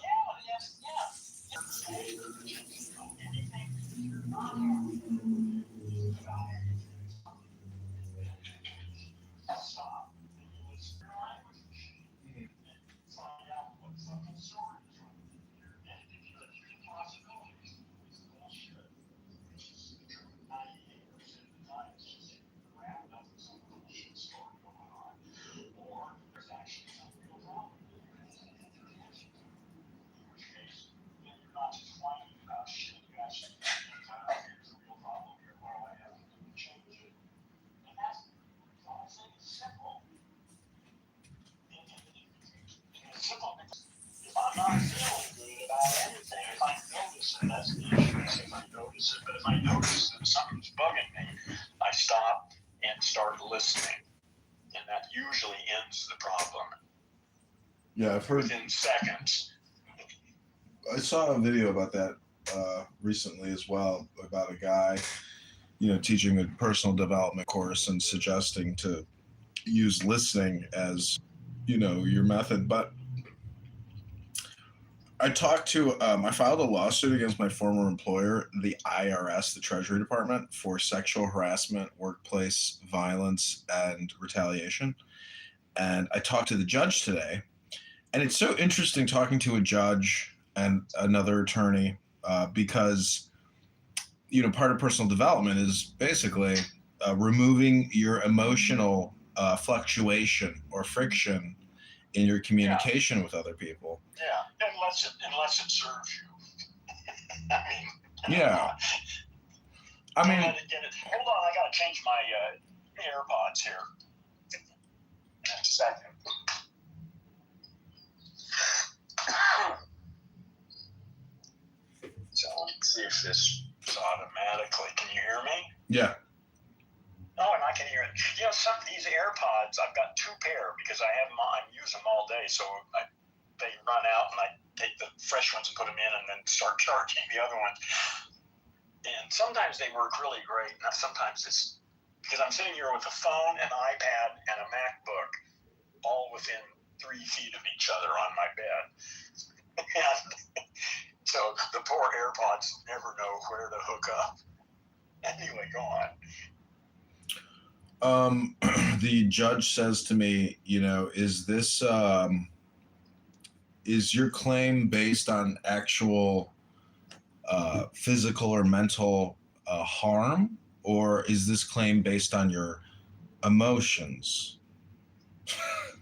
listening, and that usually ends the problem Yeah, I've heard. within seconds. I saw a video about that recently as well, about a guy, teaching a personal development course and suggesting to use listening as, your method. But I filed a lawsuit against my former employer, the IRS, the Treasury Department, for sexual harassment, workplace violence, and retaliation. And I talked to the judge today, and it's so interesting talking to a judge and another attorney because, part of personal development is basically removing your emotional fluctuation or friction in your communication with other people. Yeah, unless it serves you. I mean. Yeah. Hold on, I gotta change my AirPods here. In a second. So let's see if this is automatically. Can you hear me? Yeah. Oh, and I can hear it. Some of these AirPods, I've got 2 pair because I use them all day, so they run out and I take the fresh ones and put them in and then start charging the other ones. And sometimes they work really great. And sometimes it's because I'm sitting here with a phone, an iPad, and a MacBook all within 3 feet of each other on my bed. And so the poor AirPods never know where to hook up. Anyway, go on. The judge says to me, is this, is your claim based on actual physical or mental harm, or is this claim based on your emotions?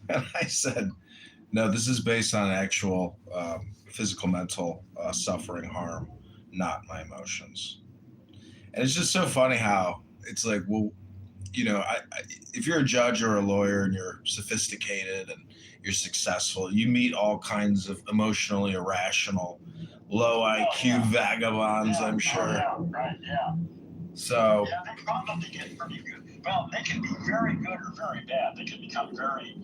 And I said, no, this is based on actual physical, mental suffering, harm, not my emotions. And it's just so funny how it's like, well, if you're a judge or a lawyer and you're sophisticated and you're successful, you meet all kinds of emotionally irrational, low IQ vagabonds, I'm sure. Yeah, right, yeah. So. Yeah, they probably get pretty good. Well, they can be very good or very bad. They can become very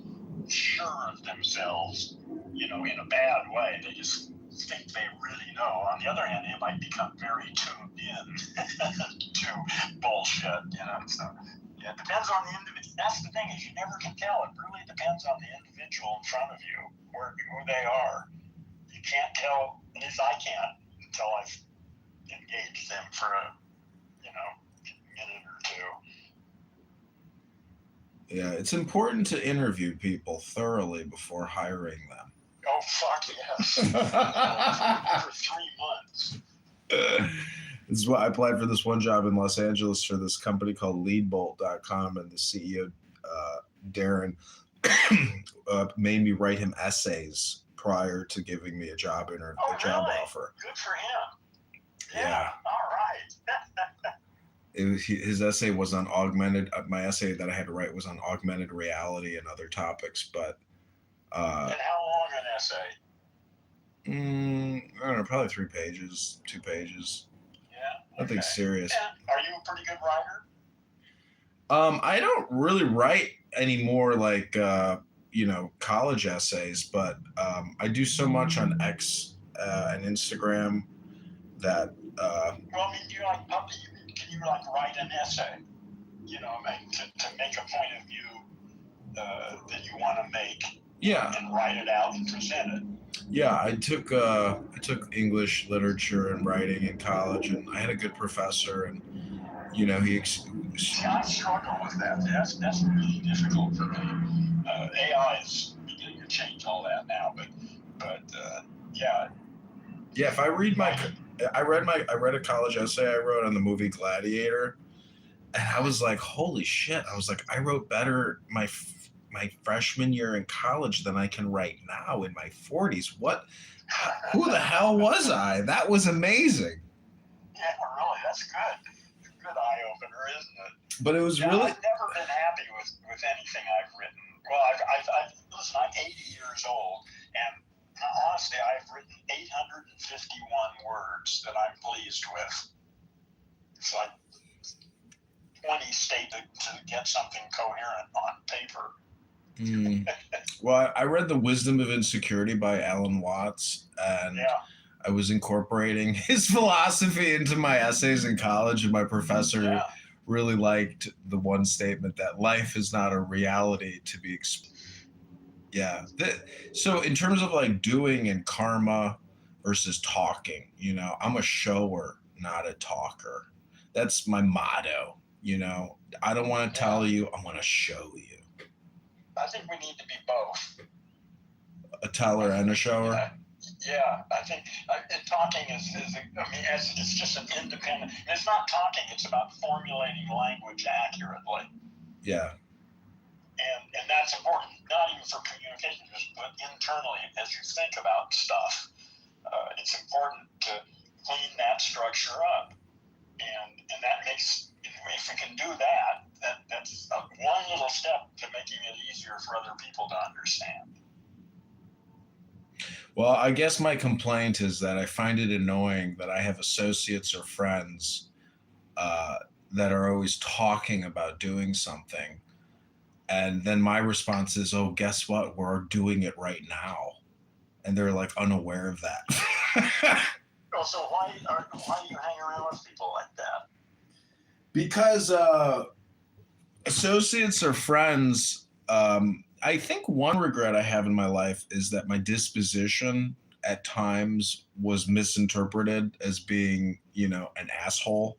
sure of themselves, in a bad way. They just think they really know. On the other hand, they might become very tuned in to bullshit, So, yeah, it depends on the individual. That's the thing, is you never can tell. It really depends on the individual in front of you, who they are. You can't tell, at least I can't, until I've engaged them for a minute or 2. Yeah, it's important to interview people thoroughly before hiring them. Oh, fuck yes. For 3 months. This is why I applied for this one job in Los Angeles for this company called leadbolt.com, and the CEO, Darren, made me write him essays prior to giving me a job offer. Good for him. Yeah. All right. His essay was on my essay that I had to write was on augmented reality and other topics, but and how long an essay? I don't know, probably 3 pages, 2 pages. Yeah. Nothing serious. Yeah. Are you a pretty good writer? I don't really write anymore, like college essays, but I do so much on X and Instagram that. Well, I mean, can you write an essay? To make a point of view that you want to make. Yeah. And write it out and present it. Yeah, I took English literature and writing in college, and I had a good professor, and he. I struggle with that. That's really difficult for me. AI is beginning to change all that now, but yeah. Yeah, if I read I read a college essay I wrote on the movie Gladiator, and I was like, holy shit! I was like, I wrote better my freshman year in college than I can write now in my 40s. Who the hell was I? That was amazing. Yeah, really, that's good. Good eye opener, isn't it? But it was really. I've never been happy with anything I've written. Well, listen, I'm 80 years old, and honestly, I've written 851 words that I'm pleased with. It's like 20 to get something coherent Well, I read The Wisdom of Insecurity by Alan Watts, and I was incorporating his philosophy into my essays in college, and my professor really liked the one statement that life is not a reality to be so in terms of like doing and karma versus talking, I'm a shower, not a talker. That's my motto. I don't want to tell you, I want to show you. I think we need to be both. A teller and a shower? Yeah, I think talking it's just an independent. It's not talking, it's about formulating language accurately. Yeah. And that's important, not even for communication, but internally as you think about stuff. It's important to clean that structure up. And that makes, if we can do that, that's one little step to making it easier for other people to understand. Well, I guess my complaint is that I find it annoying that I have associates or friends that are always talking about doing something. And then my response is, oh, guess what? We're doing it right now. And they're like unaware of that. So why do you hang around with people like that? Because associates or friends, I think one regret I have in my life is that my disposition at times was misinterpreted as being, an asshole.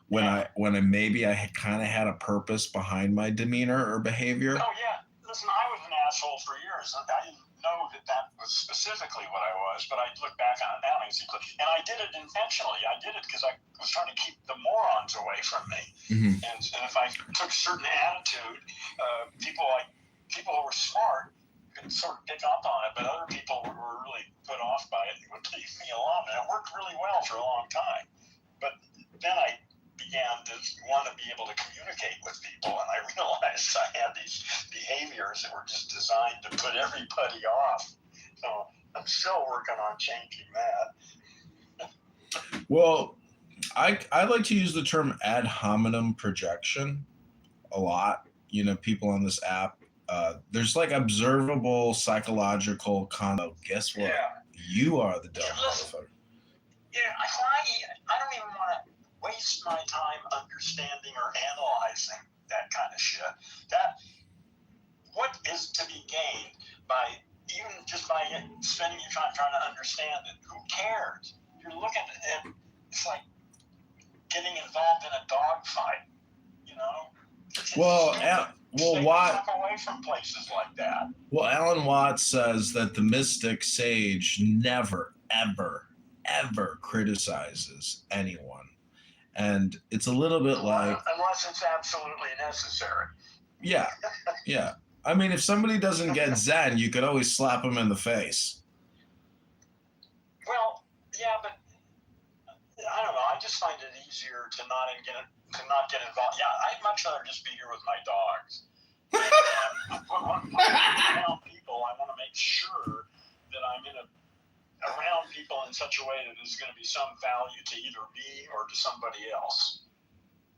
When I maybe I had kind of had a purpose behind my demeanor or behavior. Oh yeah, listen, I was an asshole for years. I didn't know that was specifically what I was, but I look back on it now and I did it intentionally. I did it because I was trying to keep the morons away from me. Mm-hmm. And if I took a certain attitude, people who were smart could sort of pick up on it, but other people were really put off by it and would leave me alone. And it worked really well for a long time. But then I began to want to be able to communicate with people, and I realized I had these behaviors that were just designed to put everybody off. So I'm still working on changing that. Well, I like to use the term ad hominem projection a lot. People on this app, there's like observable psychological conduct. Guess what? Yeah. You are the dumb motherfucker. Yeah, I don't even want to waste my time understanding or analyzing that kind of shit. What is to be gained by spending your time trying to understand it? Who cares? You're looking at it, it's like getting involved in a dogfight, Watt. Away from places like that. Well, Alan Watts says that the mystic sage never, ever, ever criticizes anyone. And it's a little bit like... Unless it's absolutely necessary. Yeah. I mean, if somebody doesn't get Zen, you could always slap them in the face. Well, yeah, but I don't know. I just find it easier to not get involved. Yeah, I'd much rather just be here with my dogs. When I'm around people, I want to make sure that I'm around people in such a way that there's going to be some value to either me or to somebody else.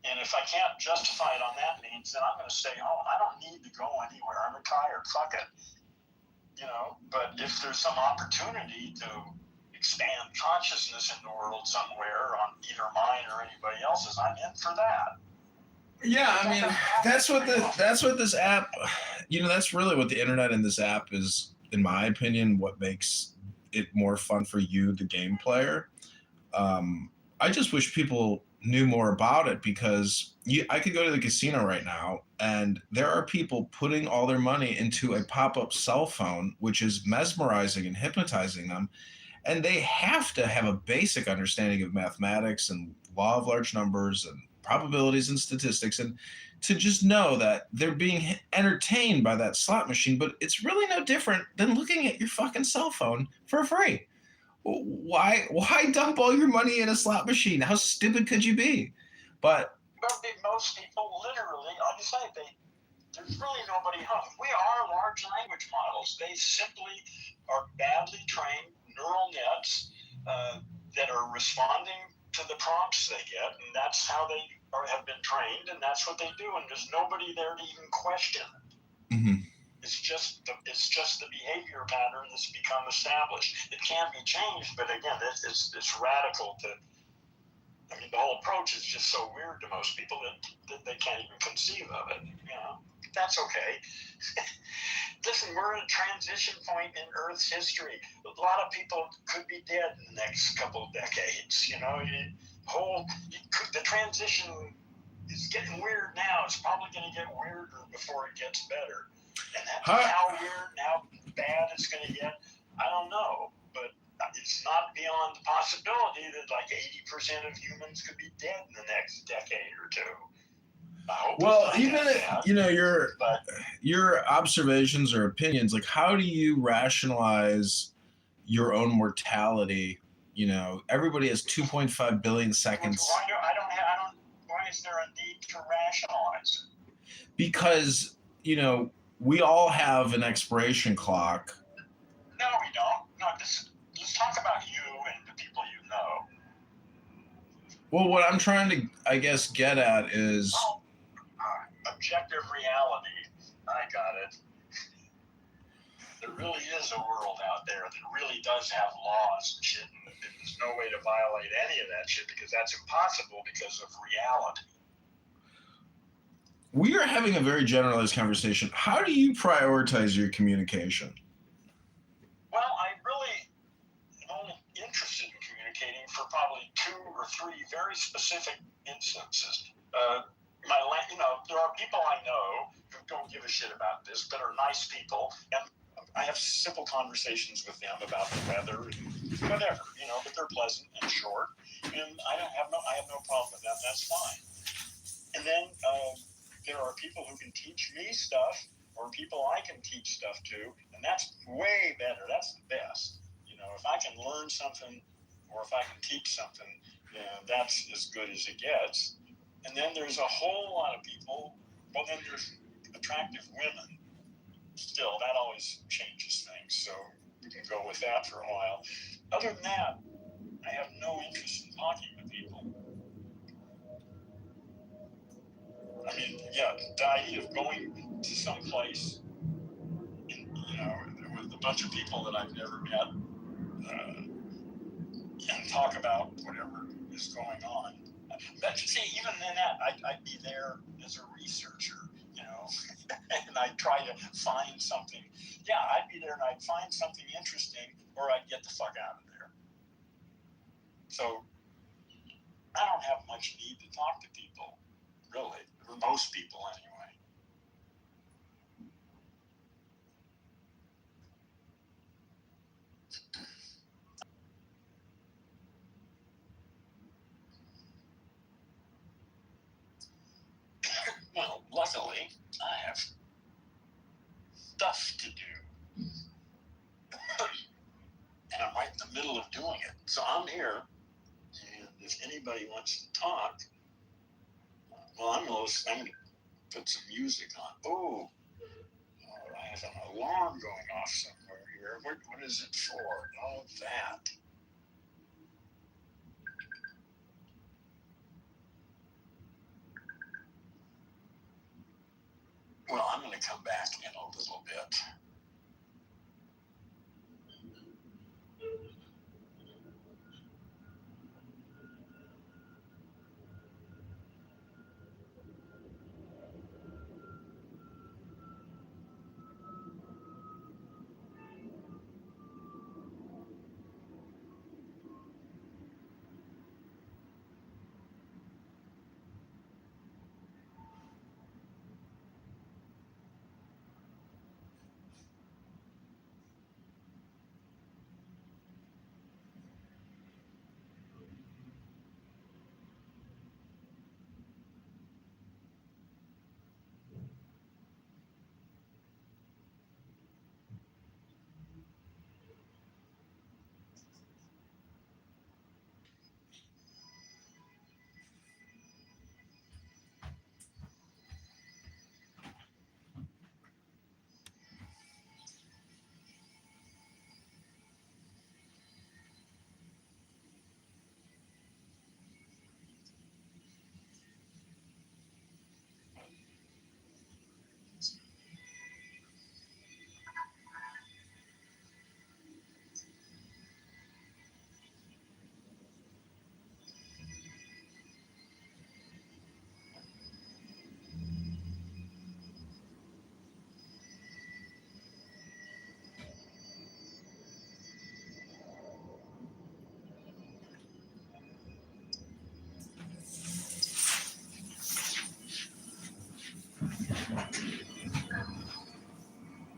And if I can't justify it on that means, then I'm going to stay home. I don't need to go anywhere. I'm retired. Fuck it. But if there's some opportunity to expand consciousness in the world somewhere on either mine or anybody else's, I'm in for that. Yeah, I mean, that's what this app, that's really what the internet and this app is, in my opinion, what makes it more fun for you, the game player. I just wish people knew more about it, because I could go to the casino right now and there are people putting all their money into a pop-up cell phone, which is mesmerizing and hypnotizing them. And they have to have a basic understanding of mathematics and law of large numbers and probabilities and statistics, and to just know that they're being entertained by that slot machine. But it's really no different than looking at your fucking cell phone for free. Why dump all your money in a slot machine? How stupid could you be? But most people, literally, like I say, there's really nobody home. We are large language models. They simply are badly trained neural nets that are responding to the prompts they get, and that's how they have been trained, and that's what they do, and there's nobody there to even question it. Mm-hmm. It's just the behavior pattern that's become established. It can be changed, but again, it's radical to. I mean, the whole approach is just so weird to most people that they can't even conceive of it. You know, that's okay. Listen, we're at a transition point in Earth's history. A lot of people could be dead in the next couple of decades. You know, the transition is getting weird now. It's probably going to get weirder before it gets better. And how weird and how bad it's going to get, I don't know. But it's not beyond the possibility that like 80% of humans could be dead in the next decade or two. Well, even you know your observations or opinions, like how do you rationalize your own mortality? You know, everybody has 2.5 billion seconds. Why is there a need to rationalize it? Because, you know, we all have an expiration clock. No, we don't. No, let's talk about you and the people you know. Well, what I'm trying to, I guess, get at is objective reality. I got it. There really is a world out there that really does have laws and shit. And there's no way to violate any of that shit because that's impossible because of reality. We are having a very generalized conversation. How do you prioritize your communication? Well, I really am only interested in communicating for probably 2 or 3 very specific instances. There are people I know who don't give a shit about this, but are nice people, and I have simple conversations with them about the weather and whatever, you know, but they're pleasant and short, and I have no problem with that. That's fine. And then there are people who can teach me stuff, or people I can teach stuff to, and that's way better. That's the best. You know, if I can learn something, or if I can teach something, that's as good as it gets. And then there's a whole lot of people. Well, then there's attractive women. Still, that always changes things. So we can go with that for a while. Other than that, I have no interest in talking to people. I mean, yeah, the idea of going to some place, with a bunch of people that I've never met, and talk about whatever is going on. But see, even in that, I'd be there as a researcher, you know, and I'd try to find something. Yeah, I'd be there and I'd find something interesting, or I'd get the fuck out of there. So I don't have much need to talk to people, really, or most people anyway. Well, luckily, I have stuff to do. And I'm right in the middle of doing it. So I'm here, and if anybody wants to talk, well, I'm going to put some music on. Oh, I have an alarm going off somewhere here. What is it for? Oh, that. Well, I'm going to come back in a little bit.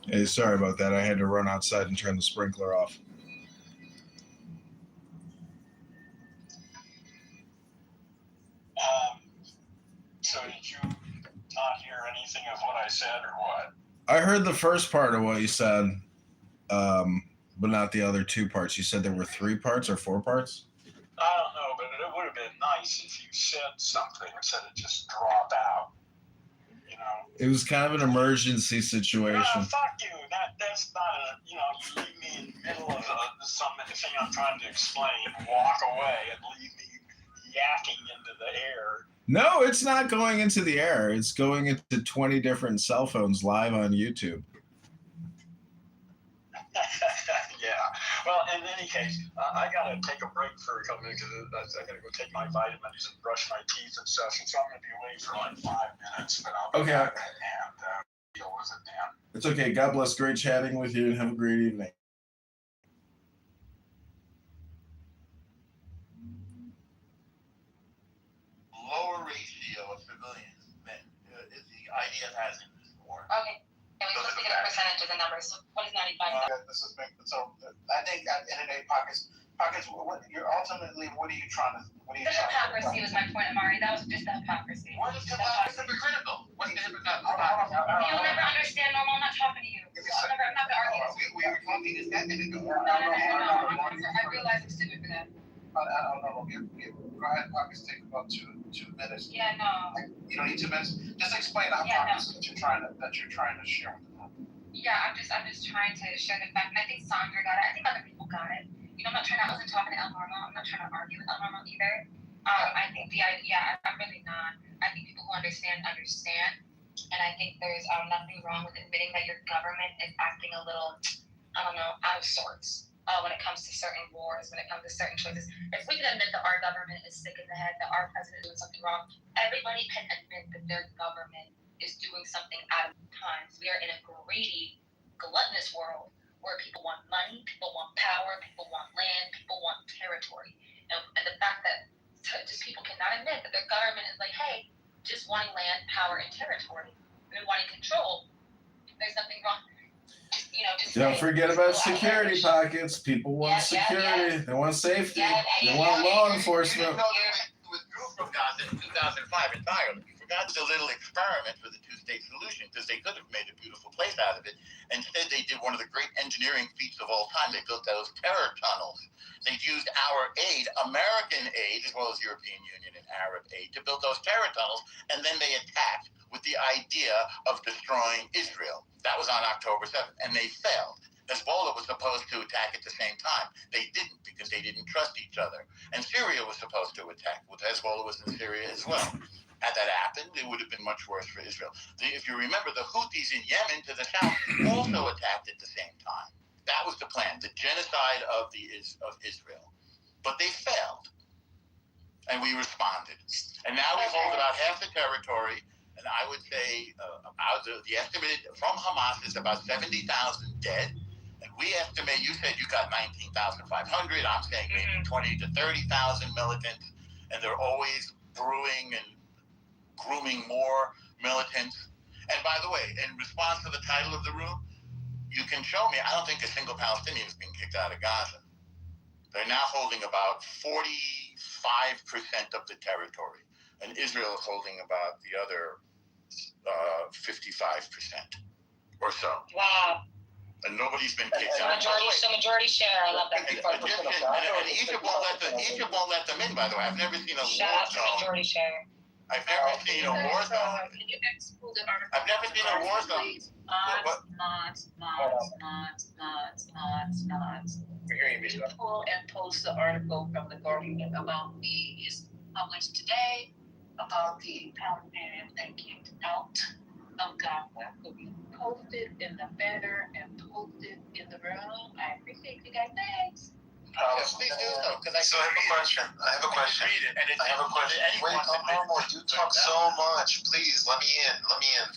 Hey, sorry about that. I had to run outside and turn the sprinkler off. So did you not hear anything of what I said or what? I heard the first part of what you said, but not the other two parts. You said there were 3 parts or 4 parts? I don't know, but it would have been nice if you said something instead of just drop out. You know? It was kind of an emergency situation. Fuck you. That's not a, you leave me in the middle of something I'm trying to explain, walk away, and leave me yakking into the air. No, it's not going into the air. It's going into 20 different cell phones live on YouTube. Yeah. Well, in any case, I gotta take a break for a couple minutes because I gotta go take my vitamins and brush my teeth and stuff. So I'm gonna be away for like 5 minutes, but I'll be back and deal with it then. It's okay. God bless. Great chatting with you and have a great evening. Lower ratio of civilians men is the idea has in this war. Okay. And we supposed to get a percentage of the numbers. So what is 95? This is so. I think at the end of the day, pockets. You're ultimately. What are you trying to? The hypocrisy was my point, Amari. That was just the hypocrisy. What is hypocritical? What's the hypocritical? You'll never understand, Normal. I'm not talking to you. I'm not gonna argue. We were talking a second ago. No. I realize I'm stupid for that. Go ahead, pockets. Take about two minutes. Yeah, no. You don't need 2 minutes. Just explain the hypocrisy that you're trying to share with them. Yeah, I'm just trying to share the fact, and I think Sandra got it. I think other people got it. I wasn't talking to El Normal. I'm not trying to argue with El Normal either. I think I'm really not. I think people who understand. And I think there's nothing wrong with admitting that your government is acting a little, out of sorts when it comes to certain wars, when it comes to certain choices. If we can admit that our government is sick in the head, that our president is doing something wrong, everybody can admit that their government is doing something out of times. We are in a greedy, gluttonous world where people want money, people want power, people want land, people want territory. And the fact that just people cannot admit that their government is like, hey, just wanting land, power, and territory, and wanting control, there's nothing wrong. Don't forget about security pockets. People want security. They want safety. They want law enforcement. We withdrew from Gaza in 2005 entirely. We forgot the little experiment with the two-state solution because they could have made a beautiful place out of it. Instead, they did one of the great engineering feats of all time. They built those terror tunnels. They used our aid, American aid, as well as European Union and Arab aid, to build those terror tunnels, and then they attacked with the idea of destroying Israel. That was on October 7th, and they failed. Hezbollah was supposed to attack at the same time. They didn't because they didn't trust each other. And Syria was supposed to attack. Hezbollah was in Syria as well. Had that happened, it would have been much worse for Israel. If you remember, the Houthis in Yemen to the south also attacked at the same time. That was the plan, the genocide of Israel. But they failed. And we responded. And now we hold about half the territory. And I would say about the estimate from Hamas is about 70,000 dead. And we estimate, you said you got 19,500. I'm saying maybe 20 to 30,000 militants. And they're always brewing and grooming more militants. And by the way, in response to the title of the room, you can show me, I don't think a single Palestinian is being kicked out of Gaza. They're now holding about 45% of the territory. And Israel is holding about the other 55% or so. Wow. And nobody's been kicked out. Majority share. I love that. And Egypt won't let them in, by the way. I've never seen a Shout war out to zone. majority share. I've never seen a war zone. Can you expose the article? I've never seen a war zone. We're hearing you, pull and post the article from the Guardian about is published today about the Palestinians that kicked out of Gaza. Will be posted in the banner and posted in the room. I appreciate you guys. Thanks. Yes, please do so. So I have a question. I have a question. Wait, Normal, you talk so much. Please, let me in.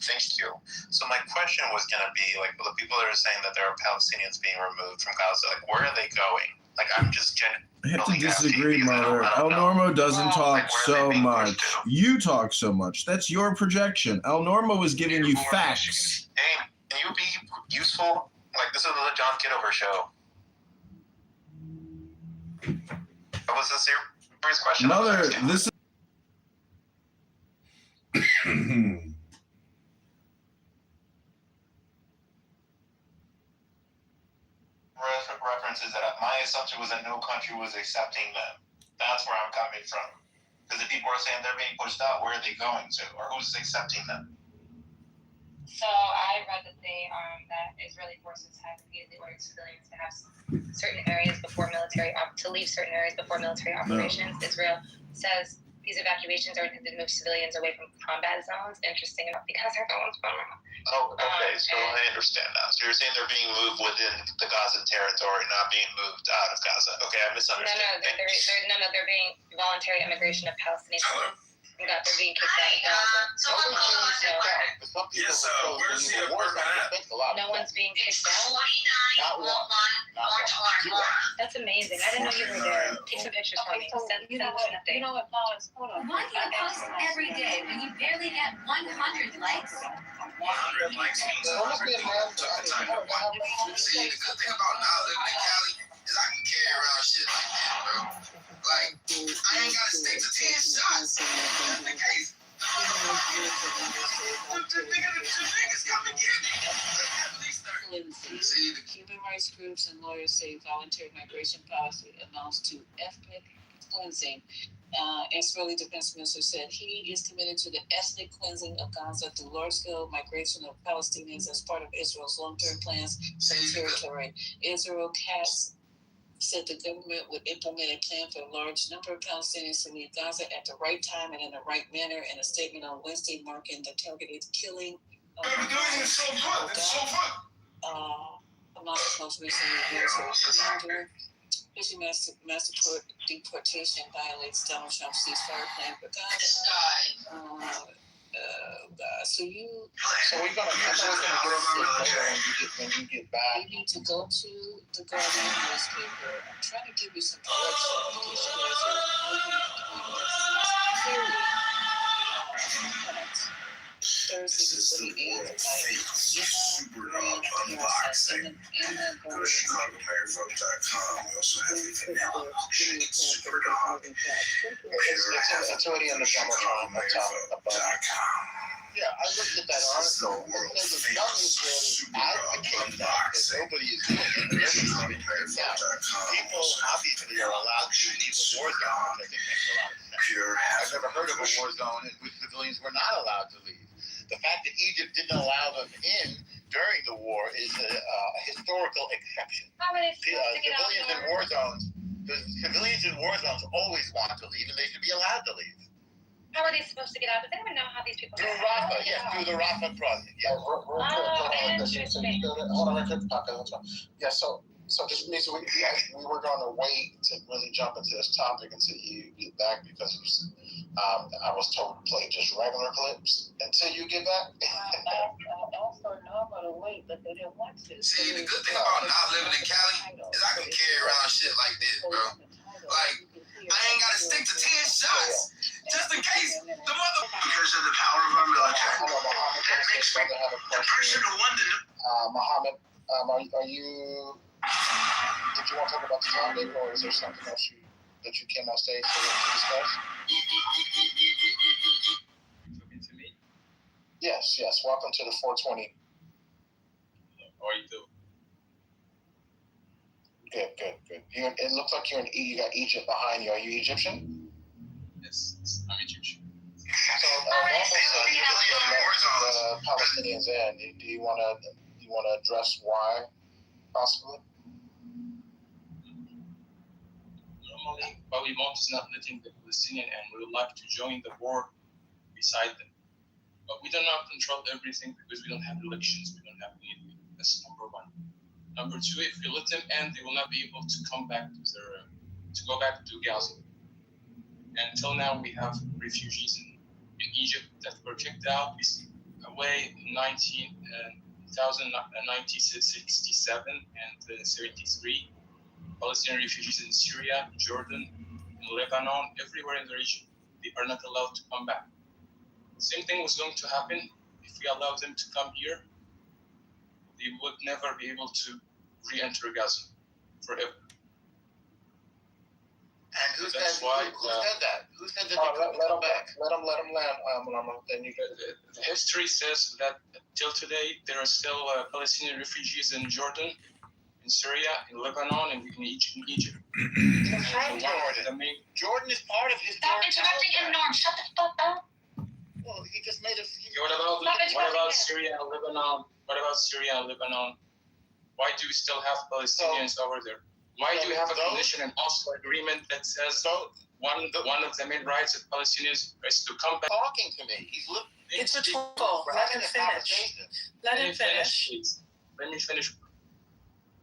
Thank you. So my question was going to be, like, the people that are saying that there are Palestinians being removed from Gaza, like, where are they going? Like, I'm just I have to disagree, Mother. El Normo doesn't talk so much. You talk so much. That's your projection. El Normo is giving you facts. Can you be useful? Like, this is the John Kitover show. What was this serious question? This is reference is that my assumption was that no country was accepting them. That's where I'm coming from. Because if people are saying they're being pushed out, where are they going to? Or who's accepting them? So I read that that Israeli forces have immediately ordered civilians to have certain areas before to leave certain areas before military operations. No. Israel says these evacuations are intended to move civilians away from combat zones. Interesting enough, because everyone's from. Oh, okay. So I understand now. So you're saying they're being moved within the Gaza territory, not being moved out of Gaza. Okay, I misunderstood. No, they're being voluntary immigration of Palestinians. They're being kicked out of Gaza. No one's being kicked out. Not one. That's amazing. I didn't know you were there. Take some pictures for me. You know what, Pause. Hold on. Why do you post every day when you barely get 100 likes? 100 likes means See, the good thing about not living in Cali is I can carry around shit like that, bro. Like, I ain't gotta stick to 10 shots. Just in case. The niggas come and get me. See, the human rights groups and lawyers say voluntary migration policy amounts to ethnic cleansing. Israeli Defense Minister said he is committed to the ethnic cleansing of Gaza through large-scale migration of Palestinians as part of Israel's long-term plans for the territory. Israel said the government would implement a plan for a large number of Palestinians to leave Gaza at the right time and in the right manner in a statement on Wednesday marking the targeted killing of Hamas' most recent military Fishing mass deportation violates Donald Trump's ceasefire plan for Gaza. So we're gonna when you get back. You need to go to the Guardian newspaper. I'm trying to give you some direction because you guys are Thursday, super unboxing. Go to ChicagoMarriedFolks.com. We also have the vanilla milkshake, super dog. It's already on the Jumbotron. Yeah, I looked at that article. It says the government advocates that nobody is doing it. People obviously are allowed to leave a war zone, which I think makes a lot of sense. I've never heard of a war zone in which civilians were not allowed to leave. The fact that Egypt didn't allow them in during the war is a historical exception. Civilians in war zones always want to leave, and they should be allowed to leave. How are they supposed to get out? Does anyone know how these people through Rafah? Yes, through the Rafah crossing. Yes. Interesting. Hold on, right quick. Yeah, so just means we were going to wait to really jump into this topic until you get back because I was told to play just regular clips until you get back. Also, no, I'm going to wait, but they didn't want to. See, the good thing about not living in Cali is I can carry around shit like this, bro. Like, I ain't got to stick to 10 shots just in case the mother. Because of the power of our military. That makes me the person who won the. Muhammad, are you? Did you want to talk about the topic, or is there something else that you came on stage to discuss? Talking to me? Yes. Welcome to the 420. How are you doing? Good. It looks like you got Egypt behind you. Are you Egyptian? Yes, I'm Egyptian. So, the Palestinians in. Do you want to address why, possibly? Normally, Parliament is not letting the Palestinians, and we would like to join the war beside them. But we do not control everything because we don't have elections. We don't have anything. That's number one. Number two, if we let them in, they will not be able to come back to go back to Gaza. Until now, we have refugees in Egypt that were kicked out away in 1967 and 73. Palestinian refugees in Syria, Jordan, in Lebanon, everywhere in the region. They are not allowed to come back. Same thing was going to happen if we allow them to come here. they would never be able to re-enter Gaza forever. And who said That's why, who said that? Who said that they let couldn't come back? them land. Then you The history says that till today there are still Palestinian refugees in Jordan, in Syria, in Lebanon, and in Egypt. They're from Jordan. Jordan is part of his. Stop interrupting him, Norm. Shut the fuck up. Well, he just made a. What about Syria and Lebanon? What about Syria and Lebanon? Why do we still have Palestinians over there? Why do we have a condition in Oslo agreement that says one of the main rights of Palestinians is to come back? Talking to me. It's rhetorical. Let him finish. Let him finish. Please. Let me finish.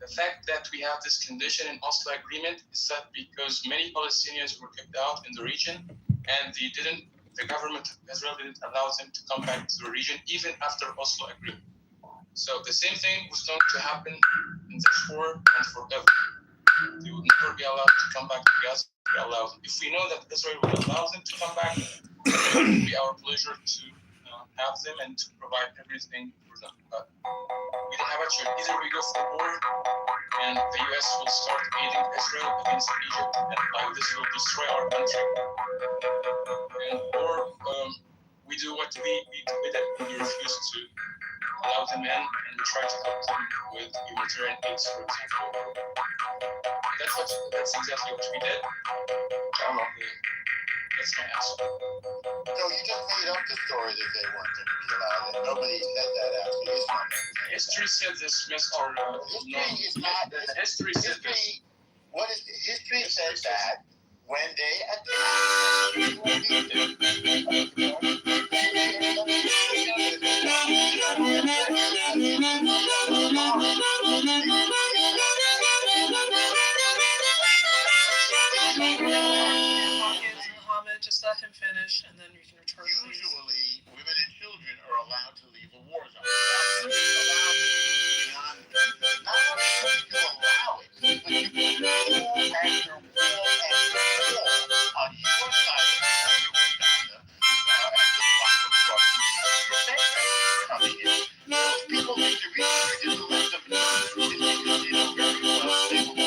The fact that we have this condition in Oslo agreement is that because many Palestinians were kicked out in the region, and the government of Israel didn't allow them to come back to the region even after Oslo agreement. So the same thing was going to happen in this war and forever. They would never be allowed to come back to Gaza. If we know that Israel will allow them to come back, it would be our pleasure to have them and to provide everything for them. But we don't have a choice. Either we go for war, and the U.S. will start aiding Israel against Egypt, and like this will destroy our country, or we do what we did. We refuse to allow them in, and we try to help them with humanitarian aids, for example. That's exactly what we did. That's my answer. So you just made up the story that they weren't going to be allowed, and nobody said that actually. History said this, Mr. History is not. The history said this. What is history said that when they attacked. Just let him finish, and then we can return. Usually, women and children are allowed to leave a war zone. Not only to allow it, but you can wall after wall on your side of the Gaza after the rocket coming in. Those people need to research the list of names very well. They will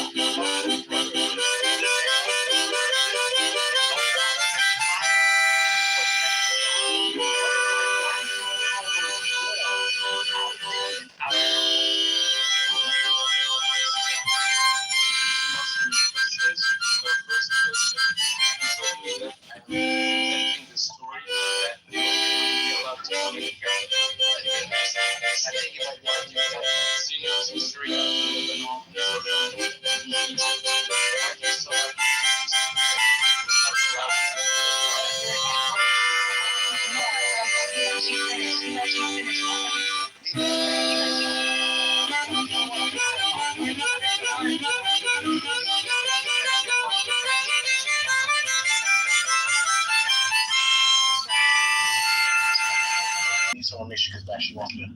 So I'll make sure because she wants to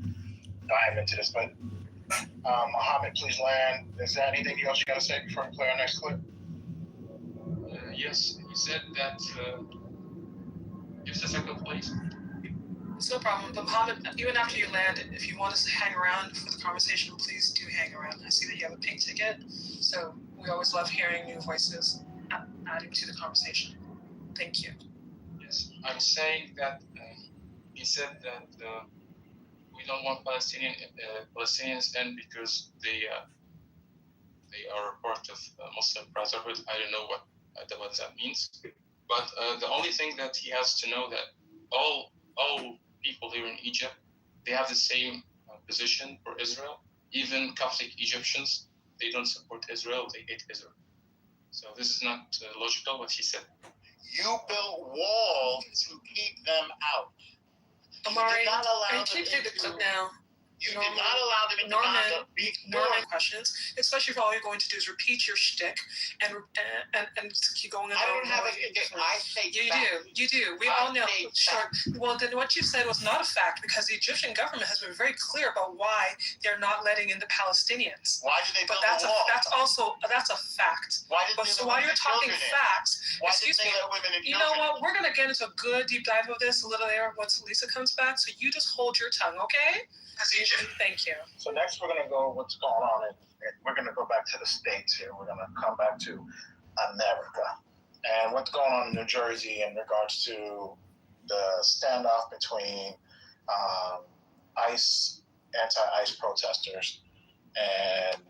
dive into this. But Mohammed, please land. Is there anything else you got to say before we play our next clip? Yes, he said that. Give the second, please. It's no problem. But Mohammed, even after you land, if you want us to hang around for the conversation, please do hang around. I see that you have a pink ticket, so we always love hearing new voices adding to the conversation. Thank you. Yes, I'm saying that he said that we don't want Palestinians in because they are part of Muslim Brotherhood. I don't know what that means, but the only thing that he has to know that all people here in Egypt, they have the same position for Israel. Even Catholic Egyptians, they don't support Israel, they hate Israel. So this is not logical what he said. You built walls to keep them out. Amari, can you play the clip now? You did not allow them into Gaza ignoring questions, especially if all you're going to do is repeat your shtick and keep going. I don't have I say You do. We all know. Sure. Well, then what you said was not a fact because the Egyptian government has been very clear about why they're not letting in the Palestinians. Why did they build that's a wall? That's a fact. Why did so while you're talking facts, why did they let women and you know what? We're gonna get into a good deep dive of this a little later once Lisa comes back. So you just hold your tongue, okay? Thank you. So next we're gonna go what's going on, and we're gonna go back to the States here. We're gonna come back to America and what's going on in New Jersey in regards to the standoff between anti-ICE protesters and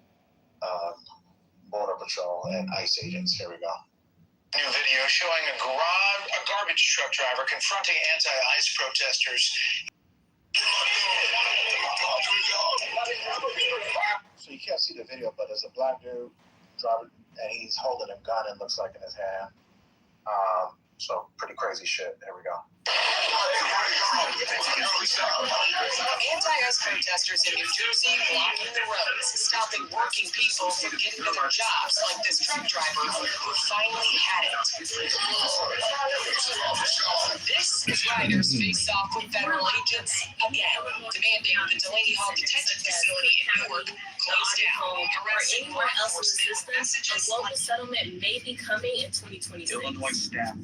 Border Patrol and ICE agents. Here we go. New video showing a garbage truck driver confronting anti-ICE protesters. So you can't see the video, but there's a black dude driving, and he's holding a gun, it looks like, in his hand. So pretty crazy shit. Here we go. Anti-ICE protesters in New Jersey blocking the roads, stopping working people from getting to their jobs, like this truck driver who finally had it. This is riders face off with federal agents again, demanding the Delaney Hall detention facility in Newark closed down. Or anywhere else in the system, a global settlement may be coming in 2026. Illinois staff.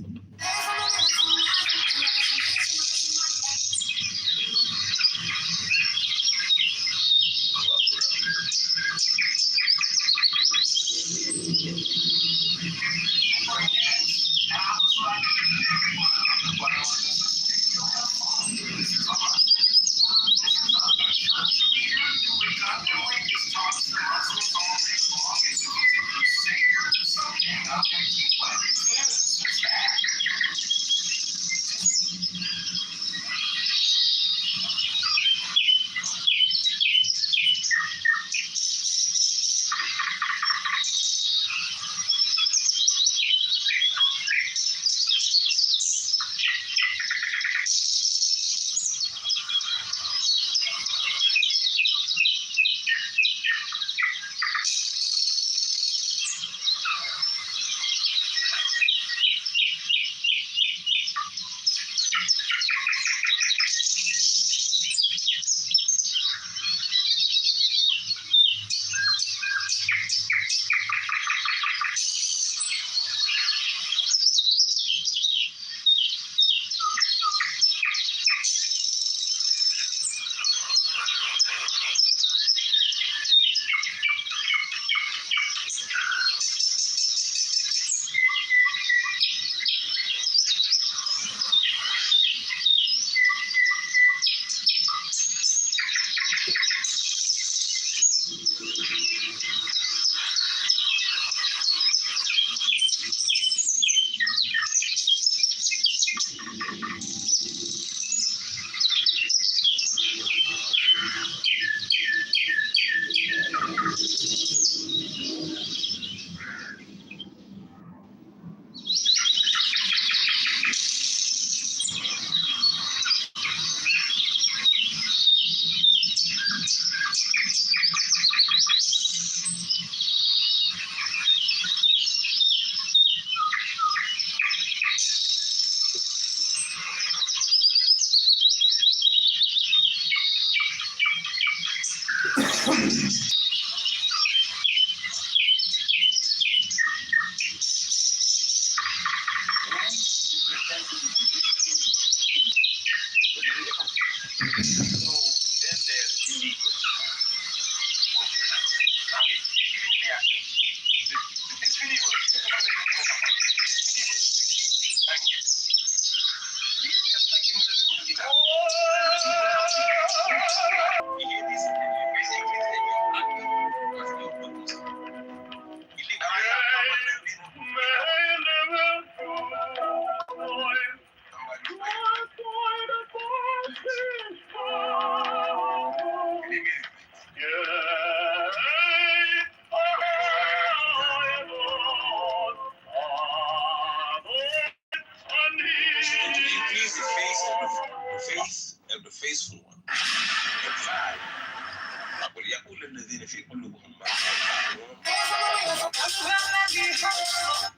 الذين في قلوبهم مرض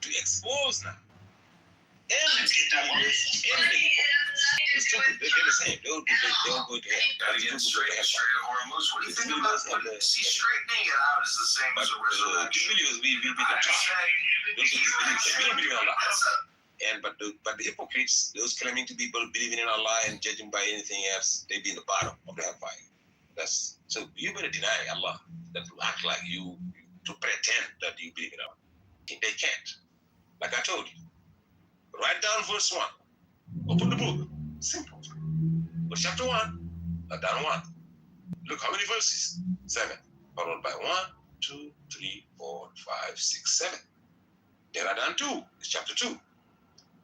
to expose now. Envy it's stupid. They're the same. They'll go to hell. Gotta get straight hormones. What do you think about see straightening it out is the same as a resurrection? We be the top. Those are the believers. We don't believe in Allah. But the hypocrites, those claiming to be believing in Allah and judging by anything else, they be in the bottom of the hellfire. So you better deny Allah, that to act like you, to pretend that you believe in Allah. They can't. Like I told you. Write down verse 1. Open the book. Simple. Verse chapter 1. Write down 1. Look how many verses? 7. Followed by 1, 2, 3, 4, 5, 6, 7. Then write down 2. It's chapter 2.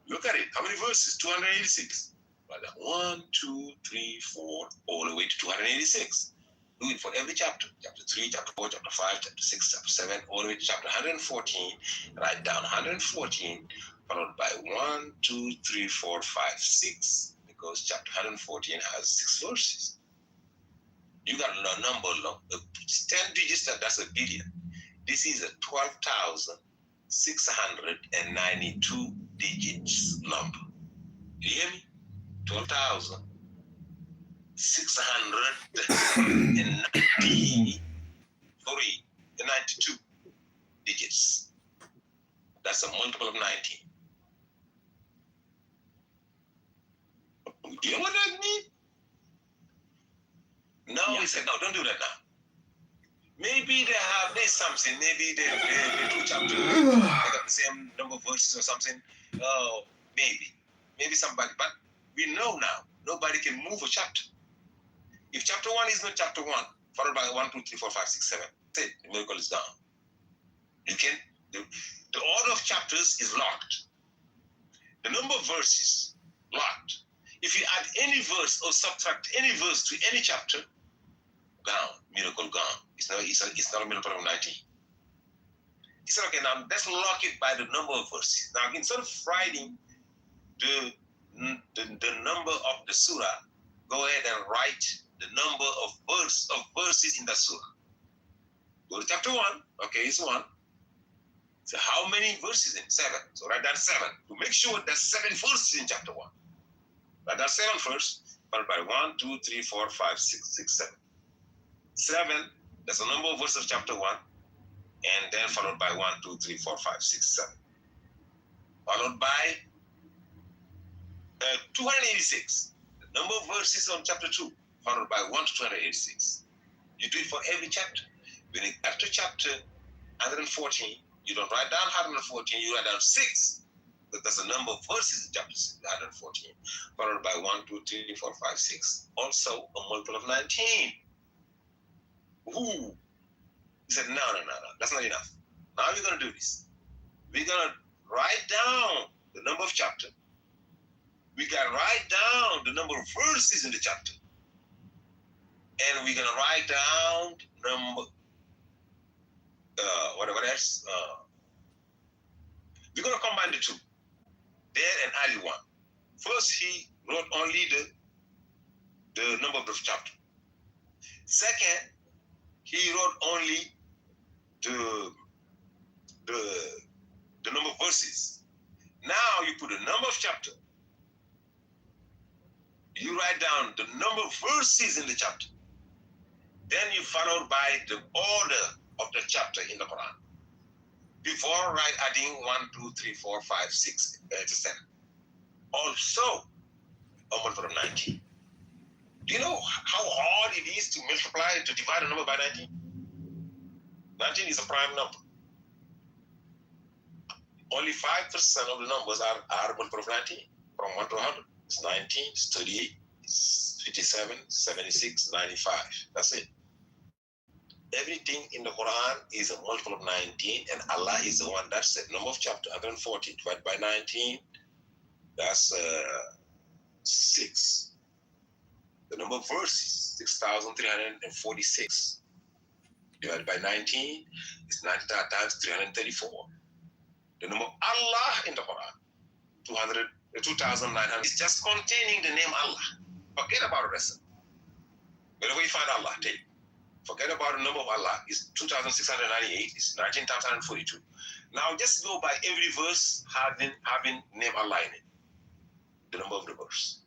Look at it. How many verses? 286. Write down 1, 2, 3, 4, all the way to 286. Do it for every chapter. Chapter 3, chapter 4, chapter 5, chapter 6, chapter 7, all the way to chapter 114. Write down 114, followed by 1, 2, 3, 4, 5, 6, because chapter 114 has 6 verses. You got a number long. 10 digits, that's a billion. This is a 12,692 digits number. You hear me? 12,692 digits. That's a multiple of 19. You know what that means? No, he said, no, don't do that now. Maybe there's something. Maybe they do chapters. They got the same number of verses or something. Oh, maybe somebody. But we know now, nobody can move a chapter. If chapter 1 is not chapter 1, followed by 1, 2, 3, 4, 5, 6, 7, that's it. The miracle is gone. You can. The order of chapters is locked. The number of verses locked. If you add any verse or subtract any verse to any chapter, gone, miracle gone. It's not a miracle of 19. He said, okay, now let's lock it by the number of verses. Now, instead of writing the number of the surah, go ahead and write the number of verses in the surah. Go to chapter 1. Okay, it's 1. So how many verses in? 7. So write down 7 to make sure there's 7 verses in chapter 1. Write down 7 first, followed by 1, 2, 3, 4, 5, 6, 7. 7, that's the number of verses of chapter 1, and then followed by 1, 2, 3, 4, 5, 6, 7. Followed by 286, the number of verses on chapter 2, followed by 1 to 286. You do it for every chapter. When you get to chapter 114, you don't write down 114, you write down 6. But that's the number of verses in chapter 114, followed by 1, 2, 3, 4, 5, 6. Also a multiple of 19. Ooh. He said, no, that's not enough. Now we're going to do this. We're going to write down the number of chapter. We got to write down the number of verses in the chapter. And we're going to write down number, whatever else. We're going to combine the two. There and add 1. First, he wrote only the number of the chapter. Second, he wrote only the number of verses. Now you put the number of chapter. You write down the number of verses in the chapter. Then you followed by the order of the chapter in the Quran. Before adding 1, 2, 3, 4, 5, 6, 7. Also, a multiple of 19. Do you know how hard it is to divide a number by 19? 19 is a prime number. Only 5% of the numbers are multiple of 19, from 1 to 100. It's 19, it's 38, it's 57, 76, 95. That's it. Everything in the Quran is a multiple of 19, and Allah is the one that said number of chapter 140 divided by 19. That's 6. The number of verses, 6,346 divided by 19 is 90 times 334. The number of Allah in the Quran, 2,900. It's just containing the name Allah. Forget about the rest. Wherever you find Allah, take it. Forget about the number of Allah. It's 2,698. It's 19 times 142. Now just go by every verse having name Allah in it. The number of the verse.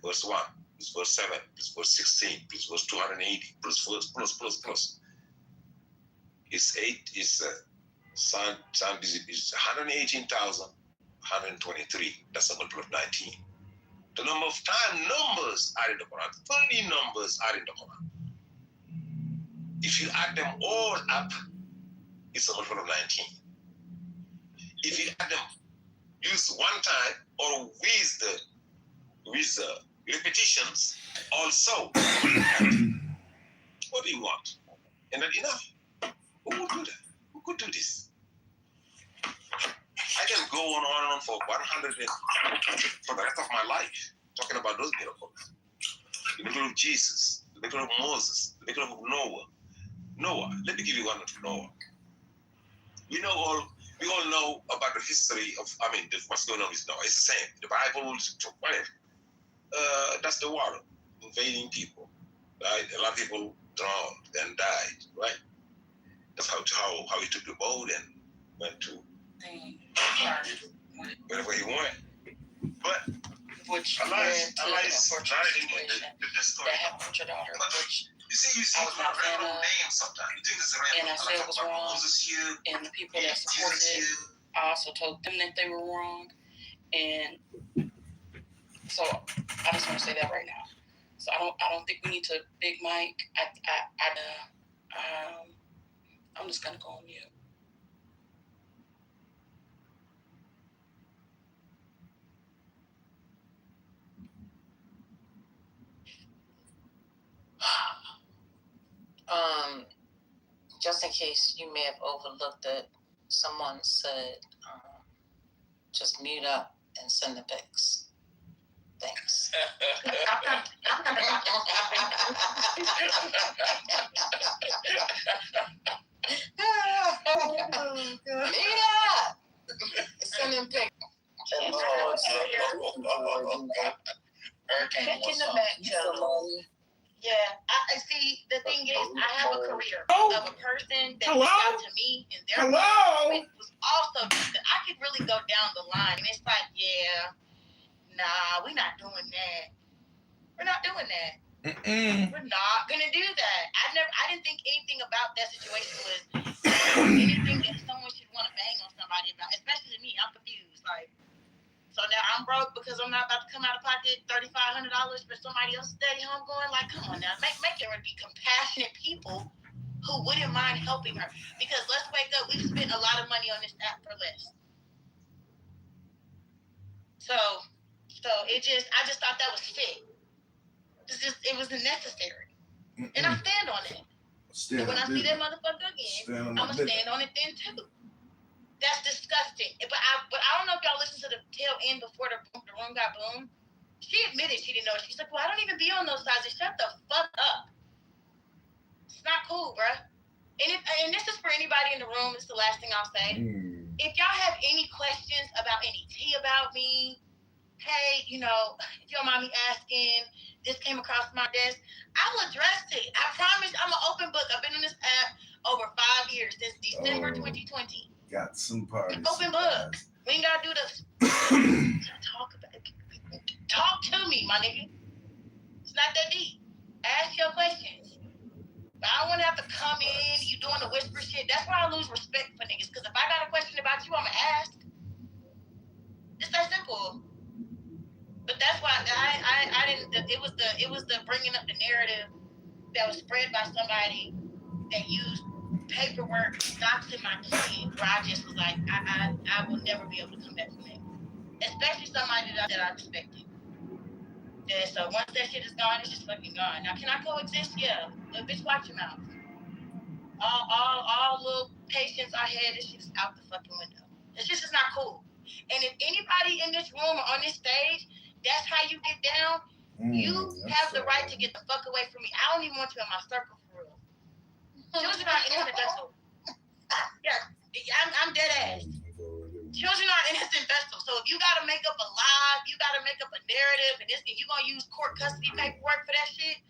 Verse 1, this verse 7, this verse 16, this verse 280, plus. It's 118,123. That's a multiple of 19. The number of numbers are in the Quran. 30 numbers are in the Quran. If you add them all up, it's a multiple of 19. If you add them, use one time or with the repetitions also. What do you want? And not enough. Who would do that? Who could do this? I can go on for 100 for the rest of my life talking about those miracles. The miracle of Jesus, the miracle of Moses, the miracle of Noah. Let me give you one of Noah. We all know about the history of, what's going on with Noah. It's the same. The Bible, whatever. That's the water invading people. Right? A lot of people drowned and died. Right? That's how he took the boat and went to wherever he went. But Allah is not in the story. That happened with your daughter. You see random names sometimes. You think it's a random. And I said it was wrong. And the people that supported it, I also told them that they were wrong. And so I just want to say that right now. So I don't think we need to big mic. I'm just gonna go on mute. Just in case you may have overlooked it, someone said, just mute up and send the pics. Thanks. Mira! Send them pics. Check in the back channel. Yeah, I see. The thing is, I have a career of a person that reached out to me, and their comment was also. I could really go down the line, and it's like, yeah, nah, we're not doing that. We're not doing that. We're not gonna do that. I didn't think anything about that situation was anything that someone should want to bang on somebody about, especially me. I'm confused, like. So now I'm broke because I'm not about to come out of pocket $3,500 for somebody else's daddy home going. Like, come on now, make it be compassionate people who wouldn't mind helping her. Because let's wake up, we've spent a lot of money on this app for less. So I just thought that was fit. It was necessary, and I stand on it. And when I see that motherfucker again, I'm gonna stand on it then too. That's disgusting. But I don't know if y'all listened to the tail end before the room got boomed. She admitted she didn't know. She's like, well, I don't even be on those sides. Shut the fuck up. It's not cool, bruh. And this is for anybody in the room. It's the last thing I'll say. If y'all have any questions about any tea about me, hey, if your mommy asking, this came across my desk, I'll address it. I promise I'm an open book. I've been on this app over 5 years, since December 2020. Got some parties. Open book. We ain't gotta do this. Talk to me, my nigga. It's not that deep. Ask your questions. But I don't want to have to come in. You doing the whisper shit. That's why I lose respect for niggas. Because if I got a question about you, I'ma ask. It's that simple. But that's why I didn't. It was the bringing up the narrative that was spread by somebody that used paperwork, doxing my kid, where I just was like, I will never be able to come back from that. Especially somebody that I respected. Yeah, so once that shit is gone, it's just fucking gone. Now, can I coexist? Yeah. But bitch, watch your mouth. All little patience I had, this shit is out the fucking window. This just is not cool. And if anybody in this room or on this stage, that's how you get down, you have the right to get the fuck away from me. I don't even want you in my circle for real. Children are innocent vessels. Yeah, I'm dead ass. Children are innocent vessels. So if you gotta make up a lie, you gotta make up a narrative, and you're gonna use court custody paperwork for that shit,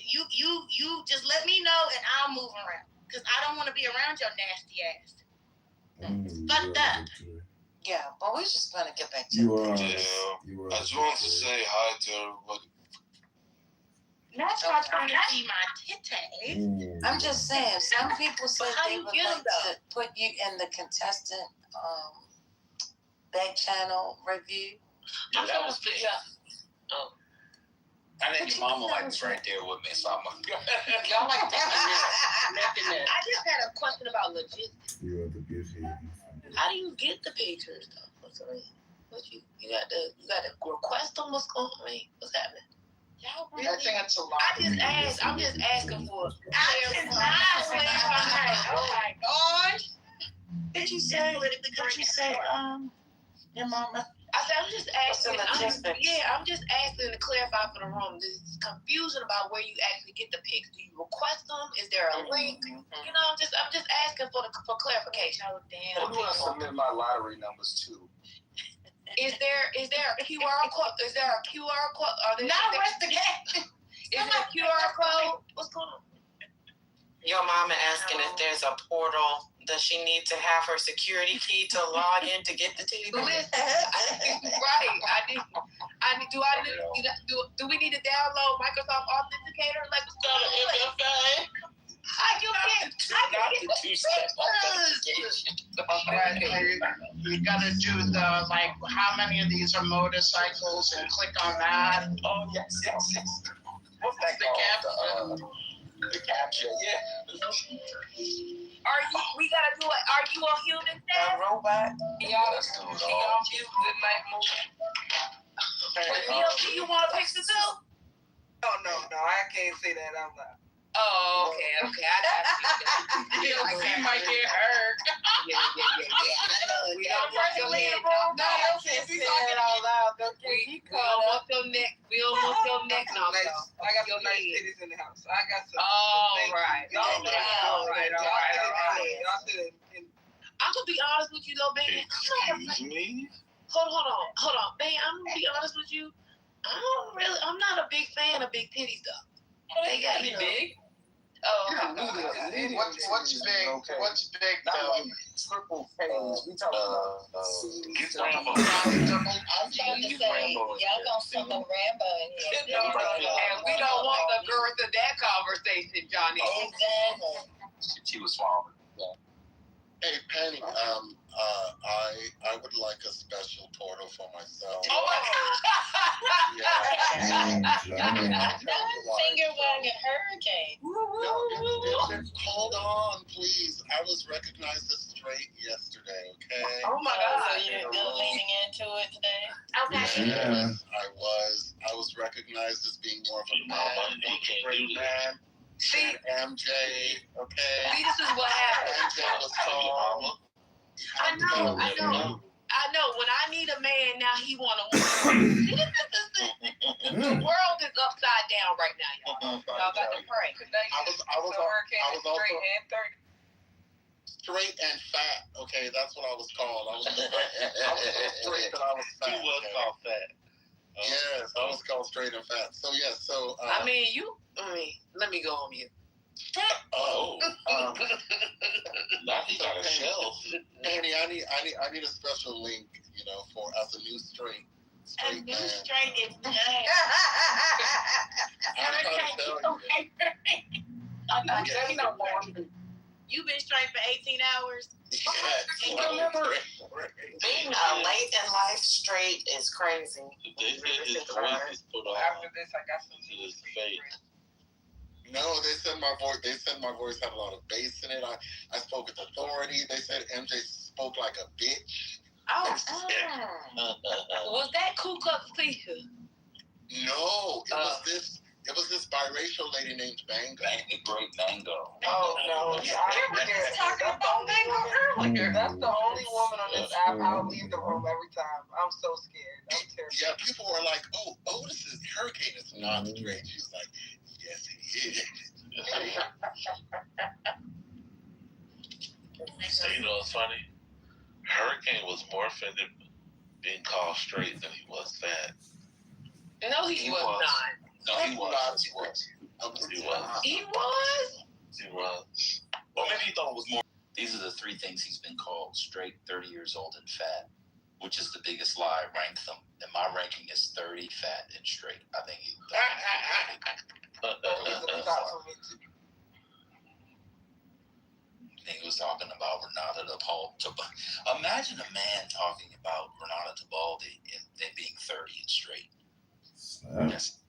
you just let me know and I'll move around. Because I don't want to be around your nasty ass. Fucked up. Yeah, but we're just gonna get back to You are. it. I just wanted to say hi to everybody. That's why I'm trying to see my titties. I'm just saying, some people said How they you would get like them, to put you in the contestant back channel review. Yeah, that was big. Oh. I think your mama was right there with me, so I'm like, y'all like that. I just had a question about logistics. You have to give him. How do you get the pictures though? What you got to request them? What's going on? What's happening? Y'all really? I think it's a lot. I'm just asking for. Oh my gosh! Did you say? Your mama. I said I'm just asking. I'm just asking to clarify for the room. There's confusion about where you actually get the pics. Do you request them? Is there a link? You know, I'm just asking for clarification. Oh damn! I'm gonna submit my lottery numbers too. Is there a QR code? Is there a QR code? Not investigation. Is there a QR code? What's going on? Your mama asking if there's a portal. Does she need to have her security key to log in to get the TV? Right. Do we need to download Microsoft Authenticator? Like what's going on? MFA? I can get the two-step authentication. You gotta do the how many of these are motorcycles and click on that. Oh yes. What's that called? The capture, yeah. We gotta do it. Are you a human test? A robot? Y'all mute good night movie. Do you want a picture too? Oh no, I can't say that out loud. Oh, okay. I got you. You might get hurt. Yeah. We don't want your head. No, I can't say that out loud. We almost your neck. We almost your neck. No, I got some nice titties in the house. I got some. All right. All right. I'm gonna be honest with you though, baby. Excuse me? Hold on, babe. I'm gonna be honest with you. I'm not a big fan of big titties though. They got to be big. Oh, what's big? Okay. What's big Not though? like triple phase. We talking about Get Rambo. I'm trying to say, y'all gonna send them Rambo in here. And we don't want the girth of that conversation, Johnny. Exactly. She was swallowing. Hey Penny, I would like a special portal for myself. Oh my God! Finger wagging hurricane. No, hold on, please. I was recognized as straight yesterday. Okay. Oh my God! So you're leaning into it today? Okay. Yeah. I was recognized as being more of a man, straight man. See, MJ, okay. See, this is what happens. MJ was tall. I know. When I need a man, now he want a woman. The world is upside down right now, y'all. Y'all got to pray. I was also straight and fat. Okay, that's what I was called. I was straight, but I was fat. You was called fat. Yes, I was called straight and fat. So yes, so. Let me go on mute. Oh. Now he got a shelf. Annie, I need a special link, for as a new straight man. Straight is nice. I'm trying to tell you. You've been straight for 18 hours? Being late in life straight is crazy. They said his voice is put on. After this, I got some his face. No, they said my voice had a lot of bass in it. I spoke with authority. They said MJ spoke like a bitch. Oh. Was that Ku Klux Klan? No, it was this biracial lady named Bango. The great Bango. Oh no! I was talking about Bango earlier. That's the only woman on this app. I'll leave the room every time. I'm so scared. I'm terrified. Yeah, people were like, "Oh, this is Hurricane. It's not straight." She was like, "Yes, it is." So you know what's funny? Hurricane was more offended being called straight than he was fat. No, he was not. No, he was. He was. He was? He was. Or maybe he thought it was more. These are the three things he's been called: straight, 30 years old, and fat. Which is the biggest lie? Rank them. And my ranking is 30, fat, and straight. I think he. He was talking about Renata Tebaldi. Imagine a man talking about Renata Tebaldi and being 30 and straight. Yes.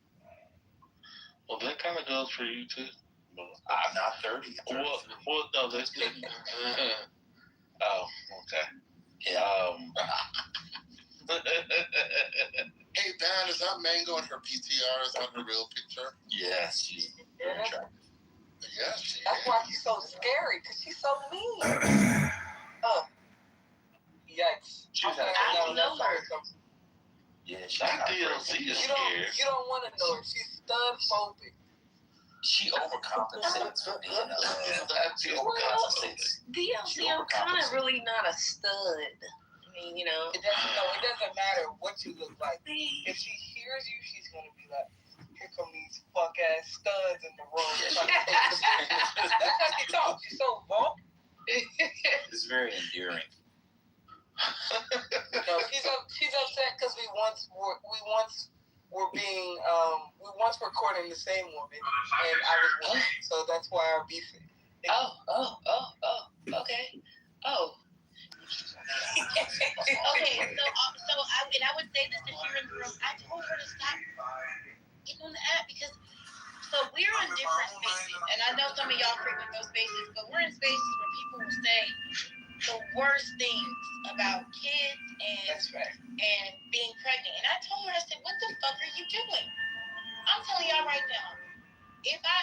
Well, that kind of goes for you too. I'm not 30. Well, no, that's good. Oh, okay. Yeah. Hey, Dan, is that Mango in her PTR? Is that her real picture? Yes, she's very attractive. Yes, she That's why she's so scary, because she's so mean. Oh. Yikes. She's I don't know her. Yeah, she's not crazy. You don't want to know her. She's stud phobic. She overcompensates for being a she overcompensates. DLC, I'm kind of really not a stud. I mean, you know. It doesn't matter what you look like. If she hears you, she's going to be like, here come these fuck ass studs in the room. That's how she talks. She's so vulgar. It's very endearing. No, she's upset because we once were courting the same woman, and I was one, so that's why our beef. Okay. Okay, so I would say this if you're in the room. I told her to stop getting on the app because we're in different spaces, and I know some of y'all frequent those spaces, but we're in spaces where people will say the worst things about kids and being pregnant. And I told her, I said, what the fuck are you doing? I'm telling y'all right now, if I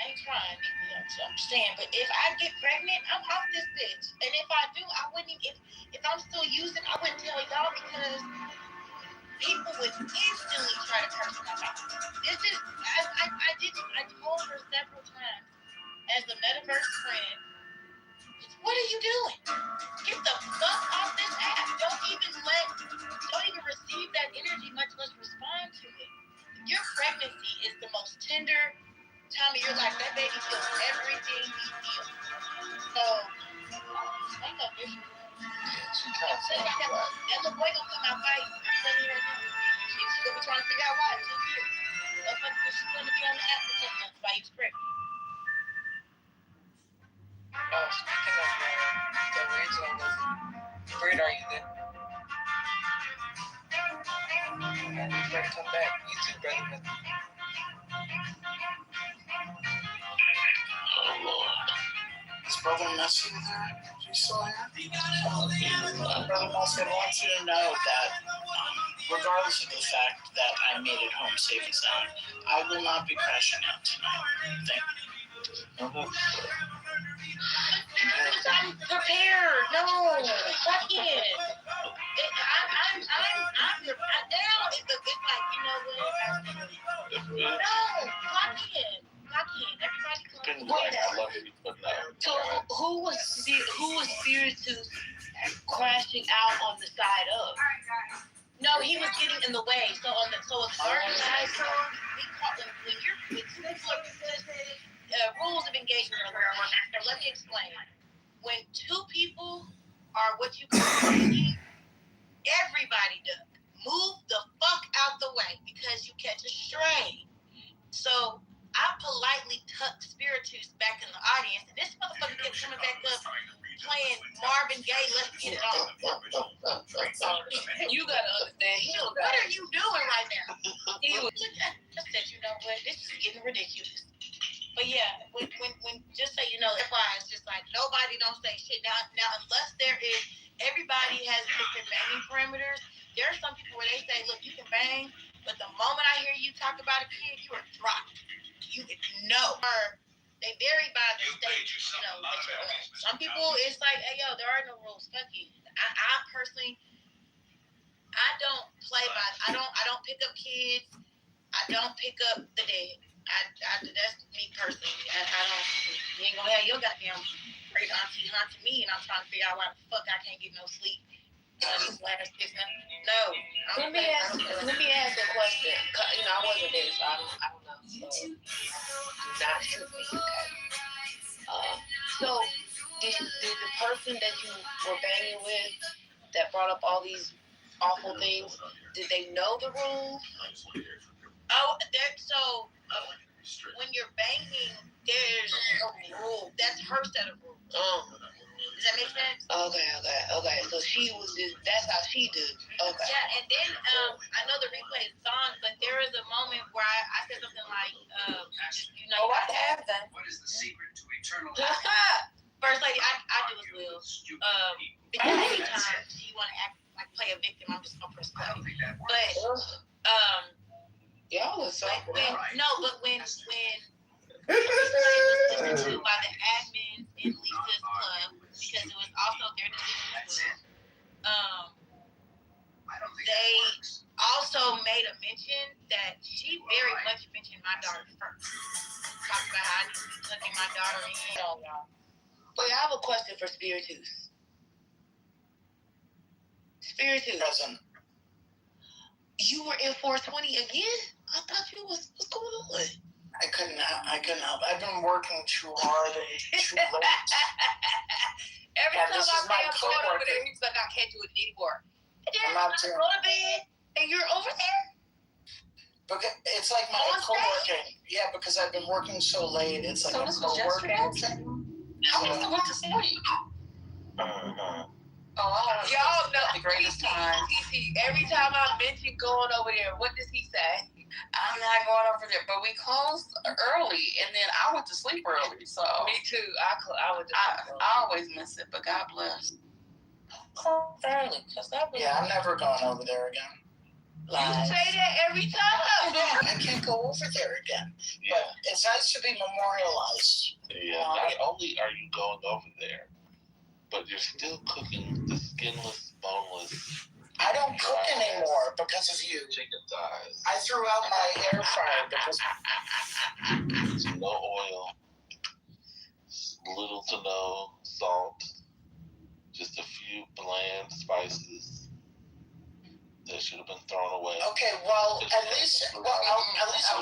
ain't trying, I'm saying, but if I get pregnant, I'm off this bitch. And if I do, I wouldn't even, if I'm still using, I wouldn't tell y'all because people would instantly try to curse my mouth. This is, I told her several times as a metaverse friend, what are you doing? Get the fuck off this app. Don't even receive that energy, much less respond to it. Your pregnancy is the most tender time of your life. That baby feels everything we feel. So, I'm no different. That little boy gonna come out fighting. I'm telling you right now. She's gonna be trying to figure out why in 2 years. Motherfucker, she's gonna be on the app for 10 months while you pregnant. Speaking of the original, where are you then? You better come back. You too, brother. Oh, Lord. Is Brother Messi there? Is he still here? Brother Messi, I want you to know that regardless of the fact that I made it home safe and sound, I will not be crashing out tonight. Thank you. I'm prepared. No, fuck it. I'm down. It's like, you know what? No, fuck it. Everybody come. I love you, but no. So who was Spiritus crashing out on the side of? No, he was getting in the way. So a certain side, when you're rules of engagement are learned. Now let me explain. When two people are what you call dating, everybody duck. Move the fuck out the way because you catch a stray. So I politely tucked Spiritus back in the audience, and this motherfucker kept coming back up playing Marvin Gaye, Let's Get It On. You gotta understand. What are you doing right now? He was just said, you know what, this is getting ridiculous. But yeah, when just so you know, that's why it's just like nobody don't say shit. Now unless there is, everybody has different banging parameters. There are some people where they say, look, you can bang, but the moment I hear you talk about a kid, you are dropped. You know. They vary by the state, you know, that you're in. Some people, it's like, hey, yo, there are no rules. Fuck you. I personally, I don't play by, I don't pick up kids. I don't pick up the dead. That's me personally. I don't, you ain't gonna have your goddamn great auntie haunting me, and I'm trying to figure out why the fuck I can't get no sleep. No. Let me ask a question. You know, I wasn't there, so I don't know. So, do not shoot me, okay? So, did the person that you were banging with that brought up all these awful things, did they know the rules? Oh, when you're banging, there's a rule. That's her set of rules. Does that make sense? Okay. So she was that's how she did. Okay. Yeah, and then I know the replay is on, but there is a moment where I said something like, I have that. What is the secret to eternal life? First lady, I do as well. Because anytime you want to act like play a victim, I'm just gonna press play. But y'all was so when was listened to by the admins in Lisa's club, because it was also their decision club. They also made a mention that she very much mentioned my daughter first. Talked about how I need to be tucking my daughter in. Wait, I have a question for Spiritus. Present. You were in 420 again? I thought you was, what's going on? I couldn't help. I've been working too hard and too late. Every time I say I'm going over there, he's like, I can't do it anymore. I'm not doing it. Go to bed, and you're over there? Because it's like my co-working. Yeah, because I've been working so late. It's like a co-working thing. How was the to sleep? Y'all know the greatest time. Every time I mention going over there, what does he say? I'm not going over there, but we closed early, and then I went to sleep early. So me too. I would. I always miss it, but God bless. Close early, I'm never going over there again. You say that every time. I can't go over there again. Yeah. But it's nice to be memorialized. Yeah. Not only are you going over there, but you're still cooking the skinless, boneless. I don't cook anymore because of you. Chicken thighs. I threw out my air fryer because no oil, little to no salt, just a few bland spices that should have been thrown away. Okay, well, at least I'm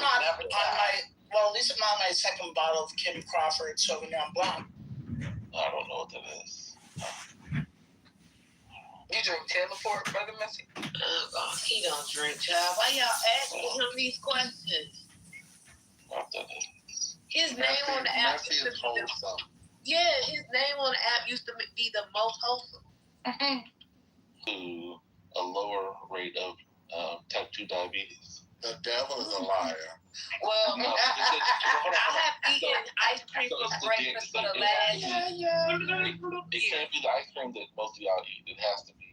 not on my second bottle of Kim Crawford Sauvignon Blanc. I don't know what that is. You drink Taylor Ford, Brother Messy? He don't drink, child. Why y'all asking him these questions? His name on the app used to be his name on the app used to be the most wholesome. To a lower rate of type 2 diabetes. The devil is a liar. Well, I have eaten ice cream for breakfast for the last. It can't be the ice cream that most of y'all eat. It has to be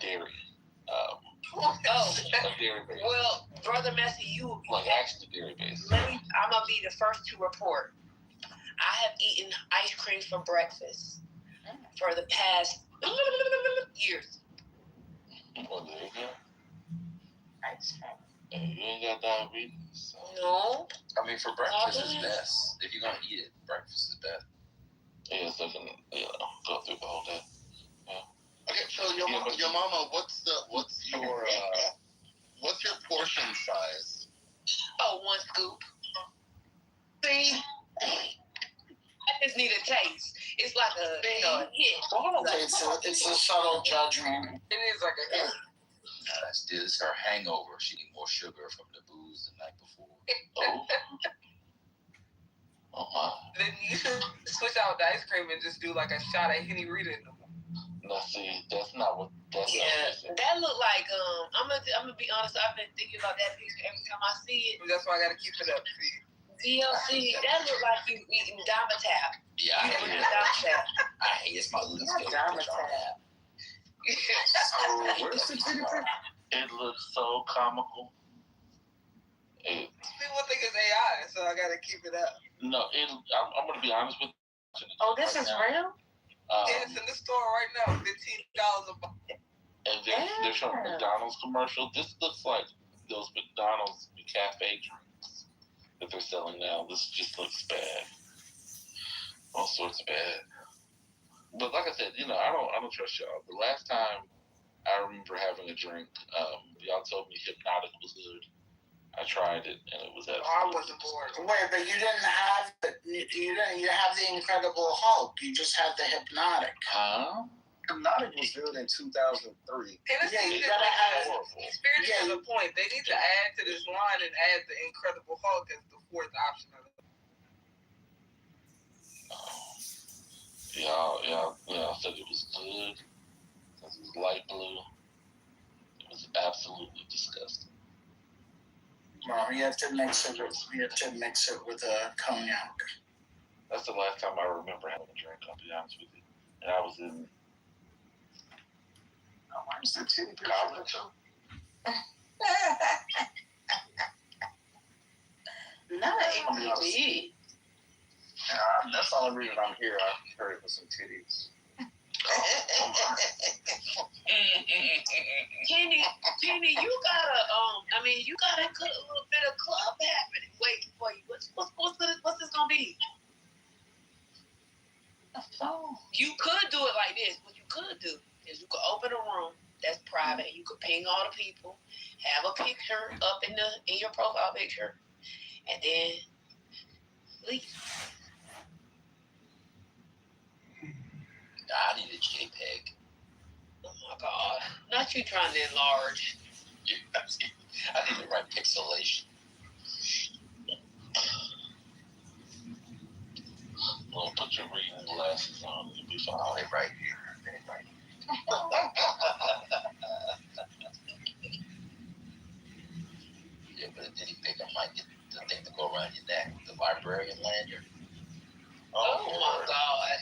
dairy. Dairy based. Well, Brother Messy, you will be actually dairy based. I'm gonna be the first to report. I have eaten ice cream for breakfast for the past years. Well, there you go. Ice cream. You ain't got diabetes. No. I mean, for breakfast is best. If you're gonna eat it, breakfast is best. Yeah, so I can go through the whole day. Yeah. Okay, so your mama, what's your portion size? Oh, 1 scoop. See, I just need a taste. It's like a hit. It's a subtle judgment. It is like a hit. It's her hangover. She need more sugar from the booze the night before. Oh my. Then you should switch out the ice cream and just do like a shot of Henny Rita in them. No, see, that's not what. That look like I'm gonna be honest. I've been thinking about that picture every time I see it. That's why I gotta keep it up. See. DLC, that look like you eating Damatab. Yeah, I hate it. I hate it's my least favorite. Damatab. So where's the picture? It looks so comical. People think it's AI, so I gotta keep it up. No, I'm gonna be honest with you. Oh, this is real? It's in the store right now, $15 a box. And they're showing McDonald's commercial. This looks like those McDonald's cafe drinks that they're selling now. This just looks bad. All sorts of bad. But like I said, I don't trust y'all. The last time I remember having a drink, y'all told me Hypnotic was good. I tried it and it was absolutely. I wasn't bored. Wait, but you didn't have the Incredible Hulk. You just had the Hypnotic. Huh? Hypnotic was good in 2003. Tennessee you gotta have Spirit has a point. They need to add to this line and add the Incredible Hulk as the fourth option of it. Y'all said it was good because it was light blue. It was absolutely disgusting. Well, you have to mix it with a cognac. That's the last time I remember having a drink, I'll be honest with you. And I was in college. Not APG. That's the only reason I'm here. I heard it with some titties. Kenny, you gotta put a little bit of club happening waiting for you. What's this gonna be? You could do it like this. What you could do is you could open a room that's private. You could ping all the people, have a picture up in your profile picture, and then leave. I need a JPEG. Oh my God! Not you trying to enlarge. I need the right pixelation. Well, put your reading glasses on. You'll be fine. Oh, they're right here. Yeah, but if anything, I might get the thing to go around your neck. The librarian lanyard. Oh my God.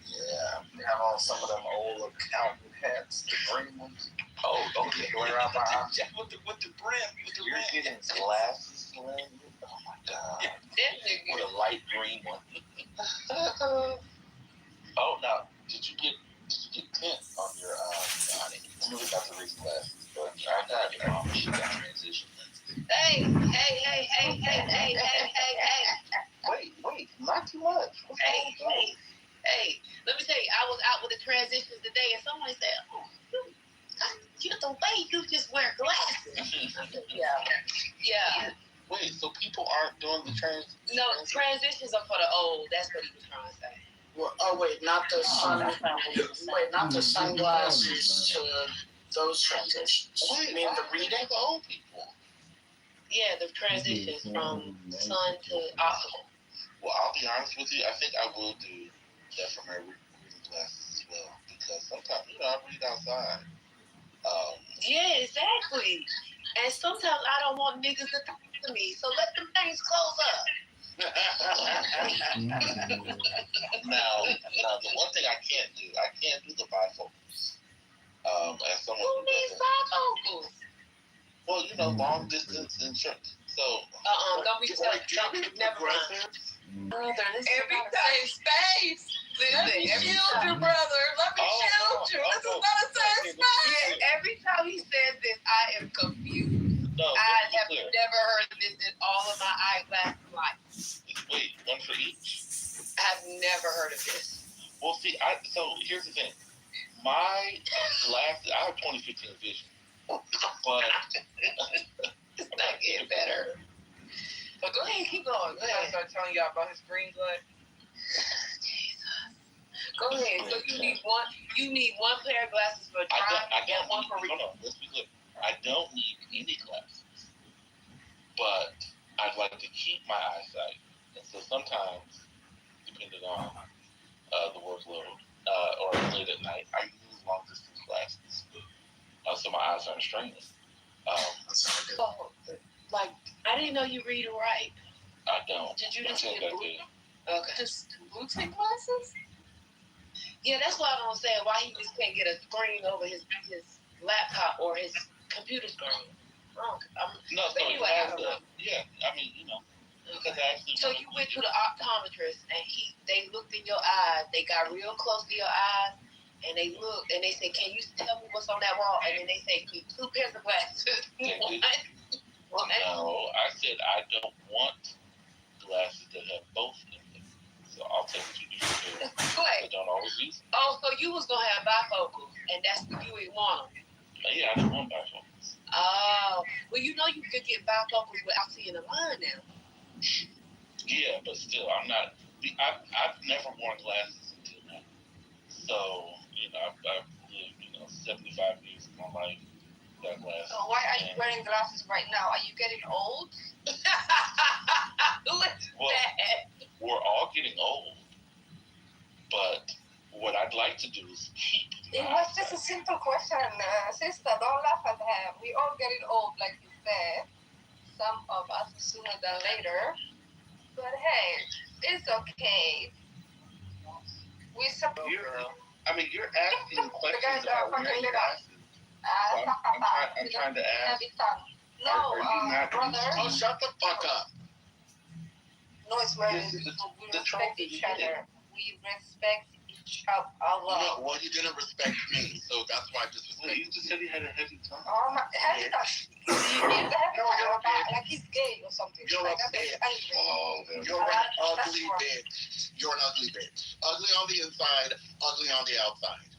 Yeah, they have on some of them old accountant hats, the green ones. Oh, okay. Going around my house. With the brim. You're getting glasses, Glenn. Oh my God. Definitely. With a light green one. Oh, now, did you get tint on your honey? I'm really about to read glasses, but I got your mom. She got transition lenses. Hey. Wait, not too much. Hey, let me tell you, I was out with the transitions today, and someone said, "Oh, you the way you just wear glasses." Yeah. Wait, so people aren't doing the No, transitions are for the old. That's what he was trying to say. Well, wait, not the sunglasses to those transitions. Wait, you mean the reading? The old people. Yeah, the transitions from sun to optical. Well, I'll be honest with you. I think I will do that for my reading glasses as well, because sometimes I read outside. Yeah, exactly. And sometimes I don't want niggas to talk to me, so let them things close up. Now, the one thing I can't do the bifocals. As someone who needs bifocals? Well, long distance and short. So. Don't be never mind. Brother, every time space. Listen, shield you, brother. Let me shield you. This is not a safe space. Yeah, every time he says this, I am confused. No, I have never heard of this in all of my eyeglass life. Wait, one for each? I've never heard of this. Well, see, so here's the thing. My glasses, I have 20/15 vision, but it's not getting better. But go ahead, keep going. Go ahead. I start telling y'all about his green blood. Jesus. Go ahead. So you need one pair of glasses for driving and one for reading. Hold on, let's be clear. I don't need any glasses, but I'd like to keep my eyesight. And so sometimes, depending on the workload or late at night, I use long distance glasses. So my eyes aren't straining. Like, I didn't know you read and write. I don't. Did you just get blue? Okay. Just blue tick glasses? Yeah, that's why I don't say why he just can't get a screen over his laptop or his computer screen. Anyway, I don't know. Yeah, I mean, because I actually. So you went to the optometrist and they looked in your eyes. They got real close to your eyes and they looked and they said, "Can you tell me what's on that wall?" And then they say, "Keep 2 pairs of glasses." No, I said I don't want glasses that have both in them. So I'll take 2 different pairs. I don't always use them. Oh, you was gonna have bifocals, and that's what you ain't want them. Yeah, I just want bifocals. Oh, well, you know you could get bifocals without seeing a line now. Yeah, but still, I'm not. I've never worn glasses until now. So, I've lived, 75 years of my life without glasses. So why are you wearing glasses right now? Are you getting old? Well, we're all getting old, but what I'd like to do is keep. It was just a simple question, sister. Don't laugh at him. We all getting old, like you said. Some of us sooner than later. But hey, it's okay. You're asking questions about wearing glasses. I'm trying to ask. No, are you not brother. Oh, shut the fuck up. No, it's very This is we the respect truth. each other. We respect each other. No, well, you didn't respect me, so that's why I disrespect You just said he had a heavy tongue. Oh my, heavy tongue. He's a heavy tongue, like he's gay or something. You're like a bitch. Anyway. You're an ugly bitch. You're an ugly bitch. Ugly on the inside, ugly on the outside.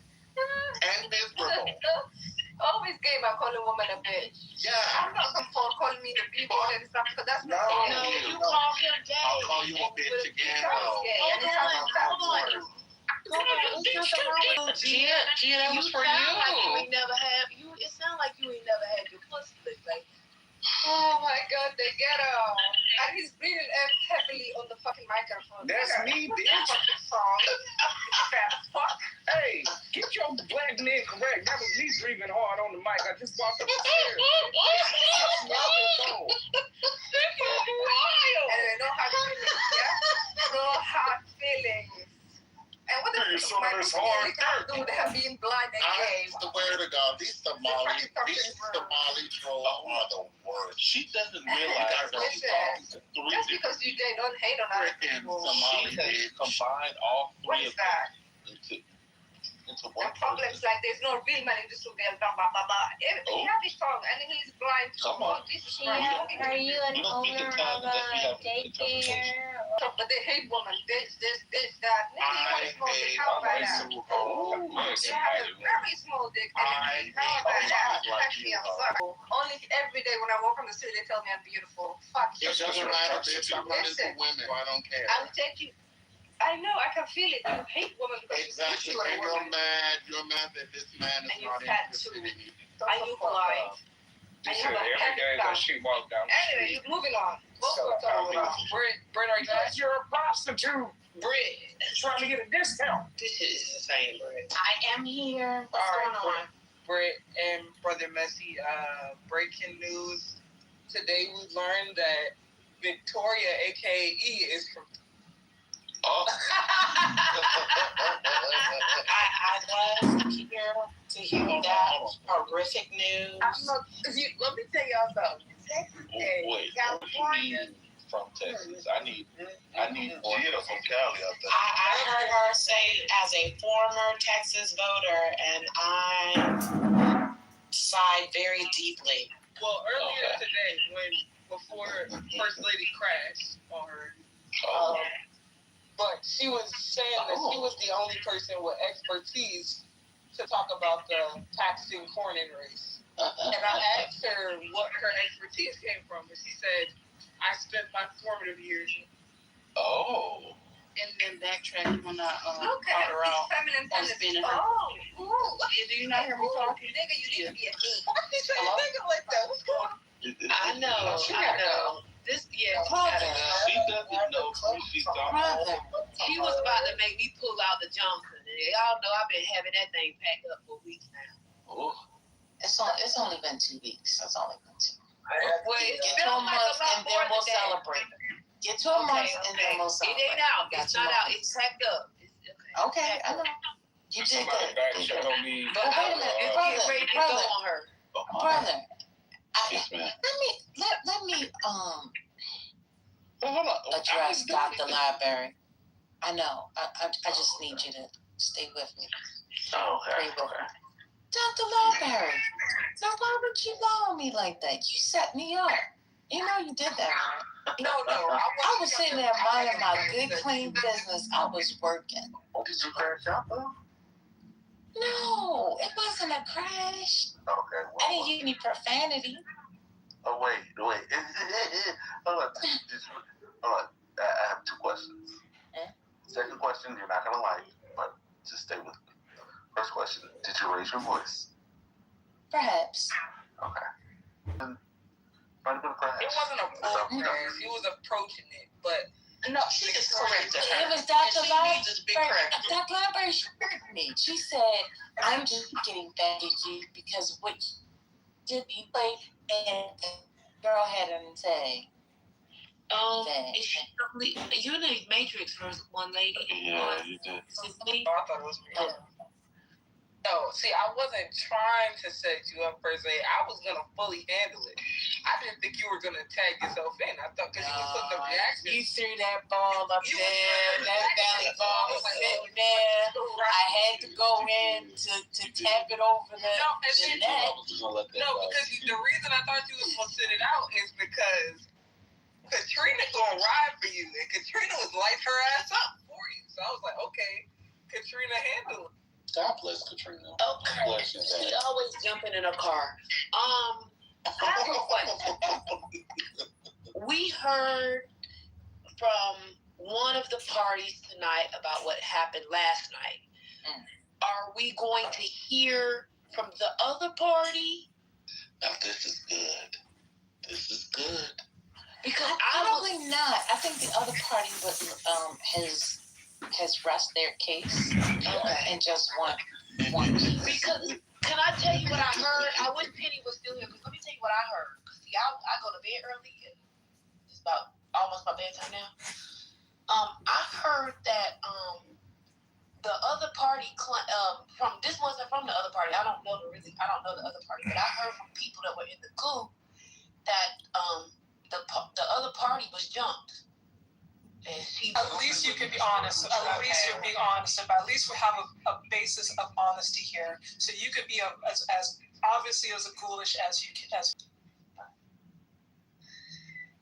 And miserable. Always gay by calling woman a bitch. Yeah. I'm not for calling me the B-word and stuff, because that's not gay. No, you call him gay. I'll call you a bitch again. Sounds gay. And it sounds Hold on. Gia, that was for you. Like you ain't never had you. It sounds like you ain't never had your pussy licked, baby. Oh my God, they get and he's breathing heavily on the fucking microphone. That's me, bitch. Song. Fuck. Hey, get your black name correct. That was me breathing hard on the mic. I just walked up the stairs. Anyway, no hard feelings, yeah? No hard feelings. And what the fuck does hard do with him being blind and gay? I swear to God, these Somali trolls are the worst. She doesn't realize that she's talking to three Just because you gay, don't hate on other people. She has combined all What three is of that? them into one And problems like there's no real man in this world, blah, blah, blah, blah. He has his tongue and he's blind. Come on. Are you an owner of a daycare? But they hate women. This, that. Nigga, you want to smoke dick? How about that? You have a very small dick. And how about that? Actually, I'm sorry. Only every day when I walk on the street, they tell me I'm beautiful. Fuck you. It doesn't matter, bitch. I'm not into women. I don't care. I'll take you. I know, I can feel it. You hate women because Exactly. you And you're mad that this man is not interested in you. Are you blind? She said every day that she walked down the Anyway, street. moving on. Brett, are you a prostitute? Brett, Trying to get a discount. this is the same, Brett. I am here. What's going on? Brett and Brother Messi, breaking news. Today we learned that Victoria, aka is from. I was here to hear that horrific news. Let me tell y'all something. Texas Wait, California. From Texas. I need more. Gina from Cali up there. I heard her say, as a former Texas voter, and I sighed very deeply. Well, earlier today, before First Lady crashed on her, but she was saying that she was the only person with expertise to talk about the taxing corn and race. And I asked her what her expertise came from, and she said, I spent my formative years. And then backtrack when I called Okay, her out feminine on spinning her. Oh, ooh. Do you not hear me talking? Nigga, you need to be a me. Why did you say nigga like that? What's going on? I know. This, yeah. She doesn't know who she's talking Brother, he was about to make me pull out the Johnson. Y'all know I've been having that thing packed up for weeks now. It's only been 2 weeks. It's only been 2 weeks. Well, Get to a month and then we'll celebrate. Get to a month and then we'll celebrate. It ain't out. It's not out. It's packed up. Okay, I know. You did good. Show me. But wait a minute, brother. on her. Brother, Yes, ma'am. let me Hold on. address Dr. Library. I know. I just need you to stay with me. Pray with me. Dr. Library, now why would you lie on me like that? You set me up. You know you did that, right? No. I was sitting there minding my good, clean business. I was working. Did you crash out though? No, it wasn't a crash. Okay. I didn't use any profanity. Oh, wait. Hold on. Hold on. I have two questions. Second question, you're not going to like, but just stay with me. First question, did you raise your voice? Perhaps. Okay. Might have been a crash. It wasn't a full crash. He was approaching it, but no, she just corrected her. It was Dr. Library. Dr. Library corrected me. She said, I'm just getting back at you because what you played and the girl had to say. Is she you in the Matrix for one lady? Yeah, you did. I thought it was me. No, see, I wasn't trying to set you up per se. I was gonna fully handle it. I didn't think you were gonna tag yourself in. I thought because you took the reaction. You threw that ball up there. That valley ball was sitting there. I had to go in to tap it over the net. No, because the reason I thought you was gonna sit it out is because Katrina gonna ride for you, and Katrina was light her ass up for you. So I was like, okay, Katrina handle it. God bless Katrina. Okay. She's always jumping in a car. I have a question. We heard from one of the parties tonight about what happened last night. Are we going to hear from the other party? Now this is good. This is good. Because probably not. I think the other party has rest their case and just want peace. Because can I tell you what I heard? I wish Penny was still here. Because let me tell you what I heard. See, I go to bed early. It's about almost my bedtime now. I heard that the other party from this wasn't from the other party. I don't know the other party, but I heard from people that were in the group that the other party was jumped. At least you can be honest. At least you're being honest about. At least we have a basis of honesty here. So you could be as obviously as ghoulish as you can.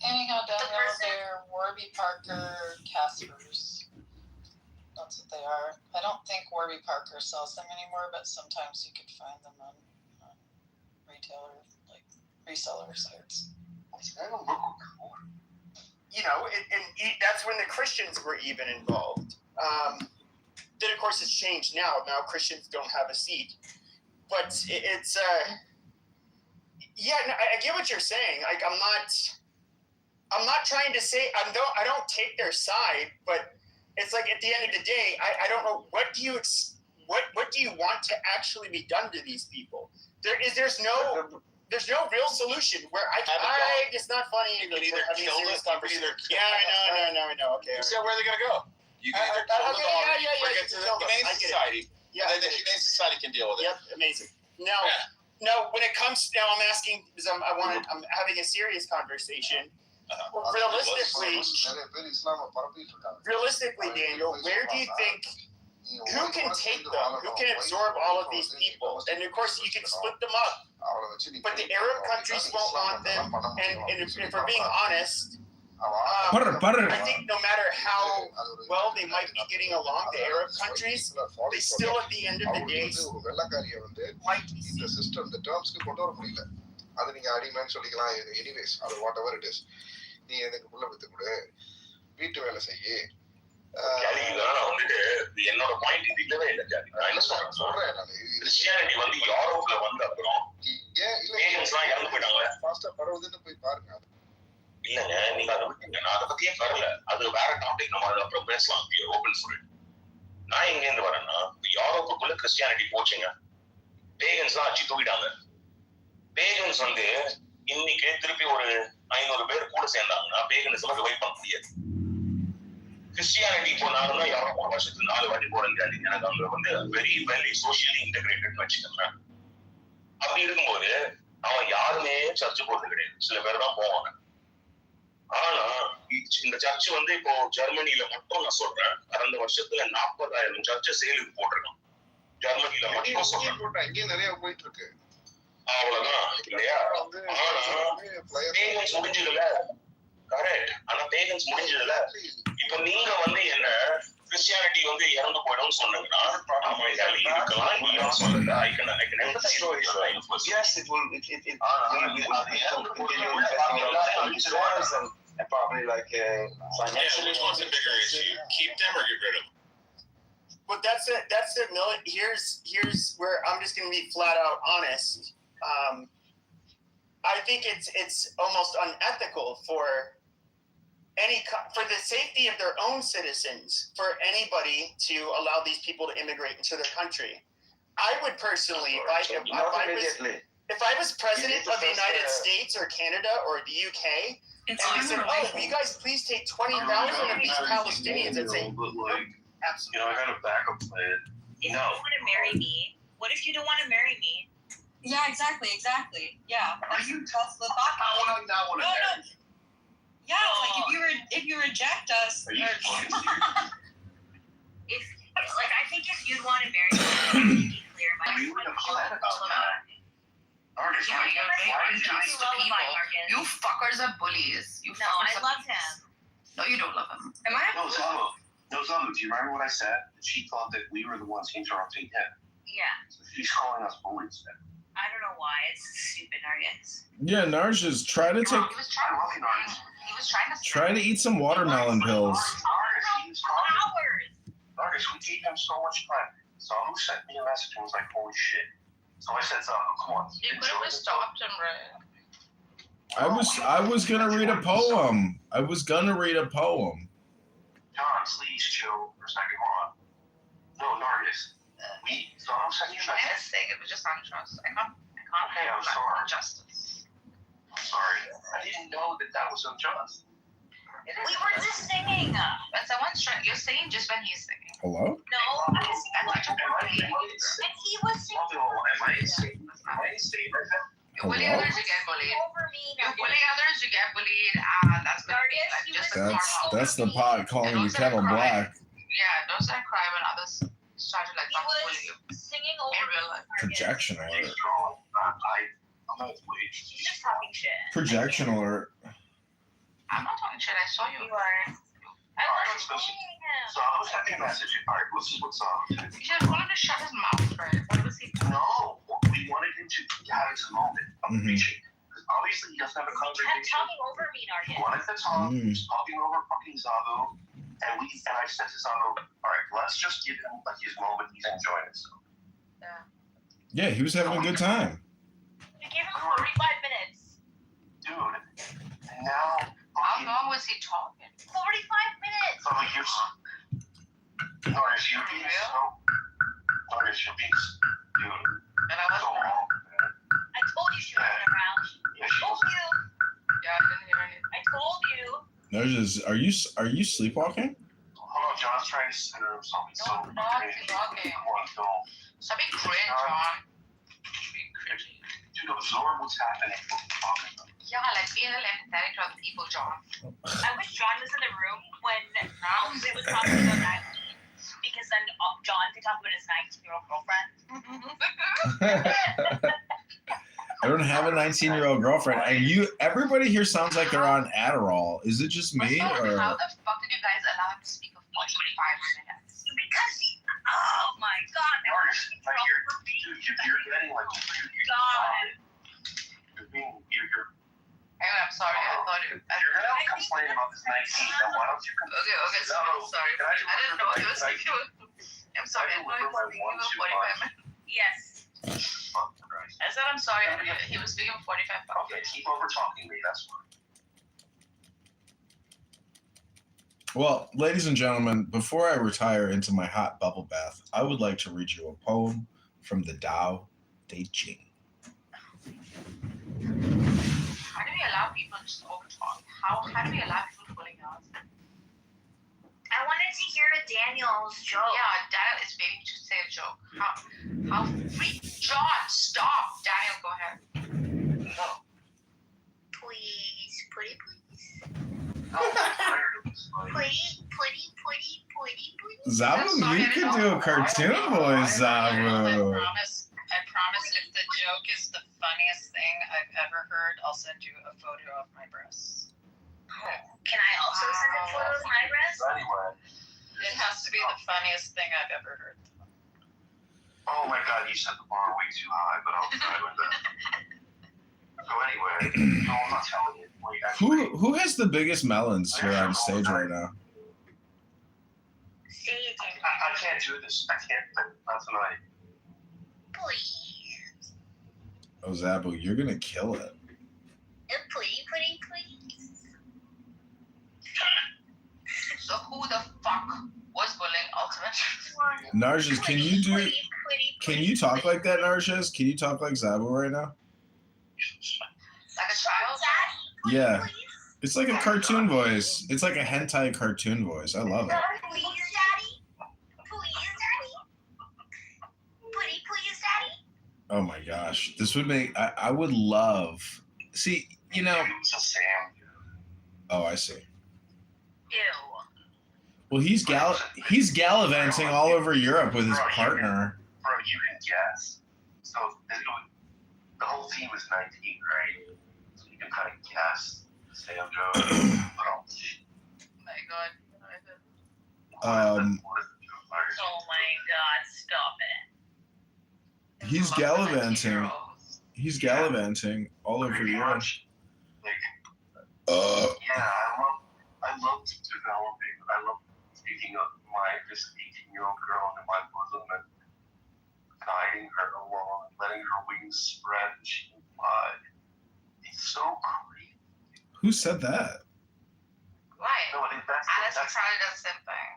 Anyhow, down there, Warby Parker Caspers. That's what they are. I don't think Warby Parker sells them anymore, but sometimes you could find them on reseller sites. You know, and that's when the Christians were even involved. Then, of course, it's changed now. Now Christians don't have a seat. But it's yeah, no, I get what you're saying. Like, I'm not trying to say, I don't take their side, but it's like at the end of the day, I don't know, what do you want to actually be done to these people? There's no real solution where it's not funny. You can either kill them, Yeah, I know. Okay. So where are they going to go? You can either kill the dog or get to the Humane Society. Yeah, and then the Humane Society can deal with it. Yep, amazing. No, when it comes, now I'm asking, because I'm having a serious conversation. Realistically, Daniel, where do you think, who can take them? Who can absorb all of these people? And of course, you can split them up. But the Arab countries won't want them. And if we're being honest, I think no matter how well they might be getting along, the Arab countries, they still at the end of the day might be. The system, the terms கொண்டு வர முடியல. அது நீங்க அடிமைன்னு சொல்லிக்கலாம். Anyways, அது what ever it is. நீ எனக்கு புள்ள வித்து கொடு, வீட்டு வேலை செய்யு. என்னோட பாயிண்ட் இது இல்லவே இல்லை ஜாதி. நான் என்ன சொல்றேன், கிறிஸ்டியானிட்டி வந்து யூரோப்ல வந்த அப்புறம் பேகன்ஸ்லாம் இறந்து போயிட்டாங்க. ஃபாஸ்டா பரவுதுன்னு போய் பாருங்க. இல்லங்க, நீங்க அதை விட்டுங்க. நான் அதை பத்தியே வரல. அது வேற டாபிக், நம்ம அது அப்புறம் பேசலாம். Open for it. நான் எங்க இருந்து வரேன்னா, யூரோப்புக்குள்ள கிறிஸ்டியானிட்டி போச்சுங்க. பேகன்ஸ்லாம் அடிச்சு தூக்கிட்டாங்க. பேகன்ஸ் வந்து இன்னைக்கு திருப்பி ஒரு 500 பேர் கூட சேர்ந்தாங்கன்னா பேகன்ஸ் எல்லாம் ரிவைவ் பண்ண முடியாது. கிறிஸ்டியானிட்டி போனாலும் யாரும் வருஷத்துக்கு 4 வாட்டி போறது. எனக்கு அங்க வந்து வெரி வெரி சோசியலி இன்டகிரேட்டட் வச்சுக்கோங்க. அப்படி இருக்கும்போது அவன் யாருமே சர்ச்சு போறது கிடையாது. சில பேர் தான் போவாங்க. ஆனா இந்த சர்ச் வந்து இப்போ ஜெர்மனியில மட்டும் நான் சொல்றேன், கடந்த வருஷத்துல 40,000 சர்ச்சை சேலுக்கு போட்டிருக்கான். ஜெர்மனியில மட்டும் சொல்றேன். இங்கே நிறைய போயிட்டு இருக்கு. அவ்வளவுதான் இல்லையா? ஆனா பேகன்ஸ் முடிஞ்சதுல கரெக்ட். ஆனா பேகன்ஸ் முடிஞ்சதுல இப்ப நீங்க வந்து என்ன Christianity வந்து இறந்து போயிடும் சொன்னதுன்னா Yes, it will. We continue investing in and probably like financially. Which one's the bigger issue? Keep them or get rid of them? But that's it. Here's where I'm just going to be flat out honest. I think it's almost unethical for the safety of their own citizens, for anybody to allow these people to immigrate into their country. I would personally, if I was president of the United States or Canada or the UK, and they said, "Oh, you guys please take 20,000 of these Palestinians," and say, Absolutely. I got a backup plan. If you want to marry me, what if you don't want to marry me? Yeah, exactly. Yeah. That's the thought. How would I not want to marry you? Yeah, like if you reject us. I think if you'd want to marry me, be clear. You fuckers are bullies. I love him. No, you don't love him. Am I? No, Zamu, do you remember what I said? She thought that we were the ones interrupting him. Yeah. So she's calling us bullies now. I don't know why. It's stupid, Nargis. Yeah, Narj is trying to take. He was trying to. Try to eat some watermelon pills. Nargis, we gave him so much time. Zamu sent me a message and was like, holy shit. So I said, Zamu, come on. You could have stopped him, right? I was gonna read a poem. John, please chill for a second. Hold on. No, Nargis. Zamu sent you a message. It was just unjust. I can't Okay, I'm sorry. justice. I'm sorry. I didn't know that was unjust. We were just singing. When someone's trying, you're singing just when he's singing. Hello? No, I was singing. And he was singing. Am I insane right now? You bully Hello? others, you get bullied. Over me, You bully others, you get bullied. That's That's the pot calling the kettle black. Yeah, don't start crying when others try to like bully you. Singing over In real life. Projection alert. He's just talking shit. Projection alert. I'm not talking shit. I saw you. You are. I was listen. singing him. So I was sending a message. All right, this is what's up. You just wanted to shut his mouth, right? What was he doing? No, we wanted him to have his moment of preaching. Because obviously he doesn't have a He kept congregation. talking over me, Nargis. He wanted to talk. He was talking over fucking Zabu. And I said to Zabu, all right, let's just give him like his moment. He's enjoying himself. Yeah, he was having a good time. You gave him 45 minutes. Dude, and now... How long was he talking? 45 minutes. So like you're dude. And I wasn't wrong. I told you she wasn't around. Yeah, I told you. Yeah, I didn't hear anything. I told you. Narj is, are you sleepwalking? Hold on, John's trying to center himself. He's so not crazy. talking. Come on, don't. Stop being cringe, John. Dude, absorb what's happening. What we're talking about. Yeah, like be a little empathetic to other people, John. I wish John was in the room when it was talking about that. Because then John could talk about his 19-year-old girlfriend. I don't have a 19-year-old girlfriend. And everybody here sounds like they're on Adderall. Is it just me or? How the fuck did you guys allow him to speak for 45 minutes? Because oh my god, that was You're getting like God. You're I'm sorry, I thought it. You're gonna complain about this 19. Now why don't you complain? Okay, so I'm sorry. I didn't know he was speaking. I'm sorry, I thought he was speaking for 45 minutes. Yes. I said I'm sorry, he was speaking for 45 minutes. Okay, keep over talking me, that's fine. Well, ladies and gentlemen, before I retire into my hot bubble bath, I would like to read you a poem from the Tao Te Ching. How do we allow people to just overtalk? How do we allow people pulling out? I wanted to hear Daniel's joke. Yeah, Daniel is waiting to say a joke. How free? John, stop. Daniel, go ahead. No. Please, pretty please. Oh, Pretty please. Zabu, you could do a cartoon voice, Zabu. I promise if the joke is the funniest thing I've ever heard, I'll send you a photo of my breasts. Can I also send a photo of my breast? Anyway. It has to be the funniest thing I've ever heard. Oh my God, you set the bar way too high, but I'll try with that. So anyway, no, I'm not telling you. Wait, actually, Who has the biggest melons here on stage right now? I can't do this. I can't. Not tonight. Please. Oh, Zabu, you're gonna kill it. Please. So who the fuck was bullying Ultimate? Narjas, can you talk like that, Narjas? Can you talk like Zabu right now? Like a child? Yeah. It's like a cartoon voice. It's like a hentai cartoon voice. I love it. Please, Daddy. Please, Daddy. Oh my gosh. This would make I would love see, you know. Oh, I see. Ew. Well, he's gallivanting all over Europe with his partner. Bro, you can guess. So the whole team is 19, right? So you can kind of guess. Sam Joe. Oh my God. Oh my God, stop it. He's gallivanting. He's gallivanting all over Europe. Yeah, I love developing. I love taking up this 18-year-old girl into my bosom and guiding her along, letting her wings spread and she can fly. It's so creepy. Who said that? Right. No, Alice probably does the same thing.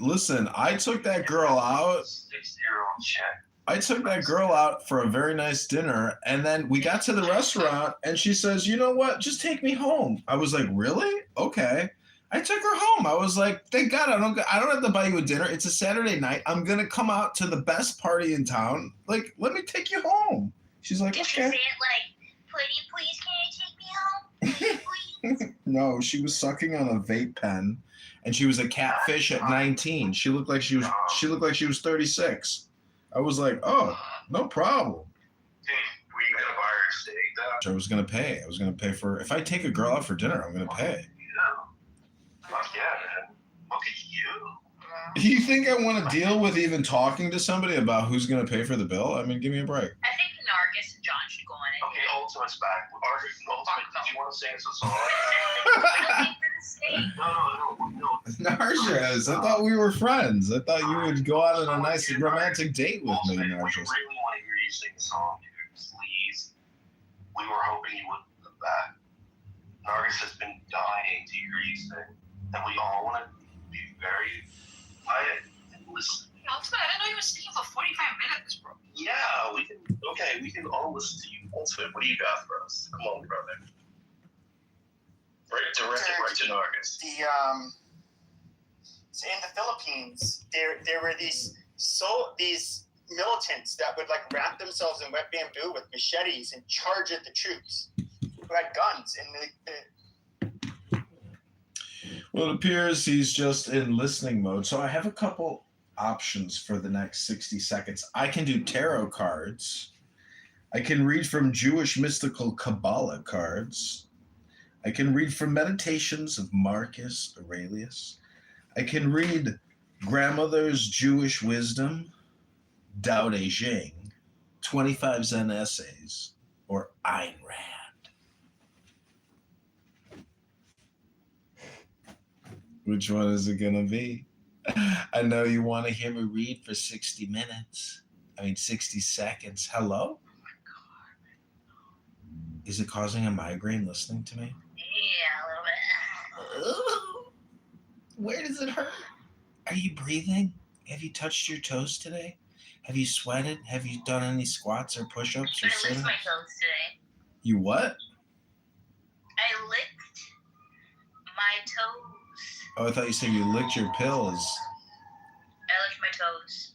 Listen, I took that girl out. 60-year-old chick. I took that girl out for a very nice dinner, and then we got to the restaurant, and she says, "You know what? Just take me home." I was like, "Really? Okay." I took her home. I was like, "Thank God I don't have to buy you a dinner. It's a Saturday night. I'm gonna come out to the best party in town. Like, let me take you home." She's like, Did "Okay." she say it like, please, can you take me home? Please. No, she was sucking on a vape pen, and she was a catfish at 19. She looked like she was 36. I was like, "Oh, no problem." Were you gonna buy her a steak though? I was gonna pay. I was gonna pay for if I take a girl out for dinner, I'm gonna pay. Yeah. Fuck yeah, man. Look at you. You think I want to deal with even talking to somebody about who's gonna pay for the bill? I mean, give me a break. I think Nargis and John should go on it. Okay, Ultimate's back. Ultimate, did you want to sing us a song? No. Narjas, I thought we were friends. I thought you would go out on a nice romantic date with me, We Narjas. really want to hear you sing a song, dude. Please. We were hoping you would come back. Nargis has been dying to hear you sing, and we all want to be very quiet and listen. Ultimate, I didn't know you were speaking for 45 minutes, bro. Yeah, we can all listen to you. Ultimate, what do you got for us? Come on, brother. Direct it right to Nargis. So in the Philippines, there were these militants that would like wrap themselves in wet bamboo with machetes and charge at the troops who had guns. And Well, it appears he's just in listening mode. So I have a couple options for the next 60 seconds. I can do tarot cards. I can read from Jewish mystical Kabbalah cards. I can read from Meditations of Marcus Aurelius. I can read Grandmother's Jewish Wisdom, Tao Te Ching, 25 Zen Essays, or Ayn Rand. Which one is it going to be? I know you want to hear me read for 60 minutes. 60 seconds. Hello? Oh my God. Is it causing a migraine listening to me? Yeah, a little bit. Ooh. Where does it hurt? Are you breathing? Have you touched your toes today? Have you sweated? Have you done any squats or push-ups or I licked sit-ups? my toes today. You what? I licked my toes. Oh, I thought you said you licked your pills. I licked my toes.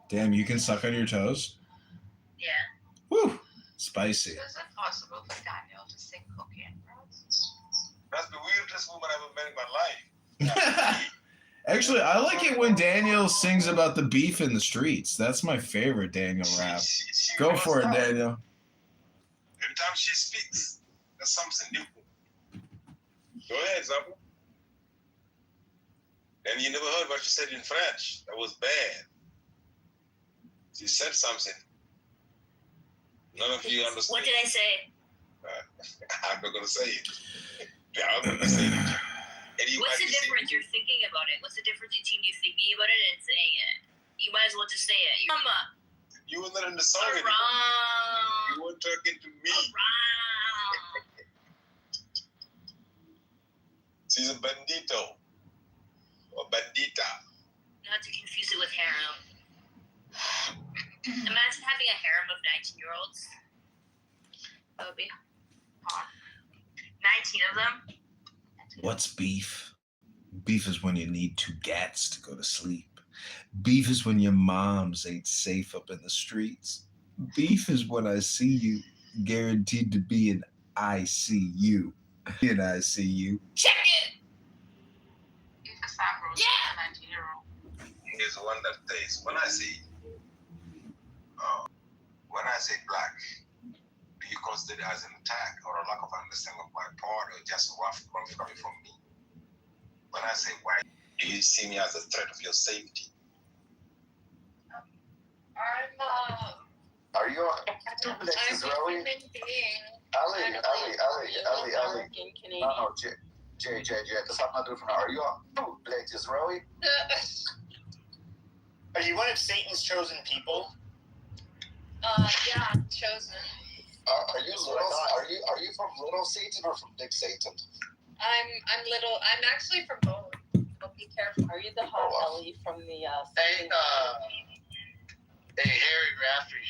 Damn, you can suck on your toes? Yeah. Whew. Spicy. Is it possible for Daniel to sing cocaine bros? That's the weirdest woman I've ever met in my life. Actually, I like it when Daniel sings about the beef in the streets. That's my favorite Daniel rap. Go for it, Daniel. Every time she speaks, there's something new. Go ahead, Zabu. And you never heard what she said in French. That was bad. She said something. None of you understood. What did I say? I'm not going to say it. I'm going to say it. What's the difference? You're thinking about it. What's the difference between you thinking about it and saying it? You might as well just say it. Mama. You were not in the song anymore. You were talking to me. She's a bandito. Or bandita. Not to confuse it with harem. Imagine having a harem of 19-year-olds. That would be hot. 19 of them. What's beef? Beef is when you need 2 gats to go to sleep. Beef is when your moms ain't safe up in the streets. Beef is when I see you, guaranteed to be in ICU. In ICU. Check it! He's a fat roast, yeah! 19-year-old. He's the one that says, when I say black, do you consider it as an attack or a lack of understanding of my part or just rough coming from me? When I say white, do you see me as a threat of your safety? Are you Israeli? Ali. No, Jay. That's not do for now. Are you a black Israeli? Are you one of Satan's chosen people? Yeah, chosen. Are you from Little Satan or from Big Satan? I'm little. I'm actually from both. But be careful. Are you the hot Ellie from the? Hey, Harry Rafferty.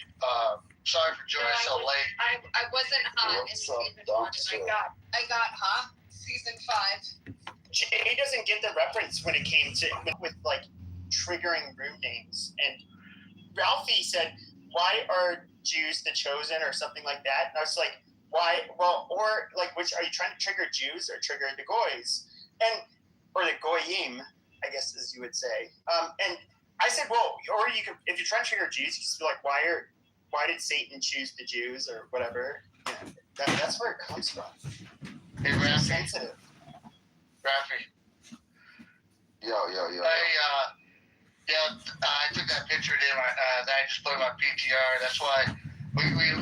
Sorry for joining so late. I wasn't hot in season 1, and I got hot season 5. Jay doesn't get the reference when it came to with like triggering room names. And Ralphie said, "Why are Jews the chosen?" or something like that. And I was like, "Why? Well, or like, which are you trying to trigger Jews or trigger the goys?" Or the goyim, I guess, as you would say. And I said, well, or you could, if you're trying to trigger Jews, you just be like, why did Satan choose the Jews or whatever? That's where it comes from. Hey, Rafi. Sensitive. Rafi. Yo. I took that picture that I just put in my PTR. That's why I'm literally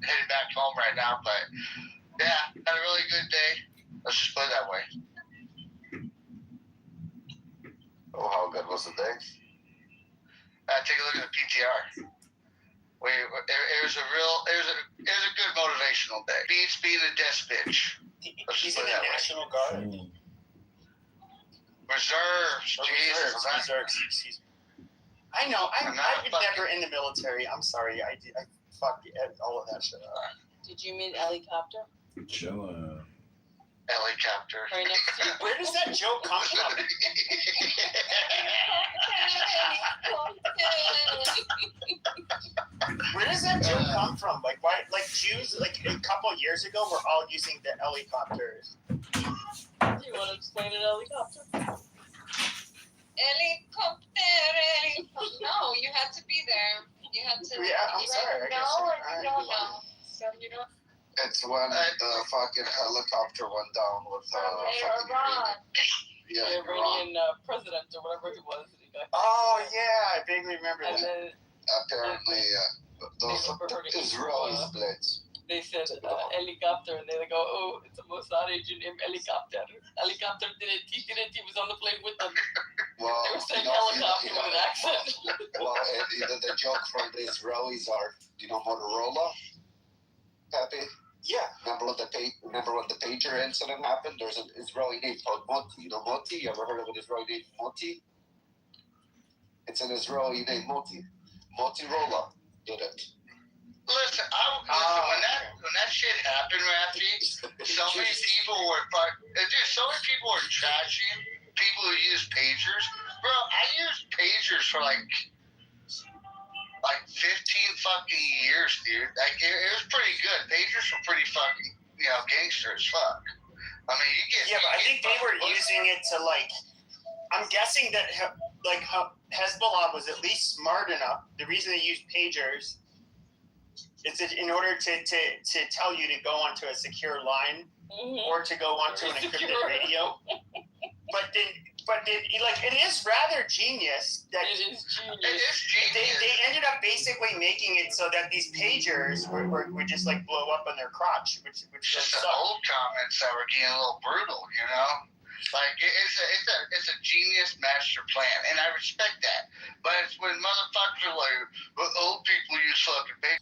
heading back home right now. But yeah, had a really good day. Let's just put it that way. Oh, how good was the day? Take a look at the PTR. It was a good motivational day. Beats being a death bitch. He's in the National Guard. Reserves. Reserves. Excuse me. I know. I was never in the military. I'm sorry. I fucked all of that shit up. Did you mean helicopter? Chilla. Helicopter. Right next to you. Where does that joke come from? Where does that joke come from? Like, why? Like Jews, like a couple years ago, were all using the helicopters. Do you want to explain an helicopter? Helicopter. No, you had to be there. You had to. Yeah, I'm sorry. I guess you don't know. So you don't. It's when the fucking helicopter went down with fucking Iranian president or whatever he was. Oh yeah, I vaguely remember and that. Then, apparently, those Israelis blitz. They said helicopter, and they go, "Oh, it's a Mossad agent named Helicopter." Helicopter didn't. He was on the plane with them. Well, they were saying helicopter with an accent. Well, the joke from the Israelis are, Motorola, Happy? Yeah. Remember when the pager incident happened? There's an Israeli name called Moti. You know Moti? You ever heard of an Israeli name Moti? It's an Israeli name Moti. Motorola did it. Listen, when that shit happened, Rafi, so many people were trashing people who use pagers. Bro, I used pagers for like 15 fucking years, dude. Like it was pretty good. Pagers were pretty fucking, gangster as fuck. I mean, you get. Yeah, but I think they were using it to I'm guessing that Hezbollah was at least smart enough. The reason they used pagers is in order to tell you to go onto a secure line or to go onto an encrypted radio. But it is rather genius that It is genius. It is genius. they ended up basically making it so that these pagers would just like blow up on their crotch, which Just really the sucked. old comments that were getting a little brutal, you know. Like it's a genius master plan, and I respect that. But it's when motherfuckers are like, well, old people use fucking pager.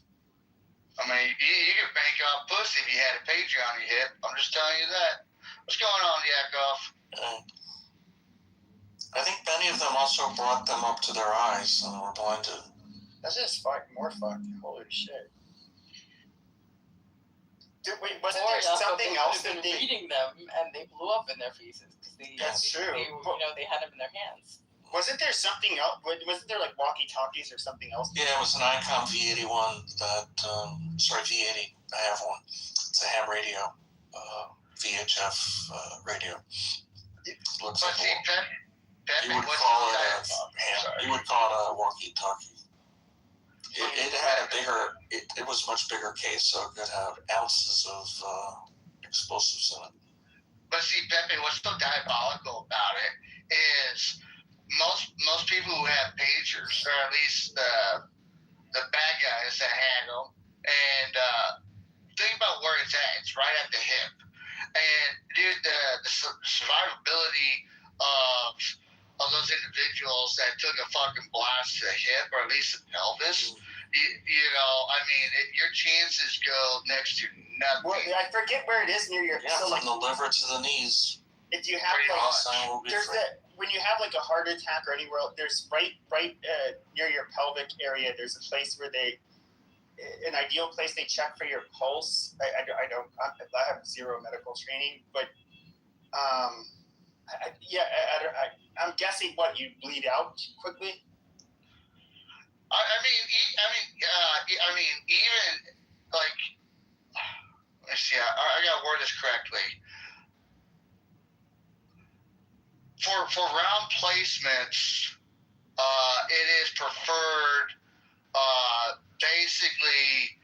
I mean, you could bank off pussy if you had a pager on your hip. I'm just telling you that. What's going on, Yakov? I think many of them also brought them up to their eyes and were blinded. That's just more fucked. Holy shit. Wait, wasn't there something else that they reading them and they blew up in their faces because That's true. They had them in their hands. Wasn't there something else? Wasn't there like walkie-talkies or something else? Yeah, it was an ICOM V81 V80. I have one. It's a ham radio, VHF radio. Looks like you would call it you would call it a walkie-talkie. It had a bigger, it was much bigger case, so it could have ounces of explosives in it. But see, Pepe, what's so diabolical about it is most people who have pagers, or at least the bad guys that have them, and think about where it's at. It's right at the hip. And dude, the survivability of those individuals that took a fucking blast to the hip, or at least the pelvis, you know, I mean, your chances go next to nothing. Well, I forget where it is near your. Yeah, so from like, the liver to the knees. if you have when you have like a heart attack or anywhere else, there's right near your pelvic area. There's a place where an ideal place they check for your pulse. I have zero medical training, but I'm guessing what you bleed out quickly. I mean, even like, let's see, I gotta word this correctly. For round placements, it is preferred. Basically,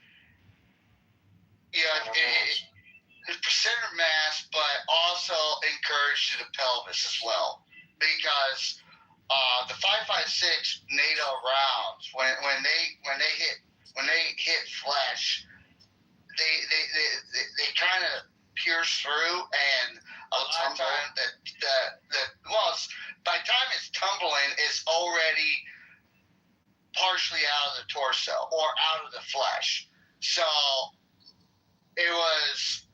it's percent of mass, but also encouraged to the pelvis as well, because the 5.56 NATO rounds, when they hit flesh, they kind of pierce through, and a lot of time by the time it's tumbling, it's already partially out of the torso or out of the flesh. So it was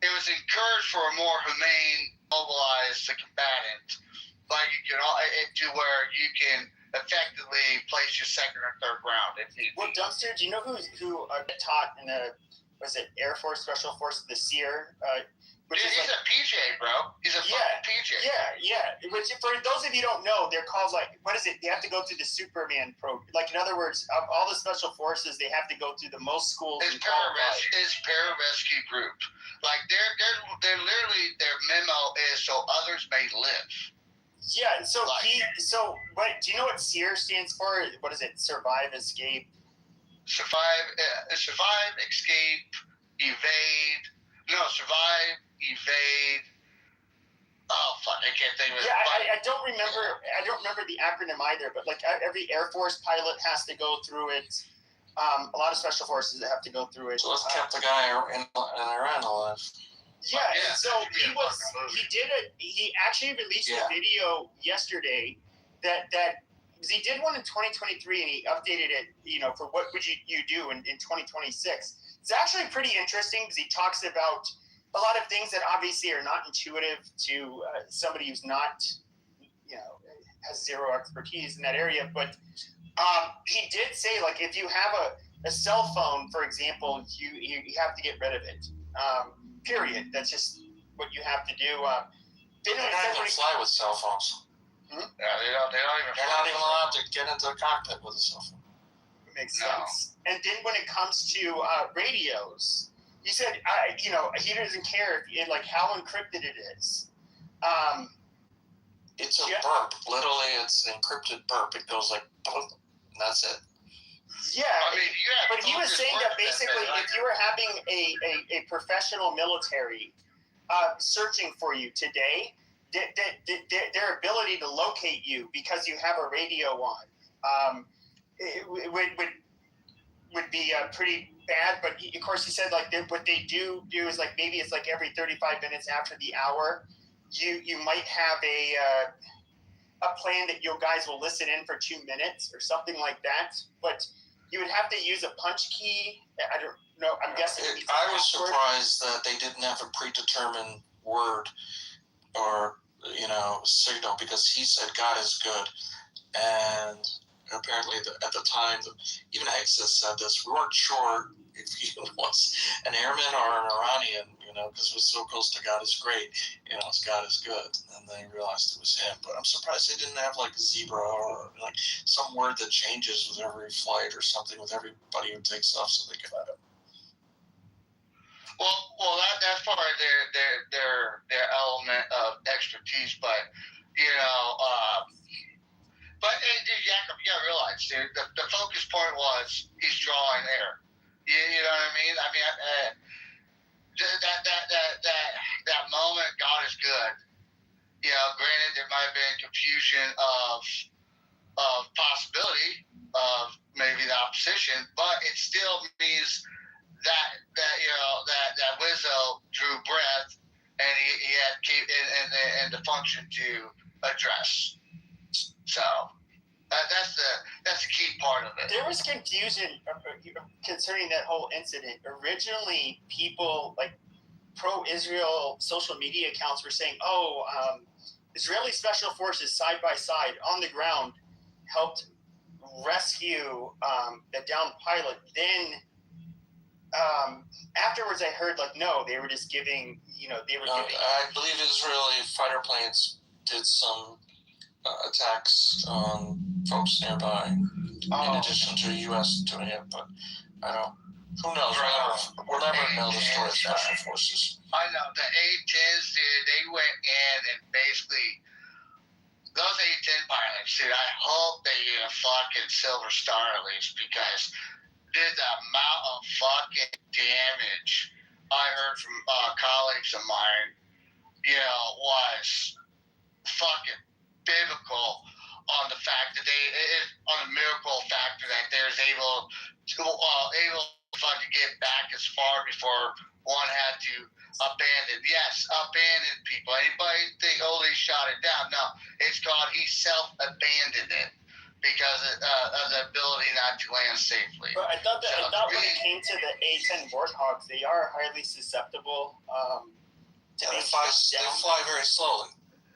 encouraged for a more humane, mobilized combatant, like you can, to where you can effectively place your second or third round. Well, Dumpster, do you know who taught in the Air Force Special Forces, the SEER? He's a PJ, bro. He's a fucking PJ. Yeah. Which, for those of you who don't know, they're called they have to go through the Superman program. Like, in other words, of all the special forces, they have to go through the most schools. It's pararescue group. Like, they're literally, their memo is so others may live. Yeah, so what do you know what SEER stands for? What is it? Survive, escape. Survive, escape, evade. No, survive, evade. Oh fuck, I can't think of it. Yeah, I don't remember the acronym either. But like every Air Force pilot has to go through it. A lot of special forces that have to go through it. So let's keep the guy in Iran alive. Yeah, so he actually released a video yesterday that because he did one in 2023 and he updated it, for what would you do in 2026. It's actually pretty interesting because he talks about a lot of things that obviously are not intuitive to somebody who's not, has zero expertise in that area. But he did say, like, if you have a cell phone, for example, you have to get rid of it. Period. That's just what you have to do. They don't even fly with cell phones. Yeah, they're not even allowed to get into the cockpit with a cell phone. Makes sense. And then when it comes to radios, he said, he doesn't care how encrypted it is. It's a burp. Literally, it's encrypted burp. It goes like, and that's it. Yeah, but he was saying that basically, if you were having a professional military searching for you today, their ability to locate you because you have a radio on, it would be pretty bad. But of course, he said like what they do is like maybe it's like every 35 minutes after the hour, you might have a plan that you guys will listen in for 2 minutes or something like that. But you would have to use a punch key. I don't know. I'm guessing. I was surprised that they didn't have a predetermined word or signal, because he said God is good, and apparently at the time, even Exodus said this. We weren't sure if he was an airman or an Iranian, because it was so close to God is great, God is good, and they realized it was him. But I'm surprised they didn't have like a zebra or like some word that changes with every flight or something with everybody who takes off, so they could have it. Well, that's part of their element of expertise, but but Jacob, you gotta realize, dude, the focus point was he's drawing air. You know what I mean? I mean, that moment, God is good. Granted, there might have been confusion of possibility of maybe the opposition, but it still means that Wizzo drew breath, and he had the function to address. So that's the key part of it. There was confusion concerning that whole incident. Originally, people like pro-Israel social media accounts were saying, Israeli special forces side by side on the ground helped rescue the downed pilot. Then afterwards, I heard no, they were just giving, I believe Israeli fighter planes did some attacks on folks nearby, in addition to the U.S. doing it. But I don't. Who knows? We'll never know the story of special forces. I know the A-10s, dude. They went in and basically those A-10 pilots, dude. I hope they get a fucking Silver Star at least, because the amount of fucking damage I heard from colleagues of mine, was fucking biblical on the fact that on the miracle factor that they're able to fucking get back as far before one had to abandon people. Anybody think, they shot it down? No, it's called he self-abandoned it because of the ability not to land safely. But I thought when it came to the A-10 Warthogs, they are highly susceptible to they fly very slowly.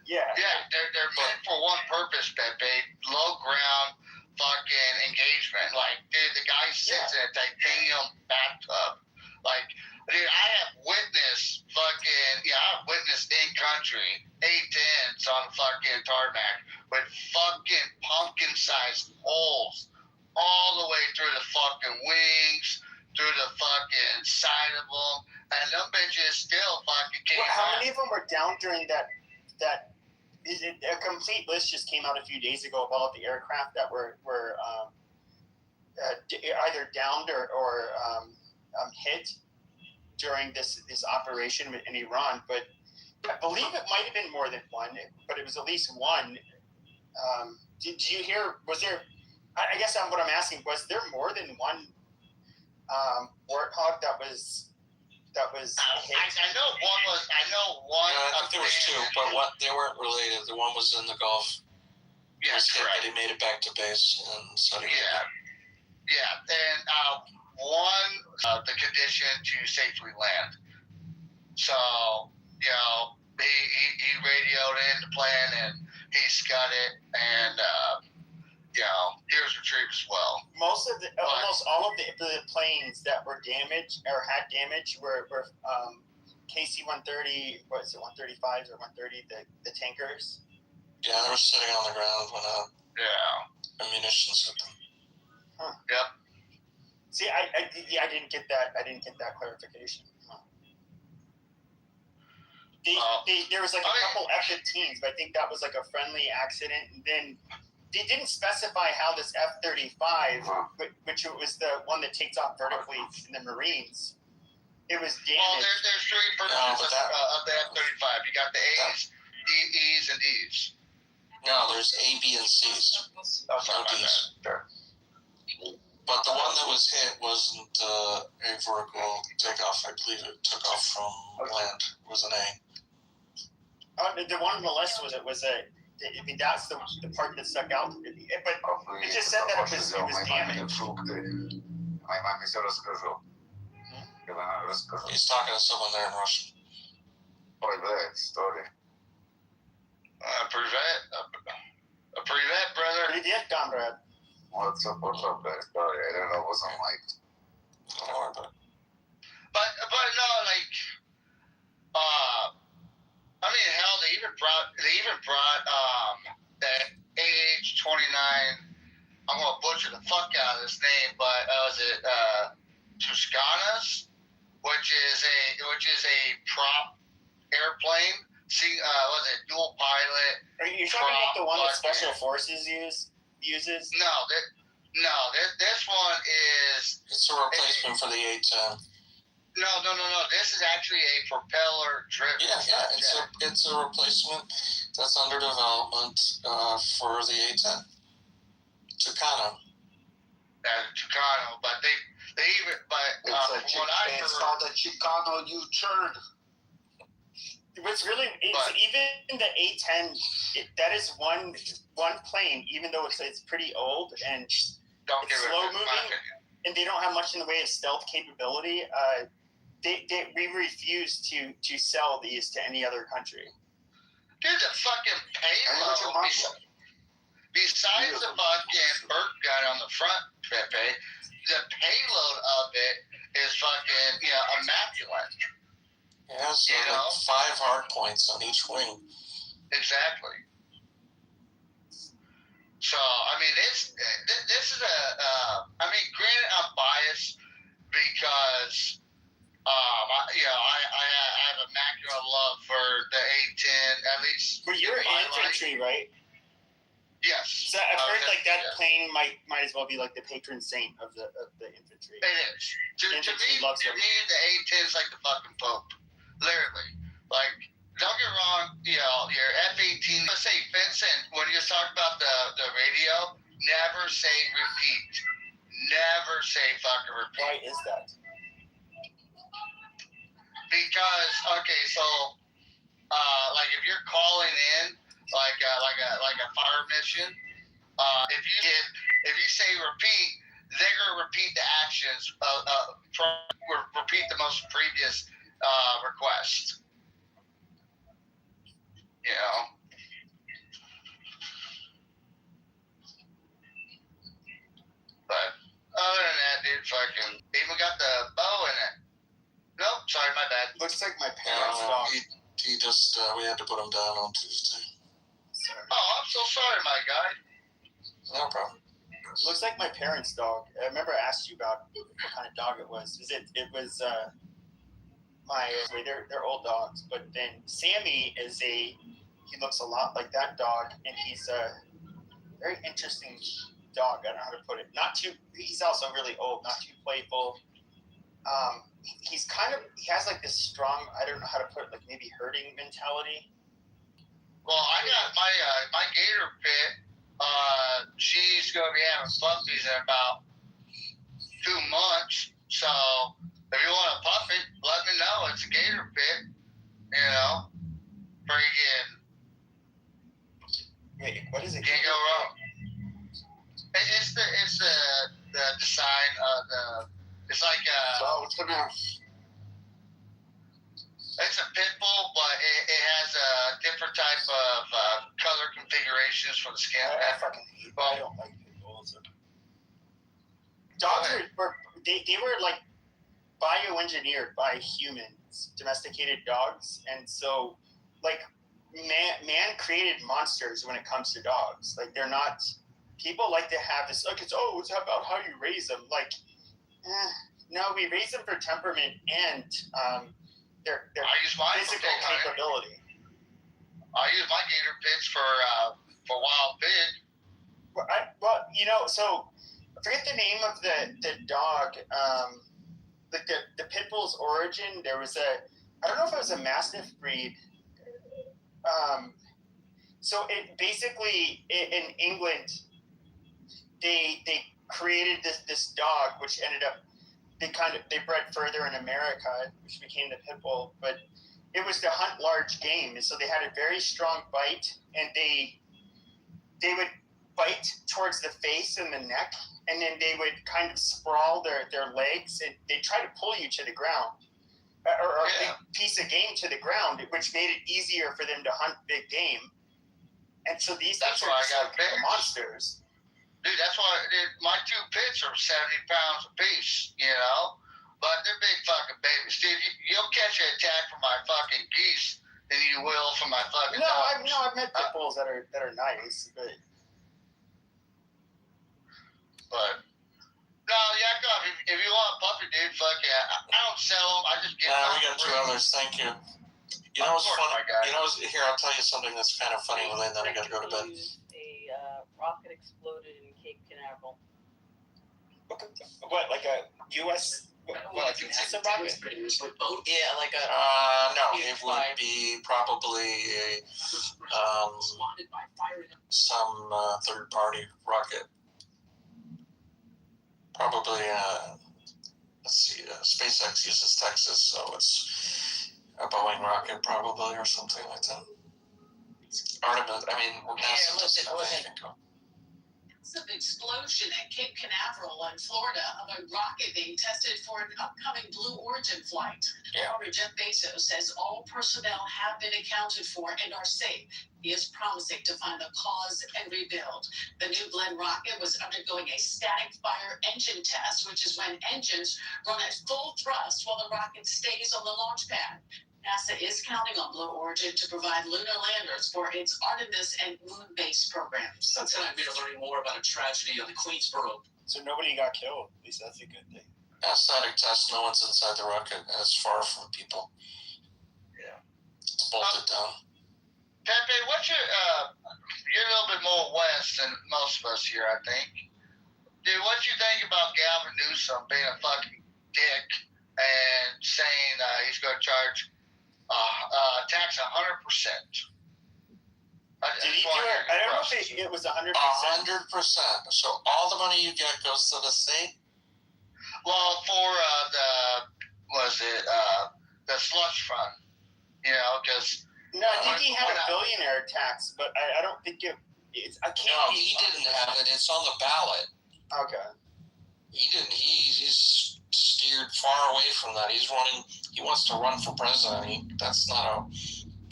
Yeah. Yeah, they're meant for one purpose, Pepe. Low ground fucking engagement. Like, dude, the guy sits in a titanium bathtub. Like, dude, I have witnessed in country A-10s on fucking tarmac with fucking pumpkin-sized holes all the way through the fucking wings, through the fucking side of them, and them bitches still fucking came out. How many of them were down during that? A complete list just came out a few days ago of all of the aircraft that were either downed or hit during this operation in Iran. But I believe it might have been more than one, but it was at least one. Did you hear? Was there? I guess what I'm asking, was there more than one Warthog that was hit? I know one. I think there was two, but they weren't related. The one was in the Gulf. Yeah, correct. He made it back to base and Saudi Arabia. Yeah, and one the condition to safely land. So he radioed in the plane and he scudded, and he was retrieved as well. Almost all of the planes that were damaged or had damage were KC-130, what is it, 135s or 130, the tankers? Yeah, they were sitting on the ground when ammunitions hit them. Huh. Yep. See, I didn't get that. I didn't get that clarification. Huh. There was a couple F-15s, but I think that was like a friendly accident. And then they didn't specify how this F-35, which was the one that takes off vertically in the Marines, it was damaged. Well, there's three versions of the F-35. You got the A's, E's and D's. No, there's A, B, and C's. No D's. Sure. But the one that was hit wasn't a vertical takeoff. I believe it took off from land. It was an A. Oh, the one on the list was a. I mean, that's the part that stuck out. But it just said that it was damaged. He's talking to someone there in Russian. Привет, brother. Привет, comrade. What's up, bad story? I don't know what's on mic. But no, like, I mean, hell, they even brought that AH-29. I'm gonna butcher the fuck out of this name, but was it Tuscanas, which is a prop airplane. See, was it dual pilot? Are you talking about the one that Special Forces uses? No, this one is. It's a replacement for the A-10. No. This is actually a propeller-driven. Yeah. It's a replacement that's under development for the A-10. Tucano. Tucano, but they even it's called a Chicano U-turn. What's really even the A-10. That is one plane, even though it's pretty old and it's slow moving, and they don't have much in the way of stealth capability. We refuse to sell these to any other country. Dude, the fucking payload. Besides the fucking Burt gun on the front, Pepe, the payload of it is fucking immaculate. It has 5 hard points on each wing. Exactly. So I mean, this is I mean, granted, I'm biased because I have immaculate love for the A-10, at least. But you're infantry, right? Yes. So I've heard like that plane might as well be like the patron saint of the infantry. It is. To me, the A-10 is like the fucking Pope. Literally. Like, don't get wrong, your F-18. Let's say, Vincent, when you talk about the radio, never say repeat. Never say fucking repeat. Why is that? Because, okay, so, like if you're calling in, like a fire mission, if you say repeat, they're gonna repeat the actions, repeat the most previous request. But other than that, dude, fucking even got the bow in it. Nope, sorry, my bad. Looks like my parents' dog. He just we had to put him down on Tuesday. Sorry. Oh, I'm so sorry, my guy. No problem. Looks like my parents' dog. I remember I asked you about what kind of dog it was. It was they're old dogs, but then Sammy he looks a lot like that dog, and he's a very interesting dog. I don't know how to put it. He's also really old, not too playful. He has like this strong, I don't know how to put it, like maybe herding mentality. Well, I got my gator pit. She's gonna be having puppies in about 2 months. So if you want a puppy, let me know. It's a gator pit. Freaking. Wait, what is it? Can't go wrong. It's the design of the. It's like it's a pit bull, but it has a different type of color configurations for the skin. I don't like pit bulls. Dogs they were like bioengineered by humans, domesticated dogs, and so like man created monsters when it comes to dogs. Like they're not. People like to have this. Like it's about how you raise them. Like. No, we raise them for temperament and their physical capability. I use my gator pits for wild pig. So I forget the name of the dog. Like the pit bull's origin. There was I don't know if it was a Mastiff breed. So it basically in England, they created this dog, which ended up they bred further in America, which became the pit bull. But it was to hunt large game, and so they had a very strong bite, and they would bite towards the face and the neck, and then they would kind of sprawl their legs, and they try to pull you to the ground, or a big piece of game to the ground, which made it easier for them to hunt big game. And so these things are just like monsters. Dude, that's why my 2 pits are 70 pounds apiece, you know? But they're big fucking babies. Dude, you'll catch an attack from my fucking geese than you will from my fucking dogs. I've met pit bulls that are nice, but no, Yakov, if you want a puppy, dude, fuck yeah. I don't sell them. I just get them. We got 2 others. Thank you. You know what's funny? You know, here, I'll tell you something that's kind of funny, and then I got to go to bed. A rocket exploded in Cape Canaveral. what, like a U.S. Like a NASA rocket? Yeah, like a. No, it would be probably some third-party rocket. Probably, let's see, SpaceX uses Texas, so it's a Boeing rocket probably, or something like that. Artemis, I mean, NASA doesn't have anything to. An explosion at Cape Canaveral in Florida of a rocket being tested for an upcoming Blue Origin flight. Former Jeff Bezos says all personnel have been accounted for and are safe. He is promising to find the cause and rebuild. The New Glenn rocket was undergoing a static fire engine test, which is when engines run at full thrust while the rocket stays on the launch pad. NASA is counting on Blue Origin to provide lunar landers for its Artemis and moon-based programs. That's tonight we are learning more about a tragedy on the Queensboro. So nobody got killed. At least that's a good thing. Static test, no one's inside the rocket, and it's far from people. Yeah. It's bolted down. Pepe, what's your, you're a little bit more west than most of us here, I think. Dude, what you think about Gavin Newsom being a fucking dick and saying he's going to charge tax 100%? Did he do it? I don't know if it was 100%. 100%. So all the money you get goes to the state? Well, for the slush fund, you know, because... No, I think he had a billionaire tax, but I don't think it's... I can't... No, he didn't have it. It's on the ballot. Okay. He didn't. He's steered far away from that. He wants to run for president. That's not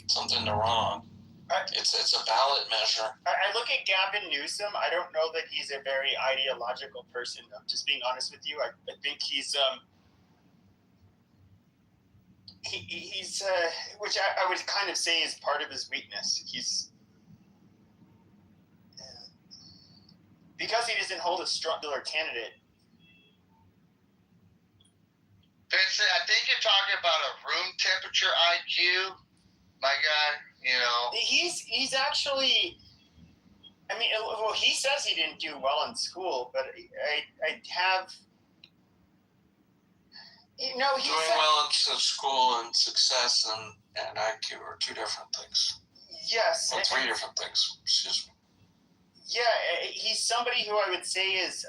something to run on. It's a ballot measure. I look at Gavin Newsom. I don't know that he's a very ideological person. I'm just being honest with you. I think he's which I would kind of say is part of his weakness. He's because he doesn't hold a stronger candidate. Vincent, I think you're talking about a room temperature IQ, my guy. You know, he's actually. I mean, well, he says he didn't do well in school, but I have. You know, he's doing well in school and success and IQ are 2 different things. Yes. Well, 3 different things. Excuse me. Yeah, he's somebody who I would say is.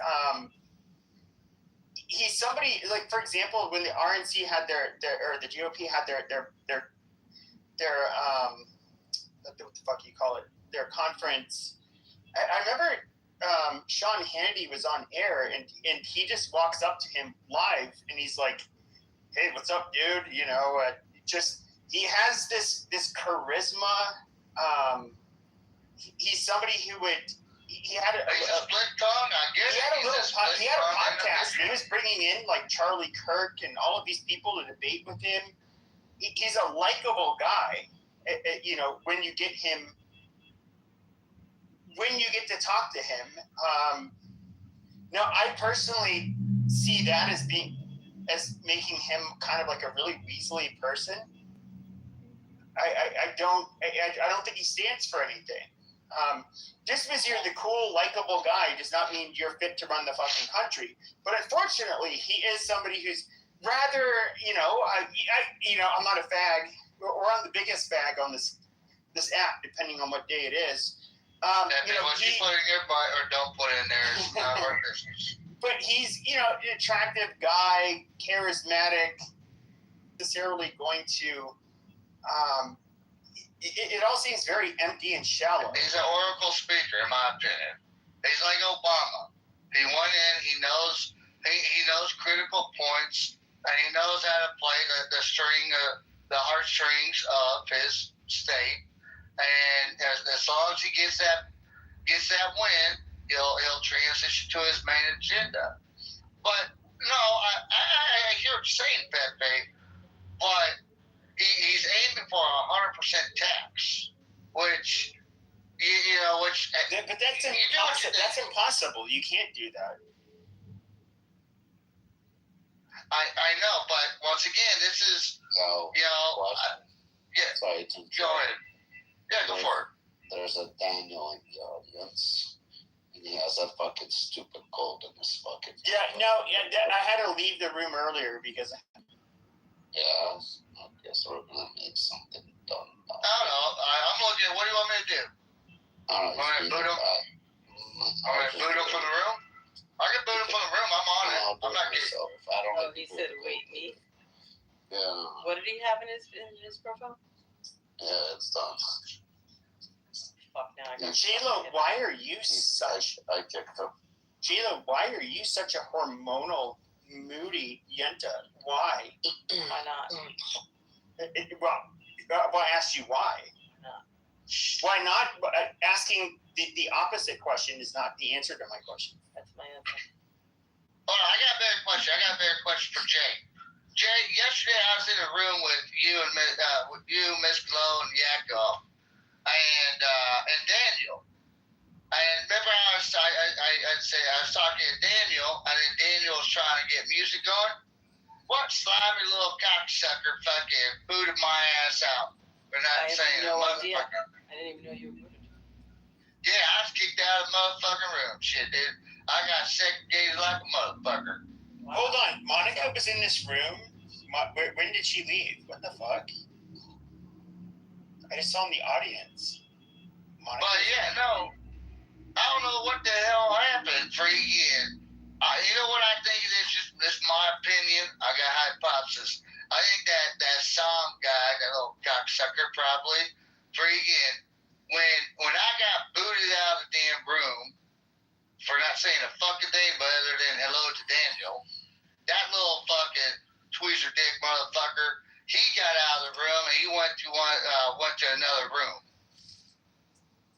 He's somebody like, for example, when the RNC had or the GOP had their what the fuck you call it, their conference. I remember Sean Hannity was on air and he just walks up to him live and he's like, "Hey, what's up, dude?" You know, he has this charisma. He's somebody who would. He had a split tongue. I guess he had a podcast. And he was bringing in like Charlie Kirk and all of these people to debate with him. He's a likable guy. You know, when you get to talk to him. Now, I personally see that as making him kind of like a really weaselly person. I don't think he stands for anything. Just because you're the cool, likable guy does not mean you're fit to run the fucking country. But unfortunately, he is somebody who's rather, you know, I'm not a fag. We're on the biggest fag on this this app, depending on what day it is. What you put in your butt or don't put in there is not our business. But he's, an attractive guy, charismatic, necessarily going to. It all seems very empty and shallow. He's an oracle speaker, in my opinion. He's like Obama. He went in. He knows critical points, and he knows how to play the heartstrings of his state. And as long as he gets that win, he'll transition to his main agenda. But no, I hear what you're saying, Pepe. But he's aiming for 100% tax, which But that's impossible. That's impossible. You can't do that. I know, but once again, this is yeah. Sorry, Go ahead. Yeah, go for it. There's a Daniel in the audience, and he has a fucking stupid cold in his fucking. I had to leave the room earlier because. Yeah, I guess we're gonna make something done. I don't know. I'm looking. What do you want me to do? I'm gonna boot him. I'm gonna boot him from the room. I can boot him from the room. I'm on it. I'm not getting. He said, "Wait, me." Yeah. What did he have in his profile? Yeah, it's done. Fuck now. I got J-Lo, why are you such? I kicked him. J-Lo, why are you such a hormonal, moody yenta? Why? Why not? Well, I asked you why. Why not? Asking the opposite question is not the answer to my question. That's my answer. Hold on, I got a better question for Jay. Jay, yesterday I was in a room with you and Miss Glow and Yakov and Daniel. And remember I was talking to Daniel, and then Daniel was trying to get music going. What slimy little cocksucker fucking booted my ass out for not saying a motherfucker. I didn't even know you were booted. Yeah, I was kicked out of the motherfucking room. Shit, dude. I got segregated like a motherfucker. Wow. Hold on. Monica was in this room? When did she leave? What the fuck? I just saw in the audience. Monica. But yeah, no. I don't know what the hell happened for you again. You know what I think it is? This is my opinion. I got hypothesis. I think that song guy, that little cocksucker probably, freaking, when I got booted out of the damn room for not saying a fucking thing but other than hello to Daniel, that little fucking tweezer dick motherfucker, he got out of the room and he went to another room.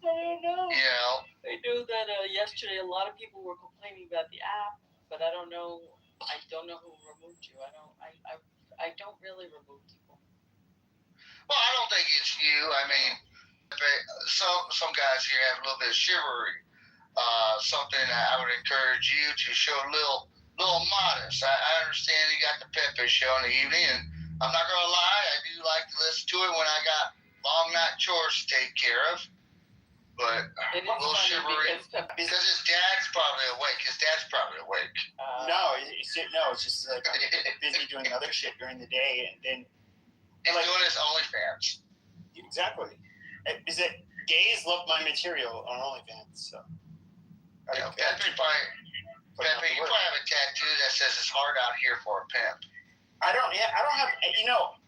I don't know. You know? I know that yesterday a lot of people were complaining about the app, but I don't know who removed you. I don't really remove people. Well, I don't think it's you. I mean, some guys here have a little bit of chivalry. Something that I would encourage you to show a little modest. I understand you got the Pepe show in the evening, and I'm not gonna lie, I do like to listen to it when I got long night chores to take care of. But a little chivalry because his dad's probably awake. No, it's just like busy doing other shit during the day, and then he's doing his OnlyFans. Exactly. Is it gays love my material on OnlyFans? So. Yeah, Pepe, you probably have a tattoo that says "It's hard out here for a pimp." I don't have.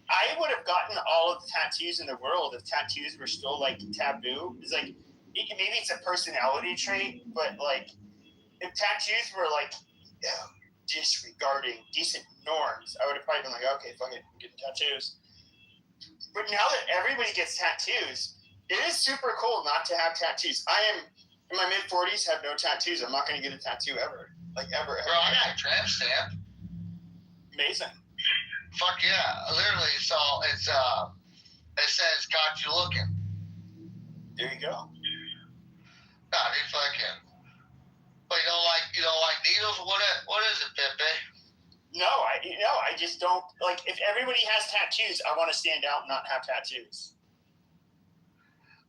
I would have gotten all of the tattoos in the world if tattoos were still like taboo. It's like maybe it's a personality trait, but like if tattoos were like disregarding decent norms, I would have probably been like, okay, fuck it, I'm getting tattoos. But now that everybody gets tattoos, it is super cool not to have tattoos. I am in my mid-40s, have no tattoos. I'm not going to get a tattoo ever. Like, ever. Bro, I got a tramp stamp. Amazing. Fuck yeah. Literally, so it says, "Caught you looking." There you go. Nah, dude, fucking. But you don't like needles? What is it, Pepe? No, I just don't, like, if everybody has tattoos, I want to stand out and not have tattoos.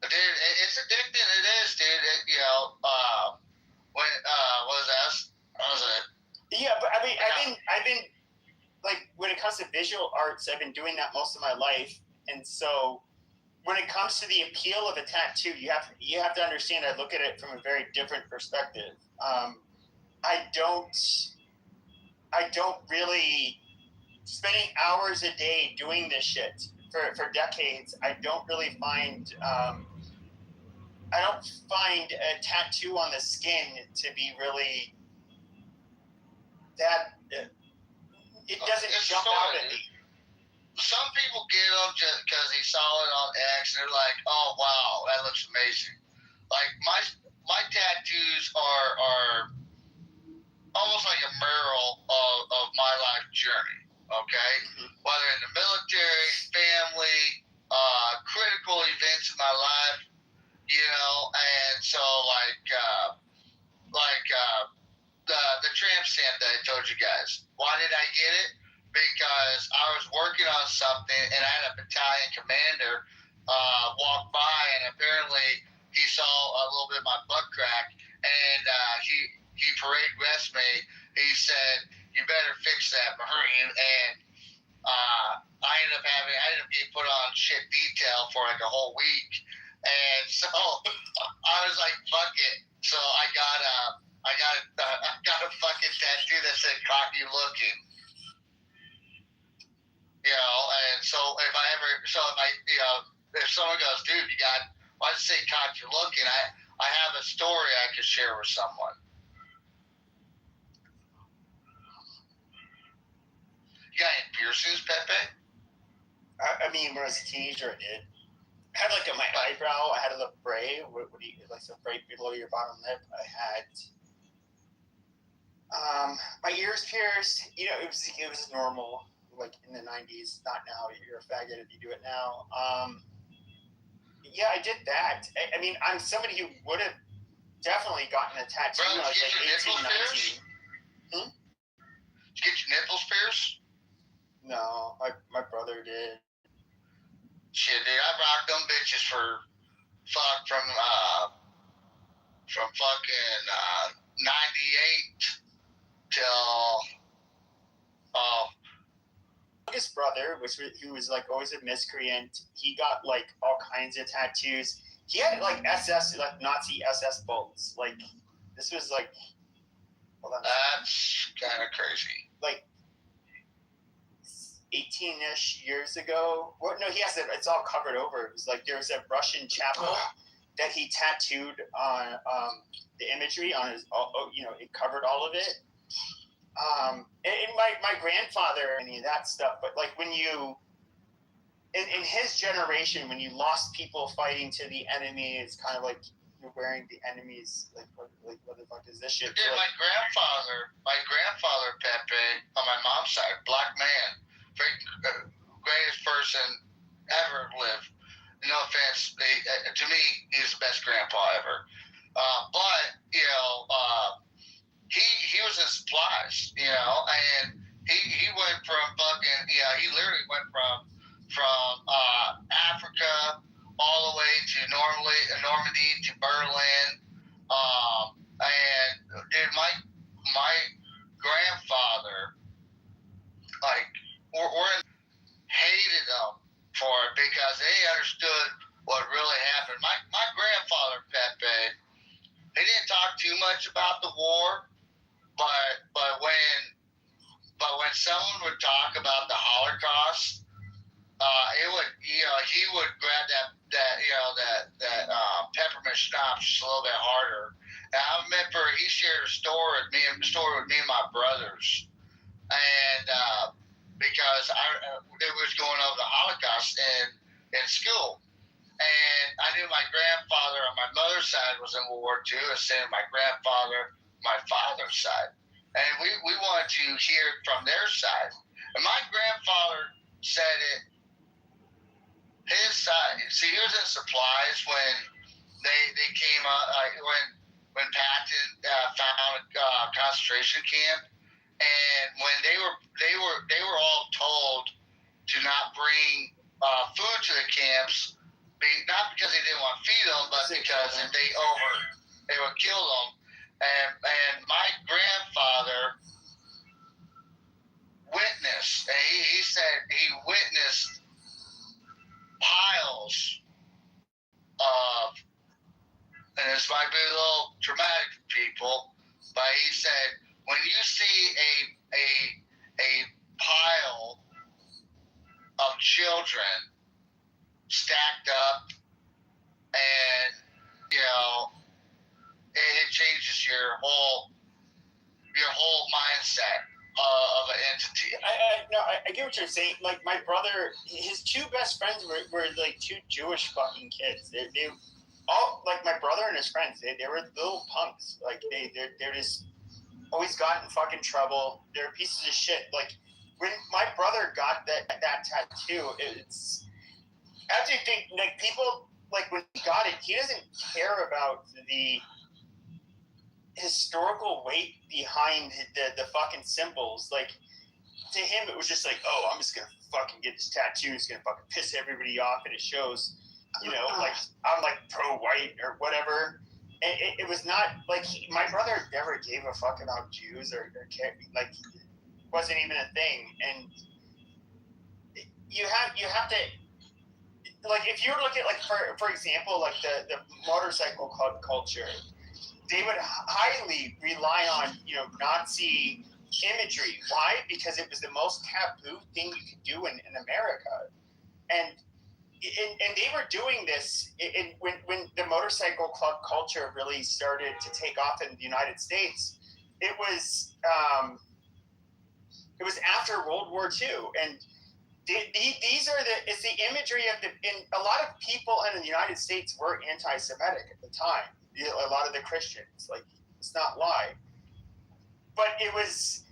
Dude, it's addicting. It is, dude. What was that? Yeah, but I mean, I've been like, when it comes to visual arts, I've been doing that most of my life, and so when it comes to the appeal of a tattoo, you have to understand. I look at it from a very different perspective. I don't really spending hours a day doing this shit for decades. I don't really find. I don't find a tattoo on the skin to be really that. It doesn't jump out at me. Some people get them just because they saw it on X and they're like, "Oh wow, that looks amazing." Like my tattoos are almost like a mural of my life journey. Okay, whether in the military, family, critical events in my life, and so the tramp stamp that I told you guys. Why did I get it? Because I was working on something and I had a battalion commander walk by, and apparently he saw a little bit of my butt crack, and he parade dressed me. He said, "You better fix that, Marine." And I ended up getting put on shit detail for like a whole week, and so I was like, "Fuck it." So I got a fucking tattoo that said "cocky looking." And so if someone goes, "Dude, why'd you say cocky looking?" I have a story I could share with someone. You got any piercings, Pepe? I mean, when I was a teenager, I did. I had like on my eyebrow, I had a little fray. What do you like? Some fray below your bottom lip. I had my ears pierced. It was normal, like in the 90s. Not now. You're a faggot if you do it now. Yeah, I did that. I mean, I'm somebody who would have definitely gotten a tattoo when I was like 18, 19. Did you get your nipples pierced? No, my brother did. Shit, dude, I rocked them bitches from fucking 98 till His brother, who was like always a miscreant, he got like all kinds of tattoos. He had like SS, like Nazi SS bolts. Like this was like, hold on. That's kind of crazy. Like 18-ish years ago. Well, no, he has it. It's all covered over. It was like there was a Russian chapel that he tattooed on the imagery on his. It covered all of it. And my grandfather, any of that stuff. But like when you, in his generation, when you lost people fighting to the enemy, it's kind of like you're wearing the enemy's like what the fuck is this shit? Dude, my grandfather Pepe on my mom's side, black man, greatest person ever lived. No offense, to me, he's the best grandpa ever. But he was in supplies, and he went from fucking he literally went from Africa all the way to Normandy to Berlin, and dude, my grandfather, like, hated them for it because they understood what really happened. My grandfather Pepe, he didn't talk too much about the war, but when someone would talk about the Holocaust, he would grab that peppermint schnapps just a little bit harder. And I remember he shared a story with me and my brothers, and because it was going over the Holocaust in school, and I knew my grandfather on my mother's side was in World War II, and same my grandfather, my father's side, and we wanted to hear it from their side. And my grandfather said it. His side. See, he was in supplies when they came up. When Patton found a concentration camp, and when they were all told to not bring food to the camps, not because they didn't want to feed them, but because if they would kill them. And my grandfather witnessed, and he said he witnessed piles he said, when you see a pile of children stacked up, and it changes your whole mindset of an entity. I get what you're saying. Like, my brother, his two best friends were like two Jewish fucking kids. They all, like, my brother and his friends, they were little punks. Like, they're just always got in fucking trouble. They're pieces of shit. Like, when my brother got that tattoo, it's, I actually think, like, people, like, when he got it, he doesn't care about the historical weight behind the fucking symbols. Like, to him, it was just like, oh, I'm just gonna fucking get this tattoo. It's gonna fucking piss everybody off, and it shows, like, I'm like pro-white or whatever. And it was not like my brother never gave a fuck about Jews or like, it wasn't even a thing. And you have to, like, if you look at, like, for example, like the motorcycle club culture, they would highly rely on, Nazi imagery. Why? Because it was the most taboo thing you could do in America. And they were doing this when the motorcycle club culture really started to take off in the United States. It was after World War II, and it's the imagery of and a lot of people in the United States were anti-Semitic at the time. A lot of the Christians, like, let's not lie. But it was,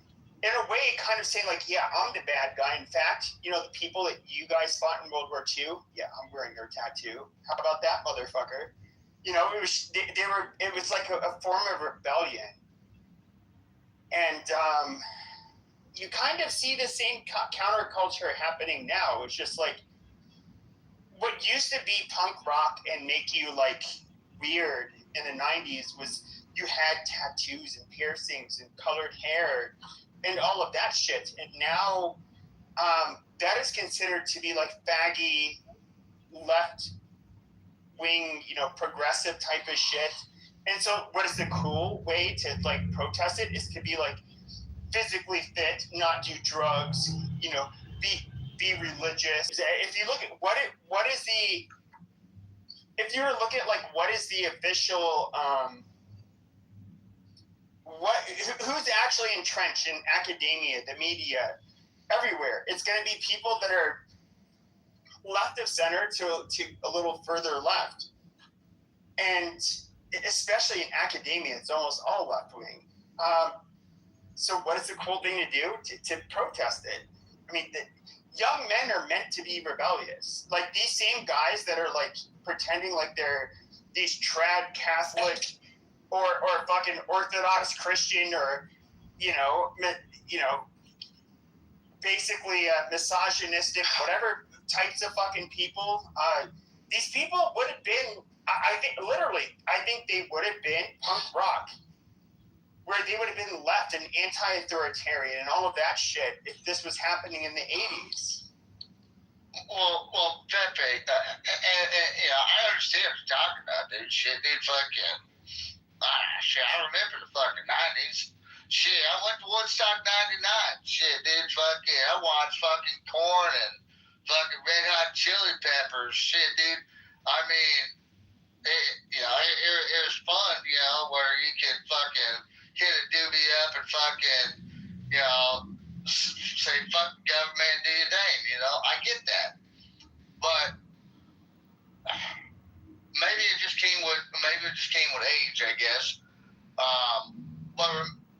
in a way, kind of saying, like, yeah, I'm the bad guy. In fact, the people that you guys fought in World War II, yeah, I'm wearing your tattoo. How about that, motherfucker? It was like a form of rebellion. And you kind of see the same counterculture happening now. It's just like, what used to be punk rock and make you, like, weird in the 90s was you had tattoos and piercings and colored hair and all of that shit. And now that is considered to be, like, faggy, left-wing, progressive type of shit. And so what is the cool way to, like, protest it is to be, like, physically fit, not do drugs, be religious. If you look at if you were to look at, like, what is the official, who's actually entrenched in academia, the media, everywhere, it's going to be people that are left of center to a little further left. And especially in academia, it's almost all left wing. So what is the cool thing to do? To protest it. I mean, young men are meant to be rebellious. Like, these same guys that are, like, pretending like they're these trad Catholic or fucking Orthodox Christian or, basically misogynistic, whatever types of fucking people. These people would have been, I think they would have been punk rock, where they would have been left and anti-authoritarian and all of that shit if this was happening in the 80s. Well, Pepe, I understand what you're talking about, dude. Shit, dude, fucking, I remember the fucking 90s. Shit, I went to Woodstock 99. Shit, dude, fucking, I watched fucking Korn and fucking Red Hot Chili Peppers. Shit, dude, I mean, it was fun, where you could fucking hit a doobie up and fucking, say fuck government, do your thing, I get that. But maybe it just came with age, I guess. But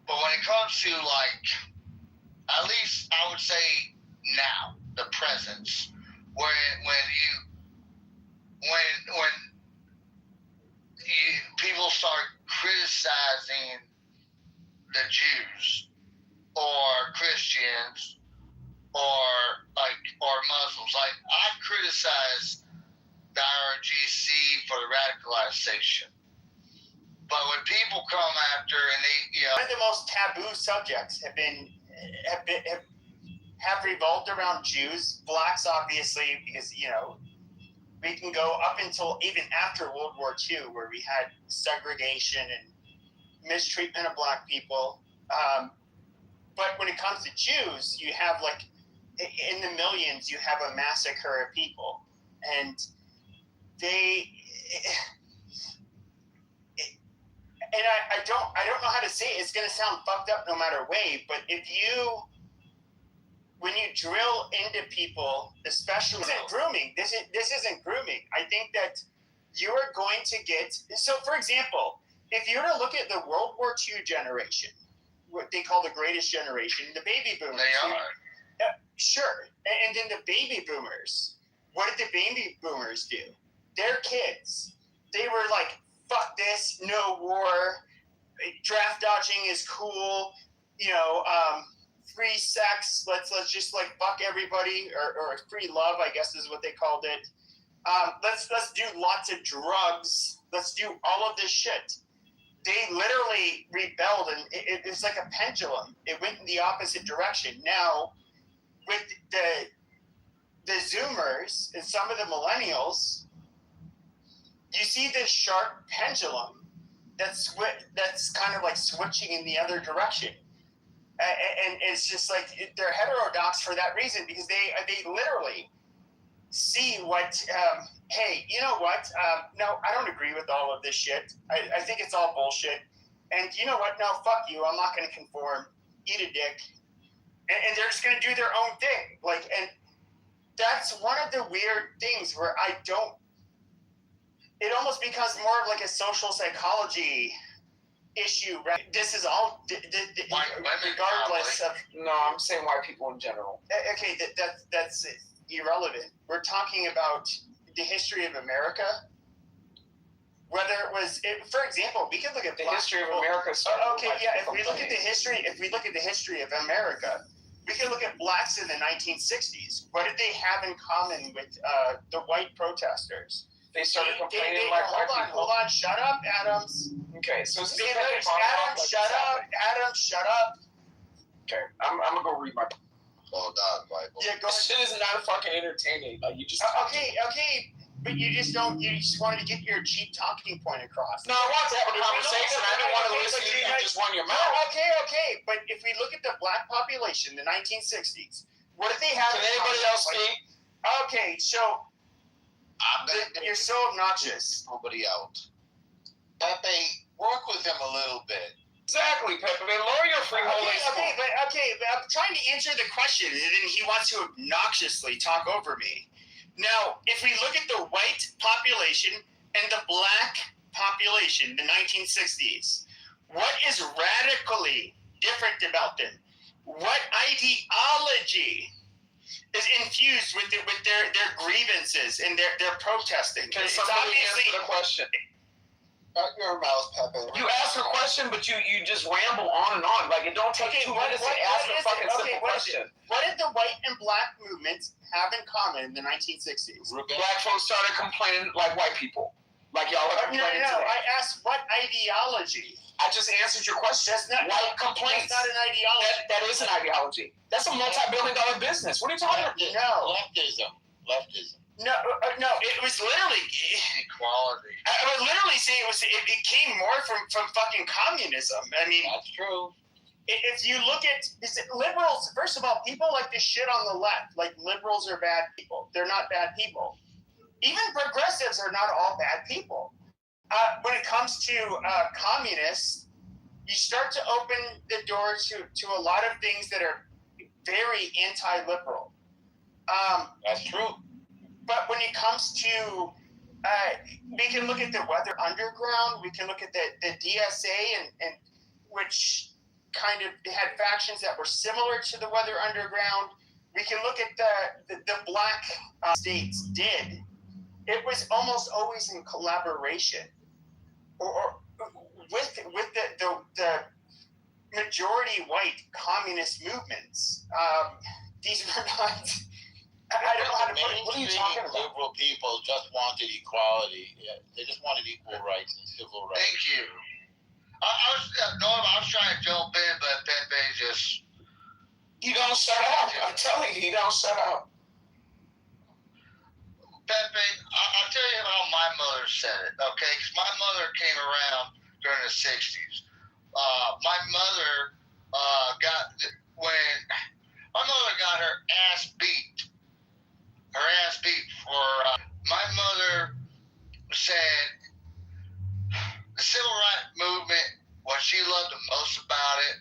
when it comes to, like, at least I would say now, the presence, when people start criticizing the Jews or Christians or Muslims. Like, I criticize the IRGC for the radicalization. But when people come after and they, one of the most taboo subjects have revolved around Jews, blacks, obviously, because, we can go up until even after World War II, where we had segregation and mistreatment of black people. But when it comes to Jews, you have like in the millions, you have a massacre of people, and they. And I don't know how to say it. It's gonna sound fucked up no matter way. But when you drill into people, especially this isn't grooming. This isn't grooming. I think that you are going to get. So, for example, if you were to look at the World War II generation, what they call the greatest generation, the baby boomers. They are. Sure. And then the baby boomers. What did the baby boomers do? Their kids. They were like, fuck this, no war, draft dodging is cool, free sex, let's just like fuck everybody, or free love, I guess is what they called it. Let's do lots of drugs. Let's do all of this shit. They literally rebelled, and it's like a pendulum. It went in the opposite direction. Now, with the Zoomers and some of the millennials, you see this sharp pendulum that's kind of like switching in the other direction. And it's just like they're heterodox for that reason, because they literally see what, hey, you know what? No, I don't agree with all of this shit. I think it's all bullshit. And you know what? No, fuck you. I'm not going to conform. Eat a dick. And they're just going to do their own thing. Like, and that's one of the weird things where it almost becomes more of like a social psychology issue, right? This is all regardless of. No, I'm saying white people in general. Okay, that's irrelevant. We're talking about the history of America. Whether it was, for example, we could look at the history of America. Okay, yeah. If we look at the history of America, we can look at blacks in the 1960s. What did they have in common with the white protesters? They started complaining like white people. Hold on, shut up, Adams. Okay, so Adams, shut up. Adams, shut up. Okay, I'm gonna go read my. Hold on, Bible. Yeah, go. This shit is not fucking entertaining. Like you just. Okay, but you just don't. You just wanted to get your cheap talking point across. No, I want to have a conversation. I didn't want to listen to you just run your mouth. No, okay. But if we look at the black population, the 1960s, what did they have? Can anybody else speak? Okay, so. You're so obnoxious. Nobody out. Pepe, work with him a little bit. Exactly, Pepe. Lower your freeholding. Okay, but I'm trying to answer the question, and then he wants to obnoxiously talk over me. Now, if we look at the white population and the black population, the 1960s, what is radically different about them? What ideology is infused with their grievances and their protesting? Can somebody answer the question? Shut your mouth, Pepe. You ask a question, but you just ramble on and on. Like, it don't take 2 minutes to ask a fucking simple question. What did the white and black movements have in common in the 1960s? Black folks started complaining like white people. Like y'all are complaining No, today. I asked what ideology. I just answered your question. That's not white complaints. That's not an ideology. That is an ideology. That's a multi-billion-dollar business. What are you talking about? No. Leftism. No, it was literally equality. I would literally say it came more from fucking communism. I mean, that's true. If you look at liberals, first of all, people like to shit on the left. Like liberals are bad people. They're not bad people. Even progressives are not all bad people. When it comes to communists, you start to open the doors to a lot of things that are very anti-liberal. That's true. But when it comes to, we can look at the Weather Underground, we can look at the DSA, and which kind of had factions that were similar to the Weather Underground. We can look at the black states did. It was almost always in collaboration, or with the majority white communist movements. These were not. I don't know how to put it. What are you talking about? Liberal people just wanted equality. Yeah, they just wanted equal rights and civil rights. Thank you. I was trying to jump in, but Pepe just. You don't shut up. I'm telling you, you don't shut up. Pepe, I'll tell you how my mother said it, okay? Because my mother came around during the 60s. my mother my mother got her ass beat for my mother said the civil rights movement, what she loved the most about it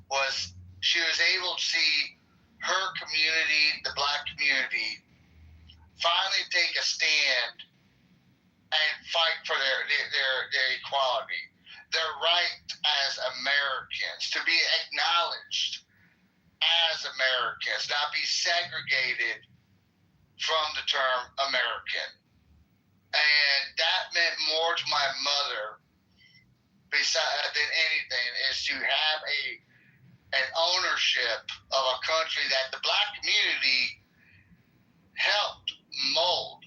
was she was able to see her community, the black community, finally take a stand and fight for their equality, their right as Americans, to be acknowledged as Americans, not be segregated from the term American. And that meant more to my mother than anything, is to have an ownership of a country that the black community helped mold.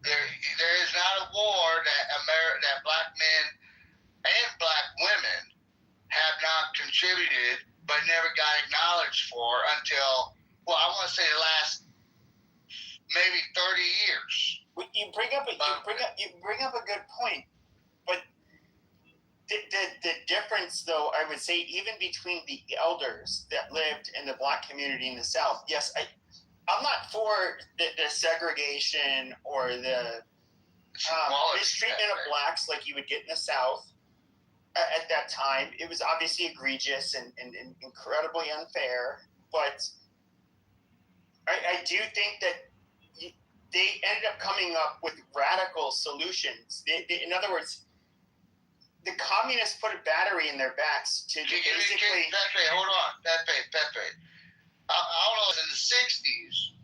There is not a war that black men and black women have not contributed but never got acknowledged for until, well, I want to say the last maybe 30 years. You bring up a good point, but the difference, though, I would say, even between the elders that lived in the black community in the South, yes, I'm not for the segregation or the mistreatment of blacks like you would get in the South at that time. It was obviously egregious and incredibly unfair, but I do think that they ended up coming up with radical solutions. In other words, the communists put a battery in their backs to basically... Pepe, hold on. Pepe. I don't know, in the 60s,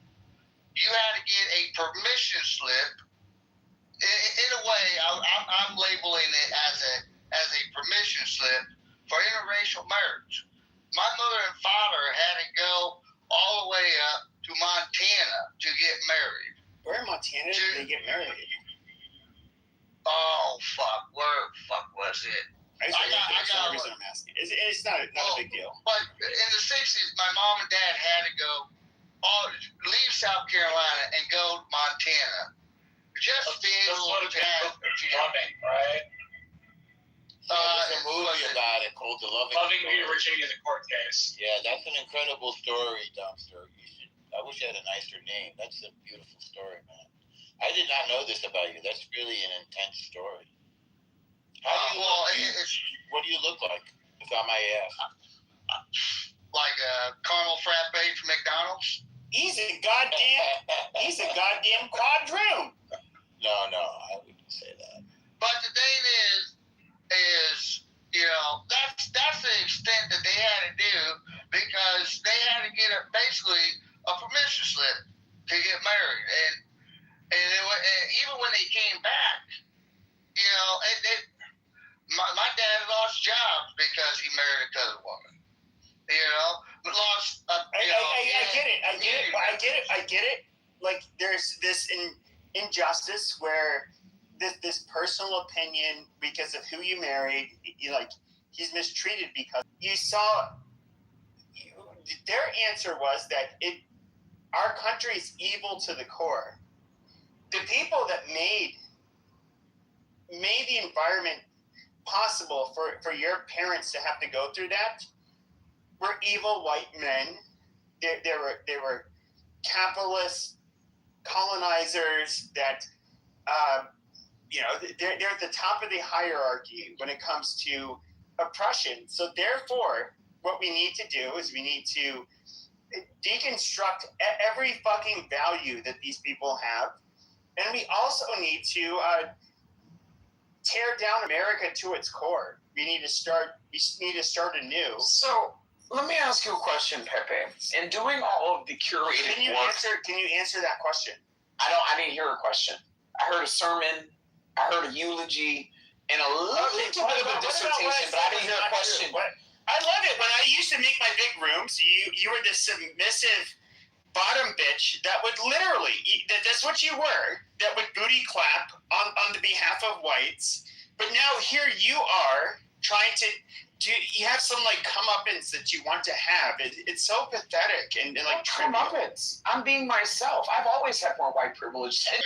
you had to get a permission slip. In a way, I'm labeling it as a permission slip for interracial marriage. My mother and father had to go all the way up to Montana to get married. Where in Montana did they get married? Oh, fuck. Where the fuck was it? That's the reason I'm asking. It's not a big deal. But in the 60s, my mom and dad had to go leave South Carolina and go to Montana. Just to be able to have Loving, right? There's a movie about it called The Loving Virginia, the court case. Yeah, that's an incredible story, Dumpster. I wish I had a nicer name. That's a beautiful story, man. I did not know this about you. That's really an intense story. What do you look like, if I may ask? Like a caramel frappe from McDonald's? He's a goddamn quadroon. No, I wouldn't say that. But the thing is, you know, that's the extent that they had to do, because they had to get basically a permission slip to get married, and even when they came back, you know, my dad lost jobs because he married a colored woman. You know, but lost. I get it. Like, there's this injustice where this personal opinion, because of who you married, he's mistreated because you saw. Their answer was that our country is evil to the core. The people that made the environment possible for your parents to have to go through that were evil white men. They were capitalist colonizers that, they're at the top of the hierarchy when it comes to oppression. So therefore, what we need to do is we need to deconstruct every fucking value that these people have. And we also need to tear down America to its core. We need to start anew. So let me ask you a question, Pepe. In doing all of the curated Can you answer that question? I didn't hear a question. I heard a sermon, I heard a eulogy, and a little bit of a dissertation, but I didn't hear a question. I love it. When I used to make my big rooms, you were this submissive bottom bitch that would literally, that's what you were, that would booty clap on the behalf of whites. But now here you are trying to you have some comeuppance that you want to have. It's so pathetic and comeuppance. I'm being myself. I've always had more white privilege. Pepe,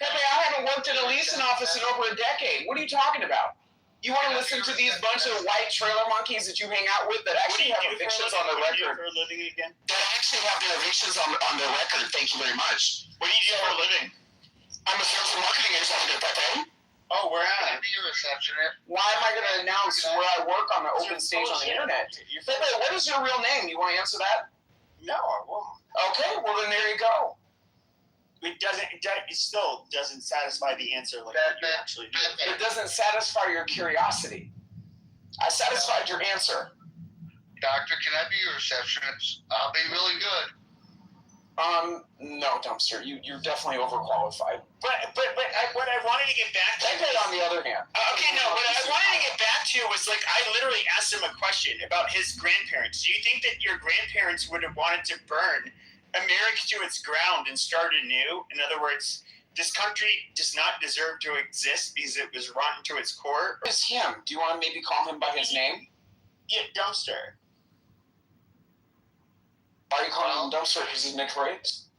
I haven't worked in a leasing office in over a decade. What are you talking about? You want to listen to these bunch of white trailer monkeys that you hang out with that actually have evictions on their record? For a living again? That actually have their evictions on their record. Thank you very much. What do you do for a living? I'm a sales and marketing executive, Pepe. Oh, where at? Be a receptionist. Why am I going to announce where I work on the open stage on the internet? Pepe, what is your real name? You want to answer that? No, I won't. Okay, well then there you go. It still doesn't satisfy the answer like what you actually do. It doesn't satisfy your curiosity. I satisfied your answer. Doctor, can I be your receptionist? I'll be really good. No, Dumpster. You're definitely overqualified. But what I wanted to get back to. Pepe, on the other hand. Okay, no. What I wanted to get back to was like I literally asked him a question about his grandparents. Do you think that your grandparents would have wanted to burn America to its ground and start anew? In other words, this country does not deserve to exist because it was rotten to its core. It's him. Do you want to maybe call him by his name? Yeah, Dumpster. Why are you calling him Dumpster? Because he's Nick Riggs?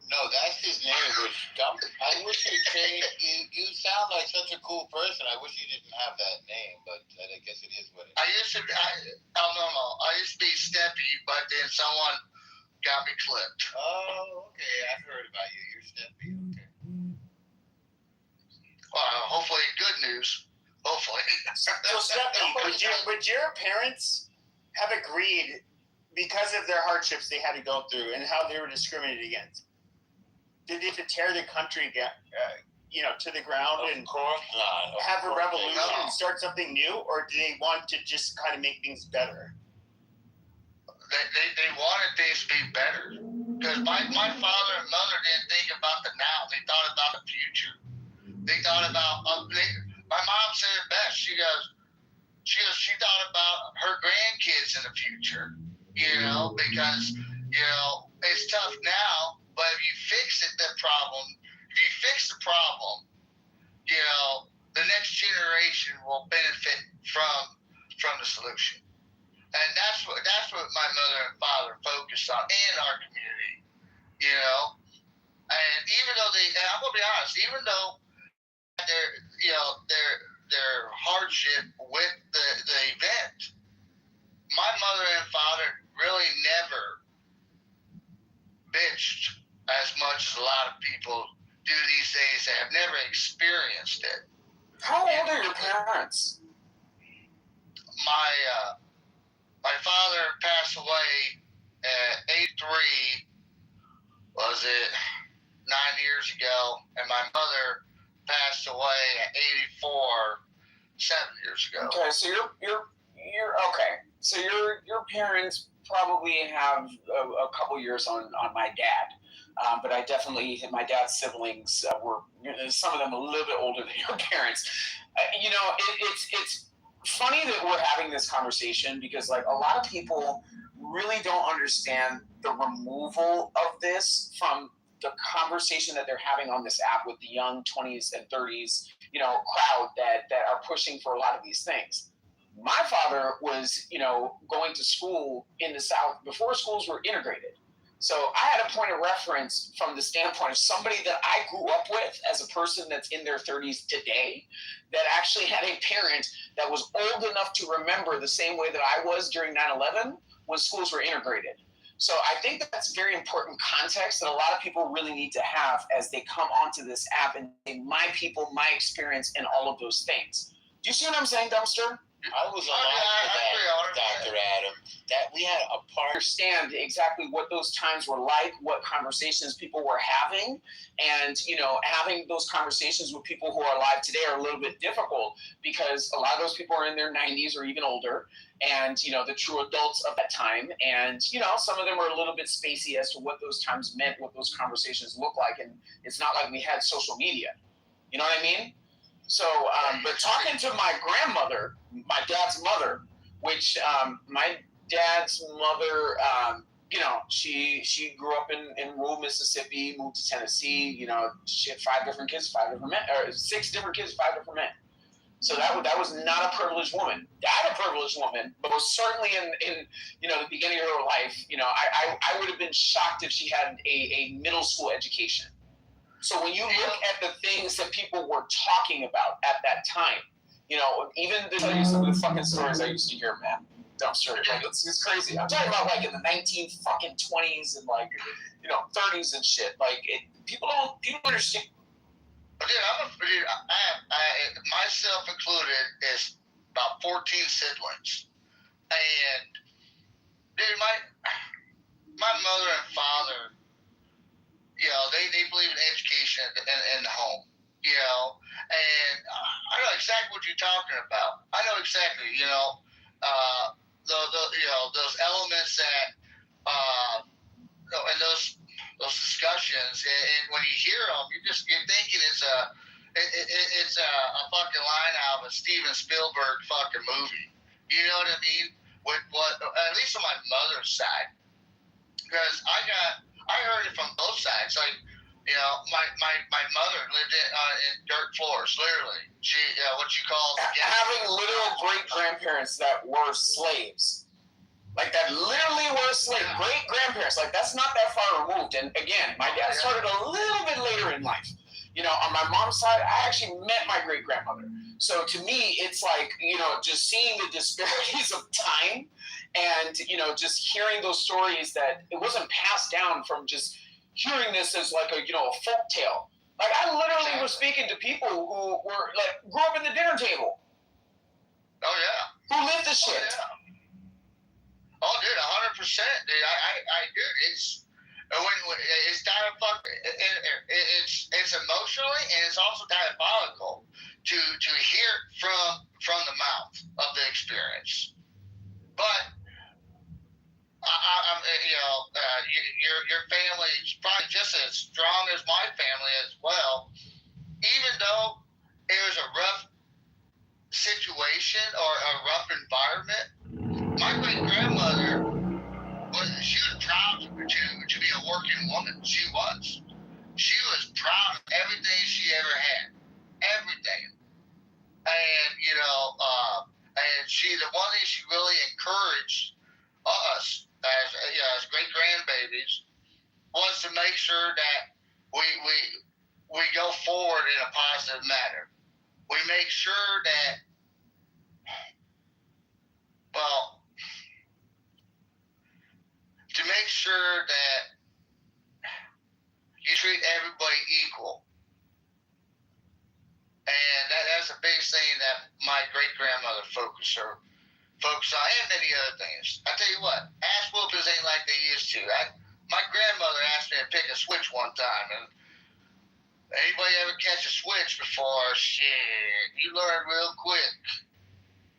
No, that's his name, which I wish you'd change. You sound like such a cool person. I wish you didn't have that name, but I guess it is what it is. I used to be Steppy, but then someone got me clipped. Oh, okay. I've heard about you. You're Steppy. Okay. Hopefully, good news. Hopefully. So, Stephanie, would your parents have agreed because of their hardships they had to go through and how they were discriminated against? Did they have to tear the country, to the ground and have a revolution and start something new, or do they want to just kind of make things better? They wanted things to be better because my father and mother didn't think about the now. They thought about the future. They thought about my mom said it best. She thought about her grandkids in the future. Because it's tough now, but if you fix the problem, the next generation will benefit from the solution. And that's what my mother and father focused on in our community, And even though I'm gonna be honest, even though their hardship with the event, my mother and father really never bitched as much as a lot of people do these days that have never experienced it. How old are your parents? My father passed away at 83, was it 9 years ago, and my mother passed away at 84, 7 years ago. Okay, so you're okay. So your parents probably have a couple years on my dad. But my dad's siblings were, some of them a little bit older than your parents. It's funny that we're having this conversation because like a lot of people really don't understand the removal of this from the conversation that they're having on this app with the young 20s and 30s, crowd that are pushing for a lot of these things. My father was, going to school in the South before schools were integrated. So I had a point of reference from the standpoint of somebody that I grew up with as a person that's in their 30s today, that actually had a parent that was old enough to remember the same way that I was during 9/11 when schools were integrated. So I think that's very important context that a lot of people really need to have as they come onto this app and say, my people, my experience, and all of those things. Do you see what I'm saying, Dumpster? I was alive for that, Dr. Adam. That we had a part. Understand exactly what those times were like, what conversations people were having, and having those conversations with people who are alive today are a little bit difficult because a lot of those people are in their 90s or even older, and the true adults of that time, and some of them are a little bit spacey as to what those times meant, what those conversations look like, and it's not like we had social media. You know what I mean? So, but talking to my grandmother, my dad's mother, which my dad's mother, she grew up in rural Mississippi, moved to Tennessee. She had 5 different kids, 5 different men, or 6 different kids, 5 different men. So that was not a privileged woman. Not a privileged woman, but was certainly in the beginning of her life. I would have been shocked if she had a middle school education. So when you look at the things that people were talking about at that time, You know, even to tell you some of the fucking stories I used to hear, man. Dumpster, like it's crazy. I'm talking about like in the 1920s and like, you know, 30s and shit. Like people don't understand. Dude, I myself included, is about 14 siblings, and dude, my mother and father, you know, they believe in education in the home, you know, and I know exactly what you're talking about. I know exactly, you know, you know, those elements that, and those discussions, and when you hear them, you're thinking it's a fucking line out of a Steven Spielberg fucking movie. You know what I mean? With what, at least on my mother's side, because I heard it from both sides. Like, you know, my mother lived in dirt floors, literally. She what you call having literal great grandparents that were slaves. Like that literally were slaves. Great grandparents. Like that's not that far removed. And again, my dad started a little bit later in life. You know, on my mom's side, I actually met my great grandmother. So to me, it's like, you know, just seeing the disparities of time and, you know, just hearing those stories that it wasn't passed down from just hearing this as like a, you know, a folk tale. Like I literally was speaking to people who were like, grew up in the dinner table. Oh yeah. Who lived the shit. Oh dude, 100%, dude. I do. It's when it's it's emotionally and it's also diabolical to hear from the mouth of the experience. But I'm you know, your family is probably just as strong as my family as well. Even though it was a rough situation or a rough environment, my great grandmother she was proud to be a working woman. She was. She was proud of everything she ever had. Everything. And, you know, and the one thing she really encouraged us as great grandbabies was to make sure that we go forward in a positive manner. We make sure that, well, to make sure that you treat everybody equal. And that's a big thing that my great-grandmother focused on, and many other things. I tell you what, ass whoopers ain't like they used to. My grandmother asked me to pick a switch one time, and anybody ever catch a switch before? Shit, you learn real quick.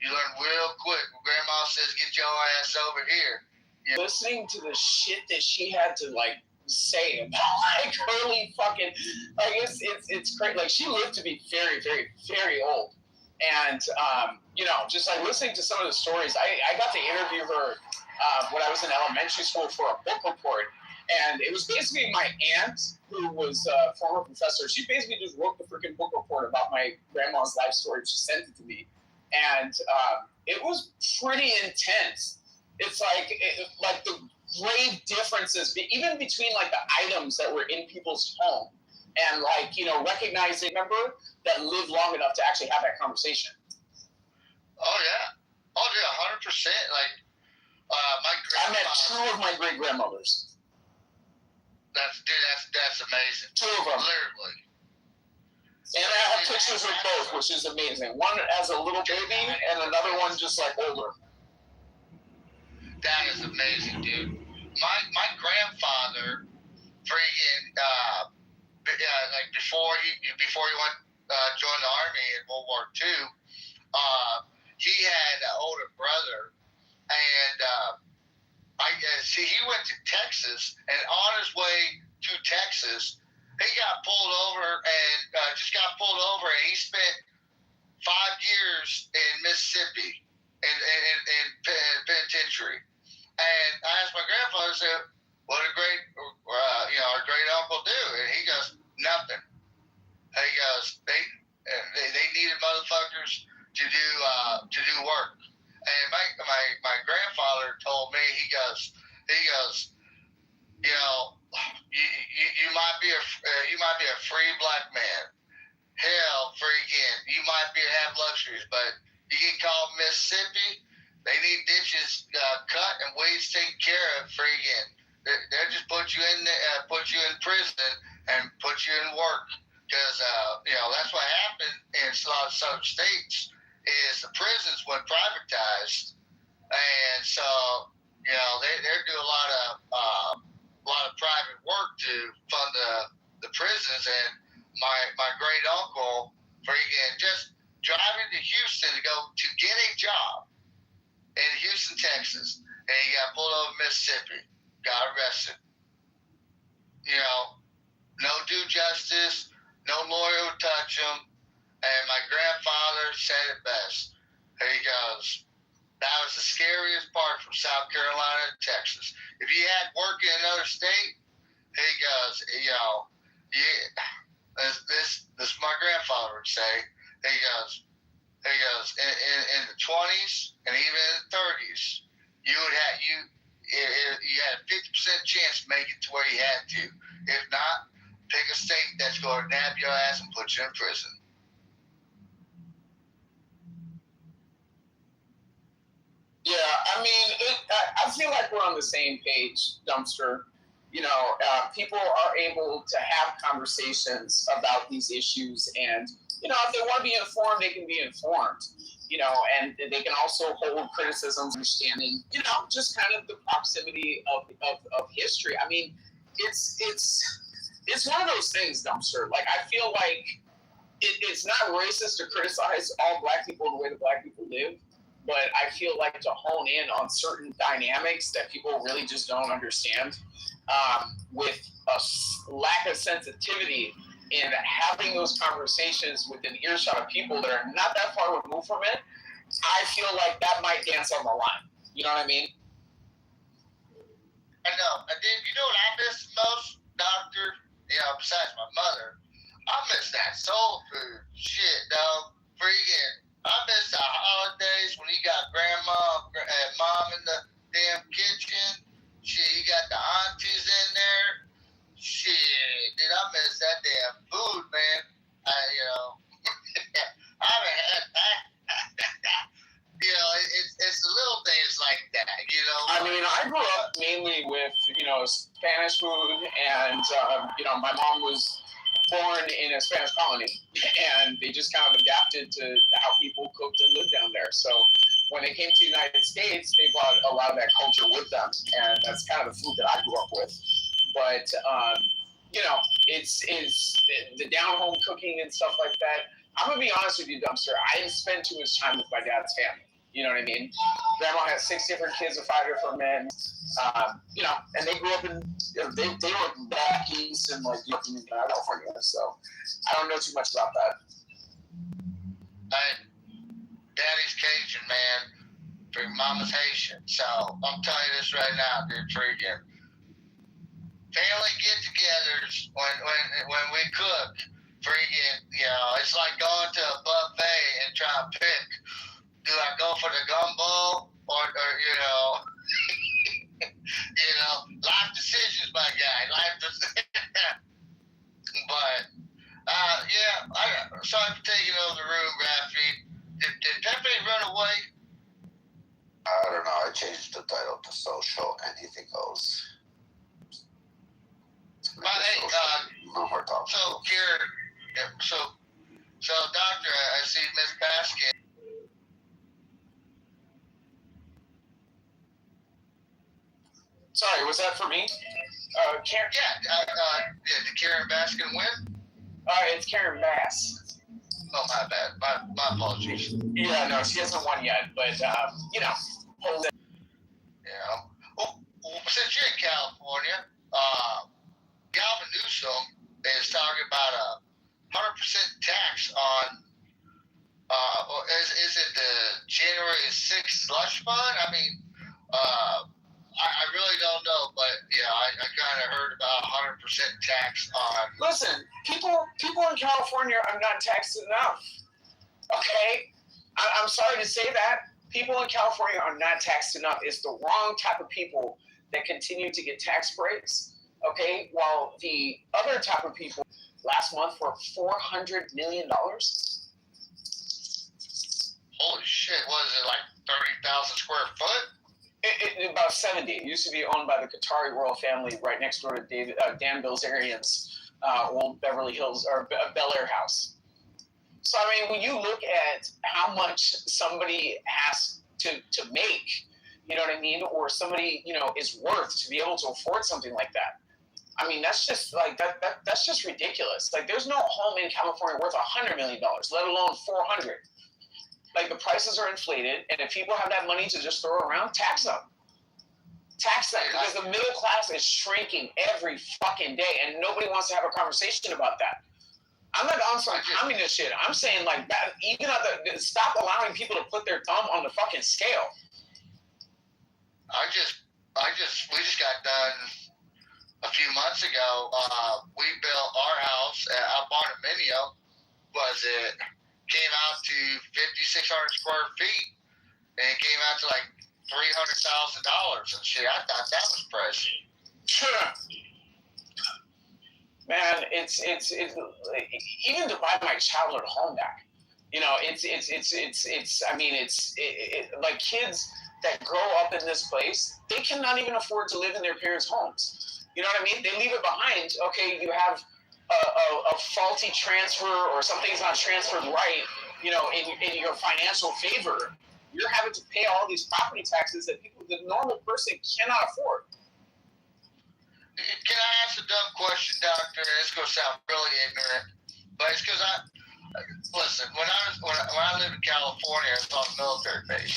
You learn real quick. When Grandma says, get your ass over here. Listening to the shit that she had to like say about like early fucking like it's crazy. Like she lived to be very, very, very old, and you know, just like listening to some of the stories. I got to interview her when I was in elementary school for a book report, and it was basically my aunt who was a former professor. She basically just wrote the freaking book report about my grandma's life story. She sent it to me, and it was pretty intense. It's like the grave differences, even between like the items that were in people's home, and like, you know, recognizing member that lived long enough to actually have that conversation. Oh yeah, 100%. Like I met two of my great grandmothers. That's amazing. Two of them, literally. And I have pictures of both, which is amazing. One as a little baby, and another one just like older. That is amazing, dude. My grandfather, freaking, like before he went joined the army in World War II, he had an older brother, and he went to Texas, and on his way to Texas, he got pulled over and and he spent 5 years in Mississippi in penitentiary. And I asked my grandfather, I said, what did our great uncle do? And he goes, nothing. And he goes, they needed motherfuckers to do work. And my grandfather told me, he goes, you know, you might be a free black man. hell, freaking, you might have luxuries, but you get called Mississippi, they need ditches cut and weeds taken care of, freaking. They'll just put you in prison and put you in work. Because, that's what happened in a lot of southern states is the prisons were privatized. And so, they do a lot of private work to fund the prisons. And my great uncle, freaking, just driving to Houston to get a job in Houston, Texas, and he got pulled over Mississippi, got arrested. No due justice, no lawyer would touch him. And my grandfather said it best. He goes, that was the scariest part from South Carolina to Texas. If you had work in another state, he goes, this my grandfather would say, he goes, in the 20s and even in the 30s, you had a 50% chance to make it to where you had to. If not, pick a state that's going to nab your ass and put you in prison. Yeah, I mean, I feel like we're on the same page, Dumpster. People are able to have conversations about these issues, and if they want to be informed, they can be informed. And they can also hold criticisms, understanding, just kind of the proximity of history. I mean, it's one of those things, Dumpster. Like, I feel like it's not racist to criticize all Black people the way that Black people live, but I feel like to hone in on certain dynamics that people really just don't understand, with a lack of sensitivity and having those conversations with an earshot of people that are not that far removed from it, I feel like that might dance on the line. You know what I mean? I know. And then, you know what I miss the most, Doctor? Besides my mother, I miss that soul food shit, dog. Freaking, I miss the holidays when you got grandma and mom in the damn kitchen. Shit, you got the aunties in there. Shit, dude, I miss that damn food, man. I haven't had that. It's the little things like that, I mean, I grew up mainly with, Spanish food, and, my mom was born in a Spanish colony, and they just kind of adapted to how people cooked and lived down there. So when they came to the United States, they brought a lot of that culture with them, and that's kind of the food that I grew up with. But, it's the down-home cooking and stuff like that. I'm going to be honest with you, Dumpster. I didn't spend too much time with my dad's family. You know what I mean? Grandma had 6 different kids with 5 different men. And they grew up in, they were back east and like up in California. So I don't know too much about that. Daddy's Cajun, man. Mama's Haitian. So I'm telling you this right now, dude. Freaking family get-togethers when we cook. Freaking, it's like going to a buffet and trying to pick. Do I go for the gumbo or life decisions, my guy. Life decisions. But sorry for taking over the room, Rafi. Did Pepe run away? I don't know. I changed the title to social. Anything goes. No more talk. So, Kieran, so Doctor, I see Miss Baskin. Sorry, was that for me? Karen? Did Karen Baskin win? It's Karen Bass. Oh, my bad. My apologies. Yeah, no, she hasn't won yet, but, hold it. Well, since you're in California, Gavin Newsom is talking about a 100% tax on, is it the January 6th slush fund? I mean, I really don't know, but I kind of heard about 100% tax on. Listen, people in California are not taxed enough. Okay, I'm sorry to say that. People in California are not taxed enough. It's the wrong type of people that continue to get tax breaks. Okay, while the other type of people last month for $400 million. Holy shit! What is it, like 30,000 square foot? About 70. It used to be owned by the Qatari royal family right next door to Dan Bilzerian's old Beverly Hills or Bel Air house. So, I mean, when you look at how much somebody has to make, you know what I mean, or somebody, you know, is worth to be able to afford something like that. I mean, that's just like that's just ridiculous. Like, there's no home in California worth $100 million, let alone 400. Like, the prices are inflated, and if people have that money to just throw around, tax them. Tax them, because the middle class is shrinking every fucking day, and nobody wants to have a conversation about that. I'm not on some communist shit. I'm saying, like, that, even at stop allowing people to put their thumb on the fucking scale. We just got done a few months ago. We built our house at Barndominium. Came out to 5,600 square feet, and it came out to like $300,000 and shit. I thought that was pricey. Sure. Man, it's even to buy my childhood home back. You know, it's like kids that grow up in this place, they cannot even afford to live in their parents' homes. You know what I mean? They leave it behind. Okay, you have a faulty transfer or something's not transferred right, you know, in your financial favor. You're having to pay all these property taxes that the normal person cannot afford. Can I ask a dumb question, Doctor? It's going to sound really ignorant, but it's because listen. When I lived in California, I was on a military base,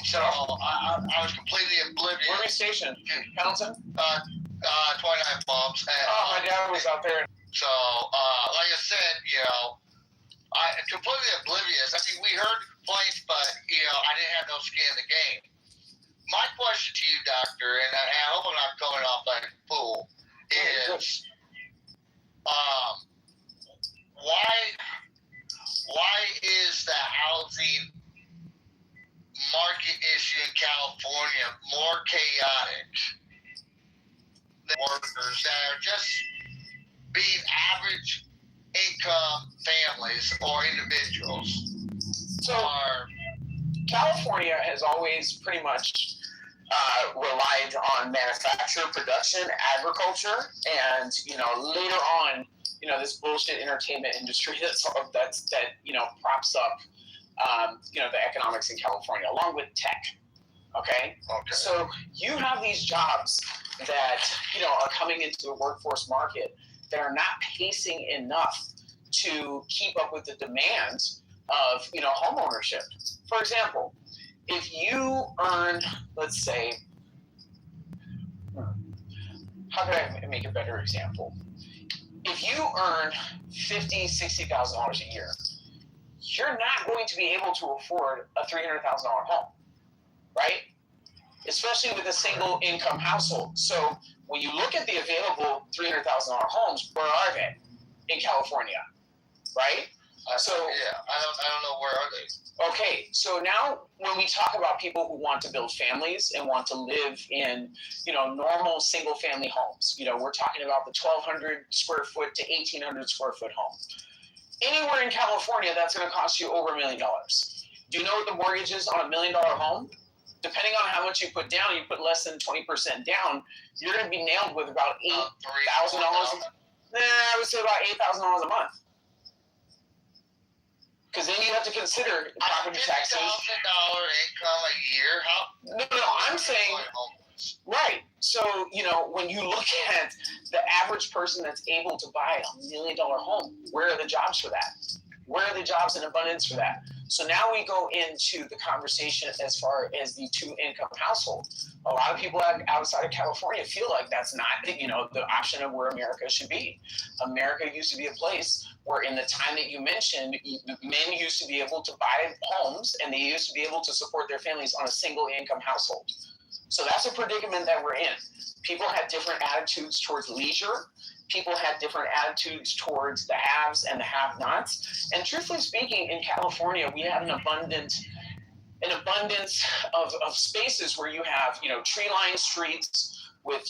so I was completely oblivious. Where were you stationed? Pendleton? 29 Bumps. My dad was out there. So, like I said, you know, I completely oblivious. I mean, we heard complaints, but you know, I didn't have no skin in the game. My question to you, Doctor, and I hope I'm not coming off like a fool, is why is the housing market issue in California more chaotic than workers that are just being average income families or individuals? So, California has always pretty much relied on manufacture, production, agriculture, and, you know, later on, you know, this bullshit entertainment industry that you know, props up, you know, the economics in California, along with tech. Okay? So you have these jobs that, you know, are coming into the workforce market that are not pacing enough to keep up with the demands of, you know, home ownership. For example, if you earn, let's say, how could I make a better example? If you earn $50,000, $60,000 a year, you're not going to be able to afford a $300,000 home, right? Especially with a single income household. So when you look at the available $300,000 homes, where are they in California, right? I don't know, where are they? Okay, so now when we talk about people who want to build families and want to live in, you know, normal single family homes, you know, we're talking about the 1,200 square foot to 1,800 square foot home. Anywhere in California, that's going to cost you over $1 million. Do you know what the mortgage is on $1 million home? Depending on how much you put down, you put less than 20% down, you're going to be nailed with about $8,000. I would say about $8,000 a month. Because then you have to consider property taxes. $50,000 income a year? No, I'm saying, right. So, you know, when you look at the average person that's able to buy $1 million home, where are the jobs for that? Where are the jobs in abundance for that? So now we go into the conversation as far as the two-income household. A lot of people outside of California feel like that's not, you know, the option of where America should be. America used to be a place where, in the time that you mentioned, men used to be able to buy homes and they used to be able to support their families on a single-income household. So that's a predicament that we're in. People had different attitudes towards leisure. People had different attitudes towards the haves and the have-nots. And truthfully speaking, in California, we have an abundance of spaces where you have, you know, tree-lined streets, with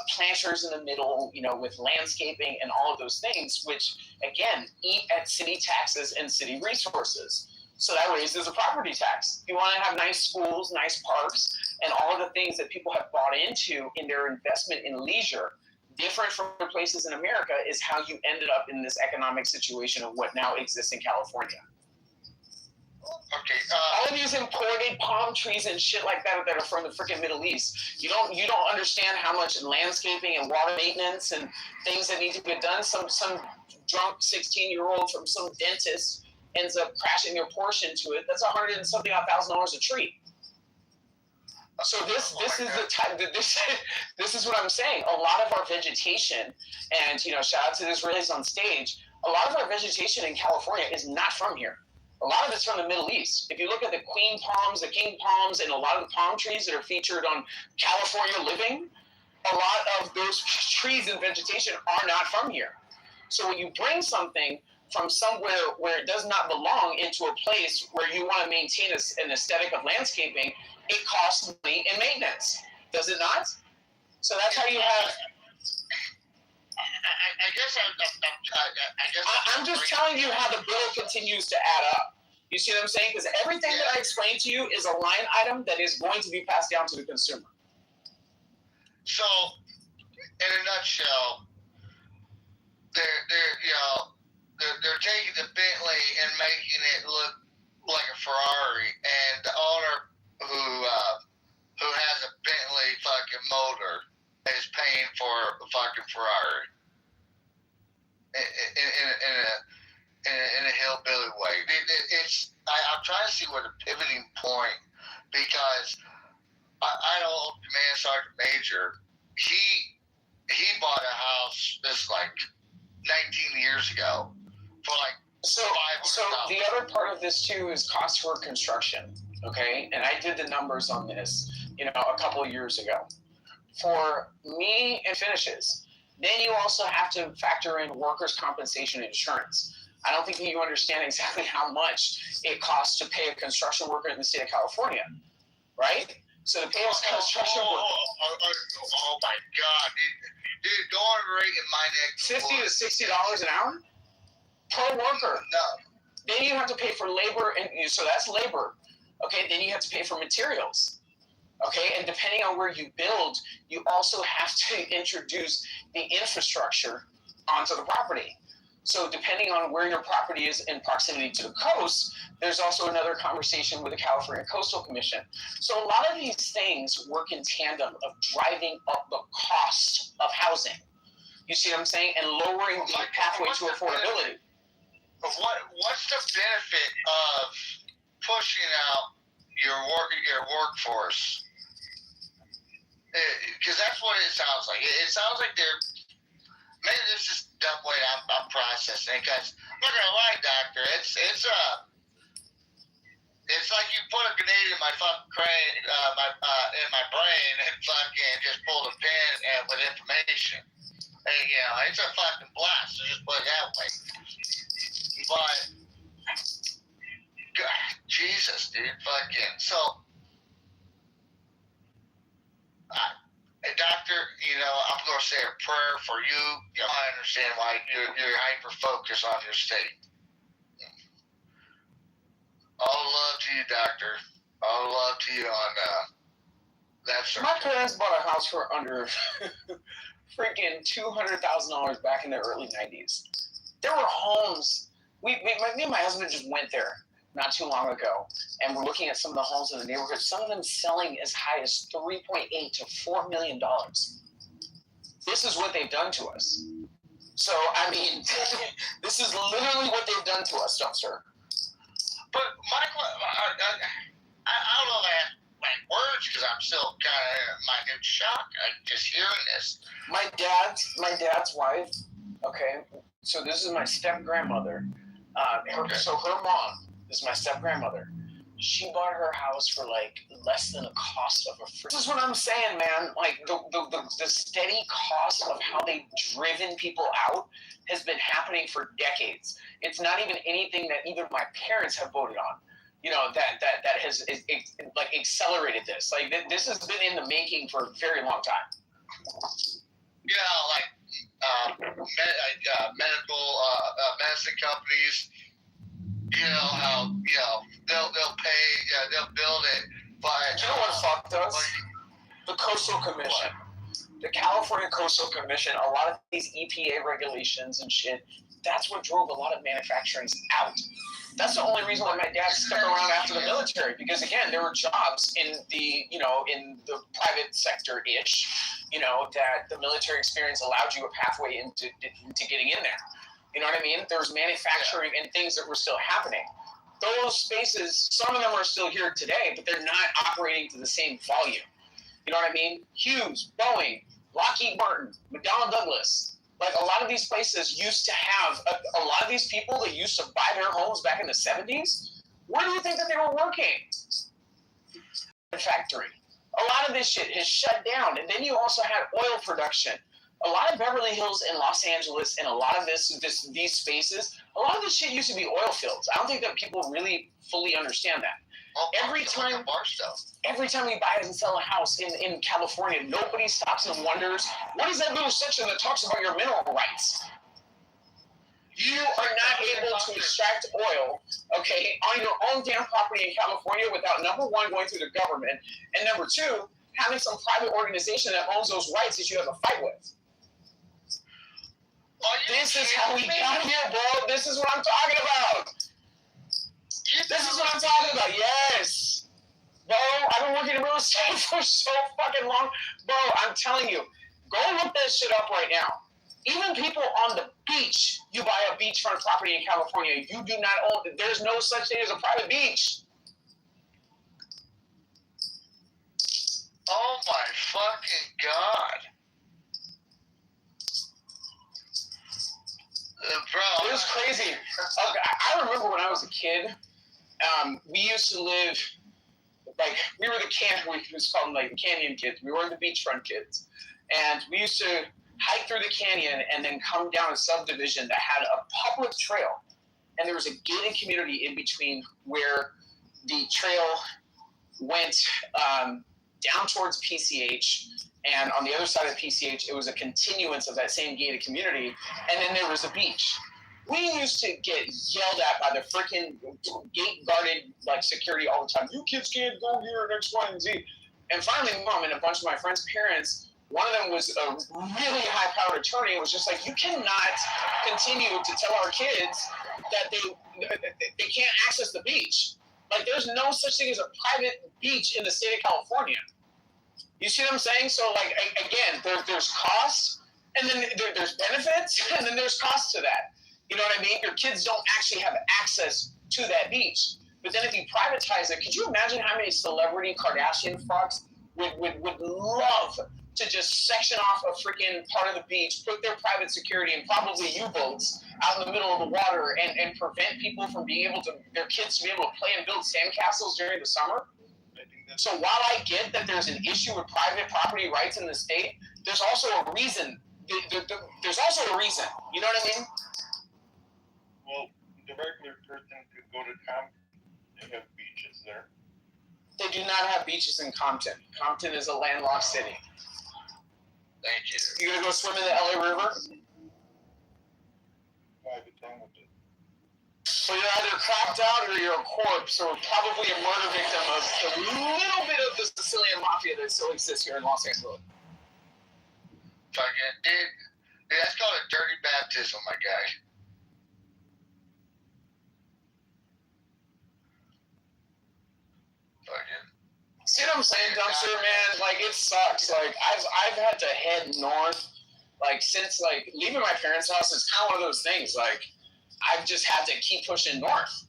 planters in the middle, with landscaping and all of those things, which again eat at city taxes and city resources. So that raises a property tax. You want to have nice schools, nice parks, and all of the things that people have bought into in their investment in leisure. Different from other places in America is how you ended up in this economic situation of what now exists in California. Okay. All of these imported palm trees and shit like that are from the freaking Middle East. You don't understand how much landscaping and water maintenance and things that need to get done. Some drunk 16-year-old from some dentist ends up crashing their Porsche into it. That's $100,000 a tree. So this is the type. This is what I'm saying. A lot of our vegetation, and shout out to the Israelis on stage. A lot of our vegetation in California is not from here. A lot of it's from the Middle East. If you look at the queen palms, the king palms, and a lot of the palm trees that are featured on California Living, a lot of those trees and vegetation are not from here. So when you bring something from somewhere where it does not belong into a place where you want to maintain an aesthetic of landscaping, it costs money in maintenance. Does it not? So that's how you have... I'm just telling you how the bill continues to add up. You see what I'm saying? Because everything that I explained to you is a line item that is going to be passed down to the consumer. So, in a nutshell, they're taking the Bentley and making it look like a Ferrari, and the owner who has a Bentley fucking motor is paying for a fucking Ferrari in a hillbilly way. I'm trying to see what the pivoting point, because I know Command Sergeant Major, he bought a house this like 19 years ago for like so the other part of this too is cost for construction. Okay, and I did the numbers on this, a couple of years ago. For me and finishes, then you also have to factor in workers' compensation insurance. I don't think you understand exactly how much it costs to pay a construction worker in the state of California, right? So to pay a construction worker... Oh my God, dude, going right in my neck. $50 to $60 an hour per worker. No. Then you have to pay for labor, and so that's labor. Okay, then you have to pay for materials. Okay, and depending on where you build, you also have to introduce the infrastructure onto the property. So depending on where your property is in proximity to the coast, there's also another conversation with the California Coastal Commission. So a lot of these things work in tandem of driving up the cost of housing. You see what I'm saying? And lowering the pathway to affordability. What's the benefit of pushing out your workforce? Because that's what it sounds like. It sounds like they're... Maybe this is the dumb way I'm processing it, because I'm not gonna lie, doctor. It's like you put a grenade in my fucking brain, in my brain, and fucking just pulled a pin and with information. And, it's a fucking blast. So just put it that way. But God, Jesus, dude, fucking so. Doctor, I'm going to say a prayer for you. I understand why you're hyper-focused on your state. All love to you, doctor. All love to you on that. My parents bought a house for under freaking $200,000 back in the early 90s. There were homes. Me and my husband just went there not too long ago, and we're looking at some of the homes in the neighborhood. Some of them selling as high as $3.8 to $4 million. This is what they've done to us. So, I mean, this is literally what they've done to us, Dumpster. But Michael, I don't know that like words, because I'm still kind of in minute shock. Just hearing this. My dad's wife. Okay, so this is my step grandmother. So her mom. This is my step-grandmother. She bought her house for like less than the cost of a free. This is what I'm saying, man. Like the steady cost of how they've driven people out has been happening for decades. It's not even anything that even my parents have voted on. That has like accelerated this. Like this has been in the making for a very long time. medical medicine companies. They'll pay, they'll build it, but you know what fucked us? The Coastal Commission. The California Coastal Commission, a lot of these EPA regulations and shit, that's what drove a lot of manufacturing out. That's the only reason why my dad stuck around after the military, because again, there were jobs in the private sector-ish, that the military experience allowed you a pathway into getting in there. You know what I mean? There was manufacturing and things that were still happening. Those spaces, some of them are still here today, but they're not operating to the same volume. You know what I mean? Hughes, Boeing, Lockheed Martin, McDonnell Douglas. Like, a lot of these places used to have, a lot of these people that used to buy their homes back in the 70s, where do you think that they were working? Factory. A lot of this shit has shut down. And then you also had oil production. A lot of Beverly Hills and Los Angeles and a lot of these spaces, a lot of this shit used to be oil fields. I don't think that people really fully understand that. Every time we buy and sell a house in California, nobody stops and wonders, what is that little section that talks about your mineral rights? You are not able to extract oil, okay, on your own damn property in California without, number one, going through the government, and number two, having some private organization that owns those rights that you have a fight with. This is how we got here, bro. This is what I'm talking about. This is what I'm talking about. Yes. Bro, I've been working in real estate for so fucking long. Bro, I'm telling you, go look that shit up right now. Even people on the beach, you buy a beachfront property in California, you do not own it. There's no such thing as a private beach. Oh my fucking God. Bro. It was crazy. I remember when I was a kid, we used to live, we were we was called the canyon kids. We weren't the beachfront kids. And we used to hike through the canyon and then come down a subdivision that had a public trail. And there was a gated community in between where the trail went down towards PCH. And on the other side of PCH, it was a continuance of that same gated community. And then there was a beach. We used to get yelled at by the freaking gate-guarded security all the time. You kids can't go here and X, Y, and Z. And finally, Mom and a bunch of my friends' parents, one of them was a really high-powered attorney, and was just like, you cannot continue to tell our kids that they can't access the beach. Like, there's no such thing as a private beach in the state of California. You see what I'm saying? So, again, there's costs, and then there's benefits, and then there's costs to that. You know what I mean? Your kids don't actually have access to that beach. But then if you privatize it, could you imagine how many celebrity Kardashian fucks would love to just section off a freaking part of the beach, put their private security and probably U-boats out in the middle of the water and prevent people from being able to, their kids to be able to play and build sandcastles during the summer? So while I get that there's an issue with private property rights in the state, there's also a reason. There's also a reason. You know what I mean? Well, the regular person could go to Compton. They have beaches there. They do not have beaches in Compton. Compton is a landlocked city. Thank you. You gonna go swim in the LA River? Why the time with it? So you're either cracked out or you're a corpse or probably a murder victim of a little bit of the Sicilian mafia that still exists here in Los Angeles. Fucking dude, that's called a dirty baptism, my guy. Fucking. See what I'm saying, Dumpster, man? Like, it sucks. Like, I've had to head north, since, leaving my parents' house is kind of one of those things. I've just had to keep pushing north.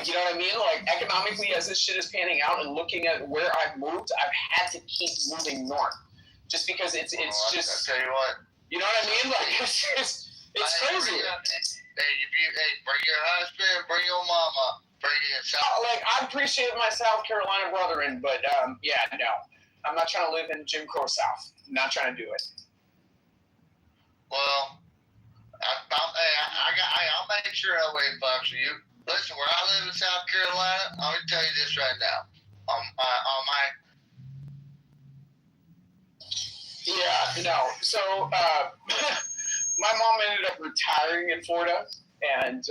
You know what I mean? Economically, as this shit is panning out and looking at where I've moved, I've had to keep moving north. Just because it's just... I'll tell you what. You know what I mean? It's crazy. Hey, bring your husband, bring your mama. I appreciate my South Carolina brethren, but no, I'm not trying to live in Jim Crow South. I'm not trying to do it. Well, I'll make sure I wait for you. Listen, where I live in South Carolina, I'm gonna tell you this right now. Yeah, no. So my mom ended up retiring in Florida, and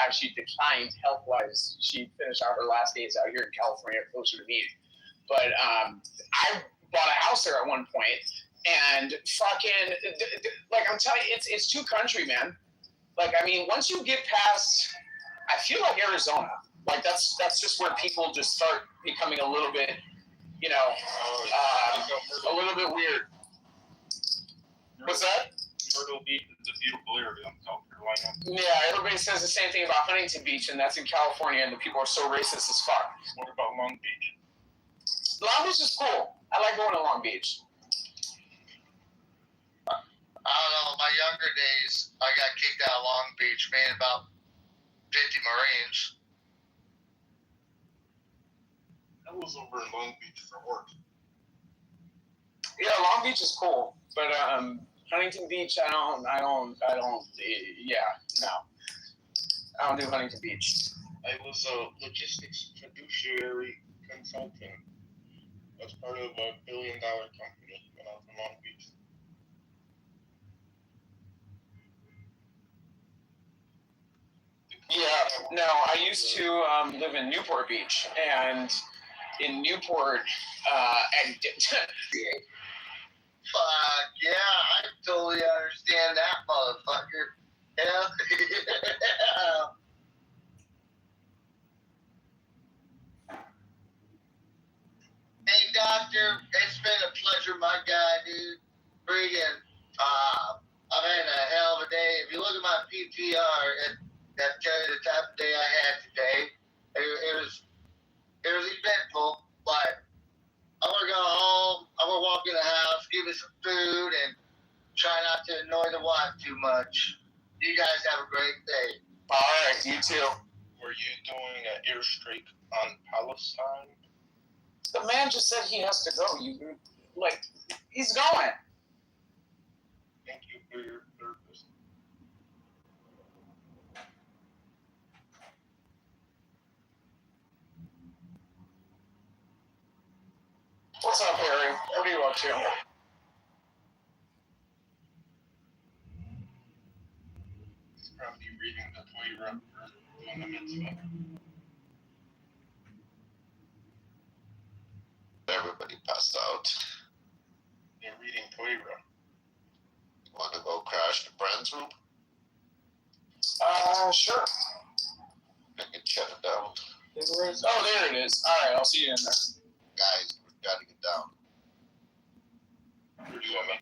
actually declined health-wise. She finished out her last days out here in California, closer to me. But I bought a house there at one point, and fucking like I'm telling you, it's two country, man. Like I mean, once you get past, I feel like Arizona. Like that's just where people just start becoming a little bit, a little bit weird. What's that? Myrtle Beach is a beautiful area in South Carolina. Yeah, everybody says the same thing about Huntington Beach, and that's in California, and the people are so racist as fuck. What about Long Beach? Long Beach is cool. I like going to Long Beach. I don't know. My younger days, I got kicked out of Long Beach, made about 50 Marines. I was over in Long Beach for work. Yeah, Long Beach is cool, but Huntington Beach, I don't. Yeah, no, I don't do Huntington Beach. I was a logistics fiduciary consultant as part of a $1 billion company when I was in Long Beach. Yeah, no, I used to live in Newport Beach, and in Newport, Fuck yeah, I totally understand that motherfucker. Yeah. Hey doctor, it's been a pleasure, my guy, dude. Friggin', I've had a hell of a day. If you look at my PTR, that tell you the type of day I had today. It was eventful, but I'm gonna go home. I'm gonna walk in the house, give me some food, and try not to annoy the wife too much. You guys have a great day. All right, you too. Were you doing an airstrike on Palestine? The man just said he has to go. He's going. Thank you for your service. What's up, Harry? What are you up to? He's probably reading the Torah or doing the mitzvah. Everybody passed out. They're reading Torah. You want to go crash the brand's room? Sure. I can shut it down. Oh, there it is. All right, I'll see you in there. Guys, we've got to get down. Where do you want me?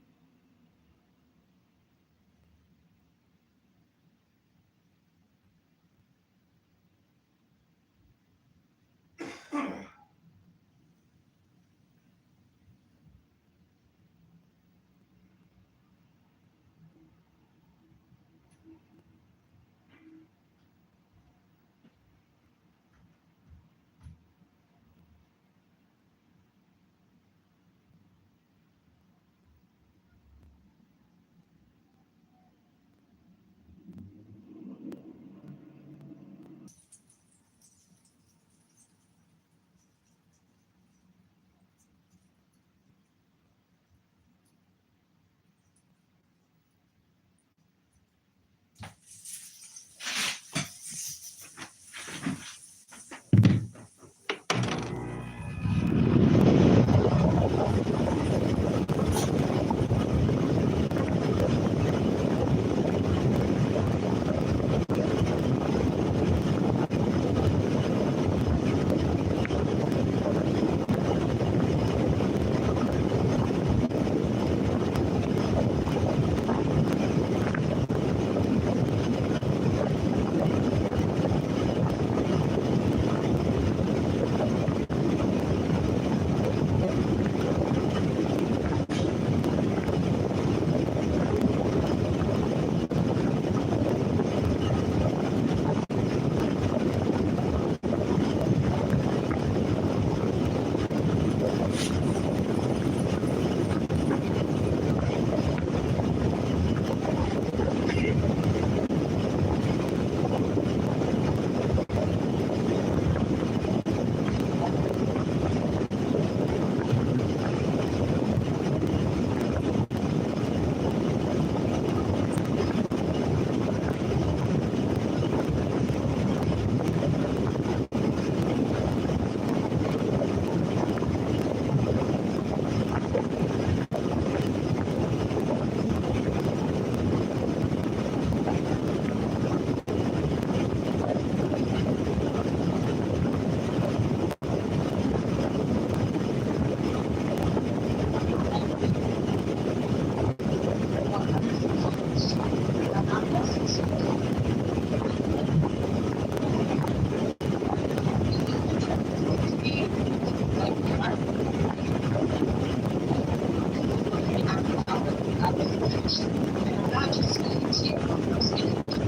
And I'm not just speaking to you, I'm speaking to you.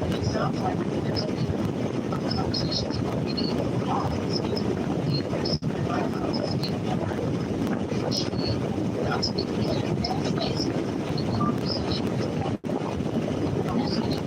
And it sounds like there's been conversations about getting involved in speaking leaders in my house, speaking officially, not speaking in a tax base, the conversation is that conversation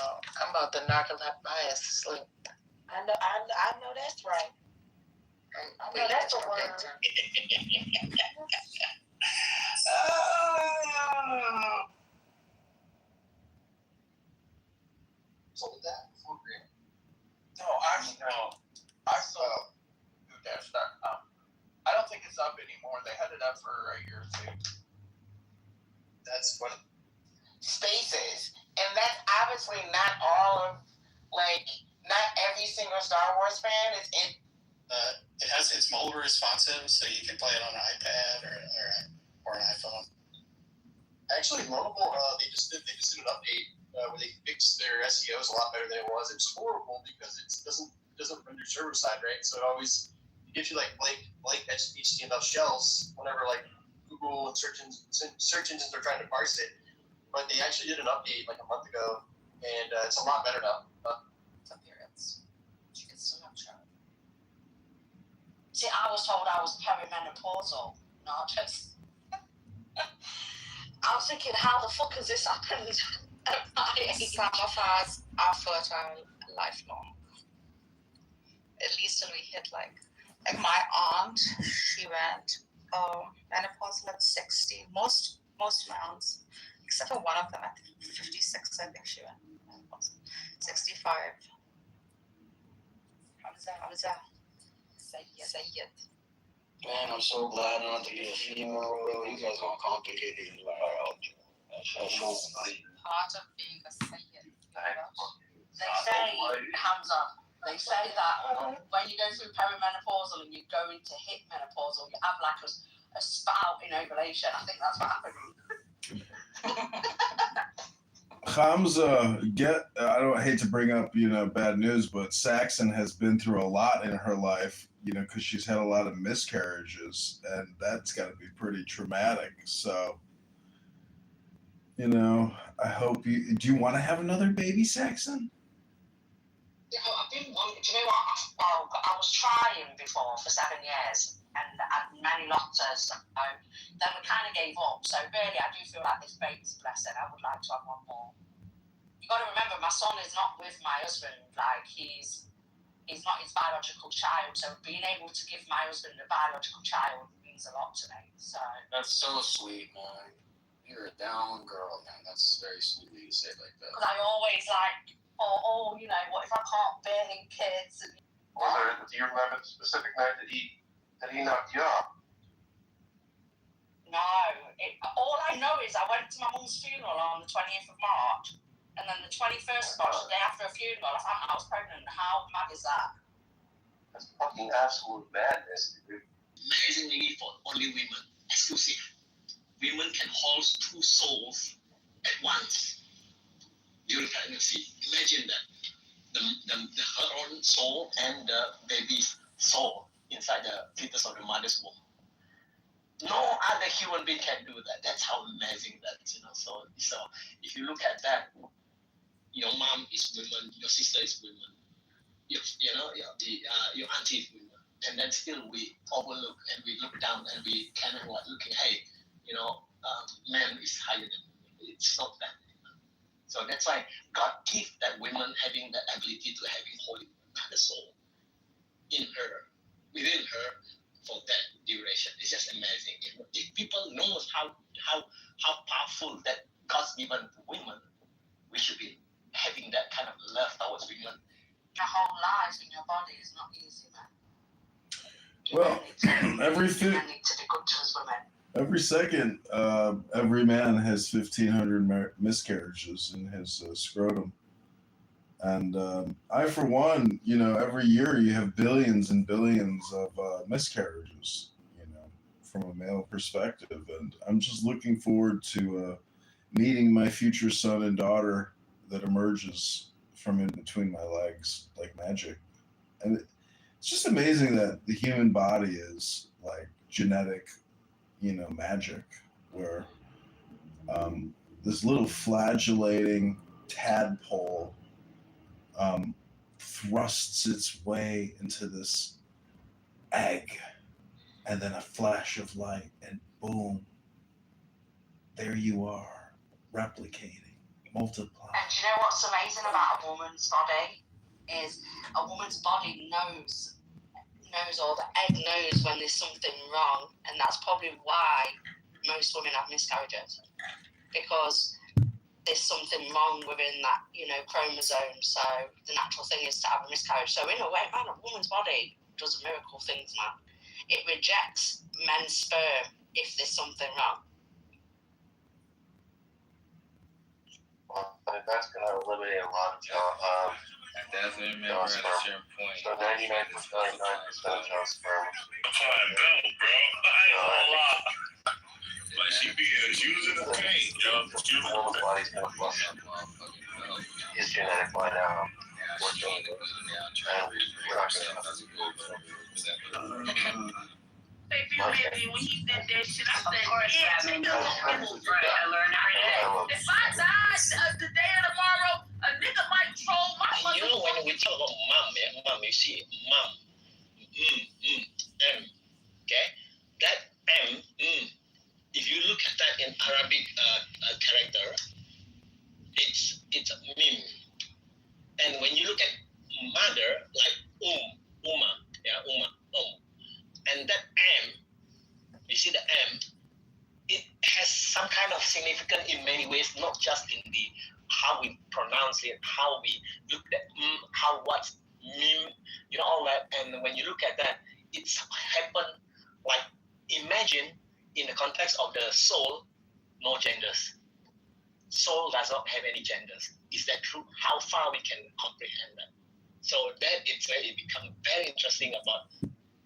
know. I'm about to knock my ass to sleep. I know that's right. I know that's the word. Sold that before Green? No, actually, no. I saw Dash.com. I don't think it's up anymore. They had it up for a year or two. That's funny. Spaces, and that's obviously not all of, like, not every single Star Wars fan is in. It's mobile responsive, so you can play it on an iPad or an iPhone. Actually, Mobile, they just did an update where they fixed their SEOs a lot better than it was. It's horrible because it doesn't render server side, right? So it gives you like blank HTML shells whenever like Google and search engines are trying to parse it. But they actually did an update like a month ago, and it's a lot better now. It's appearance. She can still have child. See, I was told I was perimenopausal, not just. I was thinking, how the fuck has this happened at my age? Some of us are fertile lifelong. At least till we hit like my aunt, she went menopausal at 60. Most of my aunts, except for one of them at 56, I think she went menopausal. 65. How does that? Say it. Man, I'm so glad not to be a female. You guys are complicated in biology. Part of being a Sayyid. They say, Hamza, they say that when you go through perimenopausal and you go into hit menopausal, you have like a spout in ovulation. I think that's what happened. Hamza, I don't hate to bring up, bad news, but Saxon has been through a lot in her life, because she's had a lot of miscarriages, and that's got to be pretty traumatic. So, I hope do you want to have another baby, Saxon? Yeah, I've been wanting, do you know what? Well, I was trying before for 7 years and had many losses, so then we kind of gave up. So really, I do feel like this baby's a blessing. I would like to have one more. You got to remember, my son is not with my husband. Like, he's not his biological child. So being able to give my husband a biological child means a lot to me. So That's so sweet, man. You're a down girl, man. That's very sweet that you say it like that. Because I always like, what if I can't bear him kids? And, Do you remember the specific night that he knocked you up? No. All I know is I went to my mum's funeral on the 20th of March, and then the 21st of March, the day after a funeral, I found out I was pregnant. How mad is that? That's fucking absolute madness, dude. Amazingly, for only women, exclusive. Women can hold two souls at once during pregnancy. Imagine that. Her own soul and the baby's soul inside the fetus of the mother's womb. No other human being can do that. That's how amazing that is. So if you look at that, your mom is woman, your sister is woman, your auntie is woman, and then still we overlook and we look down and we kind of like looking, hey, man is higher than women. It's not that. So that's why God gives that woman having the ability to having holy the soul in her, within her, for that duration. It's just amazing. If people know how powerful that God's given to women, we should be having that kind of love towards women. Your whole life in your body is not easy, man. Well, every need to be good to us women. Every second, every man has 1,500 miscarriages in his scrotum. And I, for one, every year you have billions and billions of miscarriages, from a male perspective. And I'm just looking forward to meeting my future son and daughter that emerges from in between my legs like magic. And it's just amazing that the human body is like genetic magic, where this little flagellating tadpole thrusts its way into this egg, and then a flash of light, and boom, there you are, replicating. Multiply. And do you know what's amazing about a woman's body? Is a woman's body knows or the egg knows when there's something wrong, and that's probably why most women have miscarriages, because there's something wrong within that, chromosome. So the natural thing is to have a miscarriage. So in a way, man, a woman's body does miracle things, man. It rejects men's sperm if there's something wrong. Well, that's going to eliminate a lot of I definitely remember at a certain point. So 99% of John's sperm. Fine belt, bro. I ain't gonna lie. Like she was in the paint, yo. She was in the body's going to flush up. His genetic line out. We're not going to when he said that shit, I said, yeah, nigga, I learned every day. If I die the day of tomorrow, a nigga might troll my mother. You know, when we talk about mom, you see, mom, M, okay? That M, if you look at that in Arabic character, it's mim. And when you look at mother, like Uma, and that M, you see the M, it has some kind of significance in many ways, not just in the how we pronounce it, how we look at how what's mim, all that. And when you look at that, it's happened like, imagine in the context of the soul, no genders. Soul does not have any genders. Is that true? How far we can comprehend that? So that it's where it becomes very interesting about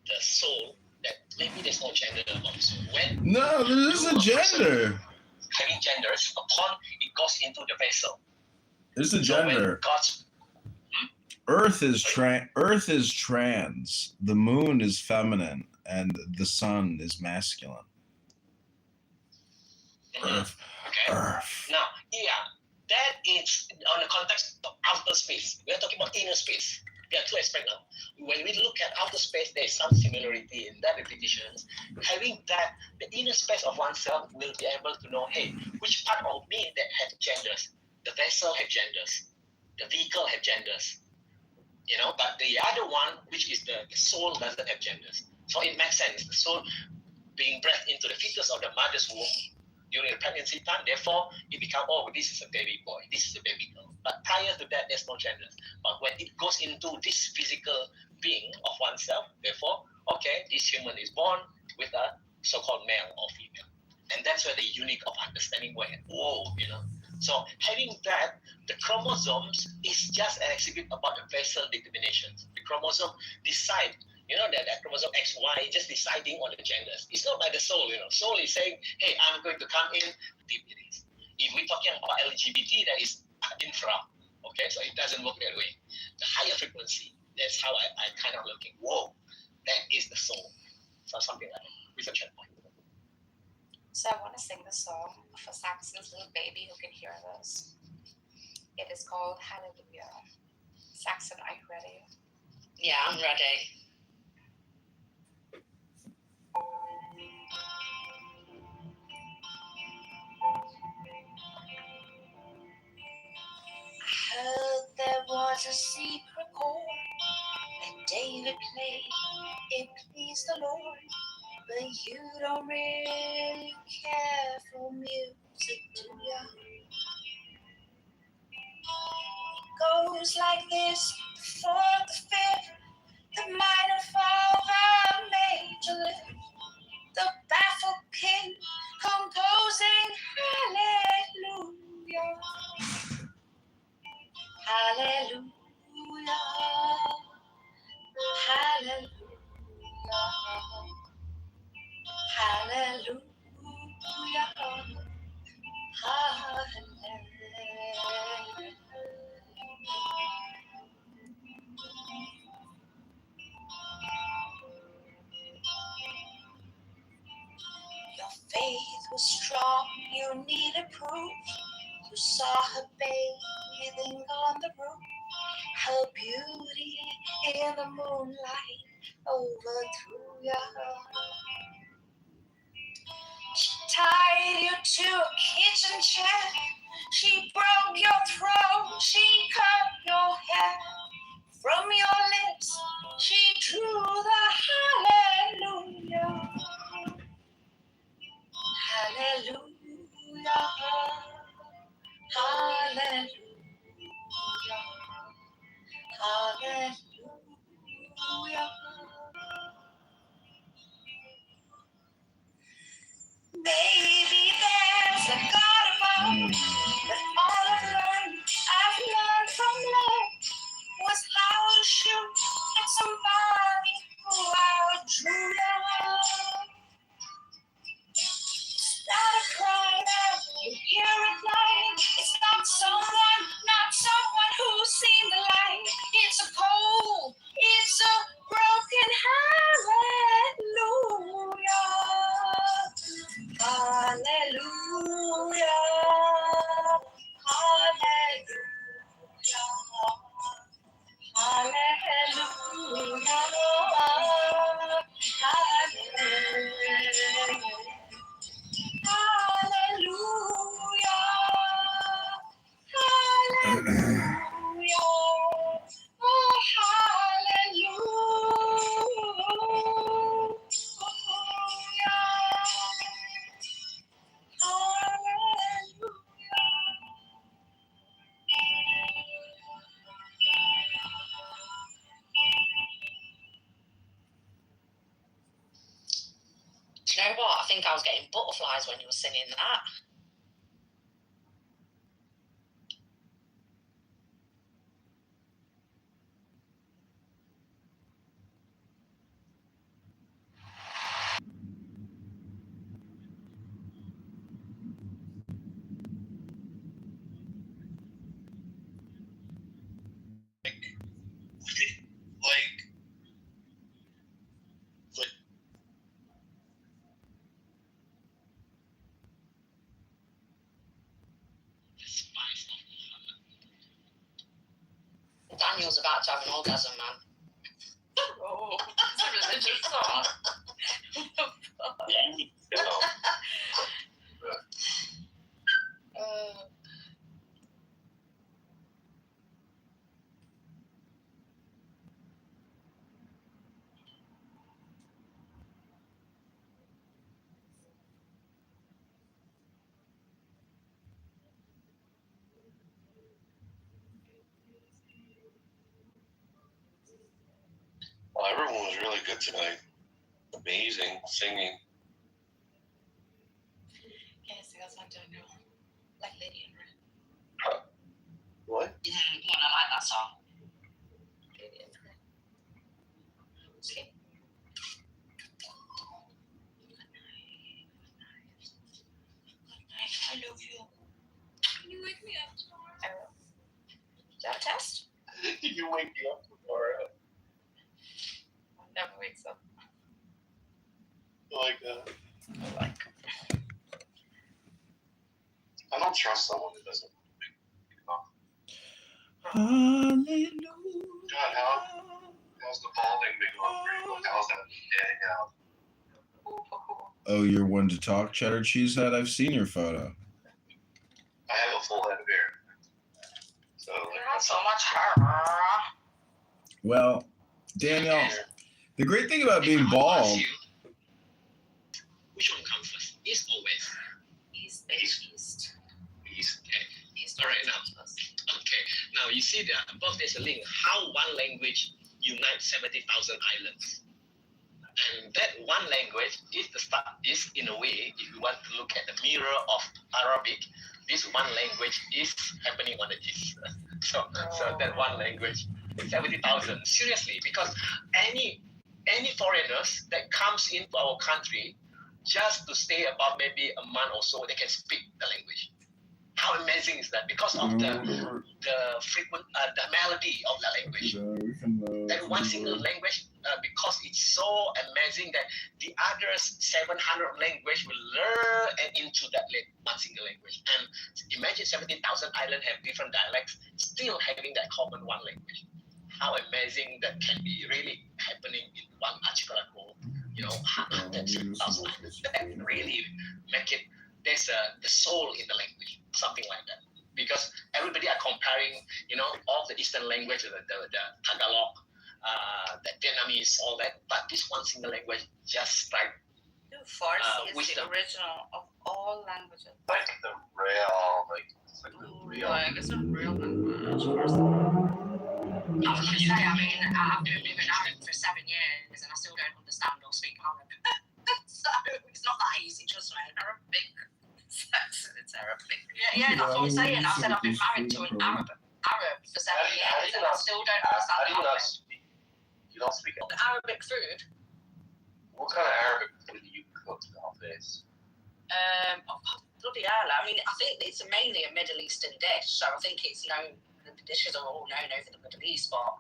the soul, that maybe there's no gender about soul. No, there is a gender. Having genders, upon it goes into the vessel. There's a gender. Earth is trans. The moon is feminine, and the sun is masculine. Earth. Now, that is on the context of outer space. We are talking about inner space. There are two aspects now. When we look at outer space, there is some similarity in that repetitions. Having that, the inner space of oneself will be able to know, hey, which part of me that has genders? The vessel has genders. The vehicle has genders. But the other one, which is the soul, doesn't have genders. So it makes sense. The soul being breathed into the fetus of the mother's womb during the pregnancy time, therefore, it becomes, this is a baby boy, this is a baby girl. But prior to that, there's no genders. But when it goes into this physical being of oneself, therefore, this human is born with a so-called male or female. And that's where the unique of understanding where, So having that, the chromosomes is just an exhibit about the vessel determinations. The chromosome decide, that chromosome X, Y, just deciding on the genders. It's not like the soul, Soul is saying, hey, I'm going to come in, deep it is. If we're talking about LGBT, that is infra, so it doesn't work that way. The higher frequency, that's how I kind of looking, that is the soul. So something like that, with a checkpoint. So I want to sing the song for Saxon's little baby who can hear this. It is called Hallelujah. Saxon, are you ready? Yeah, I'm ready. I heard there was a secret chord that David played. It pleased the Lord, but you don't really care for music, do ya? It goes like this: the fourth, the fifth, the minor fall, the major lift, the baffled king composing hallelujah, hallelujah, hallelujah, hallelujah, hallelujah. Your faith was strong, you needed proof. You saw her bathing on the roof, her beauty in the moonlight overthrew you. She tied you to a kitchen chair, She broke your throat, she cut your hair. From your lips, she drew the hallelujah. Hallelujah. Hallelujah. Hallelujah. Maybe there's a God above. But all I've learned from love was how to shoot at somebody who outdrew love. It's not a cry that you hear at night. It's not someone who's seen the light. It's a cold, it's a broken hallelujah. Hallelujah. Hallelujah. Hallelujah. Hallelujah. Hallelujah. Hallelujah. Oh, do you know what? I think I was getting butterflies when you were singing that. Daniel's about to have an orgasm, man. Oh, it's a religious song. Well, everyone was really good tonight. Amazing singing. Can't sing a song, Daniel. Like Lady in Red. What? Yeah, I like that song. Lady in Red. See? I love you. Can you wake me up tomorrow? I will. Is that a test? You wake me up tomorrow. Never wakes up. Like that. I don't trust someone that doesn't wake me up. Hallelujah. God, how's the balding been going for you? How's that getting out? Oh, you're one to talk, Cheddar Cheesehead? I've seen your photo. I have a full head of hair. So, Not so much hair. Well, Daniel, the great thing about being bald. Which one comes first? East or west? East. East. Okay. East. All right, now. Okay. Now, you see that above there's a link. How one language unites 70,000 islands. And that one language is in a way, if you want to look at the mirror of Arabic, this one language is happening on the east. So that one language is 70,000. Seriously, because any foreigners that comes into our country just to stay about maybe a month or so, they can speak the language. How amazing is that? Because of the frequent the melody of the language. That one single language, because it's so amazing that the other 700 language will learn into that one single language. And imagine 17,000 islands have different dialects, still having that common one language. How amazing that can be really happening in one archipelago. You know, 107,000 islands. That really make it. There's the soul in the language, something like that. because everybody are comparing, all the Eastern language, the Tagalog, the Vietnamese, all that, but this one single language just like Farsi is wisdom. the original of all languages. Like the real, it's like the real. Like it's a real language. I was going to say, I mean, I've been living in Arab for 7 years and I still don't understand or speak Arab. So it's not that easy, trust me. Arabic, it's Arabic. Yeah, that's what I'm saying. I said I've been married to an Arab for 7 years and I still don't understand Arabic. You don't speak it. Arabic food? What kind of Arabic food do you cook nowadays? Bloody hell. I mean, I think it's mainly a Middle Eastern dish, so I think it's known, the dishes are all known over the Middle East, but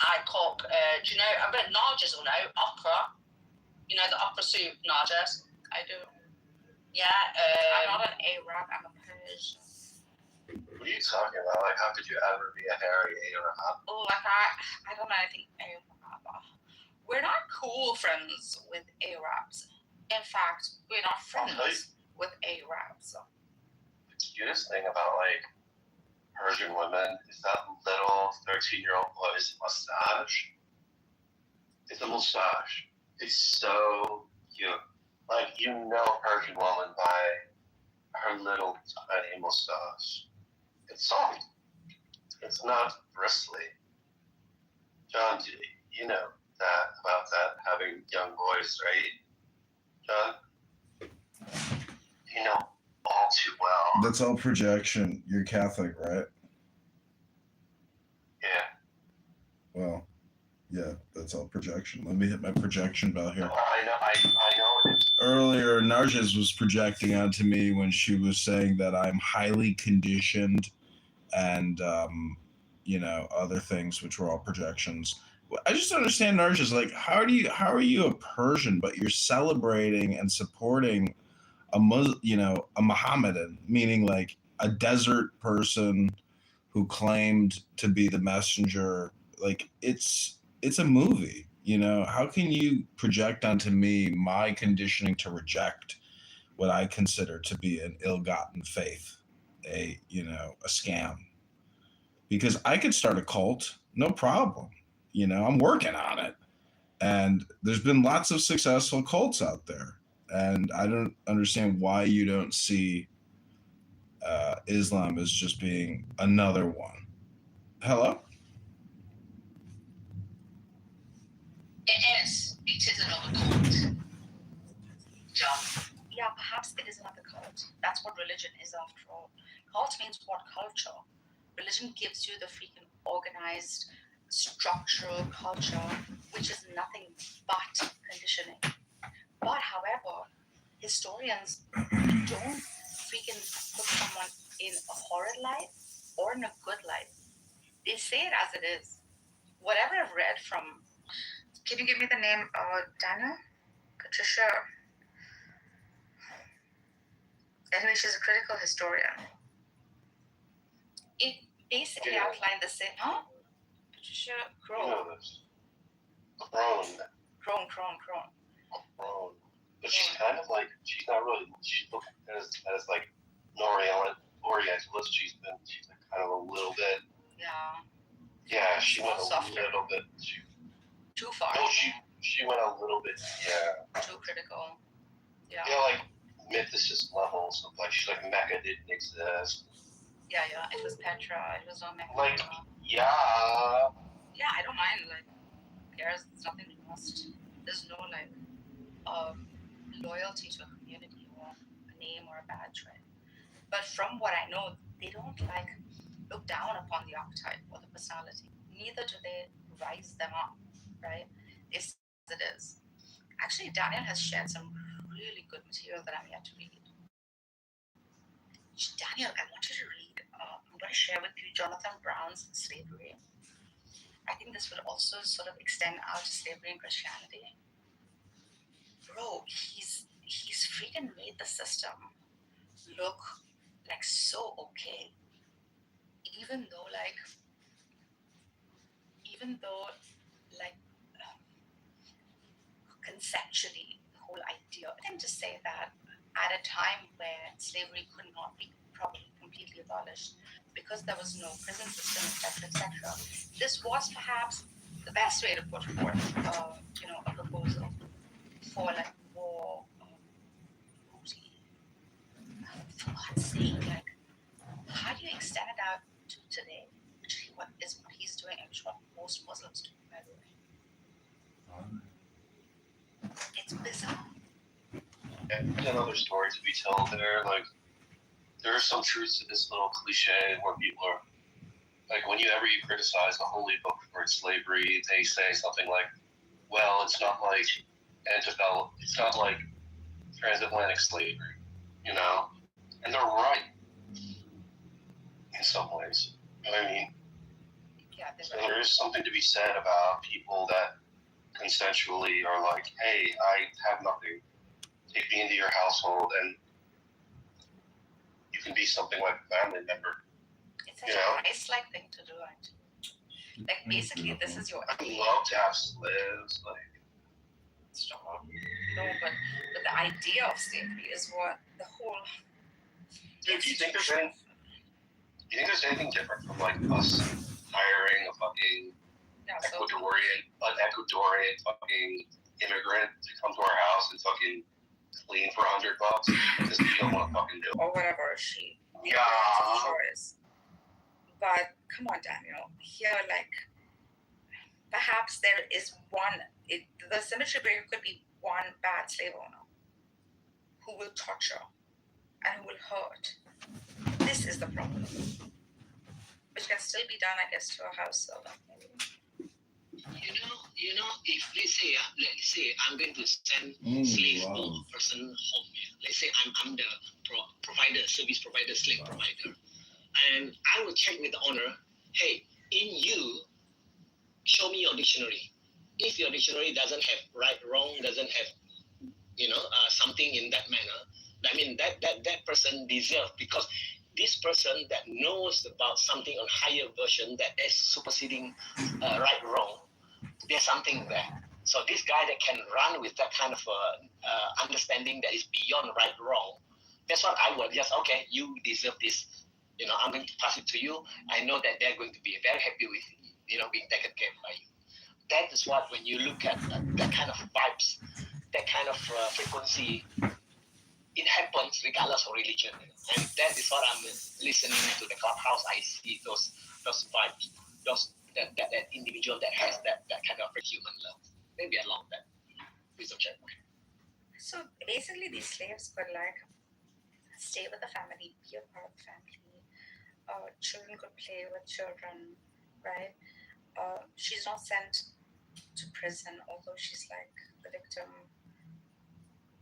I cook, do you know, I bet Narjas will know, okra. You know the okra soup, Narjas? I do. Yeah. I'm not an Arab, I'm a Persian. What are you talking about? Like, how could you ever be a hairy Arab? Oh, like I don't know, I think Arab. We're not cool friends with Arabs. In fact, we're not friends with Arabs. The cutest thing about, like, Persian women is that little 13-year-old boy's mustache. It's a mustache. It's so cute. Like, you know a Persian woman by her little tiny mustache. It's soft. It's not bristly. John, you know about that, having young boys, right? John? You know all too well. That's all projection. You're Catholic, right? Yeah. Well, yeah, that's all projection. Let me hit my projection bell here. I know it is. Earlier, Narjas was projecting onto me when she was saying that I'm highly conditioned and, other things, which were all projections. I just don't understand Narjas. Like, how are you a Persian, but you're celebrating and supporting a Mohammedan, meaning like a desert person who claimed to be the messenger? Like, it's a movie, how can you project onto me my conditioning to reject what I consider to be an ill-gotten faith, a scam? Because I could start a cult, no problem. I'm working on it. And there's been lots of successful cults out there. And I don't understand why you don't see Islam as just being another one. Hello? It is another cult. John. Yeah, perhaps it is another cult. That's what religion is after all. Cult means what? Culture. Religion gives you the freaking organized, structural culture, which is nothing but conditioning. But however, historians don't freaking put someone in a horrid light or in a good light. They say it as it is. Whatever I've read from, can you give me the name? Dana? Patricia? Anyway, she's a critical historian. It basically outlined the same, huh? Patricia Crone. You know this. Crone. But she's kind of like, she's not really, she's looking as like an Orientalist. She's like kind of a little bit. Yeah. Yeah, she went a Softer. little bit too far. No, she went a little bit, too critical. Yeah. Yeah, like mythicist levels of like, she's like Mecca didn't exist. Yeah, it was Petra, it was not Mecca. Like, yeah. Yeah, I don't mind, like, there's nothing lost. There's no, like, loyalty to a community or a name or a badge, right? But from what I know, they don't, like, look down upon the archetype or the personality. Neither do they rise them up, right? It's as it is. Actually, Daniel has shared some really good material that I'm yet to read. Daniel, I want you to read. I'm going to share with you Jonathan Brown's Slavery. I think this would also sort of extend out to slavery and Christianity. Bro, he's freaking made the system look like so okay. Even though conceptually, the whole idea. I think to say that at a time where slavery could not be properly completely abolished because there was no prison system, etc., etc. This was perhaps the best way to put forth, a proposal for like more, for God's sake, like, how do you extend it out to today? Which what he's doing, and which what most Muslims do, by the way. It's bizarre. And another story to be told there, like, there are some truths to this little cliche where people are, like, whenever you criticize the holy book for slavery, they say something like, well, it's not like it's not like transatlantic slavery, you know? And they're right in some ways. You know what I mean? Yeah, so there is something to be said about people that consensually are like, hey, I have nothing. Take me into your household and you can be something like a family member. It's such a nice-like thing to do, actually. Like, basically, this is your... I'd love to have slaves, like... Stop. No, but the idea of slavery is what the whole... Dude, do you think there's anything different from, like, us hiring a fucking Ecuadorian fucking immigrant to come to our house and fucking clean for $100 because we don't want to fucking do it. Or whatever she choice. But come on, Daniel. Here, like, perhaps there is the symmetry breaker could be one bad slave owner who will torture and who will hurt. This is the problem, which can still be done, I guess, to a house servant. You know, if let's say I'm going to send slave to a person home. Let's say I'm the service provider, slave provider, and I will check with the owner. Hey, in you, show me your dictionary. If your dictionary doesn't have right, wrong, doesn't have something in that manner, I mean that person deserves, because this person that knows about something on higher version that is superseding right, wrong. There's something there. So this guy that can run with that kind of understanding that is beyond right, wrong, that's what I would just, okay, you deserve this. I'm going to pass it to you. I know that they're going to be very happy with, being taken care of by you. That is what, when you look at that kind of vibes, that kind of frequency, it happens regardless of religion. And that is what I'm listening to the clubhouse. I see those vibes, that individual that has that kind of human love. Maybe along that wisdom checkpoint. So basically, these slaves could like stay with the family, be a part of the family. Children could play with children, right? She's not sent to prison, although she's like the victim,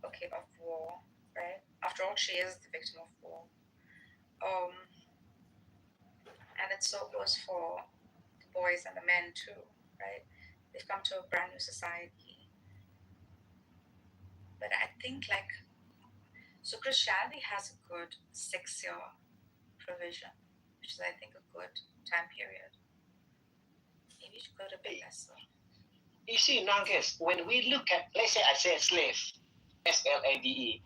of war, right? After all, she is the victim of war. And it so goes for the boys and the men too, right? They've come to a brand new society. But I think so Christianity has a good 6-year provision, which is, I think, a good time period. Maybe it could have been lesser. You see, Nages, when we look at, let's say I say slave, SLAVE,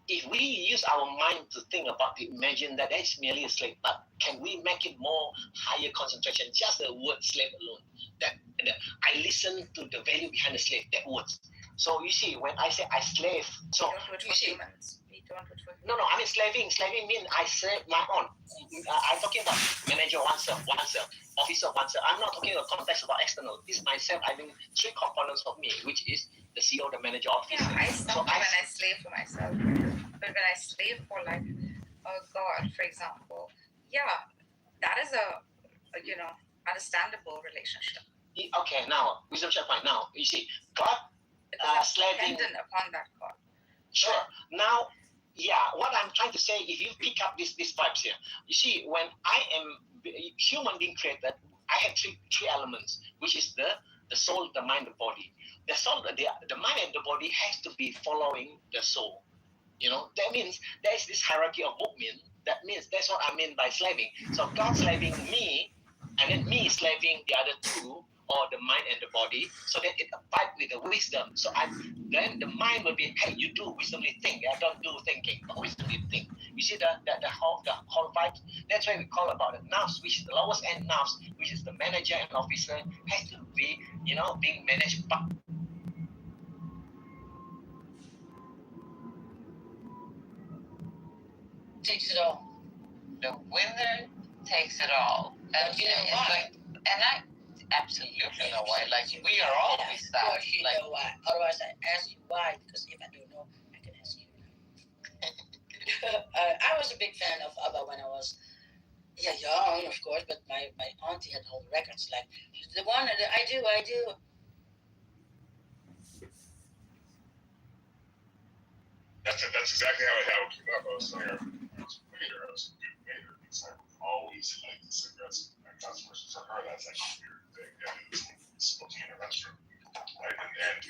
if we use our mind to think about it, imagine that it's merely a slave, but can we make it more higher concentration, just the word slave alone? That I listen to the value behind the slave, that words. So you see, when I say I slave, so you see, no, I mean slaving means I slave my own. I'm talking about manager oneself, officer oneself. I'm not talking about context about external. This myself, I mean 3 components of me, which is the CEO, the manager, officer. Yeah, I stop when I slave for myself. But when I slave for God, for example, yeah, that is a understandable relationship. Okay, now wisdom checkpoint. Now you see, God slaving dependent upon that God. Sure. Now, yeah, what I'm trying to say, if you pick up these vibes here, you see, when I am human being created, I have three elements, which is the soul, the mind, the body. The soul, the mind and the body has to be following the soul. That means there is this hierarchy of movement. That means that's what I mean by slaving. So God slaving me, and then me slaving the other two, or the mind and the body, so that it abides with the wisdom. So then the mind will be, hey, you do wisdomly think, don't do thinking, but wisdomly think. You see the whole fight? That's why we call about the nerves, which is the lowest end nerves, which is the manager and officer, has to be, being managed by. Takes it all. The winner takes it all. And you know why? And I absolutely know why. Like, we are always that. Of course you know why. Otherwise, I ask you why, because if I don't know, I can ask you. I was a big fan of ABBA when I was young, of course, but my auntie had all the records. Like, the one that I do. That's exactly how it came up. I was telling her, I was a good waiter because I always liked the cigarettes and customers. For her, that's like a weird thing. Yeah, it was smoking in a restaurant, right? And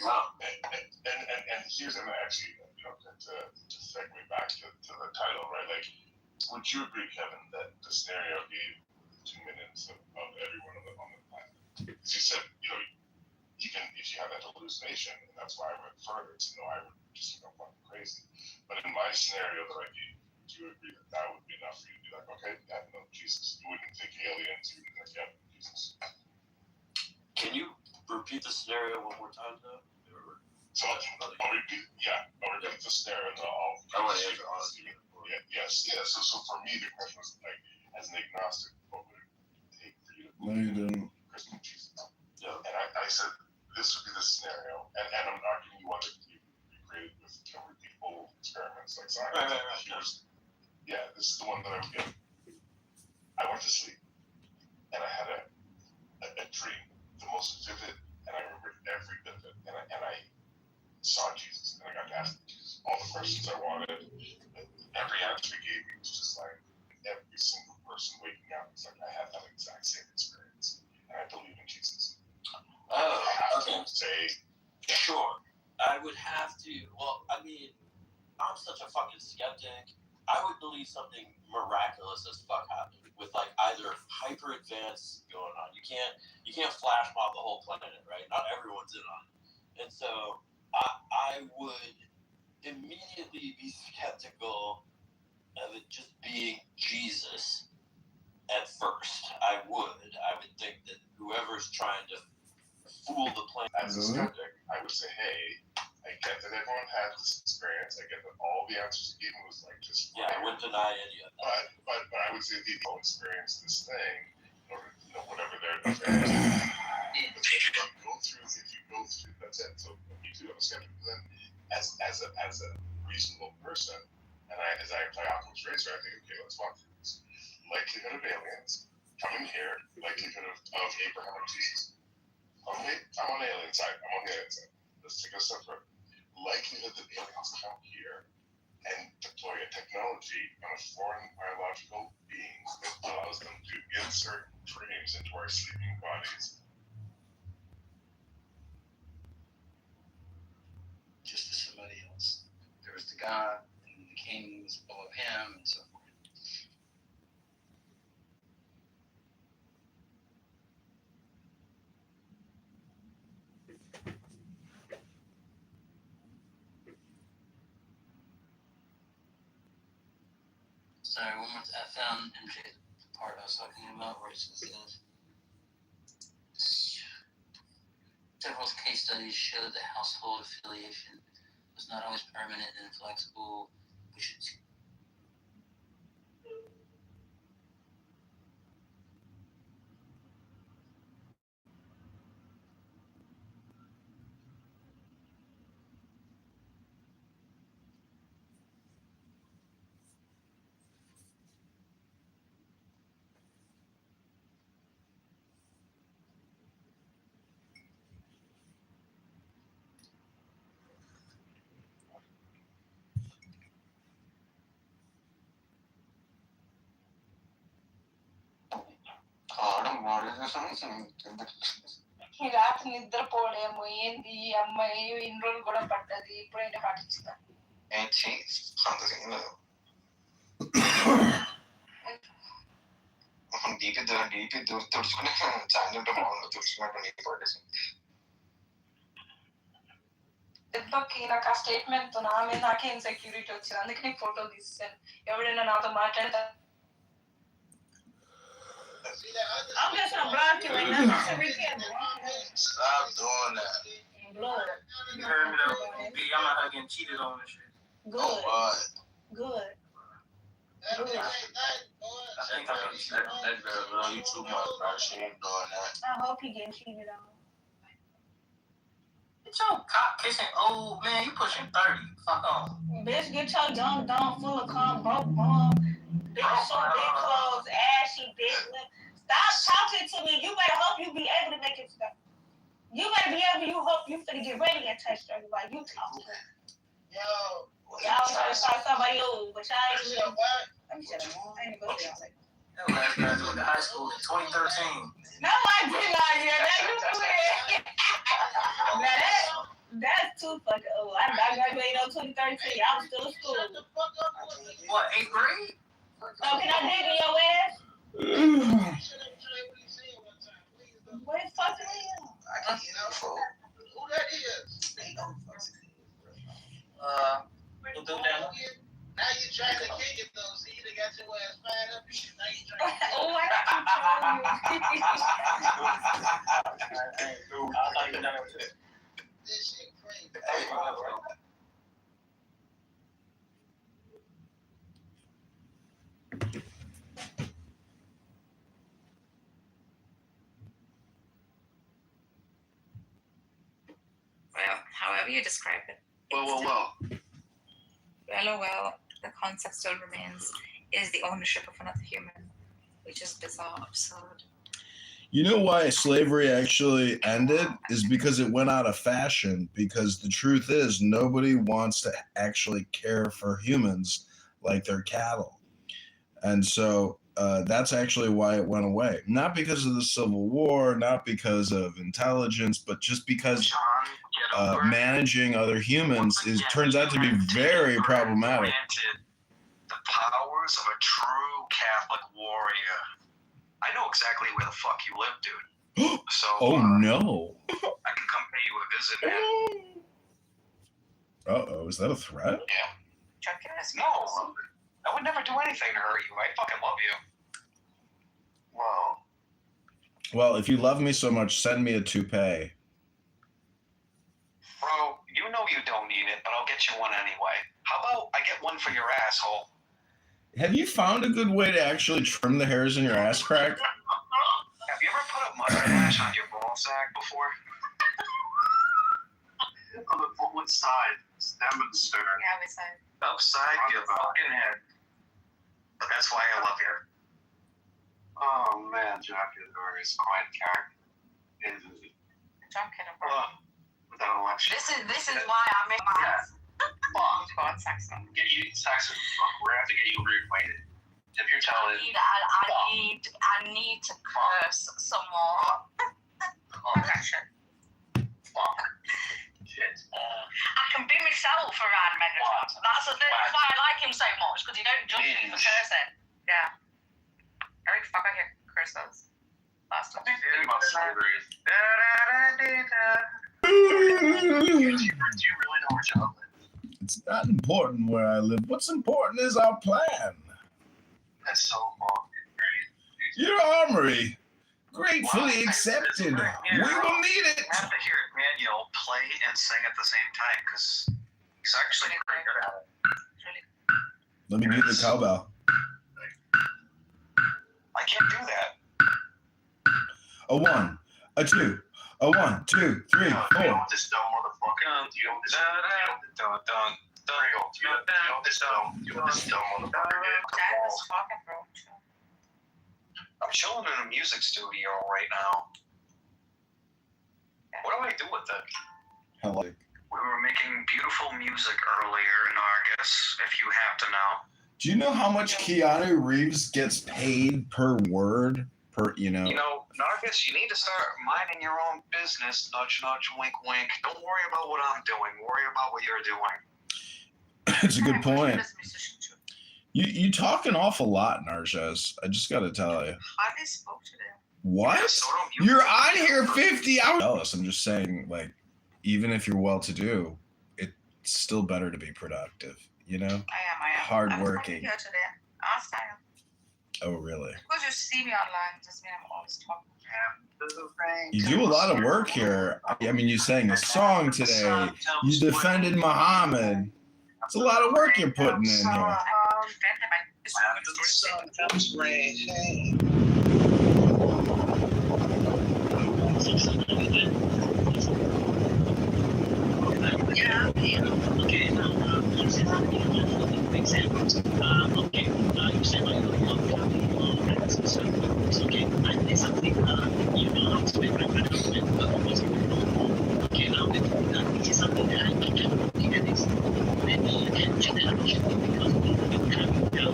here's actually, to segue back to the title, right? Like, would you agree, Kevin, that the scenario gave 2 minutes of everyone on the planet? Because you said, even if you have that hallucination, and that's why I went further to know I would just go fucking crazy. But in my scenario that I gave, do you agree that would be enough for you to be like, okay, yeah, no, Jesus. You wouldn't think aliens, you wouldn't think, yeah, Jesus. Can you repeat the scenario one more time, though? So I'll repeat the scenario, and I want to answer honestly. Yes. So for me, the question was like, as an agnostic, what would it take for you to believe Christian Jesus? Yeah. And I said this would be the scenario, and I'm not giving you one that you created with repeatable experiments like science. Right. This is the one that I would give. I went to sleep, and I had a dream, the most vivid, and I remembered every bit of it, and I saw Jesus, and I got to ask Jesus all the questions I wanted. Every answer he gave me was just like every single person waking up. It's like I had that exact same experience, and I believe in Jesus. Okay. Sure. I would have to. Well, I mean, I'm such a fucking skeptic. I would believe something miraculous as fuck happened with like either hyper advanced going on. You can't flash mob the whole planet, right? Not everyone's in on it, and so I would immediately be skeptical of it just being Jesus at first. I would think that whoever's trying to fool the planet. As a skeptic, I would say, hey, I get that everyone has this experience. I get that all the answers you gave me was like just I wouldn't deny any of that. But I would say they don't experience this thing, or whatever their experience. If you go through, that's it. So me too, I'm a skeptic. But then, as a reasonable person, and as I apply Occam's razor, I think, okay, let's walk through this. Likelihood of aliens coming here, likelihood of Abraham and Jesus. Okay, I'm on the alien side. Let's take a step further. Likelihood that aliens come here and deploy a technology on a foreign biological being that allows them to insert dreams into our sleeping bodies. Just as somebody else. There was the God and the kings above him and so forth. Sorry, one more time. I found MJ the part I was talking about where it says several case studies show that household affiliation was not always permanent and flexible. We should ఈ రాత్రి నిద్రపోలేము ఏంది అమ్మాయి ఇన్ని రోజులు కూడా పడ్డది ఇప్పుడైనా పాటించుతా అంత సీన్ లేదు డీపీ తుడుచుకుని సాయంత్రం బాగుంది తుడుచుకున్నట్టు నీకు పడేసి నాకు ఆ స్టేట్మెంట్ నా మీద నాకే ఇన్సెక్యూరిటీ వచ్చింది, అందుకే నీకు ఫోటో తీస్తాను. ఎవడైనా నాతో మాట్లాడతా I'm just gonna block you and nothing to rekindle. Stop doing that. Blood. You heard me though. B, I'm out here getting cheated on and shit. Good. Oh, what? Good. I think I'm getting cheated on. That girl love you too much, bro. She ain't doing that. I hope he getting cheated on. Get your cock kissing old man. You pushing 30. Fuck on. Bitch, get your dumb dumb full of cum, broke bum. Bitch, so big clothes, ashy, big lip. Stop talking to me. You better hope you be able to make it stuff. You better be able. You hope you finna get ready and touch her like you talking. Yo. Y'all trying to start somebody else, but y'all ain't really. Let me shut up. I ain't gonna say all that. That last graduated high school in 2013. No, I did not. Yeah, that you weird. Now that's too fucking old. I graduated in 2013. I was still in school. What, 8th grade? Oh, can I dig in your ass? What the fuck are you? Who that is? We'll do that. Now you trying to kick it though. See, they got your ass fired up. Now you trying to Oh, I got you. I thought you were done with it. This shit crazy. Well, however you describe it. Well. Well, the concept still remains is the ownership of another human, which is bizarre, absurd. You know why slavery actually ended is because it went out of fashion, because the truth is nobody wants to actually care for humans like they're cattle. And so that's actually why it went away. Not because of the Civil War, not because of intelligence, but just because managing other humans turns out to be very problematic. The powers of a true Catholic warrior. I know exactly where the fuck you live, dude. So, oh no. I can come pay you a visit, man. Uh-oh, is that a threat? Yeah. No, I would never do anything to hurt you. I fucking love you. Wow. Well, if you love me so much, send me a toupee. Bro, you know you don't need it, but I'll get you one anyway. How about I get one for your asshole? Have you found a good way to actually trim the hairs in your ass crack? Have you ever put a mustache on your ball sack before? On what side? Stem and stern. Yeah, we said. Upside your fucking head. But that's why I love you. Oh man, Jack is quite a character. Drunken Without election. This is why I make my God, Saxon. Get you, Saxon. We're gonna have to get you reacquainted. If you're telling. I need to curse some more. Okay, sure. Fuck. Shit. I can be myself around Megatron. That's why I like him so much, because he don't judge me for cursing. Yeah. Eric, fuck, I hear curses. Last time. About slavery. Do you really know where John lives? It's not important where I live. What's important is our plan. That's so long. Your armory. Gratefully accepted. We will need it. I have to hear Daniel play and sing at the same time, because he's actually pretty good at it. Let me do the cowbell. I can't do that. A 1, a 2, a 1, 2, 3, 4. You know what this dumb motherfucker. You know what this dumb motherfucker did? I'm chilling in a music studio right now. What do I do with it? Hello. We were making beautiful music earlier in August, if you have to know. Do you know how much Keanu Reeves gets paid per word? You know, Nargis, you need to start minding your own business. Nudge, nudge, wink, wink. Don't worry about what I'm doing. Worry about what you're doing. It's a good point. You talk an awful lot, Narjas. I just got to tell you. Hardly spoke to them. What? You're on here 50 hours. I'm just saying, like, even if you're well-to-do, it's still better to be productive. You know? I am. Hardworking. I'm here today. Ask I am. Oh, really? Because you see me online, just mean I'm always talking. You do a lot of work here. I mean, you sang a song today. You defended Muhammad. It's a lot of work you're putting in here. Yeah, okay, now, you said something about examples. Okay, you said like, okay, I did something, you know how to make my management, okay, now this is something that I can look at this, and you can check that out because it's coming down,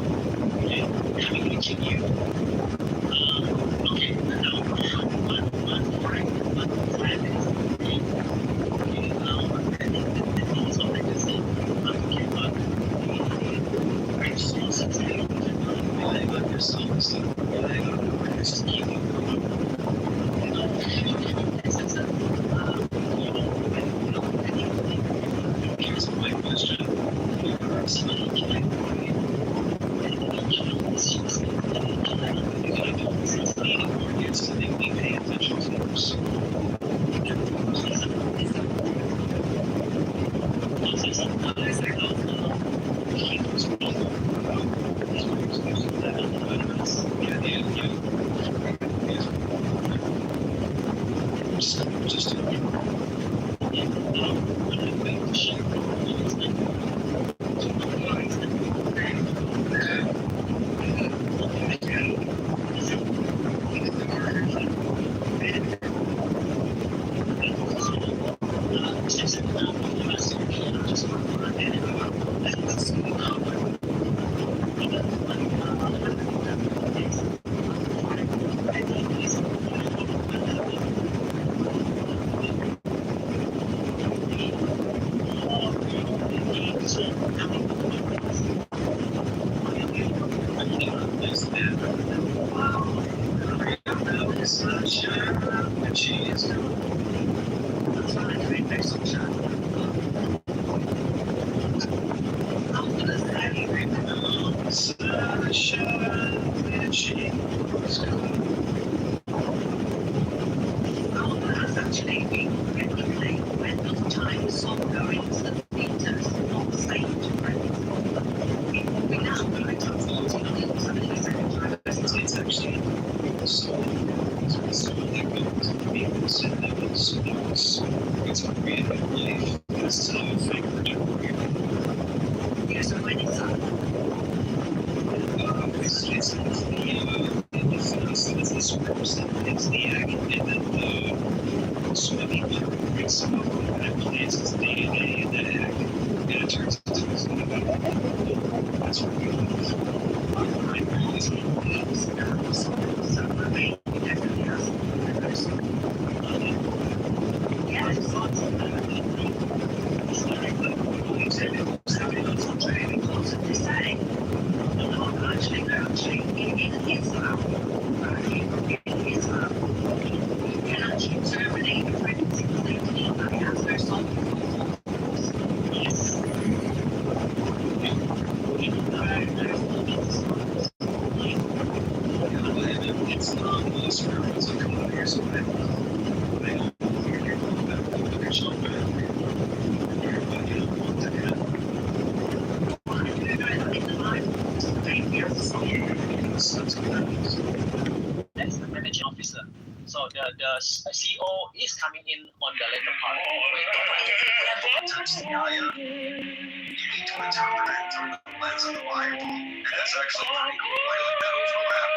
okay, coming reaching you. Okay, now, one friend is, okay, now, so I can say, okay, but I'm so sensitive. I got your songs. I got just keep you going. You know, it's a, here's my question. Somebody can so they pay attention to this. That's the managing officer. So the CEO is coming in on the later part. You need to interpret it through the lens of the Bible, and that's actually pretty cool. I like that overlap.